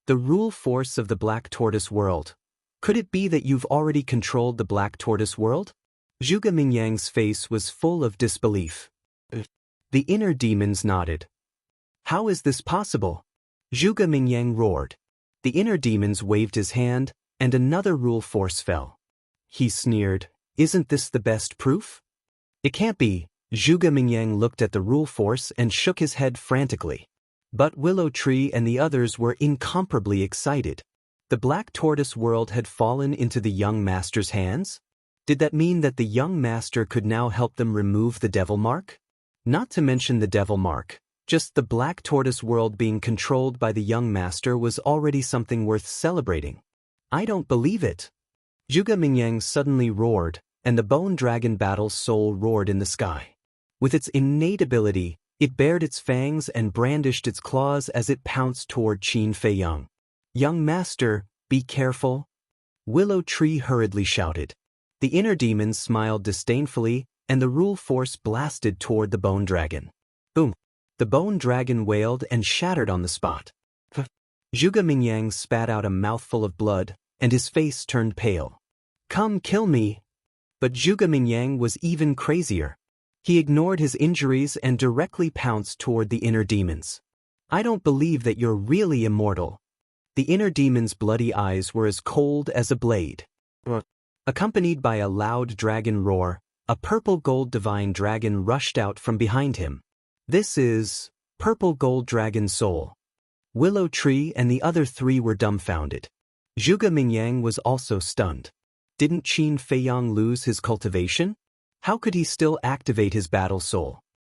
The rule force of the Black Tortoise world. Could it be that you've already controlled the Black Tortoise world? Zhuge Mingyang's face was full of disbelief. The inner demons nodded. How is this possible? Zhuge Mingyang roared. The inner demons waved his hand, and another rule force fell. He sneered, Isn't this the best proof? It can't be. Zhuge Mingyang looked at the rule force and shook his head frantically. But Willow Tree and the others were incomparably excited. The Black Tortoise world had fallen into the young master's hands? Did that mean that the young master could now help them remove the devil mark? Not to mention the devil mark, just the Black Tortoise world being controlled by the young master was already something worth celebrating. I don't believe it. Zhuge Mingyang suddenly roared, and the Bone Dragon Battle Soul roared in the sky. With its innate ability, it bared its fangs and brandished its claws as it pounced toward Qin Feiyang. Young master, be careful. Willow Tree hurriedly shouted. The inner demons smiled disdainfully, and the rule force blasted toward the bone dragon. Boom! The bone dragon wailed and shattered on the spot. Zhuge Mingyang spat out a mouthful of blood, and his face turned pale. Come kill me! But Zhuge Mingyang was even crazier. He ignored his injuries and directly pounced toward the inner demons. I don't believe that you're really immortal. The inner demon's bloody eyes were as cold as a blade. Accompanied by a loud dragon roar, a purple gold divine dragon rushed out from behind him. This is Purple Gold Dragon Soul. Willow Tree and the other three were dumbfounded. Zhuge Mingyang was also stunned. Didn't Qin Feiyang lose his cultivation? How could he still activate his battle soul?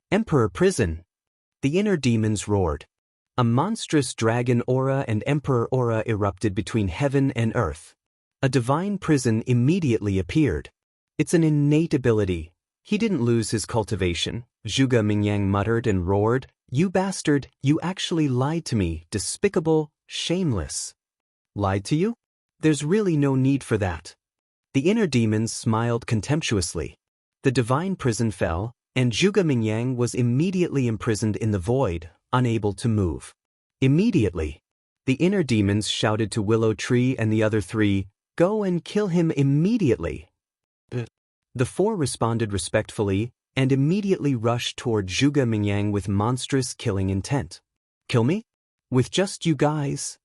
Emperor prison! The inner demons roared. A monstrous dragon aura and emperor aura erupted between heaven and earth. A divine prison immediately appeared. It's an innate ability. He didn't lose his cultivation, Zhuge Mingyang muttered and roared. You bastard, you actually lied to me, despicable, shameless. Lied to you? There's really no need for that. The inner demons smiled contemptuously. The divine prison fell, and Zhuge Mingyang was immediately imprisoned in the void, unable to move. Immediately, the inner demons shouted to Willow Tree and the other three, "Go and kill him immediately." The four responded respectfully and immediately rushed toward Zhuge Mingyang with monstrous killing intent. Kill me? With just you guys?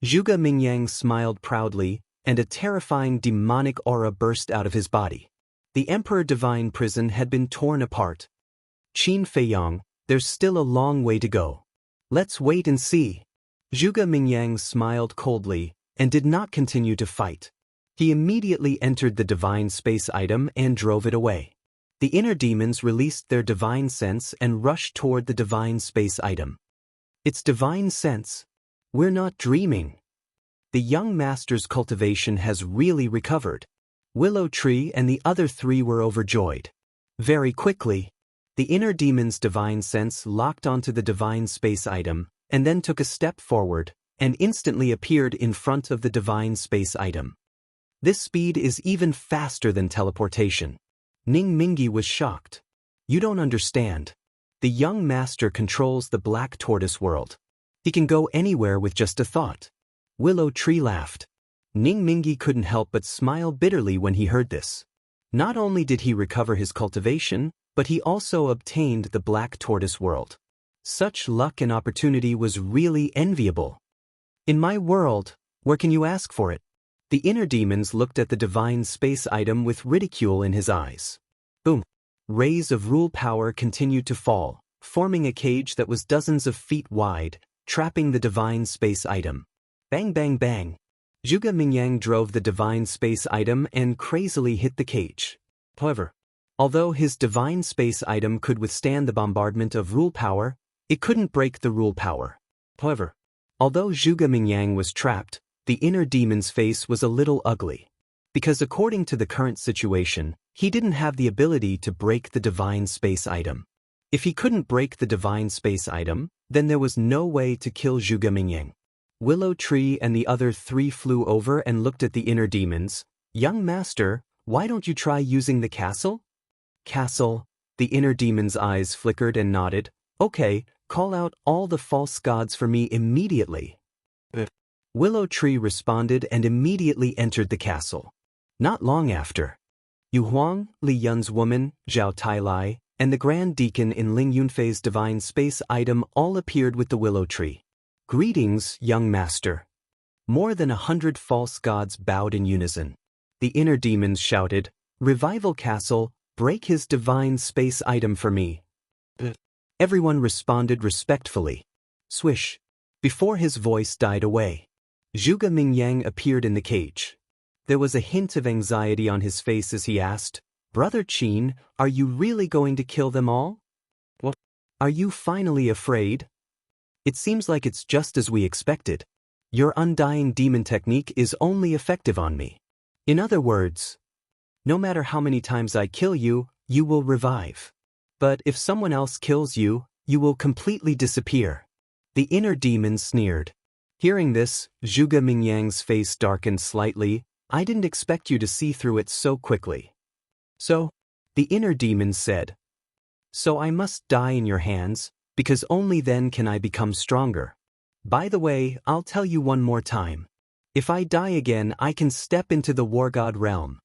Zhuge Mingyang smiled proudly, and a terrifying demonic aura burst out of his body. The Emperor Divine Prison had been torn apart. Qin Feiyang, there's still a long way to go. Let's wait and see. Zhuge Mingyang smiled coldly and did not continue to fight. He immediately entered the divine space item and drove it away. The inner demons released their divine sense and rushed toward the divine space item. It's divine sense. We're not dreaming. The young master's cultivation has really recovered. Willow Tree and the other three were overjoyed. Very quickly, the inner demon's divine sense locked onto the divine space item and then took a step forward and instantly appeared in front of the divine space item. This speed is even faster than teleportation. Ning Mingi was shocked. You don't understand. The young master controls the black tortoise world. He can go anywhere with just a thought. Willow Tree laughed. Ning Mingi couldn't help but smile bitterly when he heard this. Not only did he recover his cultivation, but he also obtained the black tortoise world. Such luck and opportunity was really enviable. In my world, where can you ask for it? The inner demons looked at the divine space item with ridicule in his eyes. Boom! Rays of rule power continued to fall, forming a cage that was dozens of feet wide, trapping the divine space item. Bang bang bang! Zhuge Mingyang drove the divine space item and crazily hit the cage. However, although his divine space item could withstand the bombardment of rule power, it couldn't break the rule power. However, although Zhuge Mingyang was trapped, the inner demon's face was a little ugly. Because according to the current situation, he didn't have the ability to break the divine space item. If he couldn't break the divine space item, then there was no way to kill Zhuge Mingyang. Willow Tree and the other three flew over and looked at the inner demons. Young master, why don't you try using the castle? Castle? The inner demon's eyes flickered and nodded. Okay, call out all the false gods for me immediately. Willow Tree responded and immediately entered the castle. Not long after, Yu Huang, Li Yun's woman, Zhao Tailai, and the Grand Deacon in Ling Yunfei's divine space item all appeared with the Willow Tree. Greetings, young master. More than 100 false gods bowed in unison. The inner demons shouted, Revival Castle, break his divine space item for me. Everyone responded respectfully. Swish. Before his voice died away, Zhuge Mingyang appeared in the cage. There was a hint of anxiety on his face as he asked, Brother Qin, are you really going to kill them all? What? Are you finally afraid? It seems like it's just as we expected. Your undying demon technique is only effective on me. In other words, no matter how many times I kill you, you will revive. But if someone else kills you, you will completely disappear. The inner demon sneered. Hearing this, Zhuge Mingyang's face darkened slightly. I didn't expect you to see through it so quickly. So, the inner demon said, So I must die in your hands, because only then can I become stronger. By the way, I'll tell you one more time. If I die again, I can step into the war god realm.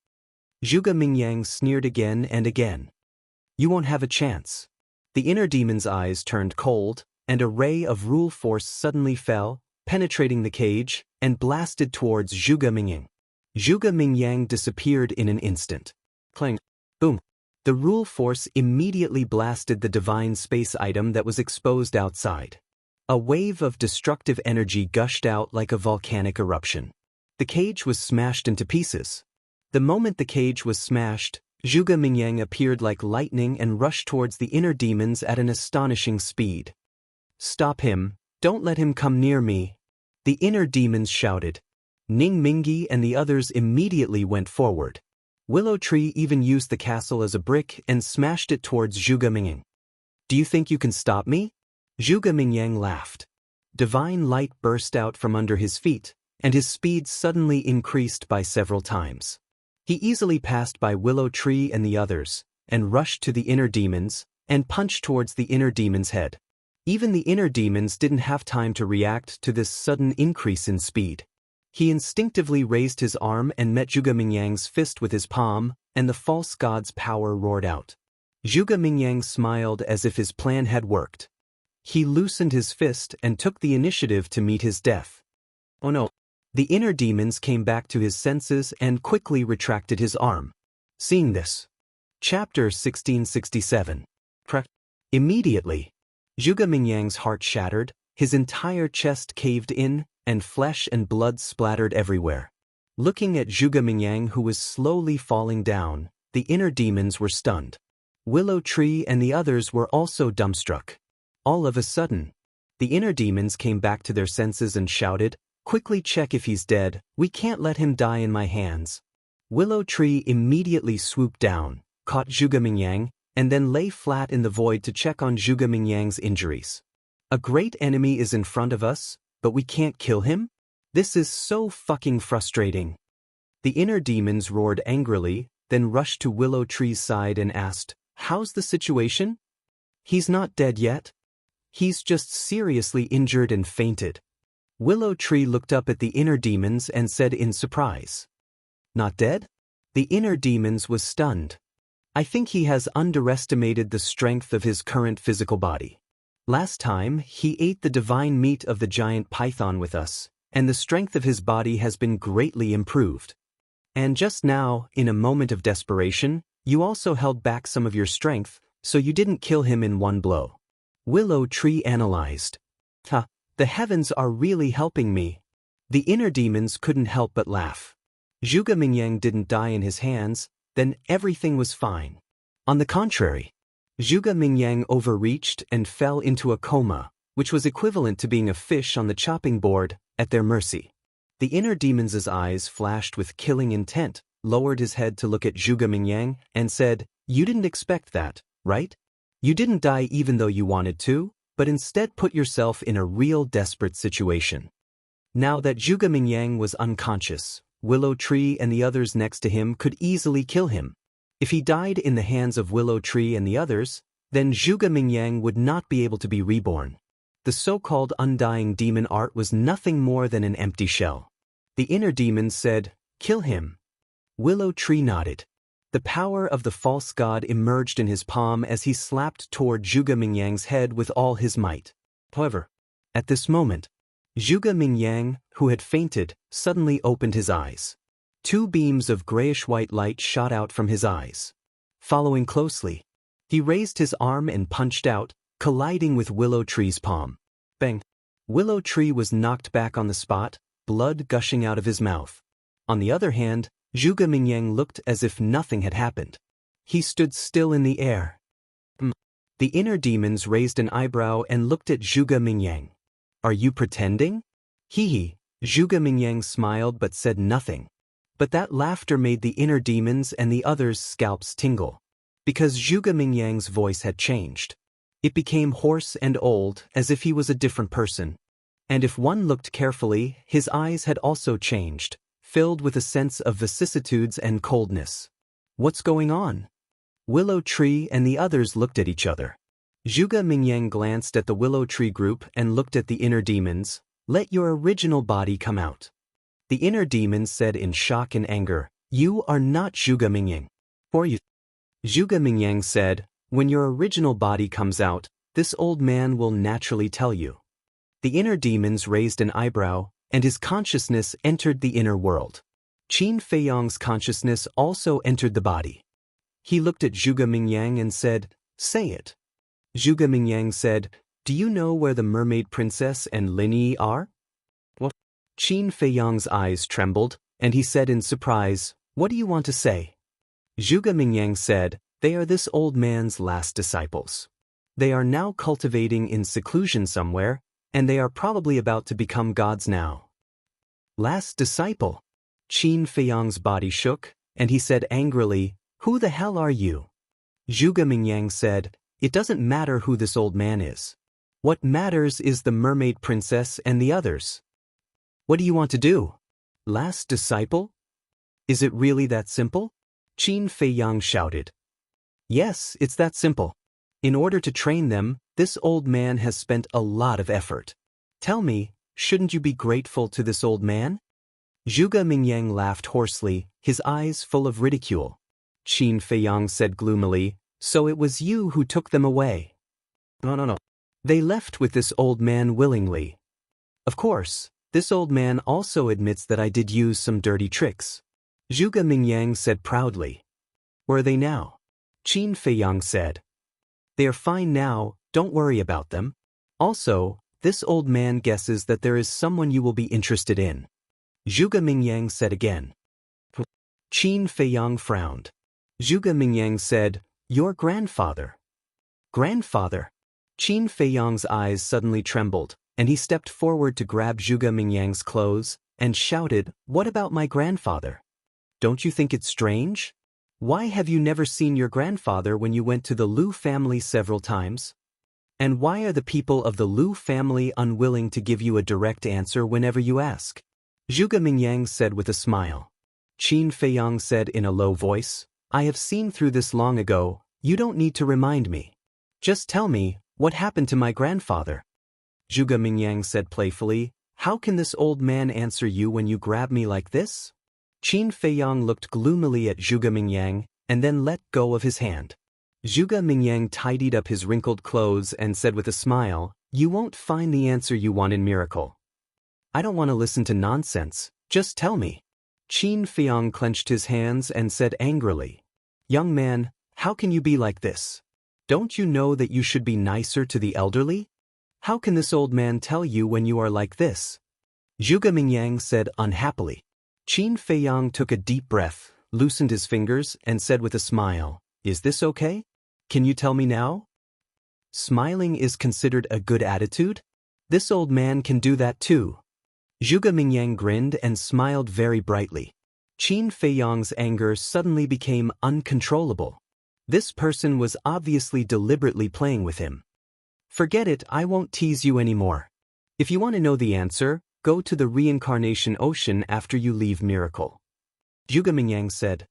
Zhuge Mingyang sneered again and again. You won't have a chance. The inner demon's eyes turned cold, and a ray of rule force suddenly fell, penetrating the cage, and blasted towards Zhuge Mingyang. Zhuge Mingyang disappeared in an instant. Clang. Boom. The rule force immediately blasted the divine space item that was exposed outside. A wave of destructive energy gushed out like a volcanic eruption. The cage was smashed into pieces. The moment the cage was smashed, Zhuge Mingyang appeared like lightning and rushed towards the inner demons at an astonishing speed. "Stop him, don't let him come near me," the inner demons shouted. Ning Mingi and the others immediately went forward. Willow Tree even used the castle as a brick and smashed it towards Zhuge Mingyang. "Do you think you can stop me?" Zhuge Mingyang laughed. Divine light burst out from under his feet, and his speed suddenly increased by several times. He easily passed by Willow Tree and the others, and rushed to the inner demons, and punched towards the inner demon's head. Even the inner demons didn't have time to react to this sudden increase in speed. He instinctively raised his arm and met Zhuge Mingyang's fist with his palm, and the false god's power roared out. Zhuge Mingyang smiled as if his plan had worked. He loosened his fist and took the initiative to meet his death. Oh no! The inner demons came back to his senses and quickly retracted his arm. Seeing this. Chapter 1667. Immediately, Zhuge Mingyang's heart shattered, his entire chest caved in, and flesh and blood splattered everywhere. Looking at Zhuge Mingyang, who was slowly falling down, the inner demons were stunned. Willow Tree and the others were also dumbstruck. All of a sudden, the inner demons came back to their senses and shouted, "Quickly check if he's dead, we can't let him die in my hands." Willow Tree immediately swooped down, caught Zhuge Mingyang, and then lay flat in the void to check on Zhuge Mingyang's injuries. "A great enemy is in front of us, but we can't kill him? This is so fucking frustrating." The inner demons roared angrily, then rushed to Willow Tree's side and asked, "How's the situation?" "He's not dead yet. He's just seriously injured and fainted." Willow Tree looked up at the inner demons and said in surprise, "Not dead?" The inner demons was stunned. "I think he has underestimated the strength of his current physical body. Last time, he ate the divine meat of the giant python with us, and the strength of his body has been greatly improved. And just now, in a moment of desperation, you also held back some of your strength, so you didn't kill him in one blow." Willow Tree analyzed. The heavens are really helping me." The inner demons couldn't help but laugh. Zhuge Mingyang didn't die in his hands, then everything was fine. On the contrary, Zhuge Mingyang overreached and fell into a coma, which was equivalent to being a fish on the chopping board, at their mercy. The inner demon's eyes flashed with killing intent, lowered his head to look at Zhuge Mingyang, and said, "You didn't expect that, right? You didn't die even though you wanted to, but instead put yourself in a real desperate situation." Now that Zhuge Mingyang was unconscious, Willow Tree and the others next to him could easily kill him. If he died in the hands of Willow Tree and the others, then Zhuge Mingyang would not be able to be reborn. The so-called undying demon art was nothing more than an empty shell. The inner demons said, "Kill him." Willow Tree nodded. The power of the false god emerged in his palm as he slapped toward Zhuge Mingyang's head with all his might. However, at this moment, Zhuge Mingyang, who had fainted, suddenly opened his eyes. Two beams of grayish-white light shot out from his eyes. Following closely, he raised his arm and punched out, colliding with Willow Tree's palm. Bang! Willow Tree was knocked back on the spot, blood gushing out of his mouth. On the other hand, Zhuge Mingyang looked as if nothing had happened. He stood still in the air. The inner demons raised an eyebrow and looked at Zhuge Mingyang. "Are you pretending?" Hee. Zhuge Mingyang smiled but said nothing. But that laughter made the inner demons and the others' scalps tingle. Because Zhuge Mingyang's voice had changed. It became hoarse and old, as if he was a different person. And if one looked carefully, his eyes had also changed, filled with a sense of vicissitudes and coldness. "What's going on?" Willow Tree and the others looked at each other. Zhuge Mingyang glanced at the Willow Tree group and looked at the inner demons. "Let your original body come out." The inner demons said in shock and anger, "You are not Zhuge Mingyang. Or you." Zhuge Mingyang said, "When your original body comes out, this old man will naturally tell you." The inner demons raised an eyebrow, and his consciousness entered the inner world. Qin Feiyang's consciousness also entered the body. He looked at Zhuge Mingyang and said, "Say it." Zhuge Mingyang said, "Do you know where the mermaid princess and Lin Yi are?" What? Qin Feiyang's eyes trembled, and he said in surprise, "What do you want to say?" Zhuge Mingyang said, "They are this old man's last disciples. They are now cultivating in seclusion somewhere, and they are probably about to become gods now." Last disciple? Qin Feiyang's body shook, and he said angrily, "Who the hell are you?" Zhuge Mingyang said, "It doesn't matter who this old man is. What matters is the mermaid princess and the others. What do you want to do? Last disciple? Is it really that simple?" Qin Feiyang shouted. "Yes, it's that simple. In order to train them, this old man has spent a lot of effort. Tell me, shouldn't you be grateful to this old man?" Zhuge Mingyang laughed hoarsely, his eyes full of ridicule. Qin Feiyang said gloomily, "So it was you who took them away?" No. They left with this old man willingly. Of course, this old man also admits that I did use some dirty tricks. Zhuge Mingyang said proudly. "Where are they now?" Qin Feiyang said. "They are fine now, don't worry about them. Also, this old man guesses that there is someone you will be interested in." Zhuge Mingyang said again. Qin Feiyang frowned. Zhuge Mingyang said, "Your grandfather." Grandfather? Qin Feiyang's eyes suddenly trembled, and he stepped forward to grab Zhuge Mingyang's clothes and shouted, "What about my grandfather? Don't you think it's strange? Why have you never seen your grandfather when you went to the Lu family several times? And why are the people of the Lu family unwilling to give you a direct answer whenever you ask?" Zhuge Mingyang said with a smile. Qin Feiyang said in a low voice, "I have seen through this long ago, you don't need to remind me. Just tell me, what happened to my grandfather?" Zhuge Mingyang said playfully, "How can this old man answer you when you grab me like this?" Qin Feiyang looked gloomily at Zhuge Mingyang, and then let go of his hand. Zhuge Mingyang tidied up his wrinkled clothes and said with a smile, "You won't find the answer you want in Miracle. I don't want to listen to nonsense, just tell me." Qin Feiyang clenched his hands and said angrily, "Young man, how can you be like this? Don't you know that you should be nicer to the elderly? How can this old man tell you when you are like this?" Zhuge Mingyang said unhappily. Qin Feiyang took a deep breath, loosened his fingers, and said with a smile, "Is this okay? Can you tell me now?" Smiling is considered a good attitude? This old man can do that too. Zhuge Mingyang grinned and smiled very brightly. Qin Feiyang's anger suddenly became uncontrollable. This person was obviously deliberately playing with him. "Forget it, I won't tease you anymore. If you want to know the answer, go to the reincarnation ocean after you leave Miracle." Zhuge Mingyang said.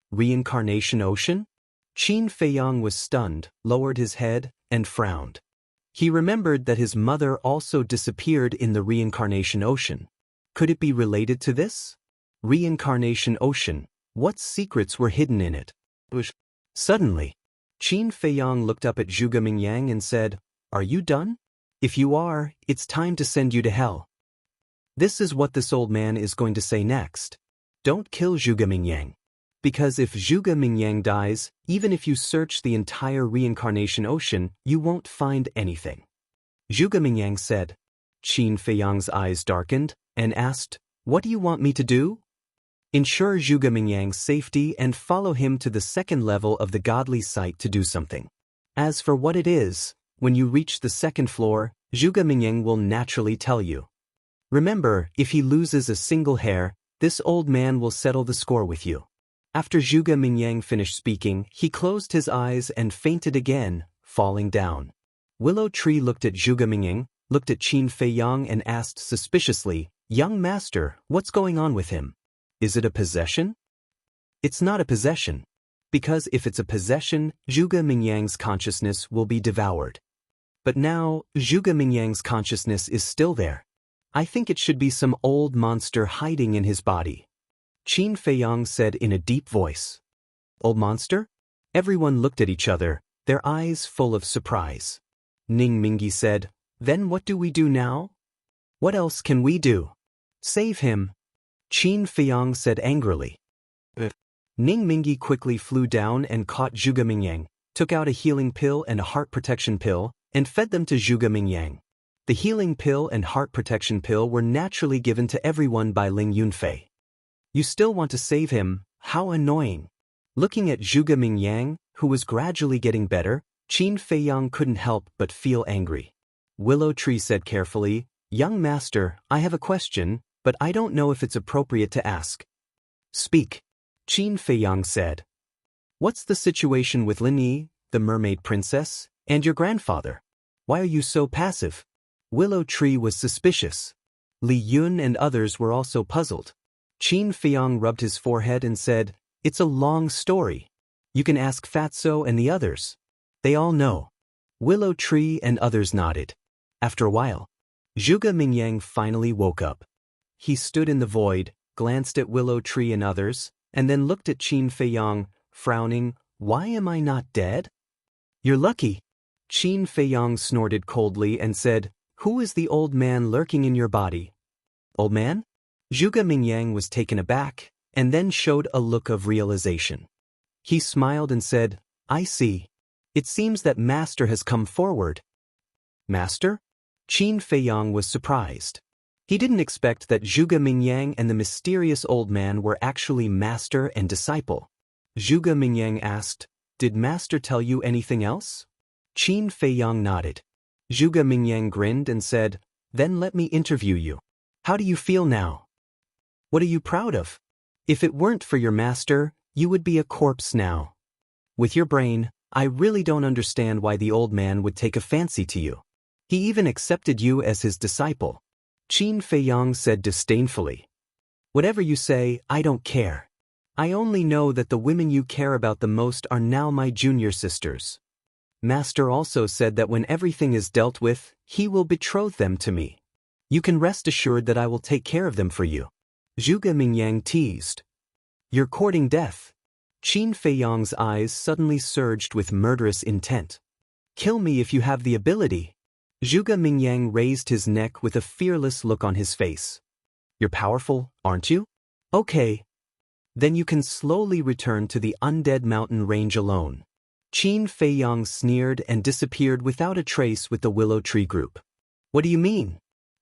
"Reincarnation ocean?" Qin Feiyang was stunned, lowered his head, and frowned. He remembered that his mother also disappeared in the reincarnation ocean. Could it be related to this? Reincarnation ocean, what secrets were hidden in it? Suddenly, Qin Feiyang looked up at Zhuge Mingyang and said, "Are you done? If you are, it's time to send you to hell." This is what this old man is going to say next. Don't kill Zhuge Mingyang. Because if Zhuge Mingyang dies, even if you search the entire reincarnation ocean, you won't find anything. Zhuge Mingyang said. Qin Feiyang's eyes darkened and asked, "What do you want me to do?" "Ensure Zhuge Mingyang's safety and follow him to the second level of the godly site to do something. As for what it is, when you reach the second floor, Zhuge Mingyang will naturally tell you. Remember, if he loses a single hair, this old man will settle the score with you." After Zhuge Mingyang finished speaking, he closed his eyes and fainted again, falling down. Willow Tree looked at Zhuge Mingyang, looked at Qin Feiyang and asked suspiciously, "Young master, what's going on with him? Is it a possession?" "It's not a possession. Because if it's a possession, Zhuge Mingyang's consciousness will be devoured. But now, Zhuge Mingyang's consciousness is still there. I think it should be some old monster hiding in his body." Qin Feiyang said in a deep voice. "Old monster?" Everyone looked at each other, their eyes full of surprise. Ning Mingi said, "Then what do we do now?" "What else can we do?" "Save him," Qin Feiyang said angrily. Ning Mingi quickly flew down and caught Zhuge Mingyang, took out a healing pill and a heart protection pill, and fed them to Zhuge Mingyang. The healing pill and heart protection pill were naturally given to everyone by Ling Yunfei. "You still want to save him? How annoying. Looking at Zhuge Mingyang, who was gradually getting better, Qin Feiyang couldn't help but feel angry. Willow Tree said carefully, "Young master, I have a question, but I don't know if it's appropriate to ask." "Speak," Qin Feiyang said. "What's the situation with Lin Yi, the mermaid princess, and your grandfather? Why are you so passive?" Willow Tree was suspicious. Li Yun and others were also puzzled. Qin Feiyang rubbed his forehead and said, "It's a long story. You can ask Fatso and the others. They all know." Willow Tree and others nodded. After a while, Zhuge Mingyang finally woke up. He stood in the void, glanced at Willow Tree and others, and then looked at Qin Feiyang, frowning. "Why am I not dead?" "You're lucky." Qin Feiyang snorted coldly and said, "Who is the old man lurking in your body?" "Old man?" Zhuge Mingyang was taken aback, and then showed a look of realization. He smiled and said, "I see. It seems that Master has come forward." "Master?" Qin Feiyang was surprised. He didn't expect that Zhuge Mingyang and the mysterious old man were actually master and disciple. Zhuge Mingyang asked, "Did Master tell you anything else?" Qin Feiyang nodded. Zhuge Mingyang grinned and said, "Then let me interview you. How do you feel now? What are you proud of? If it weren't for your master, you would be a corpse now. With your brain, I really don't understand why the old man would take a fancy to you. He even accepted you as his disciple." Qin Feiyang said disdainfully, "Whatever you say, I don't care. I only know that the women you care about the most are now my junior sisters. Master also said that when everything is dealt with, he will betroth them to me. You can rest assured that I will take care of them for you." Zhuge Mingyang teased, "You're courting death." Qin Feiyang's eyes suddenly surged with murderous intent. "Kill me if you have the ability." Zhuge Mingyang raised his neck with a fearless look on his face. "You're powerful, aren't you? Okay. Then you can slowly return to the undead mountain range alone." Qin Feiyang sneered and disappeared without a trace with the Willow Tree group. "What do you mean?"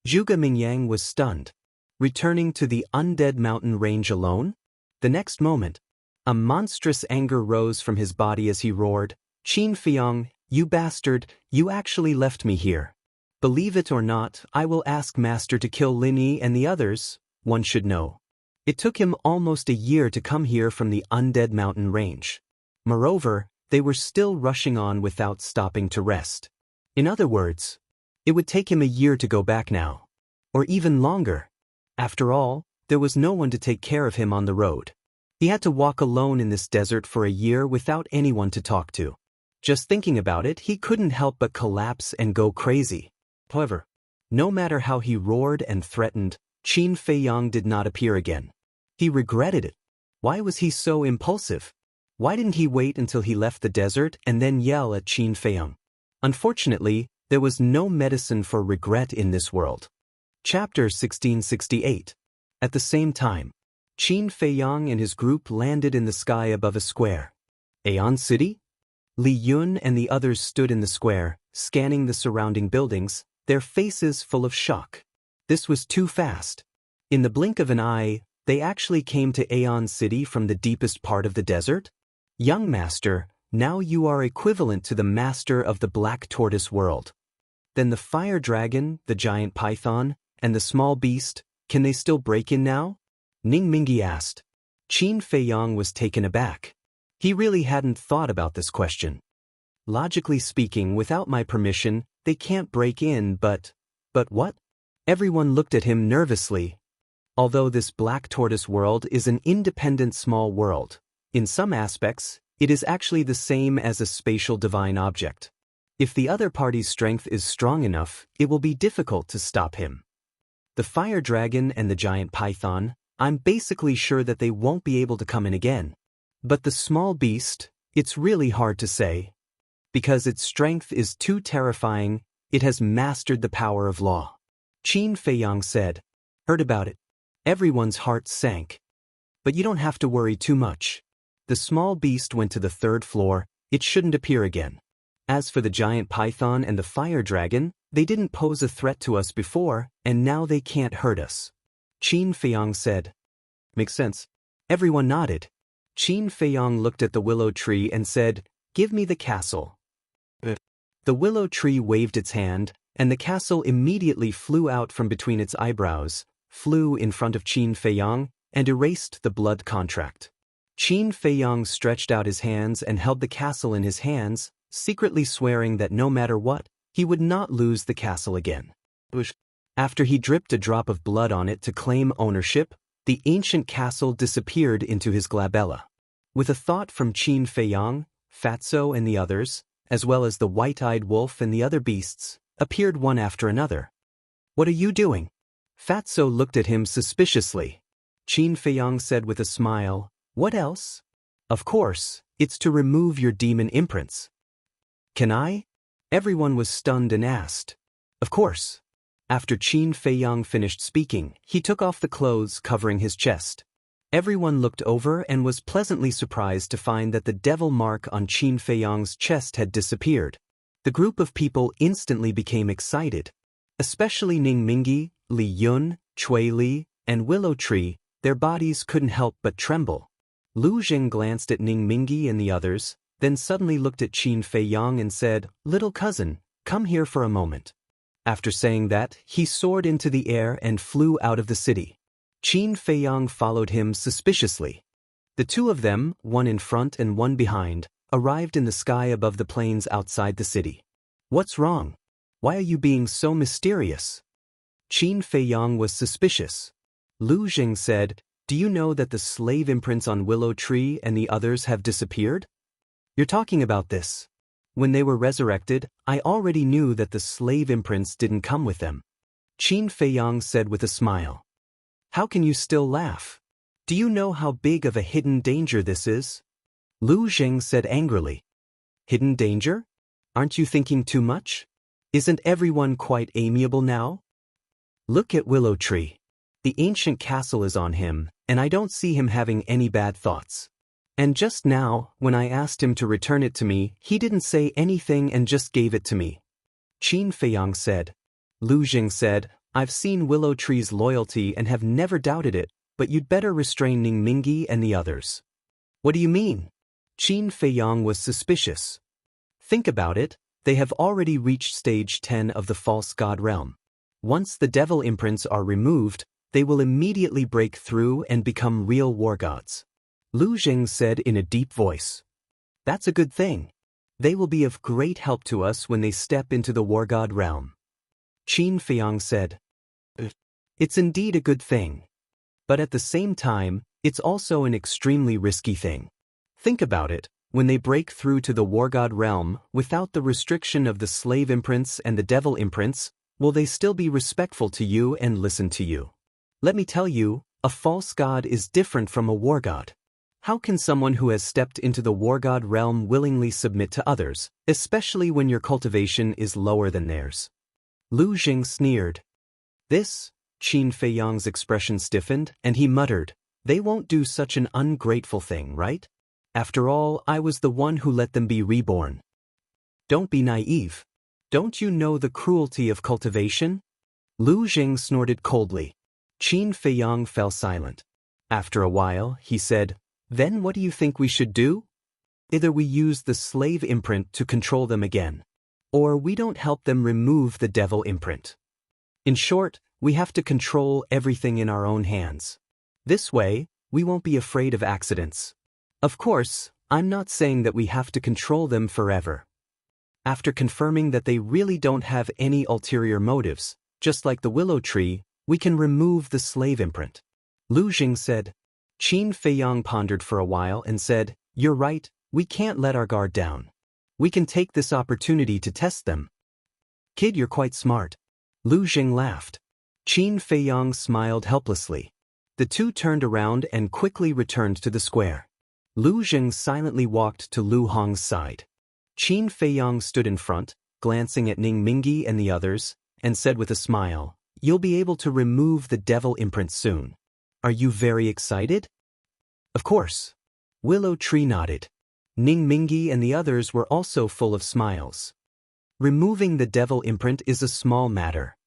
Zhuge Mingyang was stunned. "Returning to the undead mountain range alone?" The next moment, a monstrous anger rose from his body as he roared, "Qin Feiyang, you bastard, you actually left me here. Believe it or not, I will ask Master to kill Lin Yi and the others, one should know. It took him almost a year to come here from the undead mountain range. Moreover, they were still rushing on without stopping to rest. In other words, it would take him a year to go back now. Or even longer. After all, there was no one to take care of him on the road. He had to walk alone in this desert for a year without anyone to talk to. Just thinking about it, he couldn't help but collapse and go crazy. However, no matter how he roared and threatened, Qin Feiyang did not appear again. He regretted it. Why was he so impulsive? Why didn't he wait until he left the desert and then yell at Qin Feiyang? Unfortunately, there was no medicine for regret in this world. Chapter 1668. At the same time, Qin Feiyang and his group landed in the sky above a square. Aeon City? Li Yun and the others stood in the square, scanning the surrounding buildings, their faces full of shock. This was too fast. In the blink of an eye, they actually came to Aeon City from the deepest part of the desert? Young master, now you are equivalent to the master of the Black Tortoise world. Then the fire dragon, the giant python, and the small beast, can they still break in now? Ning Mingi asked. Qin Feiyang was taken aback. He really hadn't thought about this question. Logically speaking, without my permission, they can't break in, but what? Everyone looked at him nervously. Although this Black Tortoise world is an independent small world, in some aspects, it is actually the same as a spatial divine object. If the other party's strength is strong enough, it will be difficult to stop him. The fire dragon and the giant python, I'm basically sure that they won't be able to come in again. But the small beast, it's really hard to say. Because its strength is too terrifying, it has mastered the power of law. Qin Feiyang said. Heard about it. Everyone's heart sank. But you don't have to worry too much. The small beast went to the third floor, it shouldn't appear again. As for the giant python and the fire dragon, they didn't pose a threat to us before, and now they can't hurt us. Qin Feiyang said. Makes sense. Everyone nodded. Qin Feiyong looked at the willow tree and said, "Give me the castle." The willow tree waved its hand, and the castle immediately flew out from between its eyebrows, flew in front of Qin Feiyong, and erased the blood contract. Qin Feiyong stretched out his hands and held the castle in his hands, secretly swearing that no matter what, he would not lose the castle again. After he dripped a drop of blood on it to claim ownership, the ancient castle disappeared into his glabella. With a thought from Qin Feiyong, Fatso and the others, as well as the white-eyed wolf and the other beasts, appeared one after another. "What are you doing?" Fatso looked at him suspiciously. Qin Feiyong said with a smile, "What else? Of course, it's to remove your demon imprints." "Can I?" Everyone was stunned and asked. "Of course." After Qin Feiyong finished speaking, he took off the clothes covering his chest. Everyone looked over and was pleasantly surprised to find that the devil mark on Qin Feiyong's chest had disappeared. The group of people instantly became excited. Especially Ning Mingi, Li Yun, Chui Li, and Willow Tree, their bodies couldn't help but tremble. Lu Jing glanced at Ning Mingi and the others, then suddenly looked at Qin Feiyong and said, "Little cousin, come here for a moment." After saying that, he soared into the air and flew out of the city. Qin Feiyong followed him suspiciously. The two of them, one in front and one behind, arrived in the sky above the plains outside the city. "What's wrong? Why are you being so mysterious?" Qin Feiyong was suspicious. Lu Jing said, "Do you know that the slave imprints on Willow Tree and the others have disappeared?" "You're talking about this. When they were resurrected, I already knew that the slave imprints didn't come with them." Qin Feiyong said with a smile. "How can you still laugh? Do you know how big of a hidden danger this is?" Lu Jing said angrily. "Hidden danger? Aren't you thinking too much? Isn't everyone quite amiable now? Look at Willow Tree. The ancient castle is on him, and I don't see him having any bad thoughts. And just now, when I asked him to return it to me, he didn't say anything and just gave it to me." Qin Feiyong said. Lu Jing said, "I've seen Willow Tree's loyalty and have never doubted it, but you'd better restrain Ning Mingi and the others." "What do you mean?" Qin Feiyong was suspicious. "Think about it, they have already reached stage 10 of the false god realm. Once the devil imprints are removed, they will immediately break through and become real war gods." Lu Jing said in a deep voice. "That's a good thing. They will be of great help to us when they step into the war god realm." Qin Feiyong said, "It's indeed a good thing. But at the same time, it's also an extremely risky thing. Think about it, when they break through to the war god realm, without the restriction of the slave imprints and the devil imprints, will they still be respectful to you and listen to you? Let me tell you, a false god is different from a war god. How can someone who has stepped into the war god realm willingly submit to others, especially when your cultivation is lower than theirs?" Lu Jing sneered. "This?" Qin Feiyong's expression stiffened, and he muttered, "They won't do such an ungrateful thing, right? After all, I was the one who let them be reborn. Don't be naive. Don't you know the cruelty of cultivation?" Lu Jing snorted coldly. Qin Feiyong fell silent. After a while, he said, "Then what do you think we should do? Either we use the slave imprint to control them again, or we don't help them remove the devil imprint. In short, we have to control everything in our own hands. This way, we won't be afraid of accidents. Of course, I'm not saying that we have to control them forever. After confirming that they really don't have any ulterior motives, just like the willow tree, we can remove the slave imprint." Lu Jing said. Qin Feiyong pondered for a while and said, "You're right, we can't let our guard down. We can take this opportunity to test them." "Kid, you're quite smart." Lu Jing laughed. Qin Feiyong smiled helplessly. The two turned around and quickly returned to the square. Lu Jing silently walked to Lu Hong's side. Qin Feiyong stood in front, glancing at Ning Mingi and the others, and said with a smile, "You'll be able to remove the devil imprint soon. Are you very excited?" "Of course." Willow Tree nodded. Ning Mingi and the others were also full of smiles. "Removing the devil imprint is a small matter.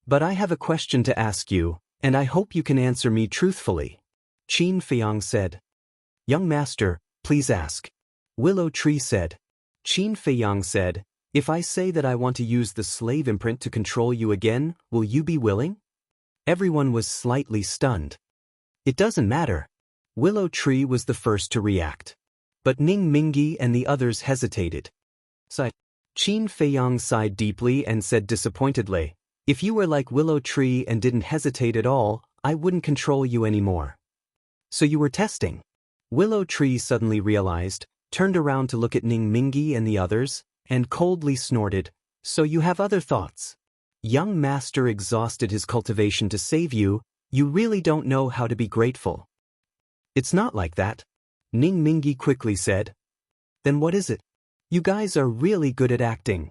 But I have a question to ask you, and I hope you can answer me truthfully," Qin Feiyong said. Young master, please ask. Willow Tree said. Qin Feiyang said, if I say that I want to use the slave imprint to control you again, will you be willing? Everyone was slightly stunned. It doesn't matter. Willow Tree was the first to react. But Ning Mingi and the others hesitated. Qin Feiyang sighed deeply and said disappointedly, if you were like Willow Tree and didn't hesitate at all, I wouldn't control you anymore. So you were testing. Willow Tree suddenly realized, turned around to look at Ning Mingi and the others, and coldly snorted, so you have other thoughts. Young master exhausted his cultivation to save you, you really don't know how to be grateful. It's not like that. Ning Mingi quickly said. Then what is it? You guys are really good at acting.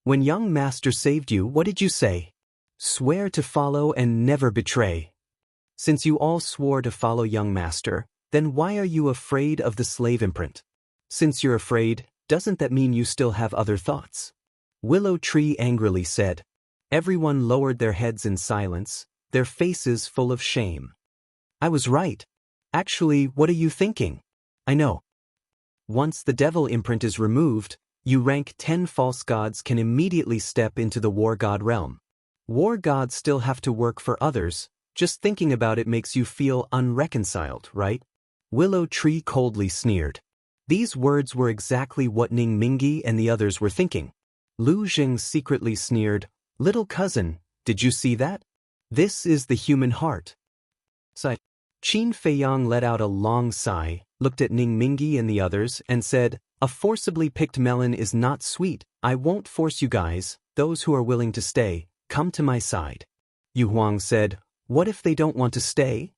When young master saved you, what did you say? Swear to follow and never betray. Since you all swore to follow young master, then why are you afraid of the slave imprint? Since you're afraid, doesn't that mean you still have other thoughts? Willow Tree angrily said. Everyone lowered their heads in silence, their faces full of shame. I was right. Actually, what are you thinking? I know. Once the devil imprint is removed, you rank 10 false gods can immediately step into the war god realm. War gods still have to work for others, just thinking about it makes you feel unreconciled, right? Willow Tree coldly sneered. These words were exactly what Ning Mingi and the others were thinking. Lu Jing secretly sneered, little cousin, did you see that? This is the human heart. Qin Feiyang let out a long sigh, looked at Ning Mingi and the others, and said, a forcibly picked melon is not sweet, I won't force you guys, those who are willing to stay, come to my side. Yu Huang said, what if they don't want to stay?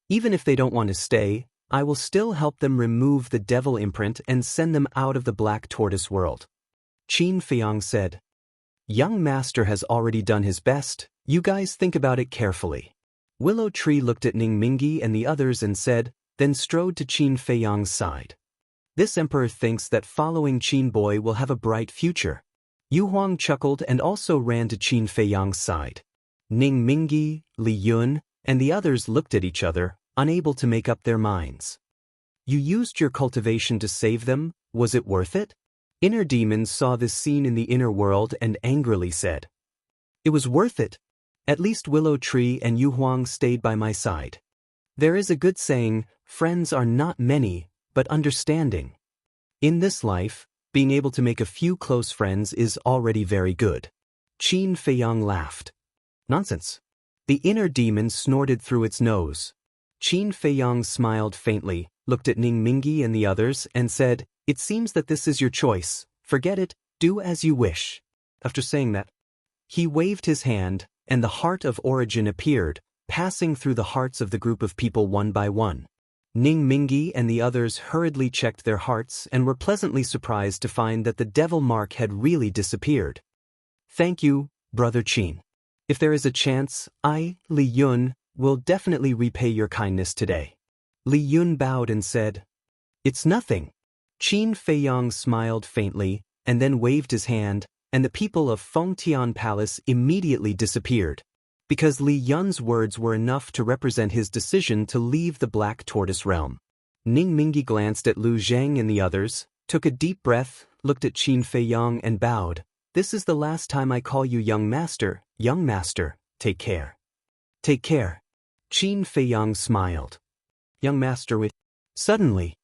Even if they don't want to stay, I will still help them remove the devil imprint and send them out of the black tortoise world. Qin Feiyang said, young master has already done his best, you guys think about it carefully. Willow Tree looked at Ning Mingi and the others and said, then strode to Qin Feiyang's side. This emperor thinks that following Qin Boy will have a bright future. Yu Huang chuckled and also ran to Qin Feiyang's side. Ning Mingi, Li Yun, and the others looked at each other, unable to make up their minds. You used your cultivation to save them, was it worth it? Inner demons saw this scene in the inner world and angrily said, it was worth it. At least Willow Tree and Yu Huang stayed by my side. There is a good saying, friends are not many, but understanding. In this life, being able to make a few close friends is already very good. Qin Feiyang laughed. Nonsense. The inner demon snorted through its nose. Qin Feiyang smiled faintly, looked at Ning Mingi and the others, and said, it seems that this is your choice, forget it, do as you wish. After saying that, he waved his hand, and the heart of origin appeared, passing through the hearts of the group of people one by one. Ning Mingi and the others hurriedly checked their hearts and were pleasantly surprised to find that the devil mark had really disappeared. Thank you, Brother Qin. If there is a chance, I, Li Yun, will definitely repay your kindness today. Li Yun bowed and said, it's nothing. Qin Feiyang smiled faintly, and then waved his hand, and the people of Fengtian Palace immediately disappeared, because Li Yun's words were enough to represent his decision to leave the Black Tortoise realm. Ning Mingi glanced at Lu Zhang and the others, took a deep breath, looked at Qin Feiyang and bowed. This is the last time I call you young master, take care. Take care. Qin Feiyang smiled. Young master with... Suddenly,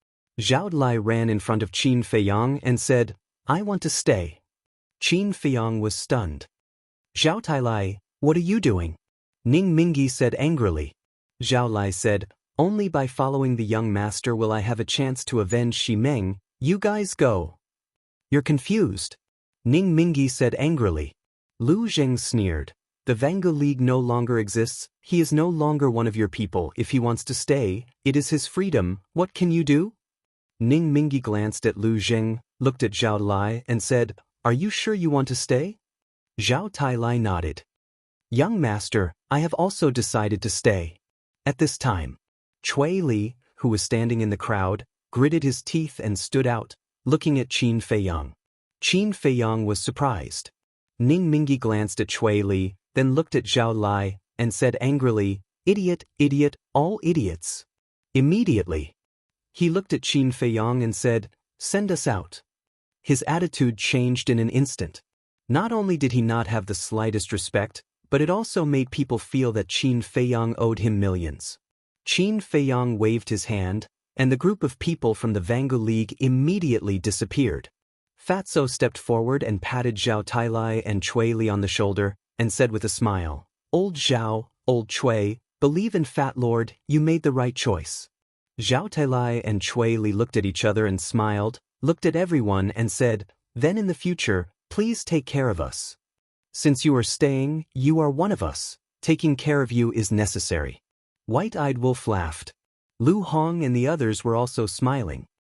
Zhao Lai ran in front of Qin Feiyang and said, I want to stay. Qin Feiyang was stunned. Zhao Tailai, what are you doing? Ning Mingi said angrily. Zhao Lai said, only by following the young master will I have a chance to avenge Xi Meng, you guys go. You're confused. Ning Mingi said angrily. Lu Zheng sneered. The Vangu League no longer exists, he is no longer one of your people. If he wants to stay, it is his freedom, what can you do? Ning Mingi glanced at Lu Zheng, looked at Zhao Lai and said, are you sure you want to stay? Zhao Tailai nodded. Young master, I have also decided to stay. At this time, Chui Li, who was standing in the crowd, gritted his teeth and stood out, looking at Qin Feiyang. Qin Feiyang was surprised. Ning Mingi glanced at Chui Li, then looked at Zhao Lai, and said angrily, idiot, idiot, all idiots. Immediately, He looked at Qin Feiyang and said, "Send us out." His attitude changed in an instant. Not only did he not have the slightest respect, but it also made people feel that Qin Feiyang owed him millions. Qin Feiyang waved his hand, and the group of people from the Vangu League immediately disappeared. Fatso stepped forward and patted Zhao Tailai and Chui Li on the shoulder, and said with a smile, "Old Zhao, old Chui, believe in Fat Lord, you made the right choice." Zhao Tailai and Chui Li looked at each other and smiled, looked at everyone and said, "Then in the future, please take care of us. Since you are staying, you are one of us. Taking care of you is necessary." White-Eyed Wolf laughed. Lu Hong and the others were also smiling.